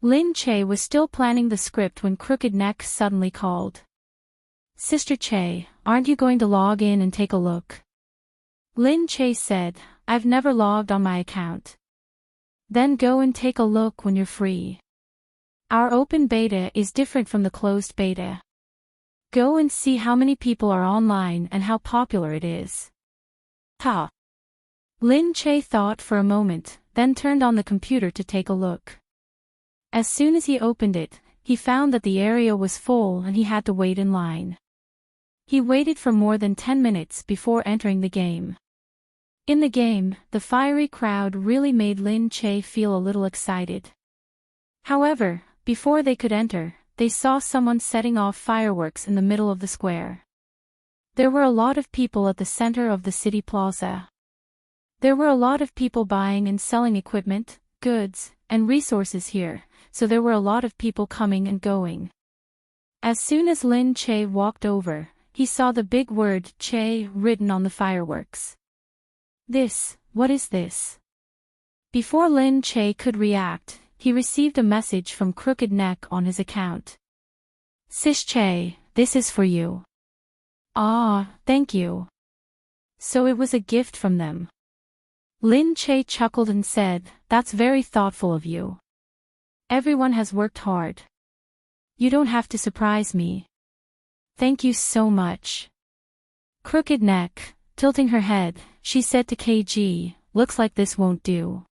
Lin Che was still planning the script when Crooked Neck suddenly called. "Sister Che, aren't you going to log in and take a look?" Lin Che said, "I've never logged on my account." "Then go and take a look when you're free. Our open beta is different from the closed beta. Go and see how many people are online and how popular it is." Ha! Lin Che thought for a moment, then turned on the computer to take a look. As soon as he opened it, he found that the area was full and he had to wait in line. He waited for more than 10 minutes before entering the game. In the game, the fiery crowd really made Lin Che feel a little excited. However, before they could enter, they saw someone setting off fireworks in the middle of the square. There were a lot of people at the center of the city plaza. There were a lot of people buying and selling equipment, goods, and resources here, so there were a lot of people coming and going. As soon as Lin Che walked over, he saw the big word Che written on the fireworks. What is this? Before Lin Che could react, he received a message from Crooked Neck on his account. "Sis Che, this is for you." "Ah, thank you." So it was a gift from them. Lin Che chuckled and said, "That's very thoughtful of you. Everyone has worked hard. You don't have to surprise me. Thank you so much." Crooked Neck, tilting her head, she said to KG, "Looks like this won't do.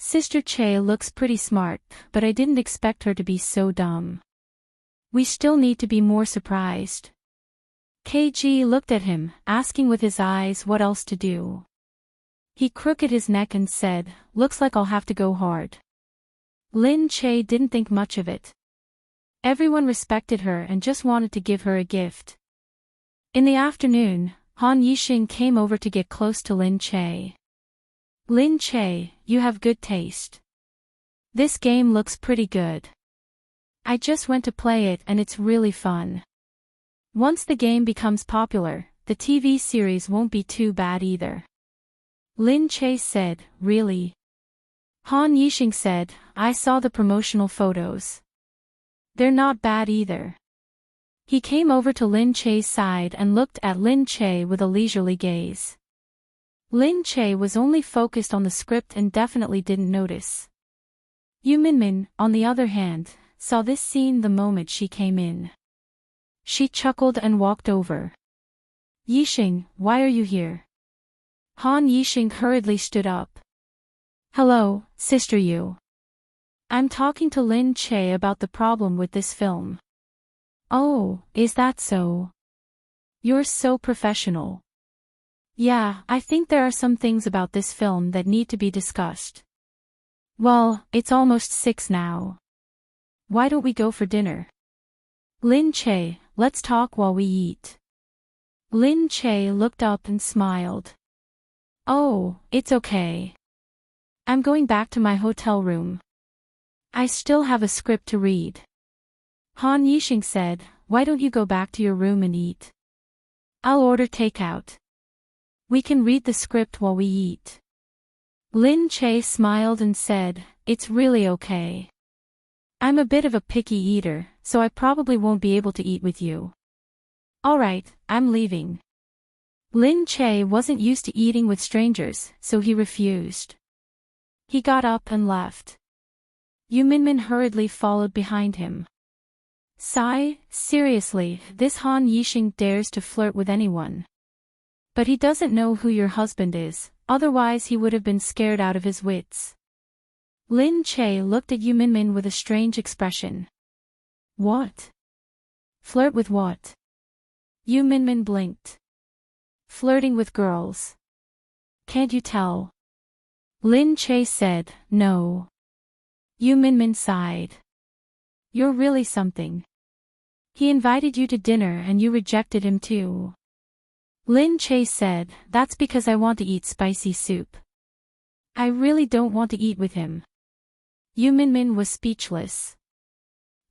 Sister Che looks pretty smart, but I didn't expect her to be so dumb. We still need to be more surprised." KG looked at him, asking with his eyes what else to do. He crooked his neck and said, "Looks like I'll have to go hard." Lin Che didn't think much of it. Everyone respected her and just wanted to give her a gift. In the afternoon, Han Yixing came over to get close to Lin Che. "Lin Che, you have good taste. This game looks pretty good. I just went to play it and it's really fun. Once the game becomes popular, the TV series won't be too bad either." Lin Che said, "Really?" Han Yixing said, "I saw the promotional photos. They're not bad either." He came over to Lin Che's side and looked at Lin Che with a leisurely gaze. Lin Che was only focused on the script and definitely didn't notice. Yu Minmin, on the other hand, saw this scene the moment she came in. She chuckled and walked over. "Yixing, why are you here?" Han Yixing hurriedly stood up. "Hello, Sister Yu. I'm talking to Lin Che about the problem with this film." "Oh, is that so? You're so professional." "Yeah, I think there are some things about this film that need to be discussed." "Well, it's almost 6 now. Why don't we go for dinner?" "Lin Che, let's talk while we eat." Lin Che looked up and smiled. "Oh, it's okay. I'm going back to my hotel room. I still have a script to read." Han Yixing said, "Why don't you go back to your room and eat? I'll order takeout. We can read the script while we eat." Lin Che smiled and said, "It's really okay. I'm a bit of a picky eater, so I probably won't be able to eat with you." "Alright, I'm leaving." Lin Che wasn't used to eating with strangers, so he refused. He got up and left. Yu Minmin hurriedly followed behind him. Sigh, seriously, this Han Yixing dares to flirt with anyone. But he doesn't know who your husband is, otherwise he would have been scared out of his wits. Lin Che looked at Yu Minmin with a strange expression. "What? Flirt with what?" Yu Minmin blinked. "Flirting with girls. Can't you tell?" Lin Che said, "No." Yu Minmin sighed. "You're really something. He invited you to dinner and you rejected him too." Lin Che said, "That's because I want to eat spicy soup. I really don't want to eat with him." Yu Minmin was speechless.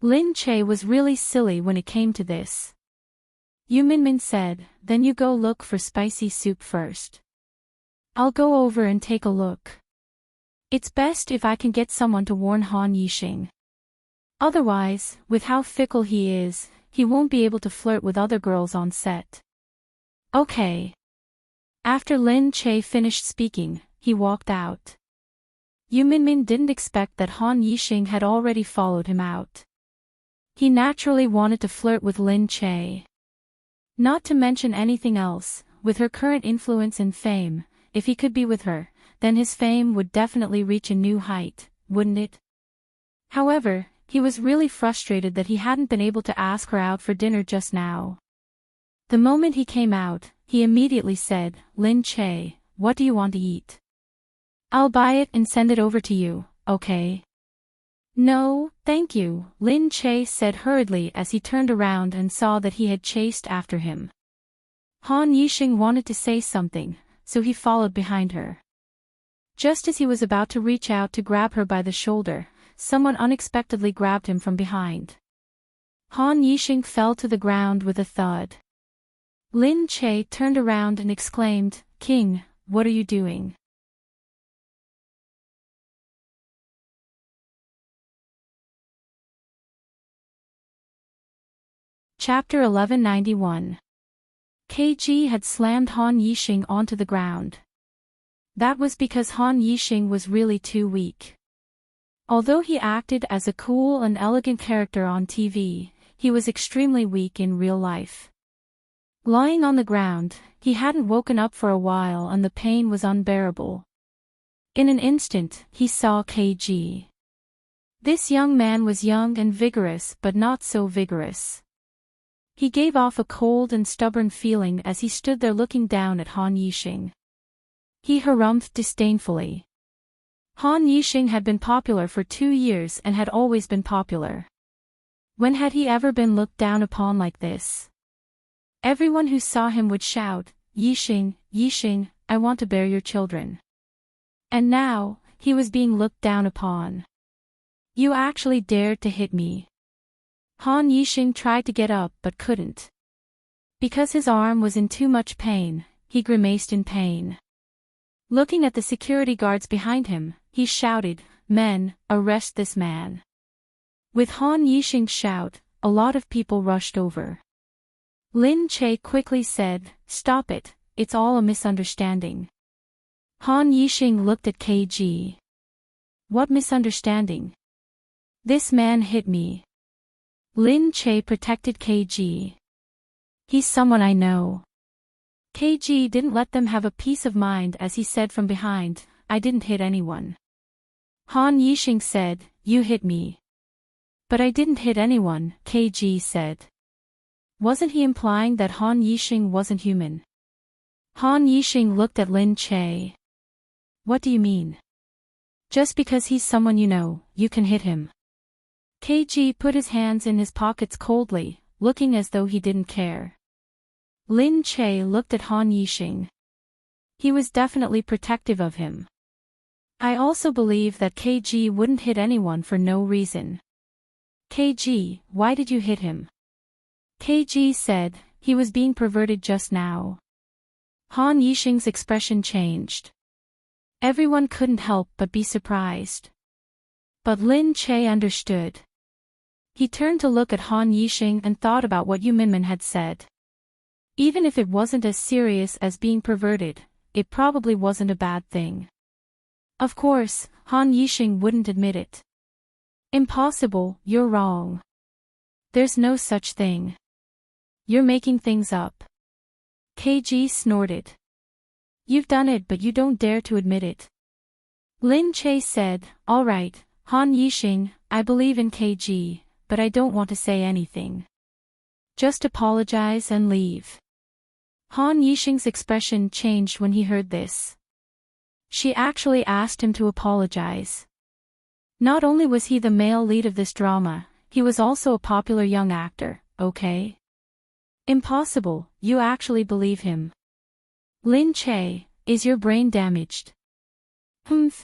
Lin Che was really silly when it came to this. Yu Minmin said, "Then you go look for spicy soup first. I'll go over and take a look. It's best if I can get someone to warn Han Yixing. Otherwise, with how fickle he is, he won't be able to flirt with other girls on set." "Okay." After Lin Che finished speaking, he walked out. Yu Minmin didn't expect that Han Yixing had already followed him out. He naturally wanted to flirt with Lin Che. Not to mention anything else, with her current influence and fame, if he could be with her, then his fame would definitely reach a new height, wouldn't it? However, he was really frustrated that he hadn't been able to ask her out for dinner just now. The moment he came out, he immediately said, "Lin Che, what do you want to eat? I'll buy it and send it over to you, okay?" "No, thank you," Lin Che said hurriedly as he turned around and saw that he had chased after him. Han Yixing wanted to say something, so he followed behind her. Just as he was about to reach out to grab her by the shoulder, someone unexpectedly grabbed him from behind. Han Yixing fell to the ground with a thud. Lin Che turned around and exclaimed, "King, what are you doing?" Chapter 1191. KG had slammed Han Yixing onto the ground. That was because Han Yixing was really too weak. Although he acted as a cool and elegant character on TV, he was extremely weak in real life. Lying on the ground, he hadn't woken up for a while and the pain was unbearable. In an instant, he saw KG. This young man was young and vigorous but not so vigorous. He gave off a cold and stubborn feeling as he stood there looking down at Han Yixing. He harumphed disdainfully. Han Yixing had been popular for 2 years and had always been popular. When had he ever been looked down upon like this? Everyone who saw him would shout, "Yixing, Yixing, I want to bear your children." And now, he was being looked down upon. "You actually dared to hit me." Han Yixing tried to get up but couldn't. Because his arm was in too much pain, he grimaced in pain. Looking at the security guards behind him, he shouted, "Men, arrest this man." With Han Yixing's shout, a lot of people rushed over. Lin Che quickly said, "Stop it, it's all a misunderstanding." Han Yixing looked at KG. "What misunderstanding?" "This man hit me." Lin Che protected KG. "He's someone I know." KG didn't let them have a peace of mind as he said from behind, "I didn't hit anyone." Han Yixing said, "You hit me." "But I didn't hit anyone," KG said. Wasn't he implying that Han Yixing wasn't human? Han Yixing looked at Lin Che. "What do you mean? Just because he's someone you know, you can hit him?" KG put his hands in his pockets coldly, looking as though he didn't care. Lin Che looked at Han Yixing. He was definitely protective of him. "I also believe that KG wouldn't hit anyone for no reason." "KG, why did you hit him?" KG said, "He was being perverted just now." Han Yixing's expression changed. Everyone couldn't help but be surprised. But Lin Che understood. He turned to look at Han Yixing and thought about what Yu Minmin had said. Even if it wasn't as serious as being perverted, it probably wasn't a bad thing. Of course, Han Yixing wouldn't admit it. "Impossible, you're wrong. There's no such thing. You're making things up." KG snorted. "You've done it but you don't dare to admit it." Lin Che said, "All right, Han Yixing, I believe in KG, but I don't want to say anything. Just apologize and leave." Han Yixing's expression changed when he heard this. She actually asked him to apologize. Not only was he the male lead of this drama, he was also a popular young actor, okay? "Impossible, you actually believe him." "Lin Che, is your brain damaged?"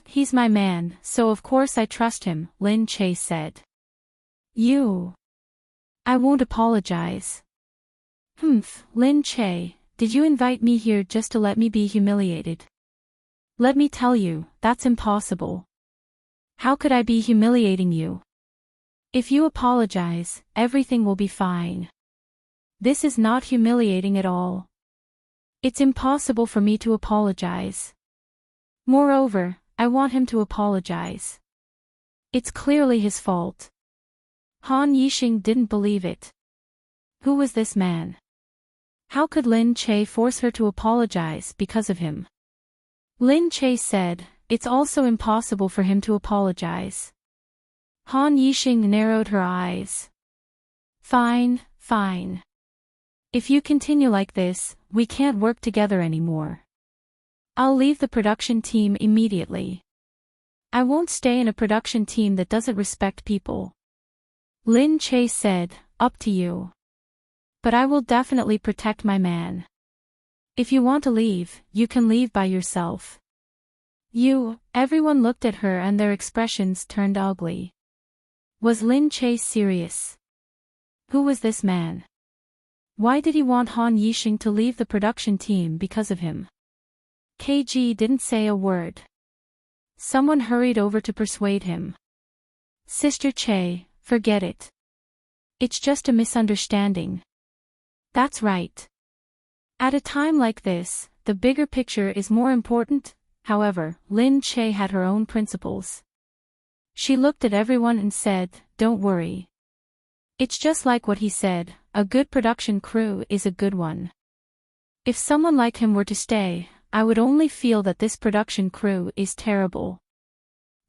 He's my man, so of course I trust him," Lin Che said. "You." "I won't apologize." Lin Che, did you invite me here just to let me be humiliated?" "Let me tell you, that's impossible." "How could I be humiliating you?" "If you apologize, everything will be fine." "This is not humiliating at all. It's impossible for me to apologize. Moreover, I want him to apologize. It's clearly his fault." Han Yixing didn't believe it. Who was this man? How could Lin Che force her to apologize because of him? Lin Che said, "It's also impossible for him to apologize." Han Yixing narrowed her eyes. Fine. If you continue like this, we can't work together anymore. I'll leave the production team immediately. I won't stay in a production team that doesn't respect people." Lin Che said, "Up to you. But I will definitely protect my man. If you want to leave, you can leave by yourself." Everyone looked at her and their expressions turned ugly. Was Lin Che serious? Who was this man? Why did he want Han Yixing to leave the production team because of him? KG didn't say a word. Someone hurried over to persuade him. "Sister Che, forget it. It's just a misunderstanding." "That's right. At a time like this, the bigger picture is more important." However, Lin Che had her own principles. She looked at everyone and said, "Don't worry. It's just like what he said, a good production crew is a good one. If someone like him were to stay, I would only feel that this production crew is terrible.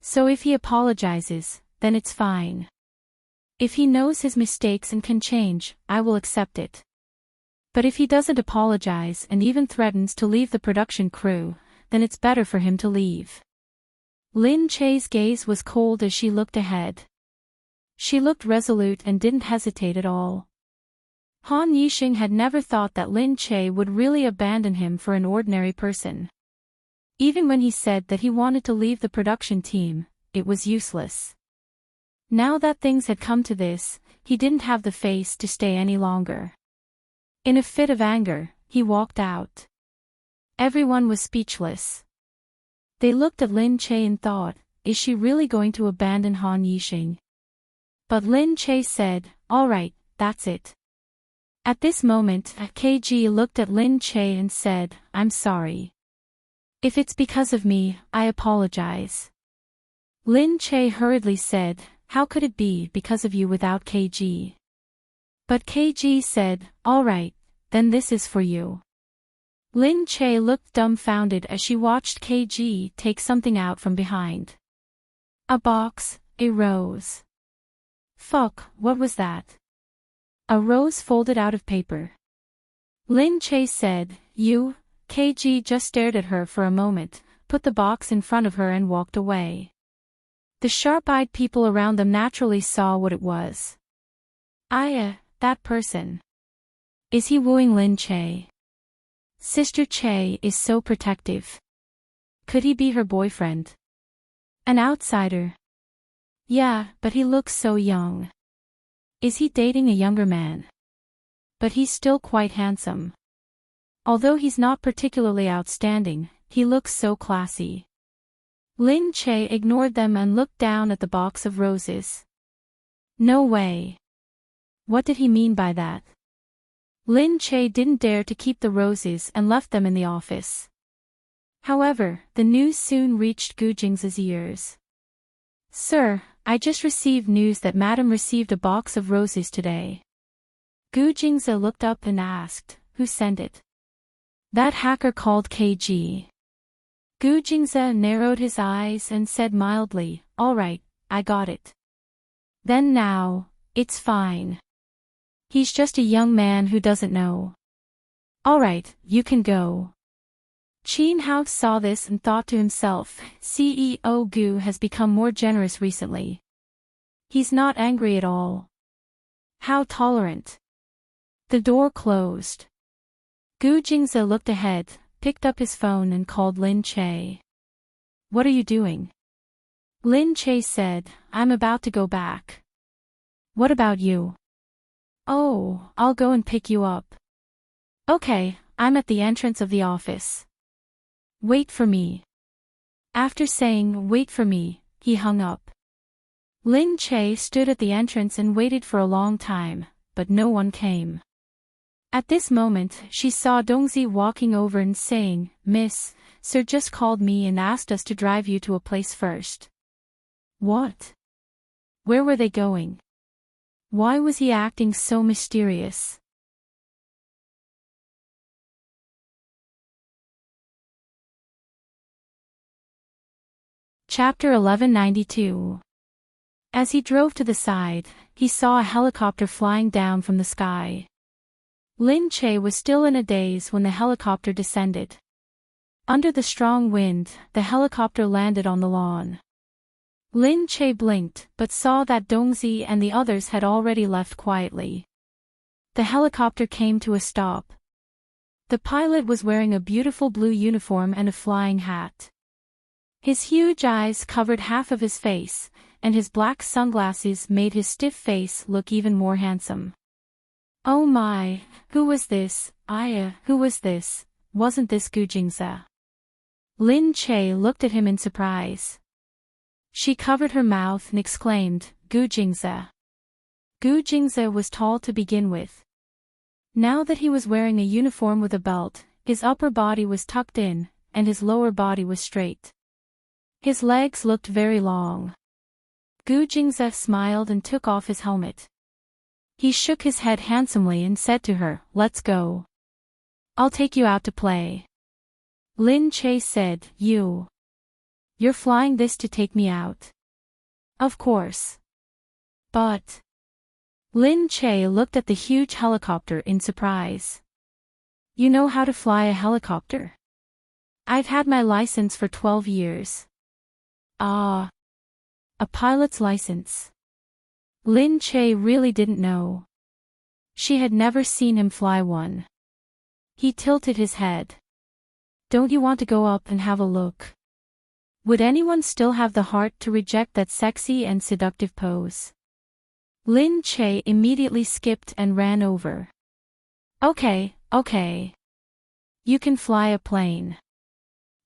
So if he apologizes, then it's fine." If he knows his mistakes and can change, I will accept it. But if he doesn't apologize and even threatens to leave the production crew, then it's better for him to leave. Lin Che's gaze was cold as she looked ahead. She looked resolute and didn't hesitate at all. Han Yixing had never thought that Lin Che would really abandon him for an ordinary person. Even when he said that he wanted to leave the production team, it was useless. Now that things had come to this, he didn't have the face to stay any longer. In a fit of anger, he walked out. Everyone was speechless. They looked at Lin Che and thought, is she really going to abandon Han Yixing? But Lin Che said, all right, that's it. At this moment, KG looked at Lin Che and said, I'm sorry. If it's because of me, I apologize. Lin Che hurriedly said, how could it be because of you without KG? But KG said, all right, then this is for you. Lin Che looked dumbfounded as she watched KG take something out from behind. A box, a rose. Fuck, what was that? A rose folded out of paper. Lin Che said, you? KG just stared at her for a moment, put the box in front of her and walked away. The sharp-eyed people around them naturally saw what it was. That person. Is he wooing Lin Che? Sister Che is so protective. Could he be her boyfriend? An outsider? Yeah, but he looks so young. Is he dating a younger man? But he's still quite handsome. Although he's not particularly outstanding, he looks so classy. Lin Che ignored them and looked down at the box of roses. No way. What did he mean by that? Lin Che didn't dare to keep the roses and left them in the office. However, the news soon reached Gu Jing's ears. Sir, I just received news that Madam received a box of roses today. Gu Jingze looked up and asked, who sent it? That hacker called KG. Gu Jingze narrowed his eyes and said mildly, all right, I got it. Then now, it's fine. He's just a young man who doesn't know. All right, you can go. Qin Hao saw this and thought to himself, CEO Gu has become more generous recently. He's not angry at all. How tolerant. The door closed. Gu Jingze looked ahead, picked up his phone and called Lin Che. What are you doing? Lin Che said, I'm about to go back. What about you? Oh, I'll go and pick you up. Okay, I'm at the entrance of the office. Wait for me. After saying, wait for me, he hung up. Lin Che stood at the entrance and waited for a long time, but no one came. At this moment, she saw Dongzi walking over and saying, Miss, Sir just called me and asked us to drive you to a place first. What? Where were they going? Why was he acting so mysterious? Chapter 1192. As he drove to the side, he saw a helicopter flying down from the sky. Lin Che was still in a daze when the helicopter descended. Under the strong wind, the helicopter landed on the lawn. Lin Che blinked, but saw that Dongzi and the others had already left quietly. The helicopter came to a stop. The pilot was wearing a beautiful blue uniform and a flying hat. His huge eyes covered half of his face, and his black sunglasses made his stiff face look even more handsome. Oh my, who was this? Who was this? Wasn't this Gu Jingze? Lin Che looked at him in surprise. She covered her mouth and exclaimed, Gu Jingze. Gu Jingze was tall to begin with. Now that he was wearing a uniform with a belt, his upper body was tucked in, and his lower body was straight. His legs looked very long. Gu Jingze smiled and took off his helmet. He shook his head handsomely and said to her, Let's go. I'll take you out to play. Lin Che said, You're flying this to take me out? Of course. But Lin Che looked at the huge helicopter in surprise. You know how to fly a helicopter? I've had my license for 12 years. Ah. A pilot's license. Lin Che really didn't know. She had never seen him fly one. He tilted his head. Don't you want to go up and have a look? Would anyone still have the heart to reject that sexy and seductive pose? Lin Che immediately skipped and ran over. Okay. You can fly a plane.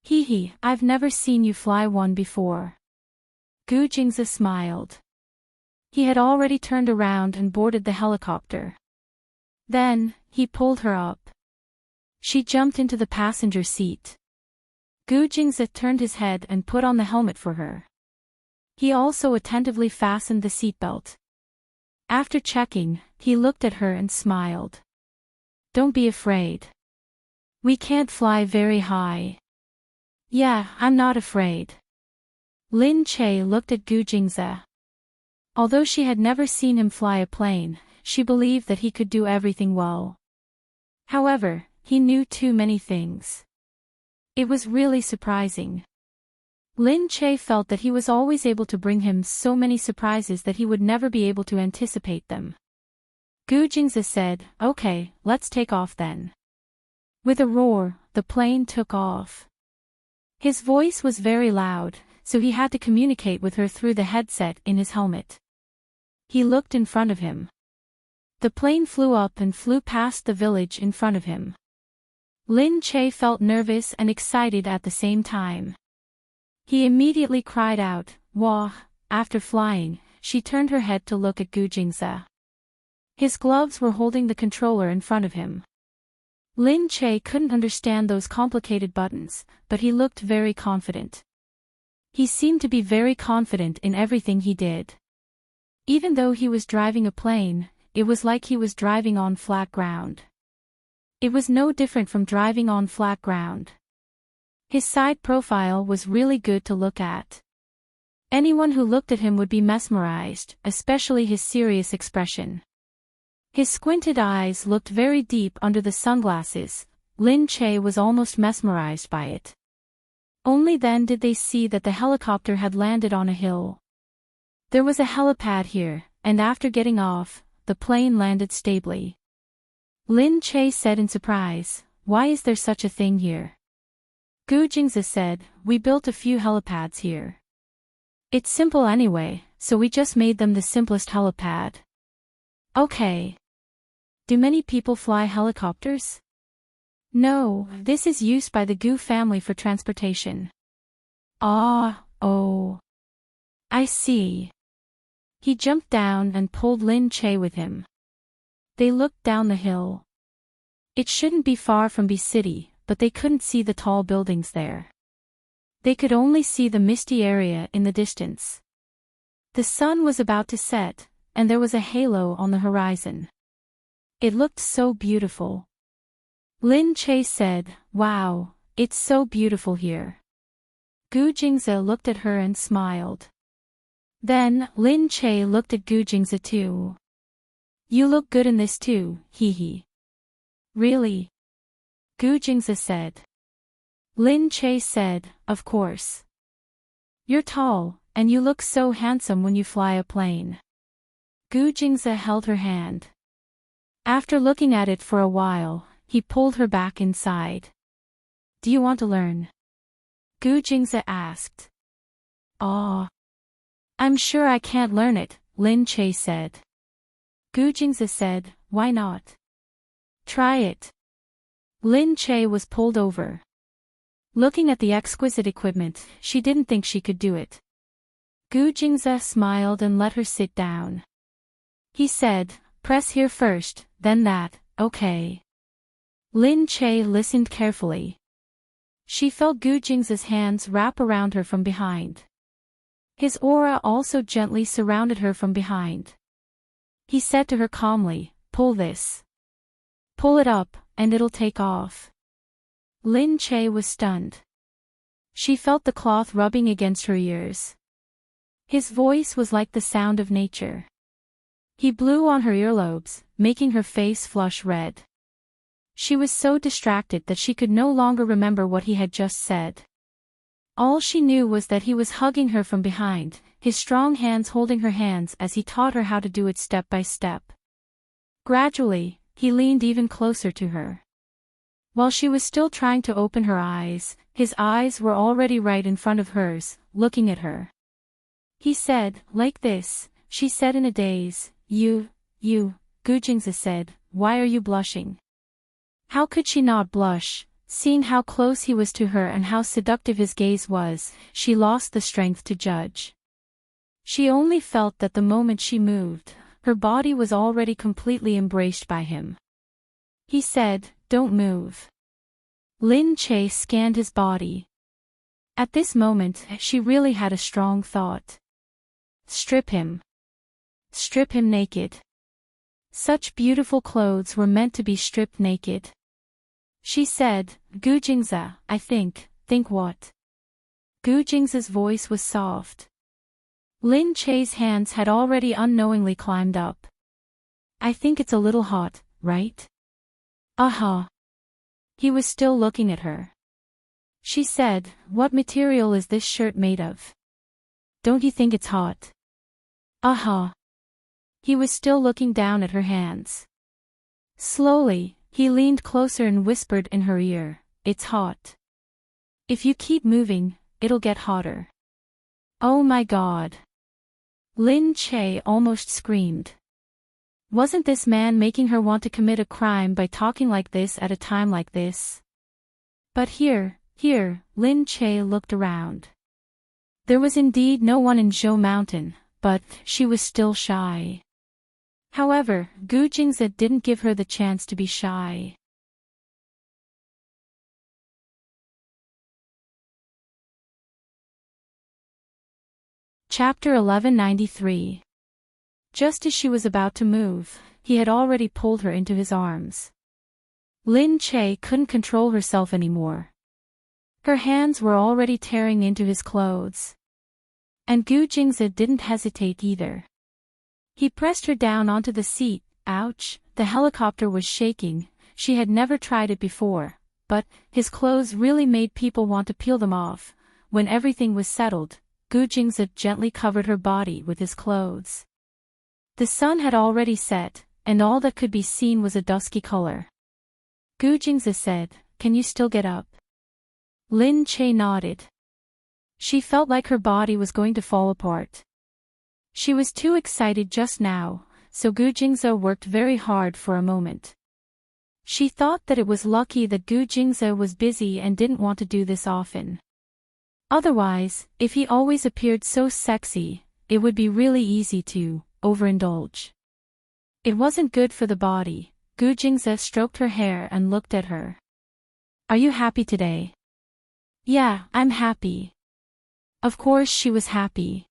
Hee hee, I've never seen you fly one before. Gu Jingze smiled. He had already turned around and boarded the helicopter. Then, he pulled her up. She jumped into the passenger seat. Gu Jingze turned his head and put on the helmet for her. He also attentively fastened the seatbelt. After checking, he looked at her and smiled. Don't be afraid. We can't fly very high. Yeah, I'm not afraid. Lin Che looked at Gu Jingze. Although she had never seen him fly a plane, she believed that he could do everything well. However, he knew too many things. It was really surprising. Lin Che felt that he was always able to bring him so many surprises that he would never be able to anticipate them. Gu Jingze said, okay, let's take off then. With a roar, the plane took off. His voice was very loud, so he had to communicate with her through the headset in his helmet. He looked in front of him. The plane flew up and flew past the village in front of him. Lin Che felt nervous and excited at the same time. He immediately cried out, "Wah!" After flying, she turned her head to look at Gu Jingze. His gloves were holding the controller in front of him. Lin Che couldn't understand those complicated buttons, but he looked very confident. He seemed to be very confident in everything he did. Even though he was driving a plane, it was like he was driving on flat ground. It was no different from driving on flat ground. His side profile was really good to look at. Anyone who looked at him would be mesmerized, especially his serious expression. His squinted eyes looked very deep under the sunglasses. Lin Che was almost mesmerized by it. Only then did they see that the helicopter had landed on a hill. There was a helipad here, and after getting off, the plane landed stably. Lin Che said in surprise, "Why is there such a thing here?" Gu Jingze said, "We built a few helipads here. It's simple anyway, so we just made them the simplest helipad." Okay. Do many people fly helicopters? No, this is used by the Gu family for transportation. Oh. I see. He jumped down and pulled Lin Che with him. They looked down the hill. It shouldn't be far from B City, but they couldn't see the tall buildings there. They could only see the misty area in the distance. The sun was about to set, and there was a halo on the horizon. It looked so beautiful. Lin Che said, "Wow, it's so beautiful here." Gu Jingze looked at her and smiled. Then, Lin Che looked at Gu Jingze too. "You look good in this too, hee hee." "Really?" Gu Jingze said. Lin Che said, "Of course. You're tall, and you look so handsome when you fly a plane." Gu Jingze held her hand. After looking at it for a while, he pulled her back inside. "Do you want to learn?" Gu Jingze asked. "Aw. I'm sure I can't learn it," Lin Che said. Gu Jingze said, "Why not? Try it." Lin Che was pulled over. Looking at the exquisite equipment, she didn't think she could do it. Gu Jingze smiled and let her sit down. He said, "Press here first, then that, okay." Lin Che listened carefully. She felt Gu Jingze's hands wrap around her from behind. His aura also gently surrounded her from behind. He said to her calmly, "Pull this. Pull it up, and it'll take off." Lin Che was stunned. She felt the cloth rubbing against her ears. His voice was like the sound of nature. He blew on her earlobes, making her face flush red. She was so distracted that she could no longer remember what he had just said. All she knew was that he was hugging her from behind, his strong hands holding her hands as he taught her how to do it step by step. Gradually, he leaned even closer to her. While she was still trying to open her eyes, his eyes were already right in front of hers, looking at her. He said, "Like this," she said in a daze. You, Gujingza said, "Why are you blushing?" How could she not blush? Seeing how close he was to her and how seductive his gaze was, she lost the strength to judge. She only felt that the moment she moved, her body was already completely embraced by him. He said, "Don't move." Lin Che scanned his body. At this moment, she really had a strong thought. Strip him. Strip him naked. Such beautiful clothes were meant to be stripped naked. She said, "Gujingza, I think what?" Gujingza's voice was soft. Lin Che's hands had already unknowingly climbed up. "I think it's a little hot, right?" "Uh-huh." He was still looking at her. She said, "What material is this shirt made of? Don't you think it's hot?" "Uh-huh." He was still looking down at her hands. Slowly, he leaned closer and whispered in her ear, "It's hot. If you keep moving, it'll get hotter." Oh my God! Lin Che almost screamed. Wasn't this man making her want to commit a crime by talking like this at a time like this? But here, Lin Che looked around. There was indeed no one in Zhou Mountain, but she was still shy. However, Gu Jingze didn't give her the chance to be shy. Chapter 1193. Just as she was about to move, he had already pulled her into his arms. Lin Che couldn't control herself anymore. Her hands were already tearing into his clothes. And Gu Jingze didn't hesitate either. He pressed her down onto the seat. Ouch, the helicopter was shaking. She had never tried it before, but his clothes really made people want to peel them off. When everything was settled, Gu Jingze gently covered her body with his clothes. The sun had already set, and all that could be seen was a dusky color. Gu Jingze said, "Can you still get up?" Lin Che nodded. She felt like her body was going to fall apart. She was too excited just now, so Gu Jingze worked very hard for a moment. She thought that it was lucky that Gu Jingze was busy and didn't want to do this often. Otherwise, if he always appeared so sexy, it would be really easy to overindulge. It wasn't good for the body. Gu Jingze stroked her hair and looked at her. "Are you happy today?" "Yeah, I'm happy." Of course she was happy.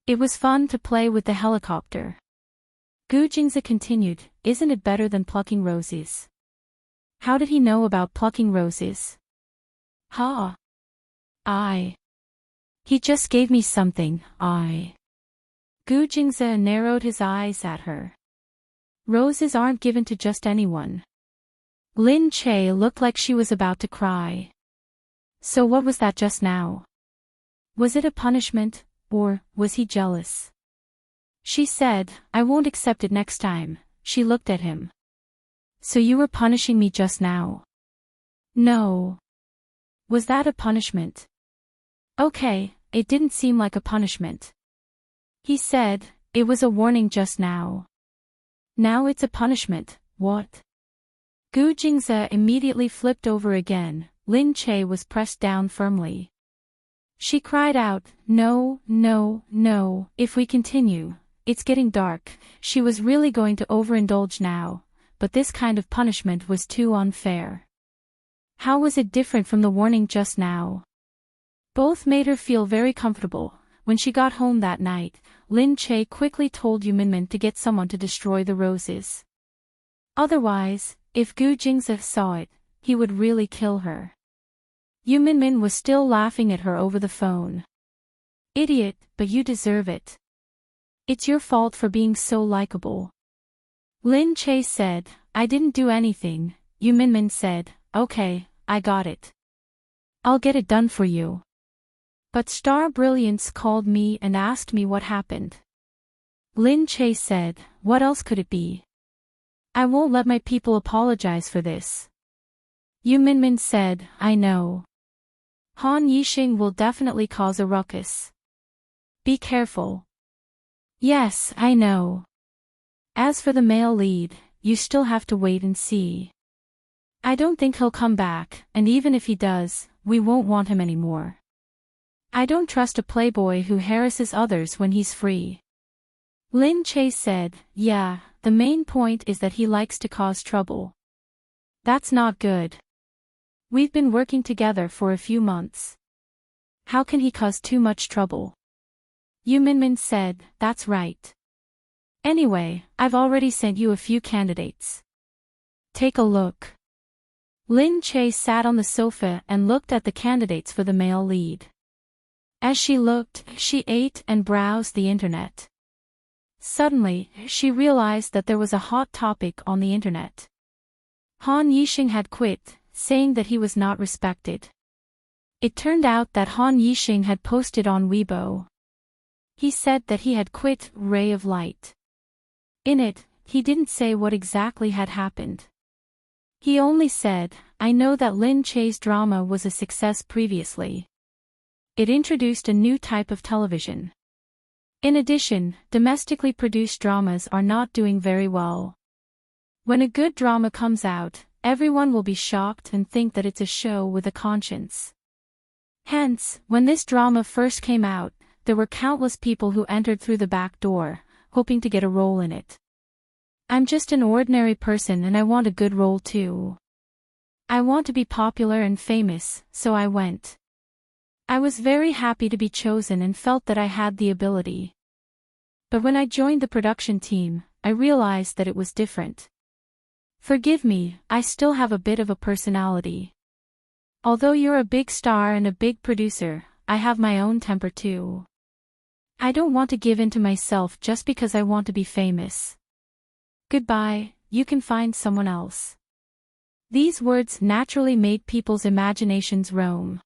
It was fun to play with the helicopter. Gu Jingze continued, "Isn't it better than plucking roses?" How did he know about plucking roses? Huh? He just gave me something, Gu Jingze narrowed his eyes at her. Roses aren't given to just anyone. Lin Che looked like she was about to cry. So what was that just now? Was it a punishment, or was he jealous? She said, "I won't accept it next time." She looked at him. "So you were punishing me just now?" "No." "Was that a punishment?" "Okay, it didn't seem like a punishment." He said, "It was a warning just now." "Now it's a punishment, what?" Gu Jingze immediately flipped over again. Lin Che was pressed down firmly. She cried out, "No, no, no, if we continue, it's getting dark." She was really going to overindulge now, but this kind of punishment was too unfair. How was it different from the warning just now? Both made her feel very comfortable. When she got home that night, Lin Che quickly told Yu Minmin to get someone to destroy the roses. Otherwise, if Gu Jingze saw it, he would really kill her. Yu Minmin was still laughing at her over the phone. "Idiot, but you deserve it." It's your fault for being so likable. Lin Che said, I didn't do anything. Yu Minmin said, okay, I got it. I'll get it done for you. But Star Brilliance called me and asked me what happened. Lin Che said, what else could it be? I won't let my people apologize for this. Yu Minmin said, I know. Han Yixing will definitely cause a ruckus. Be careful. Yes, I know. As for the male lead, you still have to wait and see. I don't think he'll come back, and even if he does, we won't want him anymore. I don't trust a playboy who harasses others when he's free. Lin Che said, yeah, the main point is that he likes to cause trouble. That's not good. We've been working together for a few months. How can he cause too much trouble? Yu Minmin said, that's right. Anyway, I've already sent you a few candidates. Take a look. Lin Che sat on the sofa and looked at the candidates for the male lead. As she looked, she ate and browsed the internet. Suddenly, she realized that there was a hot topic on the internet. Han Yixing had quit, saying that he was not respected. It turned out that Han Yixing had posted on Weibo. He said that he had quit Ray of Light. In it, he didn't say what exactly had happened. He only said, I know that Lin Che's drama was a success previously. It introduced a new type of television. In addition, domestically produced dramas are not doing very well. When a good drama comes out, everyone will be shocked and think that it's a show with a conscience. Hence, when this drama first came out, there were countless people who entered through the back door, hoping to get a role in it. I'm just an ordinary person and I want a good role too. I want to be popular and famous, so I went. I was very happy to be chosen and felt that I had the ability. But when I joined the production team, I realized that it was different. Forgive me, I still have a bit of a personality. Although you're a big star and a big producer, I have my own temper too. I don't want to give in to myself just because I want to be famous. Goodbye, you can find someone else. These words naturally made people's imaginations roam.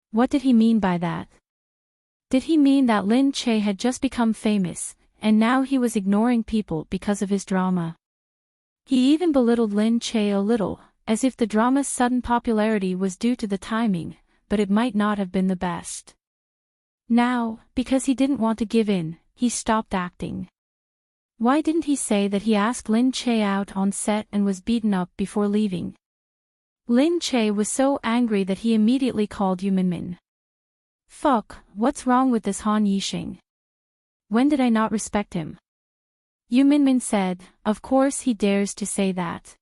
What did he mean by that? Did he mean that Lin Che had just become famous, and now he was ignoring people because of his drama? He even belittled Lin Che a little, as if the drama's sudden popularity was due to the timing, but it might not have been the best. Now, because he didn't want to give in, he stopped acting. Why didn't he say that he asked Lin Che out on set and was beaten up before leaving? Lin Che was so angry that he immediately called Yu Minmin. Fuck, what's wrong with this Han Yixing? When did I not respect him? Yu Minmin said, of course he dares to say that.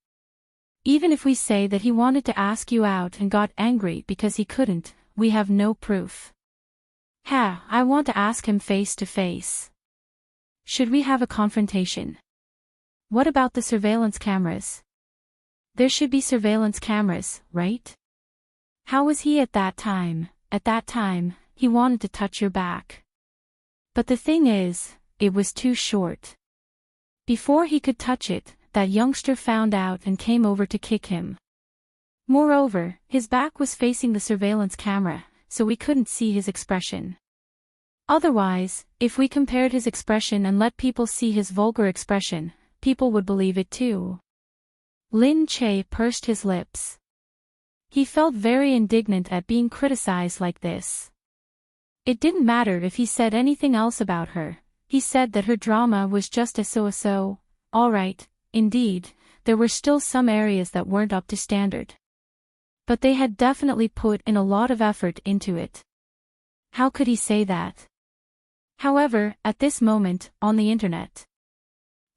Even if we say that he wanted to ask you out and got angry because he couldn't, we have no proof. Ha, I want to ask him face to face. Should we have a confrontation? What about the surveillance cameras? There should be surveillance cameras, right? How was he at that time? At that time, he wanted to touch your back. But the thing is, it was too short. Before he could touch it, that youngster found out and came over to kick him. Moreover, his back was facing the surveillance camera, so we couldn't see his expression. Otherwise, if we compared his expression and let people see his vulgar expression, people would believe it too. Lin Che pursed his lips. He felt very indignant at being criticized like this. It didn't matter if he said anything else about her. He said that her drama was just a so-so. Alright, indeed, there were still some areas that weren't up to standard. But they had definitely put in a lot of effort into it. How could he say that? However, at this moment, on the internet,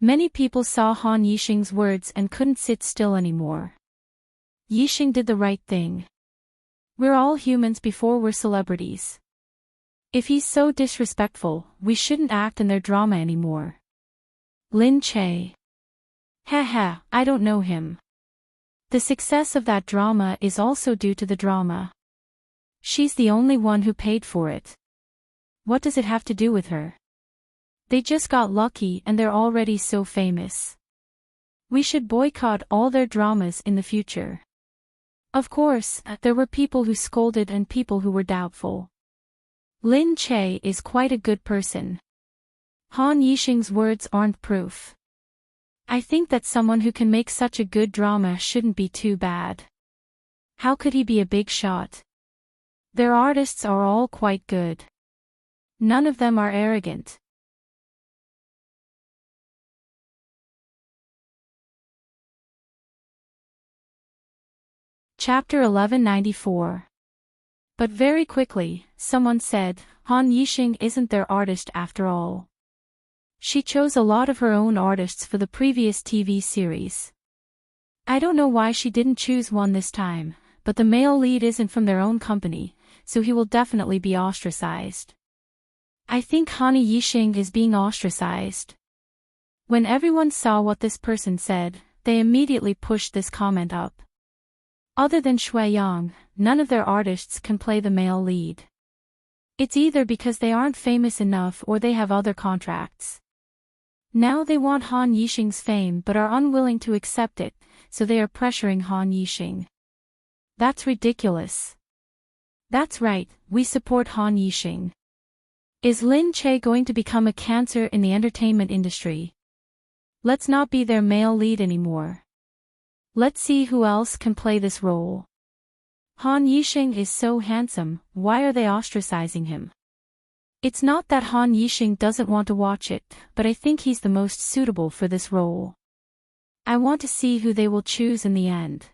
many people saw Han Yixing's words and couldn't sit still anymore. Yixing did the right thing. We're all humans before we're celebrities. If he's so disrespectful, we shouldn't act in their drama anymore. Lin Che. Haha, I don't know him. The success of that drama is also due to the drama. She's the only one who paid for it. What does it have to do with her? They just got lucky and they're already so famous. We should boycott all their dramas in the future. Of course, there were people who scolded and people who were doubtful. Lin Che is quite a good person. Han Yixing's words aren't proof. I think that someone who can make such a good drama shouldn't be too bad. How could he be a big shot? Their artists are all quite good. None of them are arrogant. Chapter 1194. But very quickly, someone said, Han Yixing isn't their artist after all. She chose a lot of her own artists for the previous TV series. I don't know why she didn't choose one this time, but the male lead isn't from their own company, so he will definitely be ostracized. I think Han Yixing is being ostracized. When everyone saw what this person said, they immediately pushed this comment up. Other than Shui Yang, none of their artists can play the male lead. It's either because they aren't famous enough or they have other contracts. Now they want Han Yixing's fame but are unwilling to accept it, so they are pressuring Han Yixing. That's ridiculous. That's right, we support Han Yixing. Is Lin Che going to become a cancer in the entertainment industry? Let's not be their male lead anymore. Let's see who else can play this role. Han Yixing is so handsome, why are they ostracizing him? It's not that Han Yixing doesn't want to watch it, but I think he's the most suitable for this role. I want to see who they will choose in the end.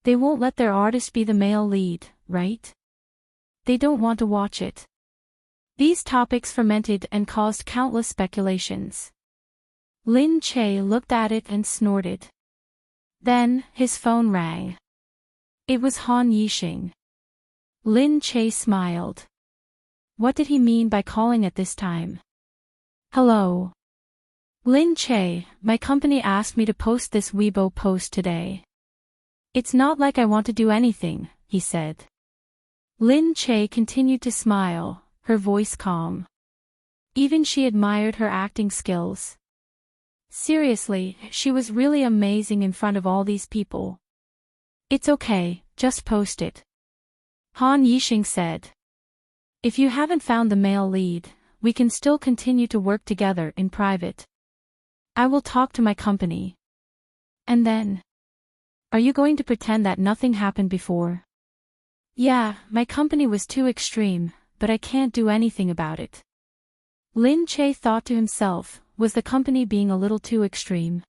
They won't let their artist be the male lead, right? They don't want to watch it. These topics fermented and caused countless speculations. Lin Che looked at it and snorted. Then, his phone rang. It was Han Yixing. Lin Che smiled. What did he mean by calling at this time? Hello. Lin Che, my company asked me to post this Weibo post today. It's not like I want to do anything, he said. Lin Che continued to smile, her voice calm. Even she admired her acting skills. Seriously, she was really amazing in front of all these people. It's okay, just post it. Han Yixing said. If you haven't found the male lead, we can still continue to work together in private. I will talk to my company. And then? Are you going to pretend that nothing happened before? Yeah, my company was too extreme, but I can't do anything about it. Lin Che thought to himself, was the company being a little too extreme?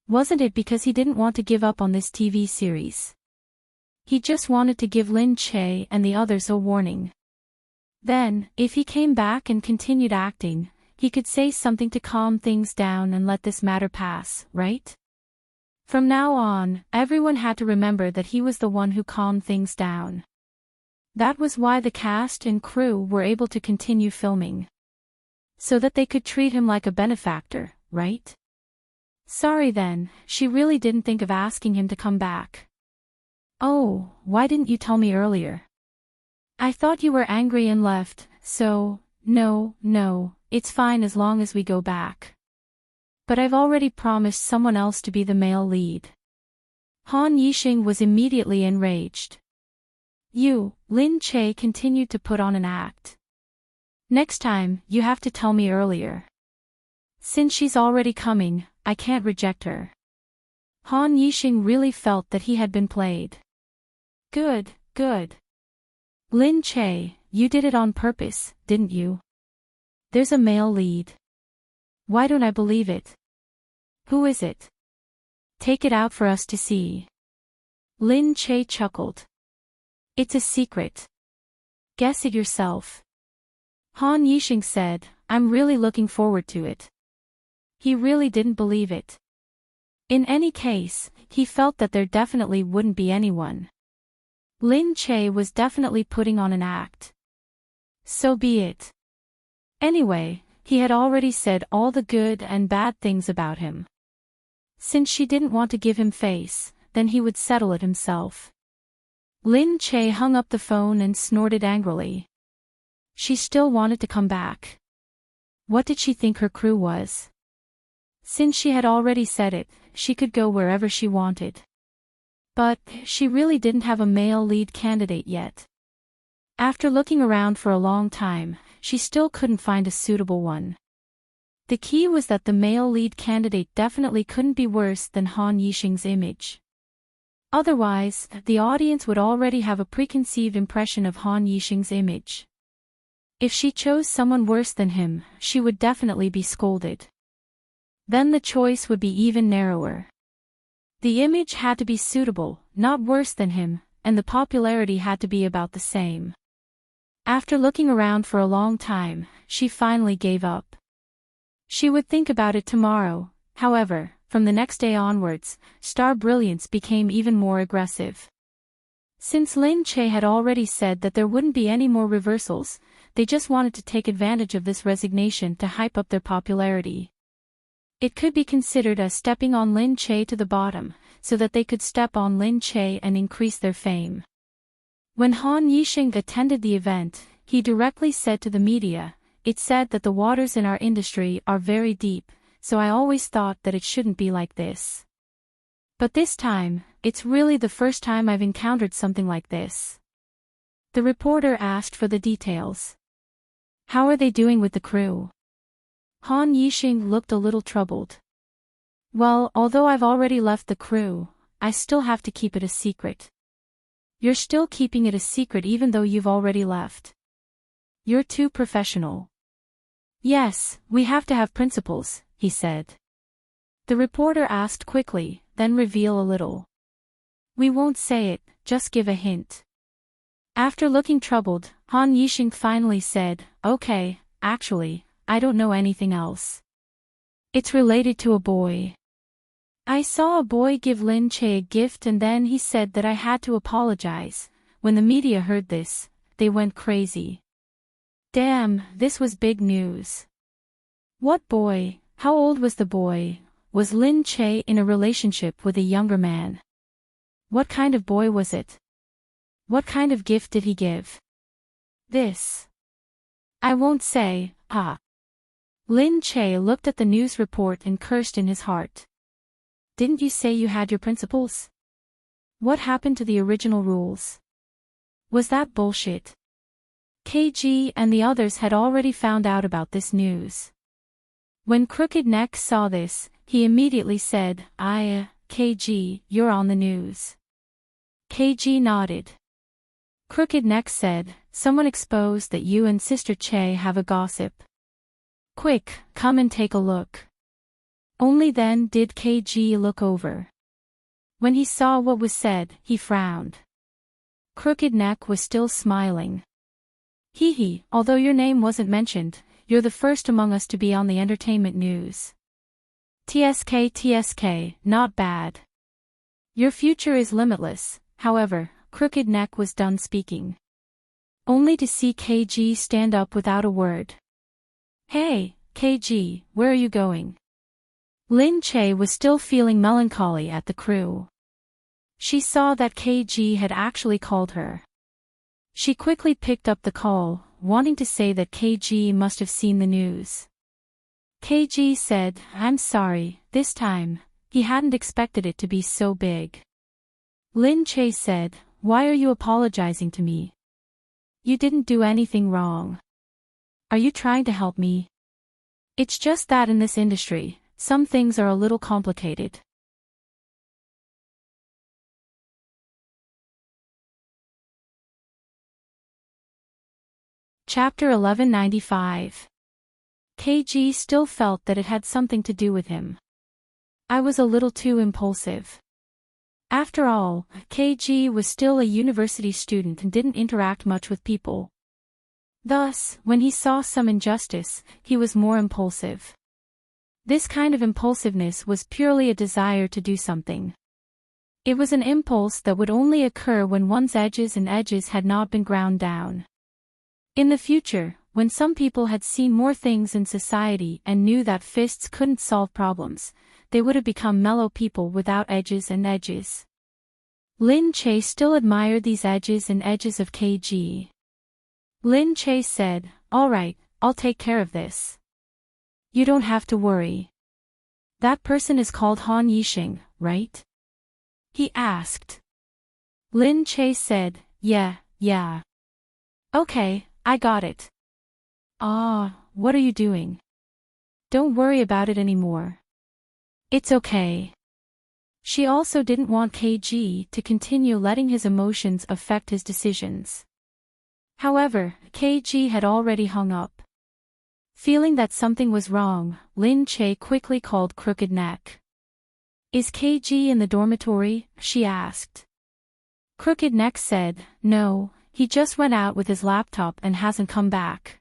Wasn't it because he didn't want to give up on this TV series? He just wanted to give Lin Che and the others a warning. Then, if he came back and continued acting, he could say something to calm things down and let this matter pass, right? From now on, everyone had to remember that he was the one who calmed things down. That was why the cast and crew were able to continue filming. So that they could treat him like a benefactor, right? Sorry then, she really didn't think of asking him to come back. Oh, why didn't you tell me earlier? I thought you were angry and left, so, no, it's fine as long as we go back. But I've already promised someone else to be the male lead. Han Yixing was immediately enraged. Lin Che continued to put on an act. Next time, you have to tell me earlier. Since she's already coming, I can't reject her. Han Yixing really felt that he had been played. Good. Lin Che, you did it on purpose, didn't you? There's a male lead. Why don't I believe it? Who is it? Take it out for us to see. Lin Che chuckled. It's a secret. Guess it yourself. Han Yixing said, I'm really looking forward to it. He really didn't believe it. In any case, he felt that there definitely wouldn't be anyone. Lin Che was definitely putting on an act. So be it. Anyway, he had already said all the good and bad things about him. Since she didn't want to give him face, then he would settle it himself. Lin Che hung up the phone and snorted angrily. She still wanted to come back. What did she think her crew was? Since she had already said it, she could go wherever she wanted. But she really didn't have a male lead candidate yet. After looking around for a long time, she still couldn't find a suitable one. The key was that the male lead candidate definitely couldn't be worse than Han Yixing's image. Otherwise, the audience would already have a preconceived impression of Han Yixing's image. If she chose someone worse than him, she would definitely be scolded. Then the choice would be even narrower. The image had to be suitable, not worse than him, and the popularity had to be about the same. After looking around for a long time, she finally gave up. She would think about it tomorrow. However, from the next day onwards, Star Brilliance became even more aggressive. Since Lin Che had already said that there wouldn't be any more reversals, they just wanted to take advantage of this resignation to hype up their popularity. It could be considered as stepping on Lin Che to the bottom, so that they could step on Lin Che and increase their fame. When Han Yixing attended the event, he directly said to the media, "It's said that the waters in our industry are very deep, so I always thought that it shouldn't be like this. But this time, it's really the first time I've encountered something like this." The reporter asked for the details. "How are they doing with the crew?" Han Yixing looked a little troubled. "Well, although I've already left the crew, I still have to keep it a secret." "You're still keeping it a secret even though you've already left? You're too professional." "Yes, we have to have principles," he said. The reporter asked quickly, "Then reveal a little." "We won't say it, just give a hint." After looking troubled, Han Yixing finally said, "Okay, actually, I don't know anything else. It's related to a boy. I saw a boy give Lin Che a gift and then he said that I had to apologize." When the media heard this, they went crazy. Damn, this was big news. What boy? How old was the boy? Was Lin Che in a relationship with a younger man? What kind of boy was it? What kind of gift did he give? This. I won't say, ah. Lin Che looked at the news report and cursed in his heart. Didn't you say you had your principles? What happened to the original rules? Was that bullshit? KG and the others had already found out about this news. When Crooked Neck saw this, he immediately said, KG, you're on the news." KG nodded. Crooked Neck said, "Someone exposed that you and Sister Che have a gossip. Quick, come and take a look." Only then did KG look over. When he saw what was said, he frowned. Crooked Neck was still smiling. "Hee, although your name wasn't mentioned, you're the first among us to be on the entertainment news. TSK, not bad. Your future is limitless." However, Crooked Neck was done speaking. Only to see KG stand up without a word. "Hey, KG, where are you going?" Lin Che was still feeling melancholy at the crew. She saw that KG had actually called her. She quickly picked up the call, wanting to say that KG must have seen the news. KG said, "I'm sorry, this time." He hadn't expected it to be so big. Lin Che said, "Why are you apologizing to me? You didn't do anything wrong. Are you trying to help me? It's just that in this industry, some things are a little complicated." Chapter 1195. KG still felt that it had something to do with him. "I was a little too impulsive." After all, KG was still a university student and didn't interact much with people. Thus, when he saw some injustice, he was more impulsive. This kind of impulsiveness was purely a desire to do something. It was an impulse that would only occur when one's edges had not been ground down. In the future, when some people had seen more things in society and knew that fists couldn't solve problems, they would have become mellow people without edges. Lin Che still admired these edges of KG. Lin Che said, "All right, I'll take care of this." You don't have to worry. That person is called Han Yixing, right? He asked. Lin Che said, yeah. Okay, I got it. What are you doing? Don't worry about it anymore. It's okay. She also didn't want KG to continue letting his emotions affect his decisions. However, KG had already hung up. Feeling that something was wrong, Lin Che quickly called Crooked Neck. Is KG in the dormitory? She asked. Crooked Neck said, no, he just went out with his laptop and hasn't come back.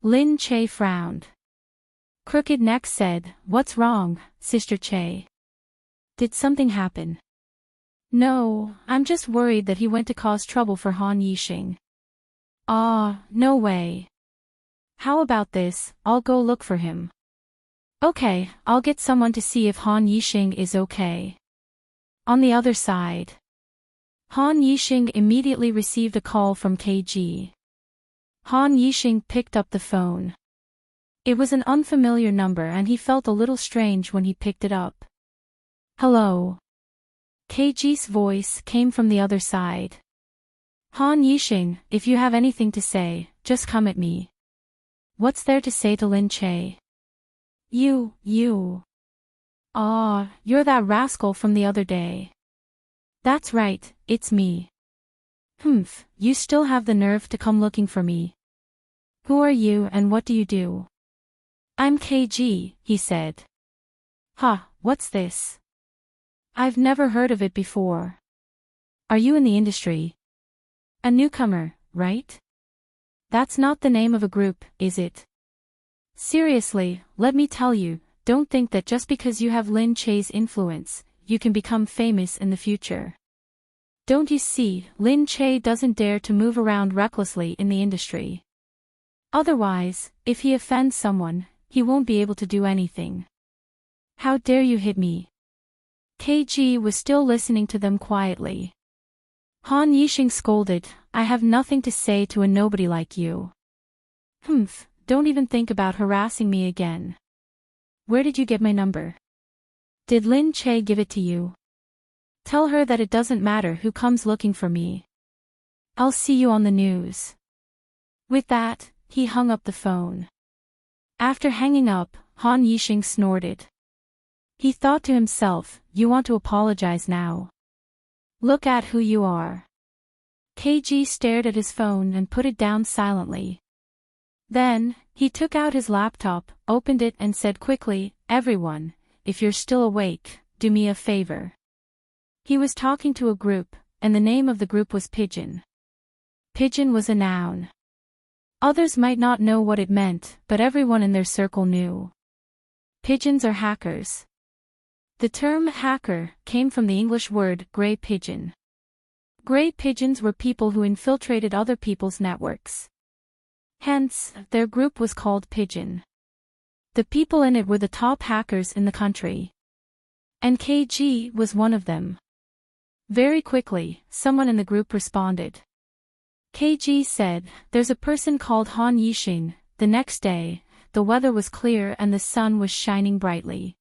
Lin Che frowned. Crooked Neck said, what's wrong, Sister Che? Did something happen? No, I'm just worried that he went to cause trouble for Han Yixing. No way. How about this, I'll go look for him. Okay, I'll get someone to see if Han Yixing is okay. On the other side. Han Yixing immediately received a call from KG. Han Yixing picked up the phone. It was an unfamiliar number and he felt a little strange when he picked it up. Hello. KG's voice came from the other side. Han Yixing, if you have anything to say, just come at me. What's there to say to Lin Che? You. You're that rascal from the other day. That's right, it's me. You still have the nerve to come looking for me. Who are you and what do you do? I'm KG, he said. What's this? I've never heard of it before. Are you in the industry? A newcomer, right? That's not the name of a group, is it? Seriously, let me tell you, don't think that just because you have Lin Che's influence, you can become famous in the future. Don't you see, Lin Che doesn't dare to move around recklessly in the industry. Otherwise, if he offends someone, he won't be able to do anything. How dare you hit me? KG was still listening to them quietly. Han Yixing scolded, I have nothing to say to a nobody like you. Don't even think about harassing me again. Where did you get my number? Did Lin Che give it to you? Tell her that it doesn't matter who comes looking for me. I'll see you on the news. With that, he hung up the phone. After hanging up, Han Yixing snorted. He thought to himself, you want to apologize now? Look at who you are. KG stared at his phone and put it down silently. Then, he took out his laptop, opened it and said quickly, everyone, if you're still awake, do me a favor. He was talking to a group, and the name of the group was Pigeon. Pigeon was a noun. Others might not know what it meant, but everyone in their circle knew. Pigeons are hackers. The term hacker came from the English word grey pigeon. Grey pigeons were people who infiltrated other people's networks. Hence, their group was called Pigeon. The people in it were the top hackers in the country. And KG was one of them. Very quickly, someone in the group responded. KG said, there's a person called Han Yixing. The next day, the weather was clear and the sun was shining brightly.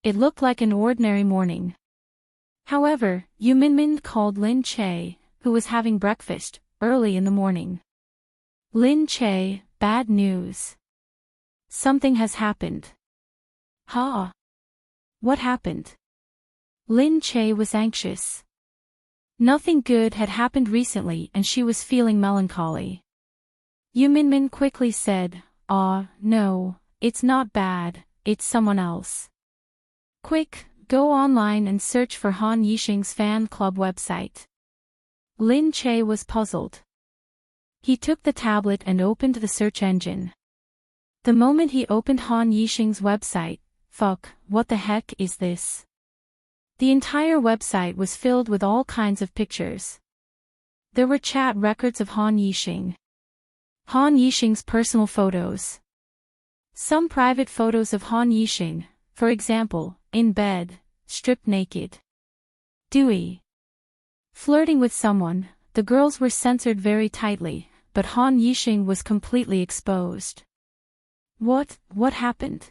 It looked like an ordinary morning. However, Yu Minmin called Lin Che, who was having breakfast, early in the morning. Lin Che, bad news. Something has happened. What happened? Lin Che was anxious. Nothing good had happened recently and she was feeling melancholy. Yu Minmin quickly said, no, it's not bad, it's someone else. Quick, go online and search for Han Yixing's fan club website. Lin Che was puzzled. He took the tablet and opened the search engine. The moment he opened Han Yixing's website, what the heck is this? The entire website was filled with all kinds of pictures. There were chat records of Han Yixing. Han Yixing's personal photos. Some private photos of Han Yixing, for example, in bed, stripped naked. Dewey. Flirting with someone, the girls were censored very tightly, but Han Yixing was completely exposed. What happened?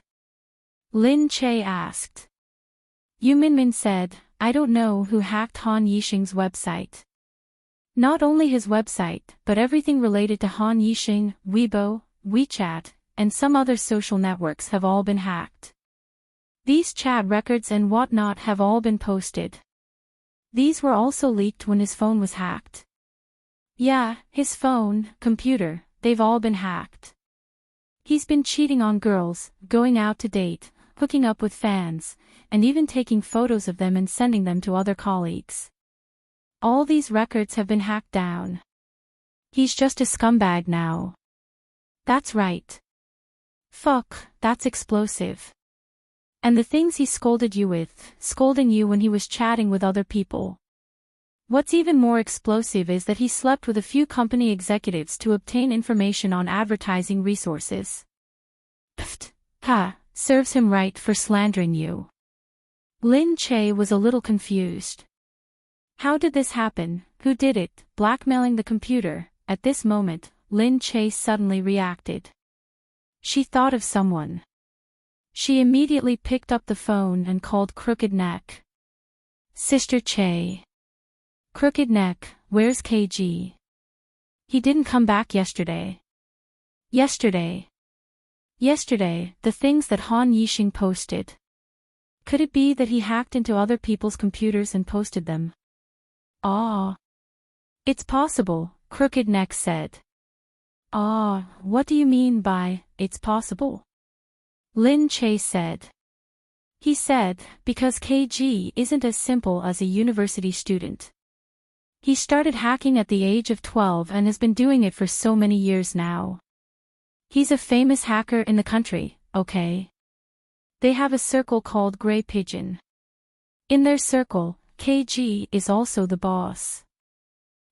Lin Che asked. Yu Minmin said, I don't know who hacked Han Yixing's website. Not only his website, but everything related to Han Yixing, Weibo, WeChat, and some other social networks have all been hacked. These chat records and whatnot have all been posted. These were also leaked when his phone was hacked. Yeah, his phone, computer, they've all been hacked. He's been cheating on girls, going out to date, hooking up with fans, and even taking photos of them and sending them to other colleagues. All these records have been hacked down. He's just a scumbag now. That's right. Fuck, that's explosive. And the things he scolded you with, scolding you when he was chatting with other people. What's even more explosive is that he slept with a few company executives to obtain information on advertising resources. Pfft, ha, serves him right for slandering you. Lin Che was a little confused. How did this happen? Who did it? Blackmailing the computer? At this moment, Lin Che suddenly reacted. She thought of someone. She immediately picked up the phone and called Crooked Neck. Sister Che. Crooked Neck, where's KG? He didn't come back yesterday. Yesterday, the things that Han Yixing posted. Could it be that he hacked into other people's computers and posted them? Ah. It's possible, Crooked Neck said. Ah, what do you mean by, it's possible? Lin Che said. He said, because KG isn't as simple as a university student. He started hacking at the age of 12 and has been doing it for so many years now. He's a famous hacker in the country, okay? They have a circle called Grey Pigeon. In their circle, KG is also the boss.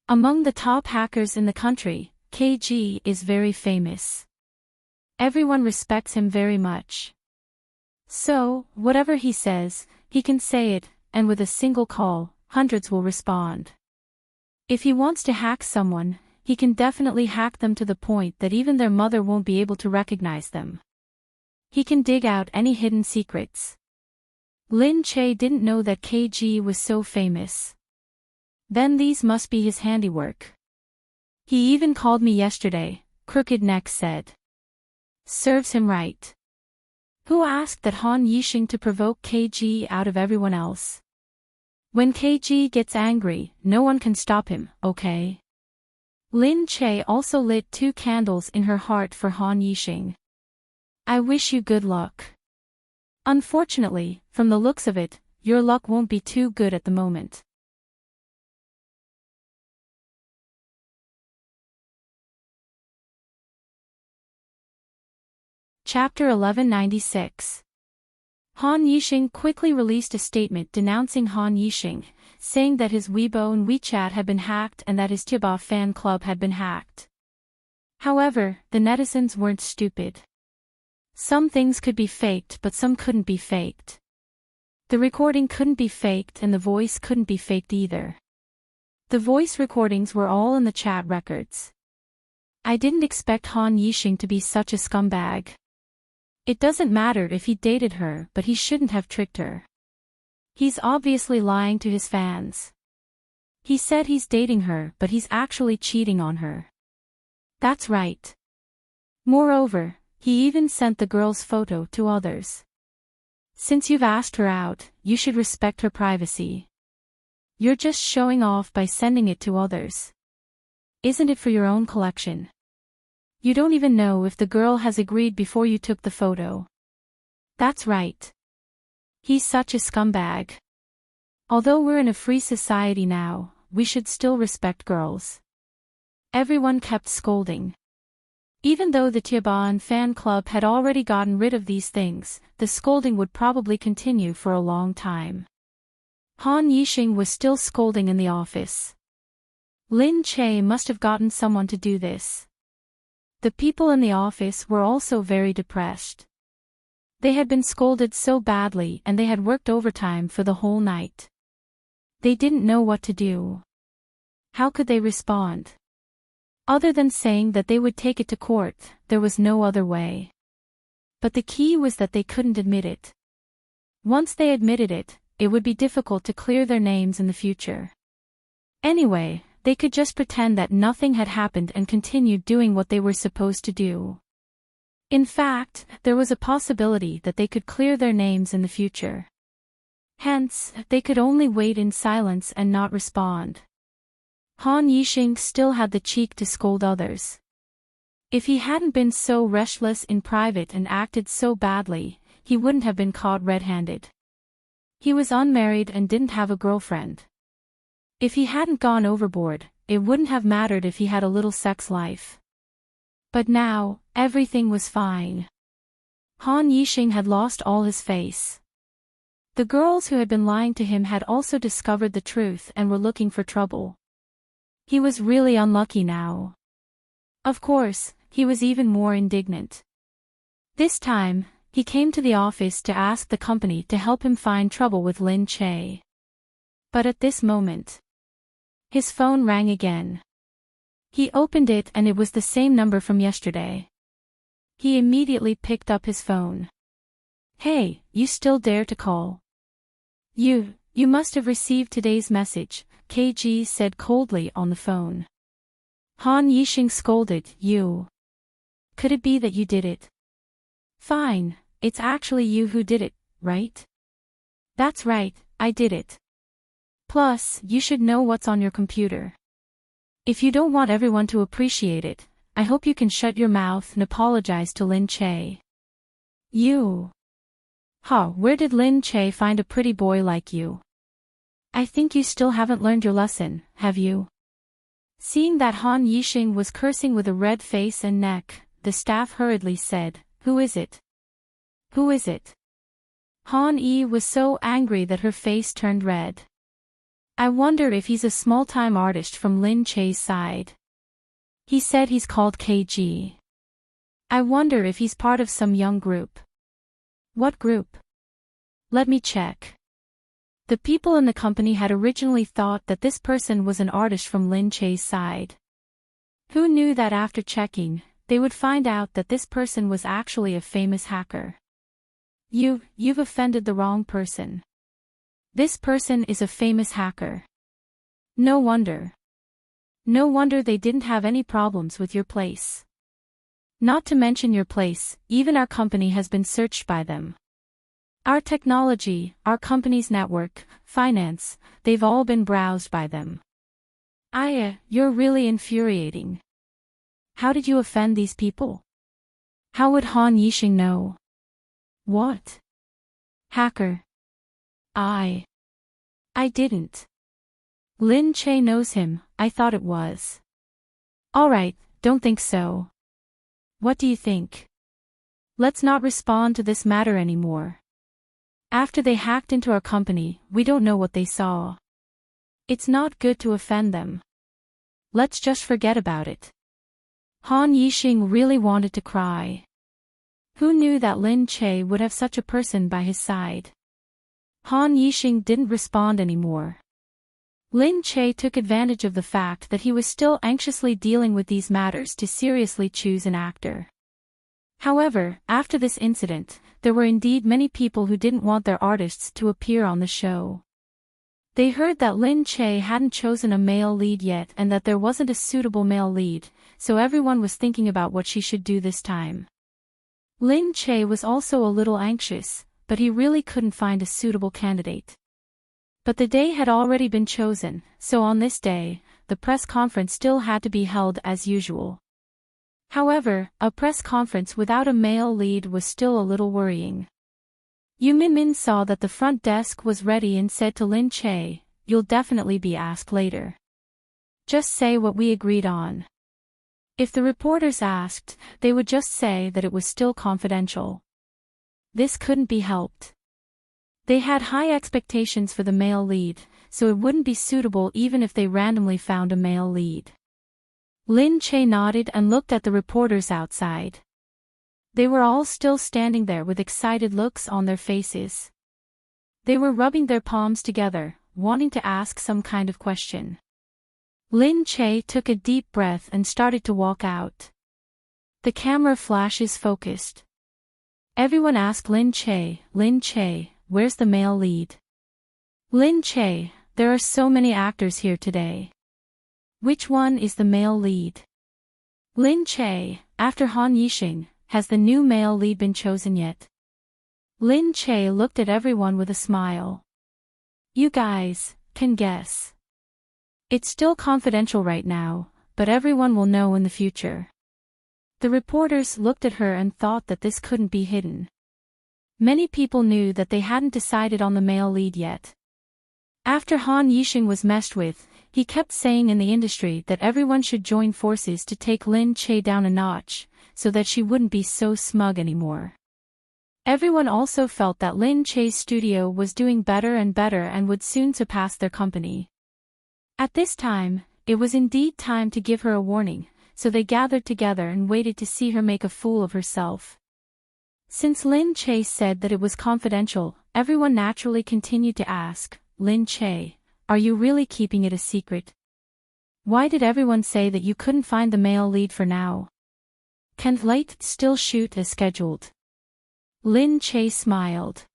Among the top hackers in the country, KG is very famous. Everyone respects him very much. So, whatever he says, he can say it, and with a single call, hundreds will respond. If he wants to hack someone, he can definitely hack them to the point that even their mother won't be able to recognize them. He can dig out any hidden secrets. Lin Che didn't know that KG was so famous. Then these must be his handiwork. He even called me yesterday, Crooked Neck said. Serves him right. Who asked that Han Yixing to provoke KG out of everyone else? When KG gets angry, no one can stop him, okay? Lin Che also lit 2 candles in her heart for Han Yixing. I wish you good luck. Unfortunately, from the looks of it, your luck won't be too good at the moment. Chapter 1196. Han Yixing quickly released a statement denouncing Han Yixing, saying that his Weibo and WeChat had been hacked and that his Tiaba fan club had been hacked. However, the netizens weren't stupid. Some things could be faked but some couldn't be faked. The recording couldn't be faked and the voice couldn't be faked either. The voice recordings were all in the chat records. I didn't expect Han Yixing to be such a scumbag. It doesn't matter if he dated her, but he shouldn't have tricked her. He's obviously lying to his fans. He said he's dating her, but he's actually cheating on her. That's right. Moreover, he even sent the girl's photo to others. Since you've asked her out, you should respect her privacy. You're just showing off by sending it to others. Isn't it for your own collection? You don't even know if the girl has agreed before you took the photo. That's right. He's such a scumbag. Although we're in a free society now, we should still respect girls. Everyone kept scolding. Even though the Tiaban fan club had already gotten rid of these things, the scolding would probably continue for a long time. Han Yixing was still scolding in the office. Lin Che must have gotten someone to do this. The people in the office were also very depressed. They had been scolded so badly and they had worked overtime for the whole night. They didn't know what to do. How could they respond? Other than saying that they would take it to court, there was no other way. But the key was that they couldn't admit it. Once they admitted it, it would be difficult to clear their names in the future. Anyway, they could just pretend that nothing had happened and continued doing what they were supposed to do. In fact, there was a possibility that they could clear their names in the future. Hence, they could only wait in silence and not respond. Han Yixing still had the cheek to scold others. If he hadn't been so restless in private and acted so badly, he wouldn't have been caught red-handed. He was unmarried and didn't have a girlfriend. If he hadn't gone overboard, it wouldn't have mattered if he had a little sex life. But now, everything was fine. Han Yixing had lost all his face. The girls who had been lying to him had also discovered the truth and were looking for trouble. He was really unlucky now. Of course, he was even more indignant. This time, he came to the office to ask the company to help him find trouble with Lin Che. But at this moment, his phone rang again. He opened it and it was the same number from yesterday. He immediately picked up his phone. "Hey, you still dare to call? You must have received today's message," KG said coldly on the phone. Han Yixing scolded, "You. Could it be that you did it?" "Fine, it's actually you who did it, right?" "That's right, I did it. Plus, you should know what's on your computer. If you don't want everyone to appreciate it, I hope you can shut your mouth and apologize to Lin Che." "You. Where did Lin Che find a pretty boy like you? I think you still haven't learned your lesson, have you?" Seeing that Han Yixing was cursing with a red face and neck, the staff hurriedly said, "Who is it? Who is it?" Han Yi was so angry that her face turned red. "I wonder if he's a small-time artist from Lin Che's side. He said he's called KG. I wonder if he's part of some young group." "What group? Let me check." The people in the company had originally thought that this person was an artist from Lin Che's side. Who knew that after checking, they would find out that this person was actually a famous hacker? You've offended the wrong person. This person is a famous hacker. No wonder. No wonder they didn't have any problems with your place. Not to mention your place, even our company has been searched by them. Our technology, our company's network, finance, they've all been browsed by them. You're really infuriating. How did you offend these people? How would Han Yixing know? What? Hacker. I didn't. Lin Che knows him, I thought it was. Alright, don't think so. What do you think? Let's not respond to this matter anymore. After they hacked into our company, we don't know what they saw. It's not good to offend them. Let's just forget about it. Han Yixing really wanted to cry. Who knew that Lin Che would have such a person by his side? Han Yixing didn't respond anymore. Lin Che took advantage of the fact that he was still anxiously dealing with these matters to seriously choose an actor. However, after this incident, there were indeed many people who didn't want their artists to appear on the show. They heard that Lin Che hadn't chosen a male lead yet and that there wasn't a suitable male lead, so everyone was thinking about what she should do this time. Lin Che was also a little anxious, but he really couldn't find a suitable candidate. But the day had already been chosen, so on this day, the press conference still had to be held as usual. However, a press conference without a male lead was still a little worrying. Yu Minmin saw that the front desk was ready and said to Lin Che, "You'll definitely be asked later. Just say what we agreed on." If the reporters asked, they would just say that it was still confidential. This couldn't be helped. They had high expectations for the male lead, so it wouldn't be suitable even if they randomly found a male lead. Lin Che nodded and looked at the reporters outside. They were all still standing there with excited looks on their faces. They were rubbing their palms together, wanting to ask some kind of question. Lin Che took a deep breath and started to walk out. The camera flashes focused. Everyone asked Lin Che, where's the male lead? Lin Che, there are so many actors here today. Which one is the male lead? Lin Che, after Han Yixing, has the new male lead been chosen yet? Lin Che looked at everyone with a smile. You guys can guess. It's still confidential right now, but everyone will know in the future. The reporters looked at her and thought that this couldn't be hidden. Many people knew that they hadn't decided on the male lead yet. After Han Yixing was messed with, he kept saying in the industry that everyone should join forces to take Lin Che down a notch, so that she wouldn't be so smug anymore. Everyone also felt that Lin Che's studio was doing better and would soon surpass their company. At this time, it was indeed time to give her a warning, so they gathered together and waited to see her make a fool of herself. Since Lin Che said that it was confidential, everyone naturally continued to ask, Lin Che, are you really keeping it a secret? Why did everyone say that you couldn't find the male lead for now? Can Light still shoot as scheduled? Lin Che smiled.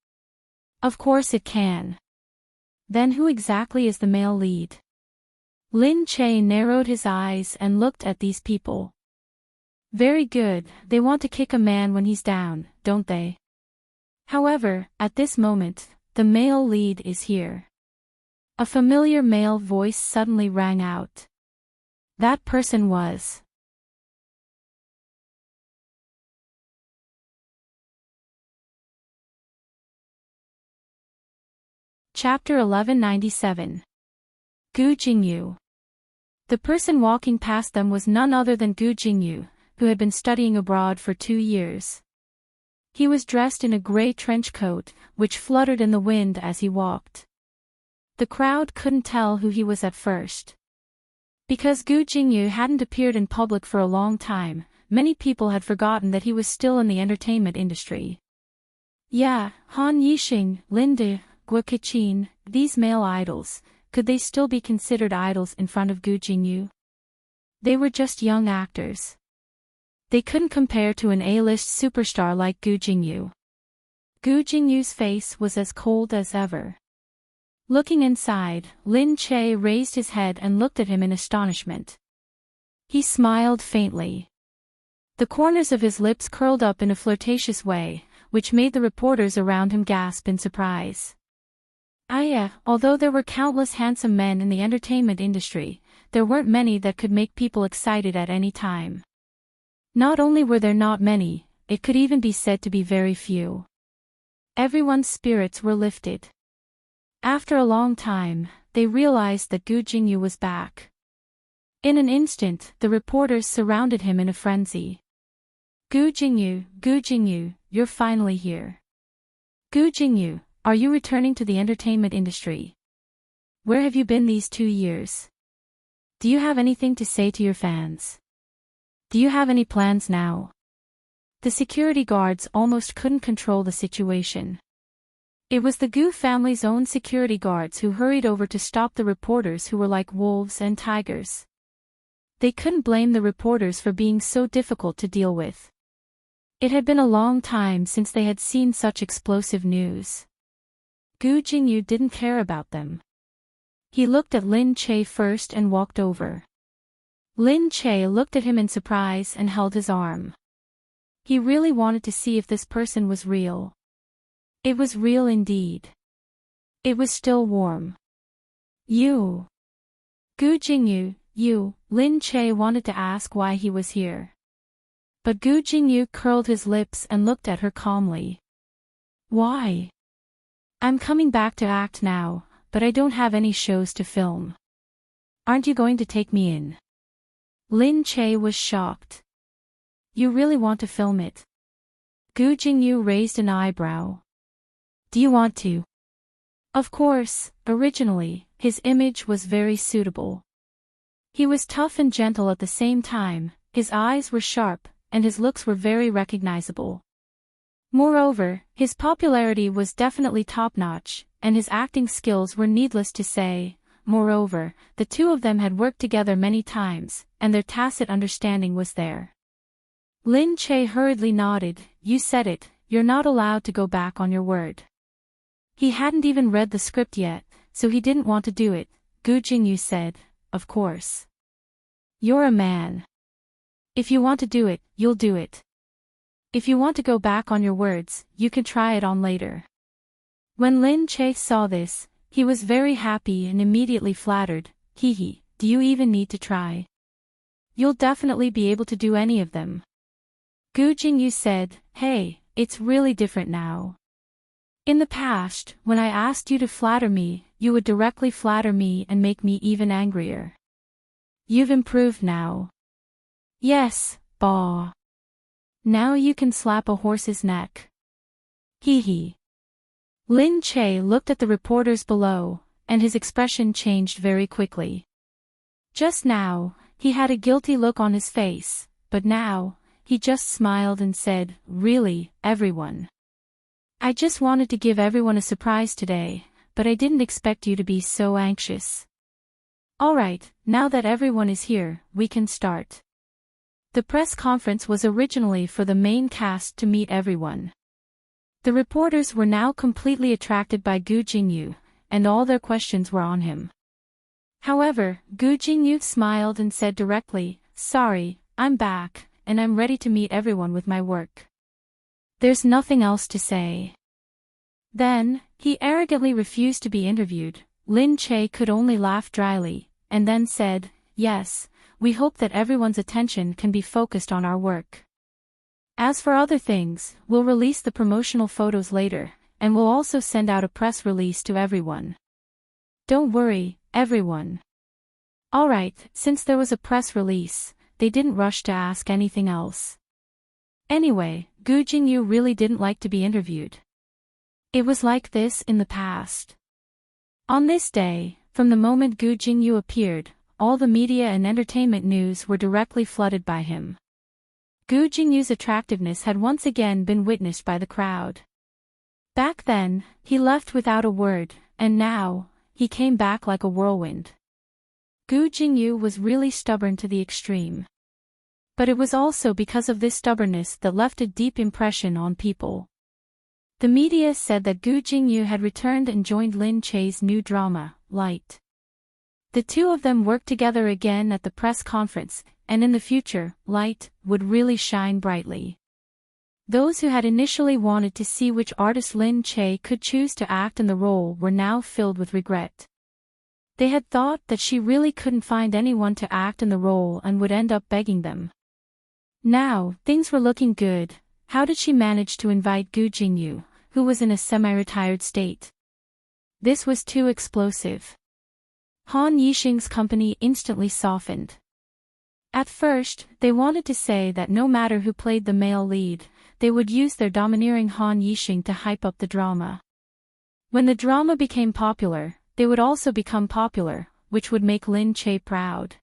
Of course it can. Then who exactly is the male lead? Lin Che narrowed his eyes and looked at these people. Very good, they want to kick a man when he's down, don't they? However, at this moment, the male lead is here. A familiar male voice suddenly rang out. That person was. Chapter 1197. Gu Jingyu. The person walking past them was none other than Gu Jingyu, who had been studying abroad for 2 years. He was dressed in a gray trench coat, which fluttered in the wind as he walked. The crowd couldn't tell who he was at first. Because Gu Jingyu hadn't appeared in public for a long time, many people had forgotten that he was still in the entertainment industry. Yeah, Han Yixing, Lin De, Guo Kichin, these male idols, could they still be considered idols in front of Gu Jingyu? They were just young actors. They couldn't compare to an A-list superstar like Gu Jingyu. Gu Jingyu's face was as cold as ever. Looking inside, Lin Che raised his head and looked at him in astonishment. He smiled faintly. The corners of his lips curled up in a flirtatious way, which made the reporters around him gasp in surprise. Although there were countless handsome men in the entertainment industry, there weren't many that could make people excited at any time. Not only were there not many, it could even be said to be very few. Everyone's spirits were lifted. After a long time, they realized that Gu Jingyu was back. In an instant, the reporters surrounded him in a frenzy. Gu Jingyu, you're finally here. Gu Jingyu, are you returning to the entertainment industry? Where have you been these 2 years? Do you have anything to say to your fans? Do you have any plans now? The security guards almost couldn't control the situation. It was the Gu family's own security guards who hurried over to stop the reporters who were like wolves and tigers. They couldn't blame the reporters for being so difficult to deal with. It had been a long time since they had seen such explosive news. Gu Jingyu didn't care about them. He looked at Lin Che first and walked over. Lin Che looked at him in surprise and held his arm. He really wanted to see if this person was real. It was real indeed. It was still warm. You. Gu Jingyu, you, Lin Che wanted to ask why he was here. But Gu Jingyu curled his lips and looked at her calmly. Why? I'm coming back to act now, but I don't have any shows to film. Aren't you going to take me in? Lin Che was shocked. You really want to film it? Gu Jingyu raised an eyebrow. Do you want to? Of course, originally, his image was very suitable. He was tough and gentle at the same time, his eyes were sharp, and his looks were very recognizable. Moreover, his popularity was definitely top-notch, and his acting skills were needless to say. Moreover, the two of them had worked together many times, and their tacit understanding was there. Lin Che hurriedly nodded. You said it, you're not allowed to go back on your word. He hadn't even read the script yet, so he didn't want to do it. Gu Jingyu said, of course. You're a man. If you want to do it, you'll do it. If you want to go back on your words, you can try it on later. When Lin Che saw this, he was very happy and immediately flattered. Hee, do you even need to try? You'll definitely be able to do any of them. Gu Jingyu said, hey, it's really different now. In the past, when I asked you to flatter me, you would directly flatter me and make me even angrier. You've improved now. Yes, Ba. Now you can slap a horse's neck. Hee. Lin Che looked at the reporters below, and his expression changed very quickly. Just now, he had a guilty look on his face, but now, he just smiled and said, really, everyone. I just wanted to give everyone a surprise today, but I didn't expect you to be so anxious. Alright, now that everyone is here, we can start. The press conference was originally for the main cast to meet everyone. The reporters were now completely attracted by Gu Jingyu, and all their questions were on him. However, Gu Jingyu smiled and said directly, sorry, I'm back, and I'm ready to meet everyone with my work. There's nothing else to say. Then, he arrogantly refused to be interviewed. Lin Che could only laugh dryly, and then said, yes, we hope that everyone's attention can be focused on our work. As for other things, we'll release the promotional photos later, and we'll also send out a press release to everyone. Don't worry, everyone. Alright, since there was a press release, they didn't rush to ask anything else. Anyway, Gu Jingyu really didn't like to be interviewed. It was like this in the past. On this day, from the moment Gu Jingyu appeared, all the media and entertainment news were directly flooded by him. Gu Jingyu's attractiveness had once again been witnessed by the crowd. Back then, he left without a word, and now, he came back like a whirlwind. Gu Jingyu was really stubborn to the extreme. But it was also because of this stubbornness that left a deep impression on people. The media said that Gu Jingyu had returned and joined Lin Che's new drama, Light. The two of them worked together again at the press conference, and in the future, Light would really shine brightly. Those who had initially wanted to see which artist Lin Che could choose to act in the role were now filled with regret. They had thought that she really couldn't find anyone to act in the role and would end up begging them. Now, things were looking good. How did she manage to invite Gu Jingyu, who was in a semi-retired state? This was too explosive. Han Yixing's company instantly softened. At first, they wanted to say that no matter who played the male lead, they would use their domineering Han Yixing to hype up the drama. When the drama became popular, they would also become popular, which would make Lin Che proud.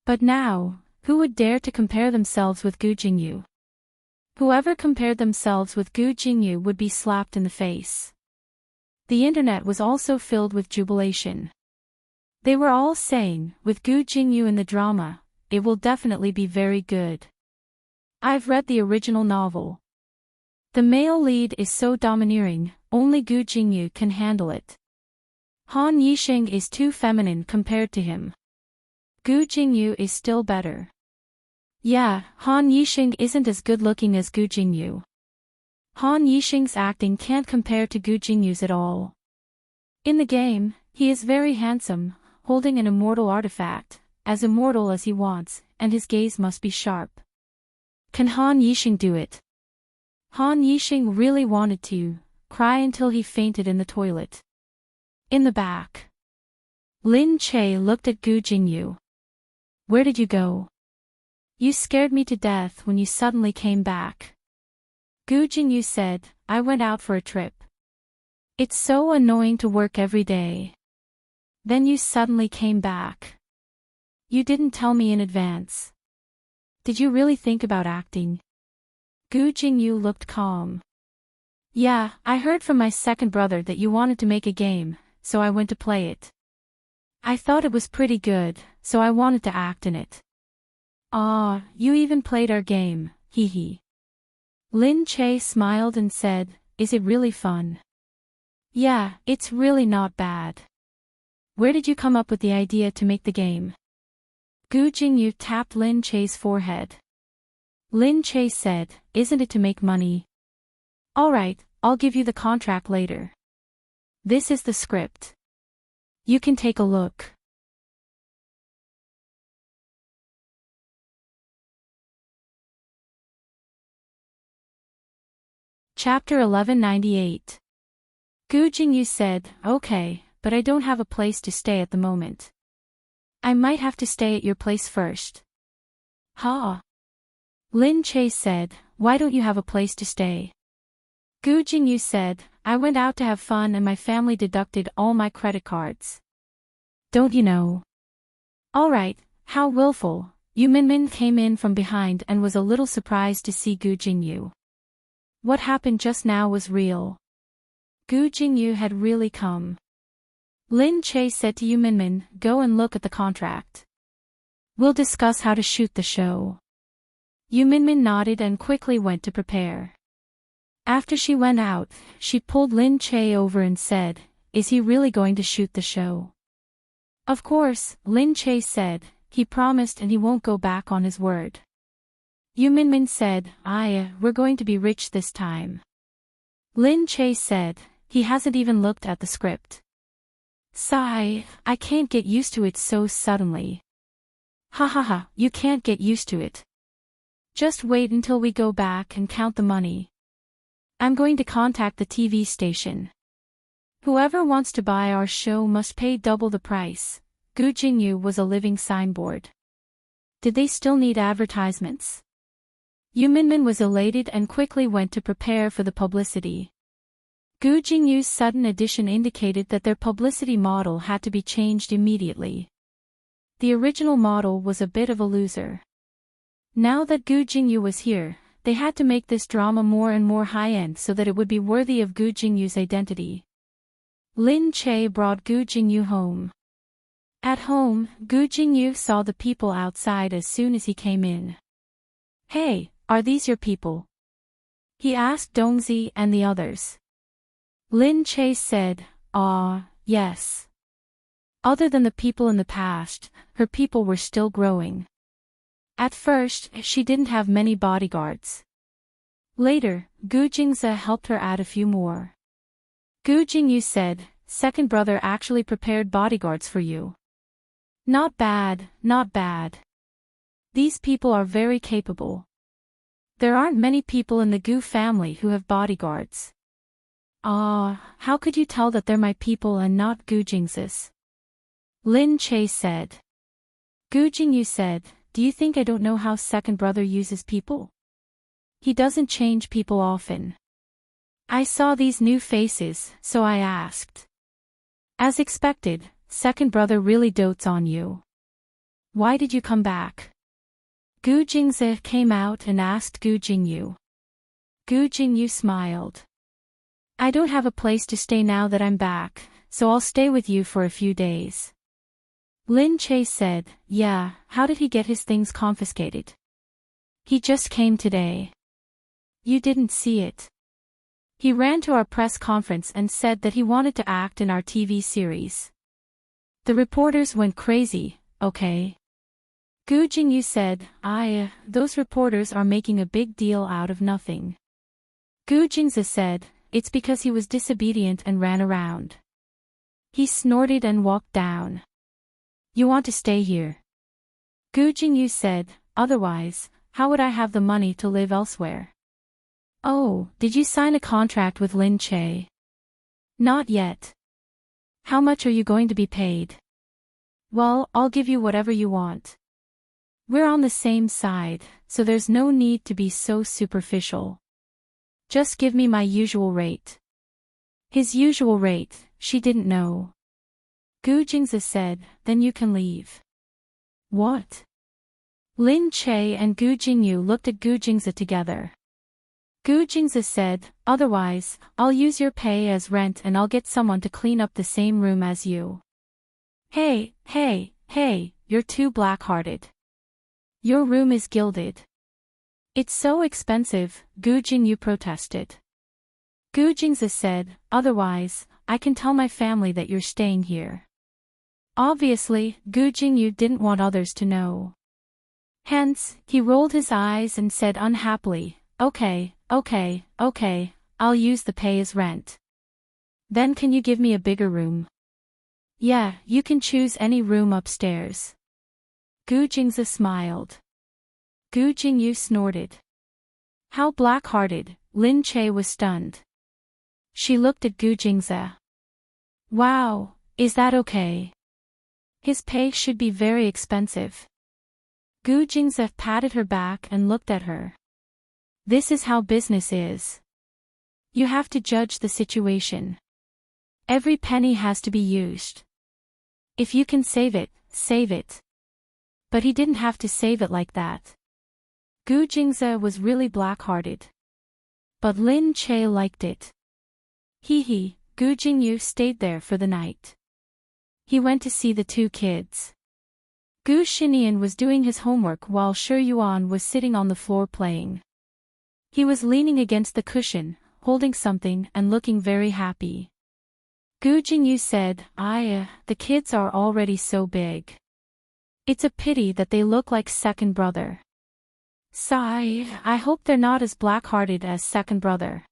But now, who would dare to compare themselves with Gu Jingyu? Whoever compared themselves with Gu Jingyu would be slapped in the face. The internet was also filled with jubilation. They were all saying, with Gu Jingyu in the drama, it will definitely be very good. I've read the original novel. The male lead is so domineering, only Gu Jingyu can handle it. Han Yixing is too feminine compared to him. Gu Jingyu is still better. Yeah, Han Yixing isn't as good-looking as Gu Jingyu. Han Yixing's acting can't compare to Gu Jingyu's at all. In the game, he is very handsome, holding an immortal artifact, as immortal as he wants, and his gaze must be sharp. Can Han Yixing do it? Han Yixing really wanted to cry until he fainted in the toilet. In the back, Lin Che looked at Gu Jingyu. Where did you go? You scared me to death when you suddenly came back. Gu Jingyu said, I went out for a trip. It's so annoying to work every day. Then you suddenly came back. You didn't tell me in advance. Did you really think about acting? Gu Jingyu looked calm. Yeah, I heard from my second brother that you wanted to make a game, so I went to play it. I thought it was pretty good, so I wanted to act in it. Ah, you even played our game, hee hee. Lin Che smiled and said, "Is it really fun?" "Yeah, it's really not bad." "Where did you come up with the idea to make the game?" Gu Jingyu tapped Lin Che's forehead. Lin Che said, "Isn't it to make money?" "Alright, I'll give you the contract later. This is the script. You can take a look." Chapter 1198. Gu Jingyu said, "Okay, but I don't have a place to stay at the moment. I might have to stay at your place first." "Huh?" Lin Che said, "Why don't you have a place to stay?" Gu Jingyu said, "I went out to have fun and my family deducted all my credit cards. Don't you know?" "Alright, how willful." Yu Minmin came in from behind and was a little surprised to see Gu Jingyu. What happened just now was real. Gu Jingyu had really come. Lin Che said to Yu Minmin, "Go and look at the contract. We'll discuss how to shoot the show." Yu Minmin nodded and quickly went to prepare. After she went out, she pulled Lin Che over and said, "Is he really going to shoot the show?" "Of course," Lin Che said, "he promised and he won't go back on his word." Yu Minmin said, "We're going to be rich this time." Lin Che said, "He hasn't even looked at the script." Sigh, "I can't get used to it so suddenly." "Ha ha ha, you can't get used to it. Just wait until we go back and count the money. I'm going to contact the TV station. Whoever wants to buy our show must pay double the price." Gu Jingyu was a living signboard. Did they still need advertisements? Yu Minmin was elated and quickly went to prepare for the publicity. Gu Jingyu's sudden addition indicated that their publicity model had to be changed immediately. The original model was a bit of a loser. Now that Gu Jingyu was here, they had to make this drama more and more high-end so that it would be worthy of Gu Jingyu's identity. Lin Che brought Gu Jingyu home. At home, Gu Jingyu saw the people outside as soon as he came in. "Hey, are these your people?" he asked Dongzi and the others. Lin Che said, Yes." Other than the people in the past, her people were still growing. At first, she didn't have many bodyguards. Later, Gu Jingzi helped her add a few more. Gu Jingyu said, "Second brother actually prepared bodyguards for you. Not bad, not bad. These people are very capable. There aren't many people in the Gu family who have bodyguards." How could you tell that they're my people and not Gu Jingzi's?" Lin Che said. Gu Jingyu said, "Do you think I don't know how second brother uses people? He doesn't change people often. I saw these new faces, so I asked." "As expected, second brother really dotes on you. Why did you come back?" Gu Jingzi came out and asked Gu Jingyu. Gu Jingyu smiled. "I don't have a place to stay now that I'm back, so I'll stay with you for a few days." Lin Che said, "Yeah, how did he get his things confiscated?" "He just came today." "You didn't see it. He ran to our press conference and said that he wanted to act in our TV series. The reporters went crazy, okay?" Gu Jingyu said, Those reporters are making a big deal out of nothing." Gu Jingzi said, "It's because he was disobedient and ran around." He snorted and walked down. "You want to stay here?" Gu Jingyu said, "Otherwise, how would I have the money to live elsewhere?" "Oh, did you sign a contract with Lin Che?" "Not yet." "How much are you going to be paid?" "Well, I'll give you whatever you want. We're on the same side, so there's no need to be so superficial. Just give me my usual rate." His usual rate, she didn't know. Gu Jingzi said, "Then you can leave." "What?" Lin Che and Gu Jingyu looked at Gu Jingzi together. Gu Jingzi said, "Otherwise, I'll use your pay as rent and I'll get someone to clean up the same room as you." Hey, you're too black-hearted. Your room is gilded. It's so expensive, Gu Jingyu protested. Gu Jingzi said, otherwise, I can tell my family that you're staying here. Obviously, Gu Jingyu didn't want others to know. Hence, he rolled his eyes and said unhappily, okay, I'll use the pay as rent. Then can you give me a bigger room? Yeah, you can choose any room upstairs. Gu Jingzi smiled. Gu Jingyu snorted. How black-hearted, Lin Che was stunned. She looked at Gu Jingzi. Wow, is that okay? His pay should be very expensive. Gu Jingzi patted her back and looked at her. This is how business is. You have to judge the situation. Every penny has to be used. If you can save it, save it. But he didn't have to save it like that. Gu Jingzi was really black-hearted. But Lin Che liked it. Gu Jingyu stayed there for the night. He went to see the two kids. Gu Xinian was doing his homework while Shi Yuan was sitting on the floor playing. He was leaning against the cushion, holding something and looking very happy. Gu Jingyu said, the kids are already so big. It's a pity that they look like second brother. Sigh, I hope they're not as black-hearted as second brother.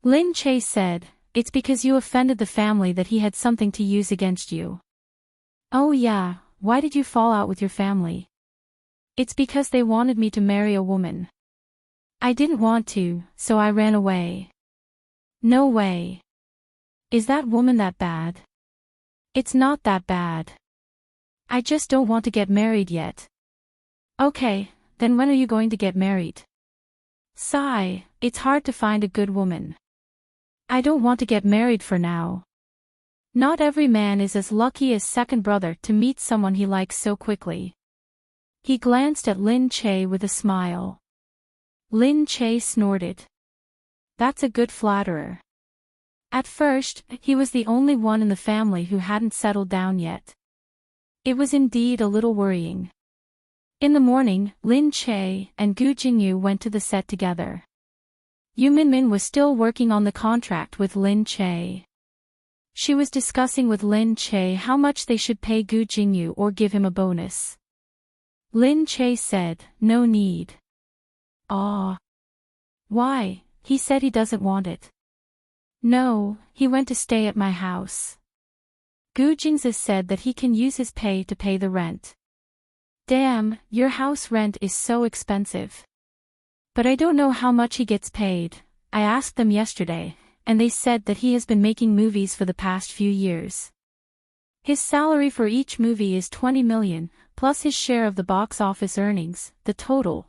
Lin Che said, it's because you offended the family that he had something to use against you. Oh yeah, why did you fall out with your family? It's because they wanted me to marry a woman. I didn't want to, so I ran away. No way. Is that woman that bad? It's not that bad. I just don't want to get married yet. Okay, then when are you going to get married? Sigh, it's hard to find a good woman. I don't want to get married for now. Not every man is as lucky as second brother to meet someone he likes so quickly. He glanced at Lin Che with a smile. Lin Che snorted. That's a good flatterer. At first, he was the only one in the family who hadn't settled down yet. It was indeed a little worrying. In the morning, Lin Che and Gu Jingyu went to the set together. Yu Minmin was still working on the contract with Lin Che. She was discussing with Lin Che how much they should pay Gu Jingyu or give him a bonus. Lin Che said, no need. Ah. Why? He said he doesn't want it. No, he went to stay at my house. Gu Jingzi said that he can use his pay to pay the rent. Damn, your house rent is so expensive. But I don't know how much he gets paid. I asked them yesterday, and they said that he has been making movies for the past few years. His salary for each movie is 20 million, plus his share of the box office earnings, the total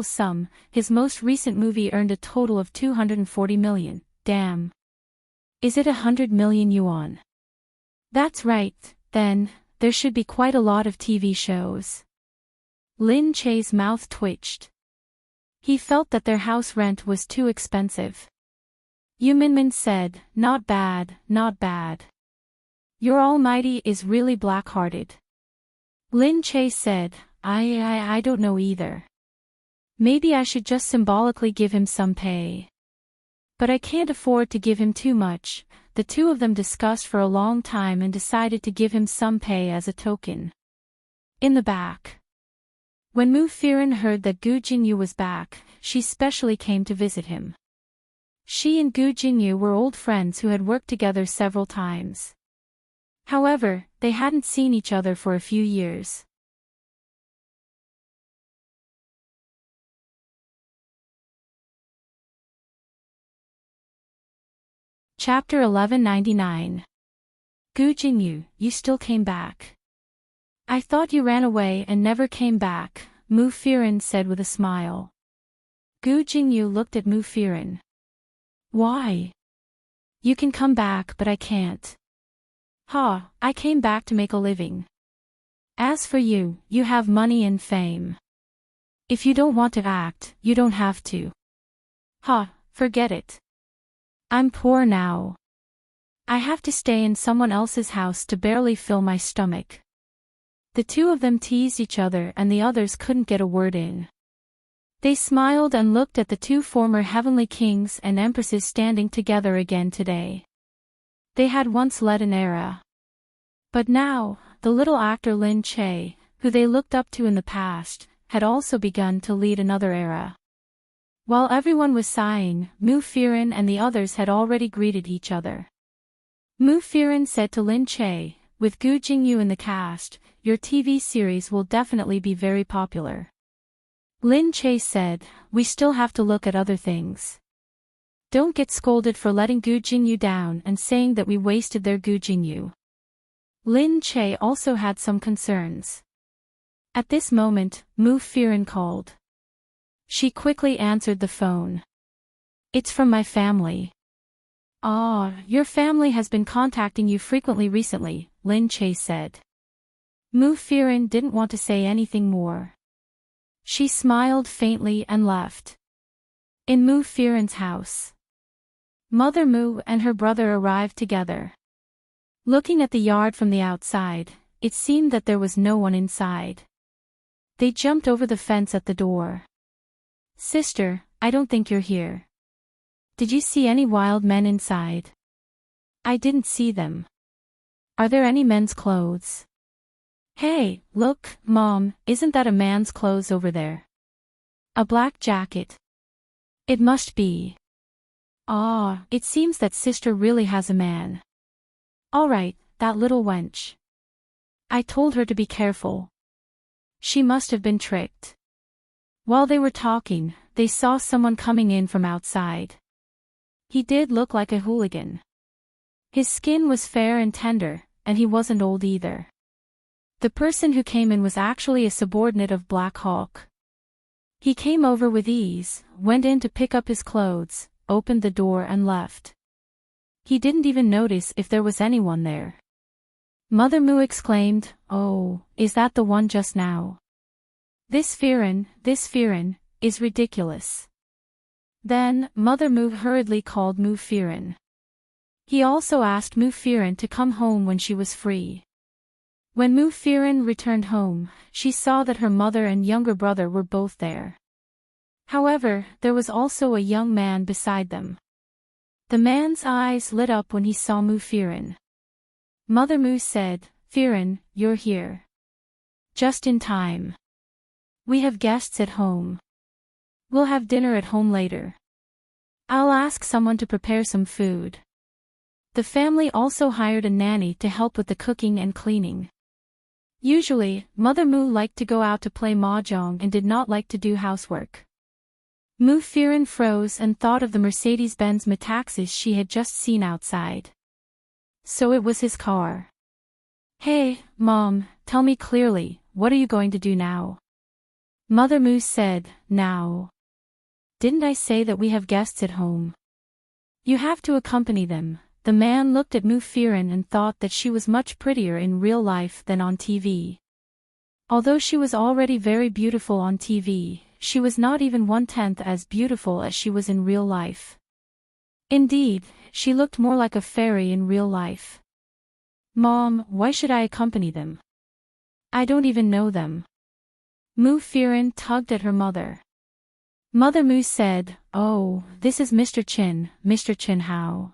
sum. His most recent movie earned a total of 240 million, damn. Is it 100 million yuan? That's right, then, there should be quite a lot of TV shows. Lin Che's mouth twitched. He felt that their house rent was too expensive. Yu Minmin said, not bad, not bad. Your Almighty is really black-hearted. Lin Che said, I don't know either. Maybe I should just symbolically give him some pay. But I can't afford to give him too much. The two of them discussed for a long time and decided to give him some pay as a token. In the back. When Mu Firen heard that Gu Jingyu was back, she specially came to visit him. She and Gu Jingyu were old friends who had worked together several times. However, they hadn't seen each other for a few years. Chapter 1199. Gu Jingyu, you still came back. I thought you ran away and never came back, Mu Firen said with a smile. Gu Jingyu looked at Mu Firen. Why? You can come back but I can't. Ha, I came back to make a living. As for you, you have money and fame. If you don't want to act, you don't have to. Ha, forget it. I'm poor now. I have to stay in someone else's house to barely fill my stomach. The two of them teased each other and the others couldn't get a word in. They smiled and looked at the two former heavenly kings and empresses standing together again today. They had once led an era. But now, the little actor Lin Che, who they looked up to in the past, had also begun to lead another era. While everyone was sighing, Mu Firen and the others had already greeted each other. Mu Firen said to Lin Che, "With Gu Jingyu in the cast, your TV series will definitely be very popular." Lin Che said, "We still have to look at other things. Don't get scolded for letting Gu Jingyu down and saying that we wasted their Gu Jingyu." Lin Che also had some concerns. At this moment, Mu Firen called. She quickly answered the phone. "It's from my family." "Ah, your family has been contacting you frequently recently," Lin Che said. Mu Firen didn't want to say anything more. She smiled faintly and left. In Mu Firen's house, Mother Mu and her brother arrived together. Looking at the yard from the outside, it seemed that there was no one inside. They jumped over the fence at the door. "Sister, I don't think you're here. Did you see any wild men inside?" "I didn't see them." "Are there any men's clothes?" "Hey, look, Mom, isn't that a man's clothes over there? A black jacket." "It must be." "Ah, it seems that sister really has a man." "All right, that little wench. I told her to be careful. She must have been tricked." While they were talking, they saw someone coming in from outside. He did look like a hooligan. His skin was fair and tender, and he wasn't old either. The person who came in was actually a subordinate of Black Hawk. He came over with ease, went in to pick up his clothes, opened the door and left. He didn't even notice if there was anyone there. Mother Mu exclaimed, "Oh, is that the one just now? This Firen, is ridiculous." Then, Mother Mu hurriedly called Mu Firen. He also asked Mu Firen to come home when she was free. When Mu Firen returned home, she saw that her mother and younger brother were both there. However, there was also a young man beside them. The man's eyes lit up when he saw Mu Firen. Mother Mu said, "Firen, you're here. Just in time. We have guests at home. We'll have dinner at home later. I'll ask someone to prepare some food." The family also hired a nanny to help with the cooking and cleaning. Usually, Mother Mu liked to go out to play mahjong and did not like to do housework. Mu Firen froze and thought of the Mercedes-Benz Metaxas she had just seen outside. So it was his car. "Hey, Mom, tell me clearly, what are you going to do now?" Mother Mu said, "Now. Didn't I say that we have guests at home? You have to accompany them." The man looked at Mu Firen and thought that she was much prettier in real life than on TV. Although she was already very beautiful on TV, she was not even 1/10 as beautiful as she was in real life. Indeed, she looked more like a fairy in real life. "Mom, why should I accompany them? I don't even know them." Mu Firen tugged at her mother. Mother Mu said, "Oh, this is Mr. Chin, Mr. Chin Hao."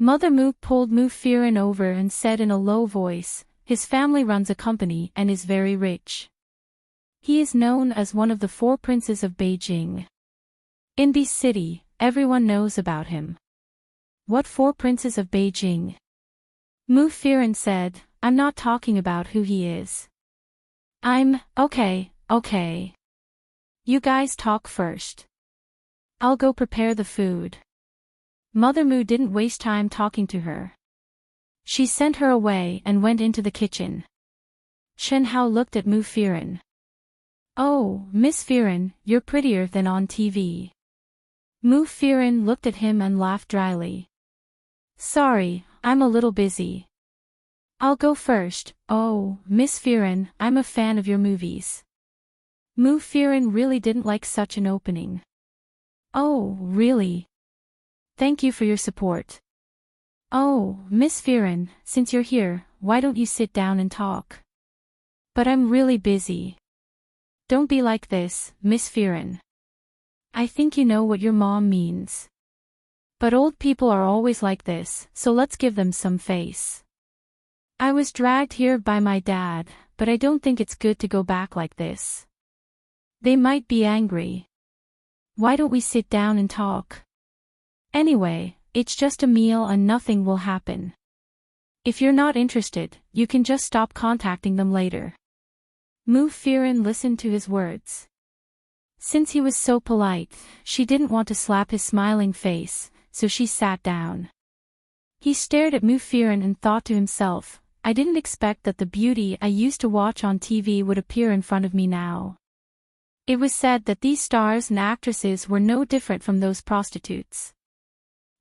Mother Mu pulled Mu Firen over and said in a low voice, "His family runs a company and is very rich. He is known as one of the 4 princes of Beijing. In B City, everyone knows about him." "What 4 princes of Beijing?" Mu Firen said, "I'm not talking about who he is. Okay. You guys talk first. I'll go prepare the food." Mother Mu didn't waste time talking to her. She sent her away and went into the kitchen. Chen Hao looked at Mu Firen. "Oh, Miss Firen, you're prettier than on TV." Mu Firen looked at him and laughed dryly. "Sorry, I'm a little busy. I'll go first." "Oh, Miss Firen, I'm a fan of your movies." Mu Firen really didn't like such an opening. "Oh, really? Thank you for your support." "Oh, Miss Firen, since you're here, why don't you sit down and talk?" "But I'm really busy." "Don't be like this, Miss Firen. I think you know what your mom means. But old people are always like this, so let's give them some face. I was dragged here by my dad, but I don't think it's good to go back like this. They might be angry. Why don't we sit down and talk? Anyway, it's just a meal and nothing will happen. If you're not interested, you can just stop contacting them later. Firin listened to his words. Since he was so polite, she didn't want to slap his smiling face, so she sat down. He stared at Firin and thought to himself, I didn't expect that the beauty I used to watch on TV would appear in front of me now. It was said that these stars and actresses were no different from those prostitutes.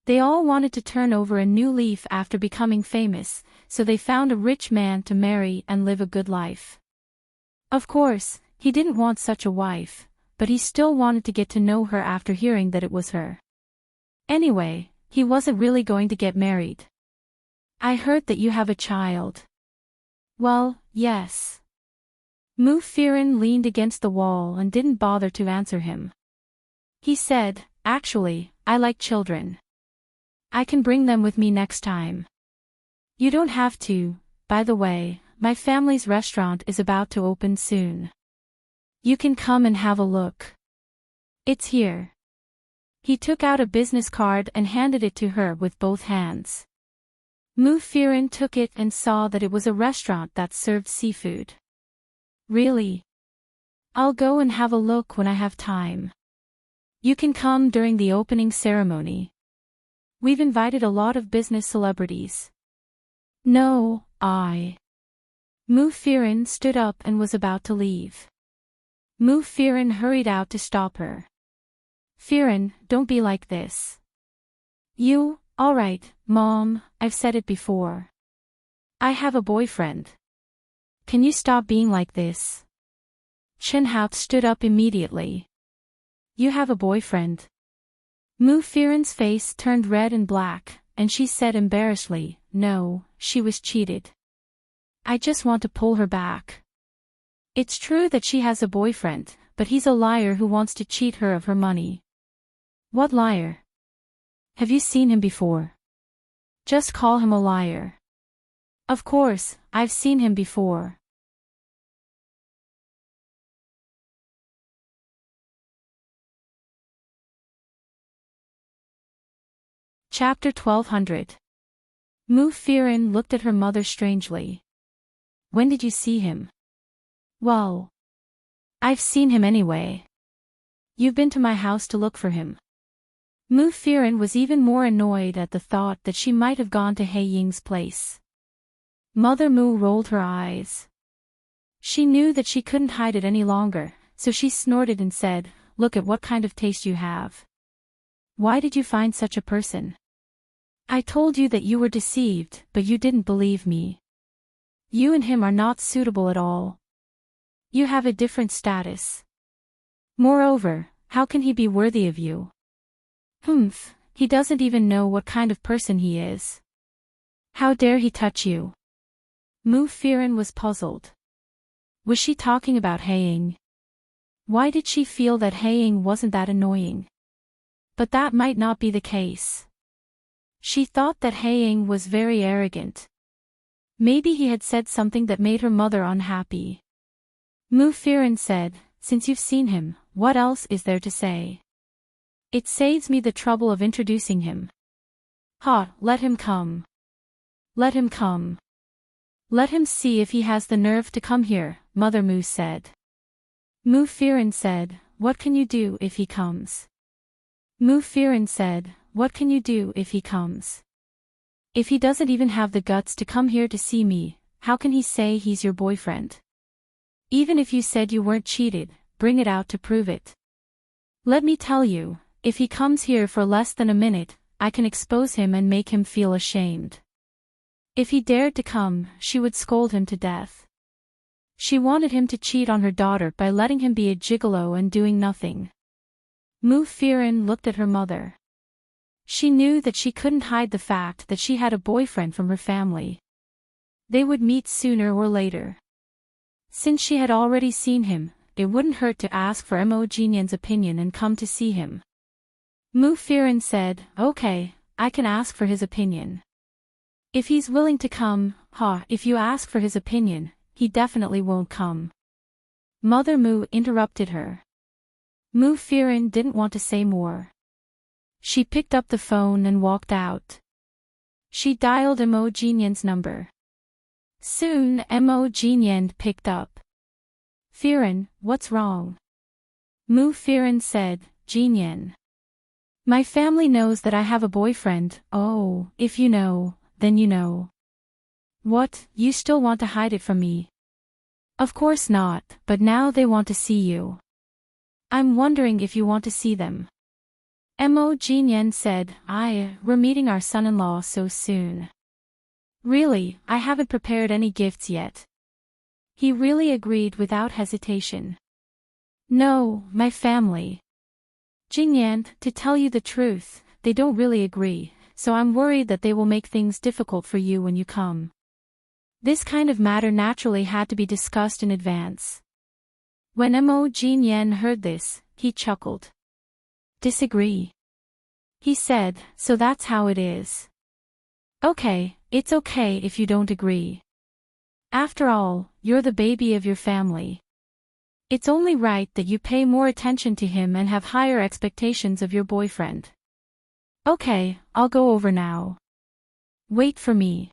They all wanted to turn over a new leaf after becoming famous, so they found a rich man to marry and live a good life. Of course, he didn't want such a wife, but he still wanted to get to know her after hearing that it was her. Anyway, he wasn't really going to get married. I heard that you have a child. Well, yes. Firin leaned against the wall and didn't bother to answer him. He said, actually, I like children. I can bring them with me next time. You don't have to, by the way, my family's restaurant is about to open soon. You can come and have a look. It's here. He took out a business card and handed it to her with both hands. Firin took it and saw that it was a restaurant that served seafood. Really? I'll go and have a look when I have time. You can come during the opening ceremony. We've invited a lot of business celebrities. No, Firin stood up and was about to leave. Firin hurried out to stop her. Firin, don't be like this. Alright, Mom, I've said it before. I have a boyfriend. Can you stop being like this? Chenhao stood up immediately. You have a boyfriend? Firin's face turned red and black, and she said embarrassedly, no, she was cheated. I just want to pull her back. It's true that she has a boyfriend, but he's a liar who wants to cheat her of her money. What liar? Have you seen him before? Just call him a liar. Of course, I've seen him before. Chapter 1200. Firin looked at her mother strangely. When did you see him? Well, I've seen him anyway. You've been to my house to look for him. Firin was even more annoyed at the thought that she might have gone to He Ying's place. Mother Mu rolled her eyes. She knew that she couldn't hide it any longer, so she snorted and said, look at what kind of taste you have. Why did you find such a person? I told you that you were deceived, but you didn't believe me. You and him are not suitable at all. You have a different status. Moreover, how can he be worthy of you? He doesn't even know what kind of person he is. How dare he touch you? Firin was puzzled. Was she talking about He Ying? Why did she feel that He Ying wasn't that annoying? But that might not be the case. She thought that He Ying was very arrogant. Maybe he had said something that made her mother unhappy. Firin said, since you've seen him, what else is there to say? It saves me the trouble of introducing him. Let him come. Let him come. Let him see if he has the nerve to come here, Mother Mu said. Firin said, what can you do if he comes? Firin said, what can you do if he comes? If he doesn't even have the guts to come here to see me, how can he say he's your boyfriend? Even if you said you weren't cheated, bring it out to prove it. Let me tell you, if he comes here for less than a minute, I can expose him and make him feel ashamed. If he dared to come, she would scold him to death. She wanted him to cheat on her daughter by letting him be a gigolo and doing nothing. Firin looked at her mother. She knew that she couldn't hide the fact that she had a boyfriend from her family. They would meet sooner or later. Since she had already seen him, it wouldn't hurt to ask for Imogen's opinion and come to see him. Mu Firen said, okay, I can ask for his opinion. If he's willing to come, if you ask for his opinion, he definitely won't come. Mother Mu interrupted her. Mu Firen didn't want to say more. She picked up the phone and walked out. She dialed Imogen's number. Soon Imogen picked up. Firen, what's wrong? Mu Firen said, Jinyan. My family knows that I have a boyfriend. Oh, if you know, then you know. What, you still want to hide it from me? Of course not, but now they want to see you. I'm wondering if you want to see them. Imogen said, we're meeting our son-in-law so soon. Really, I haven't prepared any gifts yet. He really agreed without hesitation. No, my family. Jinyan, to tell you the truth, they don't really agree, so I'm worried that they will make things difficult for you when you come. This kind of matter naturally had to be discussed in advance. When Imogen heard this, he chuckled. Disagree? He said, so that's how it is. Okay, it's okay if you don't agree. After all, you're the baby of your family. It's only right that you pay more attention to him and have higher expectations of your boyfriend. Okay, I'll go over now. Wait for me.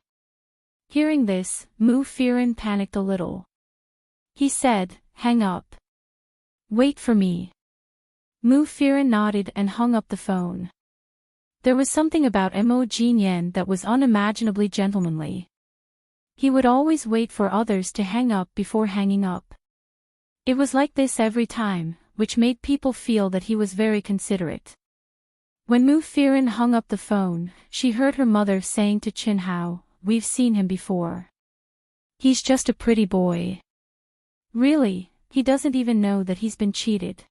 Hearing this, Mu Firen panicked a little. He said, hang up. Wait for me. Mu Firen nodded and hung up the phone. There was something about Imogen that was unimaginably gentlemanly. He would always wait for others to hang up before hanging up. It was like this every time, which made people feel that he was very considerate. When Mu Firen hung up the phone, she heard her mother saying to Chin Hao, we've seen him before. He's just a pretty boy. Really, he doesn't even know that he's been cheated.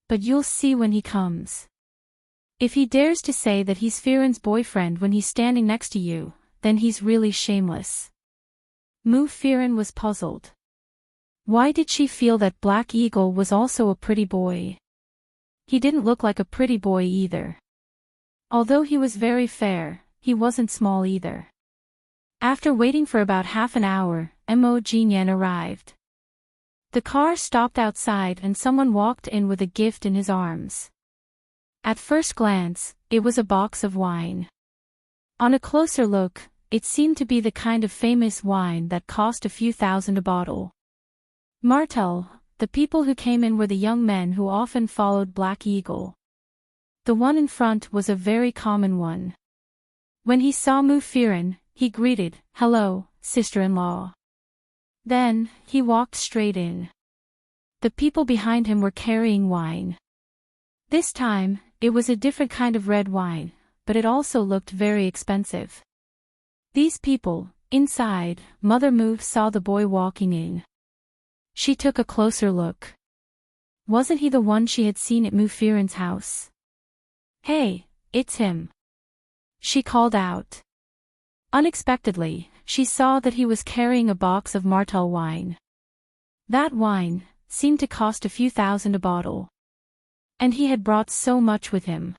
But you'll see when he comes. If he dares to say that he's Firen's boyfriend when he's standing next to you, then he's really shameless. Mu Firen was puzzled. Why did she feel that Black Eagle was also a pretty boy? He didn't look like a pretty boy either. Although he was very fair, he wasn't small either. After waiting for about half an hour, Imogen arrived. The car stopped outside and someone walked in with a gift in his arms. At first glance, it was a box of wine. On a closer look, it seemed to be the kind of famous wine that cost a few thousand a bottle. Martel, the people who came in were the young men who often followed Black Eagle. The one in front was a very common one. When he saw Mu Firen, he greeted, hello, sister-in-law. Then, he walked straight in. The people behind him were carrying wine. This time, it was a different kind of red wine, but it also looked very expensive. These people, inside, Mother Mu saw the boy walking in. She took a closer look. Wasn't he the one she had seen at Mu Firen's house? Hey, it's him. She called out. Unexpectedly, she saw that he was carrying a box of Martel wine. That wine seemed to cost a few thousand a bottle. And he had brought so much with him.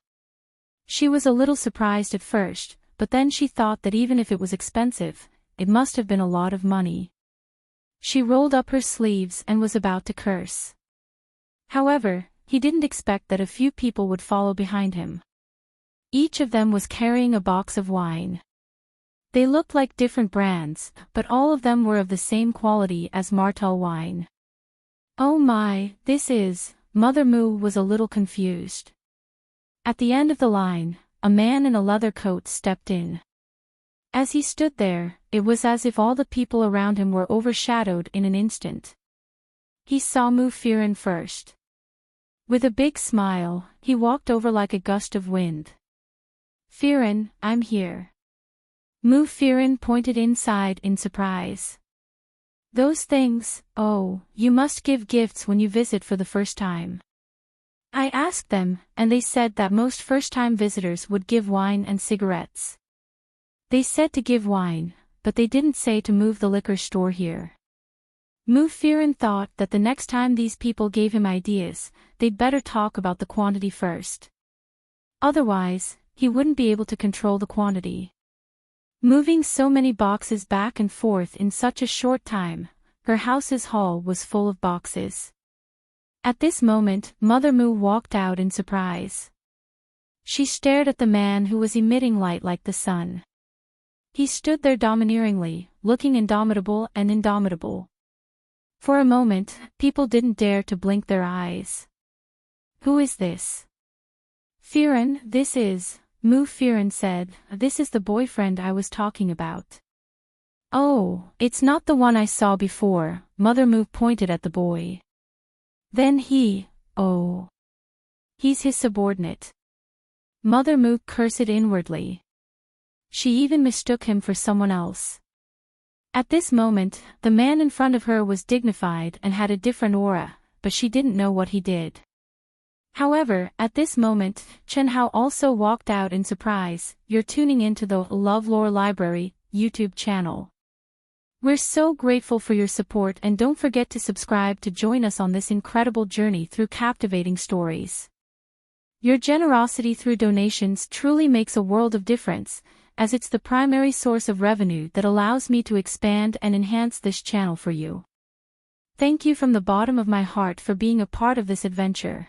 She was a little surprised at first, but then she thought that even if it was expensive, it must have been a lot of money. She rolled up her sleeves and was about to curse. However, he didn't expect that a few people would follow behind him. Each of them was carrying a box of wine. They looked like different brands, but all of them were of the same quality as Martel wine. Oh my, Mother Mu was a little confused. At the end of the line, a man in a leather coat stepped in. As he stood there, it was as if all the people around him were overshadowed in an instant. He saw Mu Firen first. With a big smile, he walked over like a gust of wind. Firen, I'm here. Mu Firen pointed inside in surprise. Those things, oh, you must give gifts when you visit for the first time. I asked them, and they said that most first-time visitors would give wine and cigarettes. They said to give wine, but they didn't say to move the liquor store here. Fearon thought that the next time these people gave him ideas, they'd better talk about the quantity first. Otherwise, he wouldn't be able to control the quantity. Moving so many boxes back and forth in such a short time, her house's hall was full of boxes. At this moment, Mother Moo walked out in surprise. She stared at the man who was emitting light like the sun. He stood there domineeringly, looking indomitable and indomitable. For a moment, people didn't dare to blink their eyes. Who is this? Fearon, this is, Fearon said, this is the boyfriend I was talking about. Oh, it's not the one I saw before, Mother Moo pointed at the boy. Then he's his subordinate. Mother Moo cursed inwardly. She even mistook him for someone else. At this moment, the man in front of her was dignified and had a different aura, but she didn't know what he did. However, at this moment, Chen Hao also walked out in surprise. You're tuning into the LoveLore Library YouTube channel. We're so grateful for your support, and don't forget to subscribe to join us on this incredible journey through captivating stories. Your generosity through donations truly makes a world of difference, as it's the primary source of revenue that allows me to expand and enhance this channel for you. Thank you from the bottom of my heart for being a part of this adventure.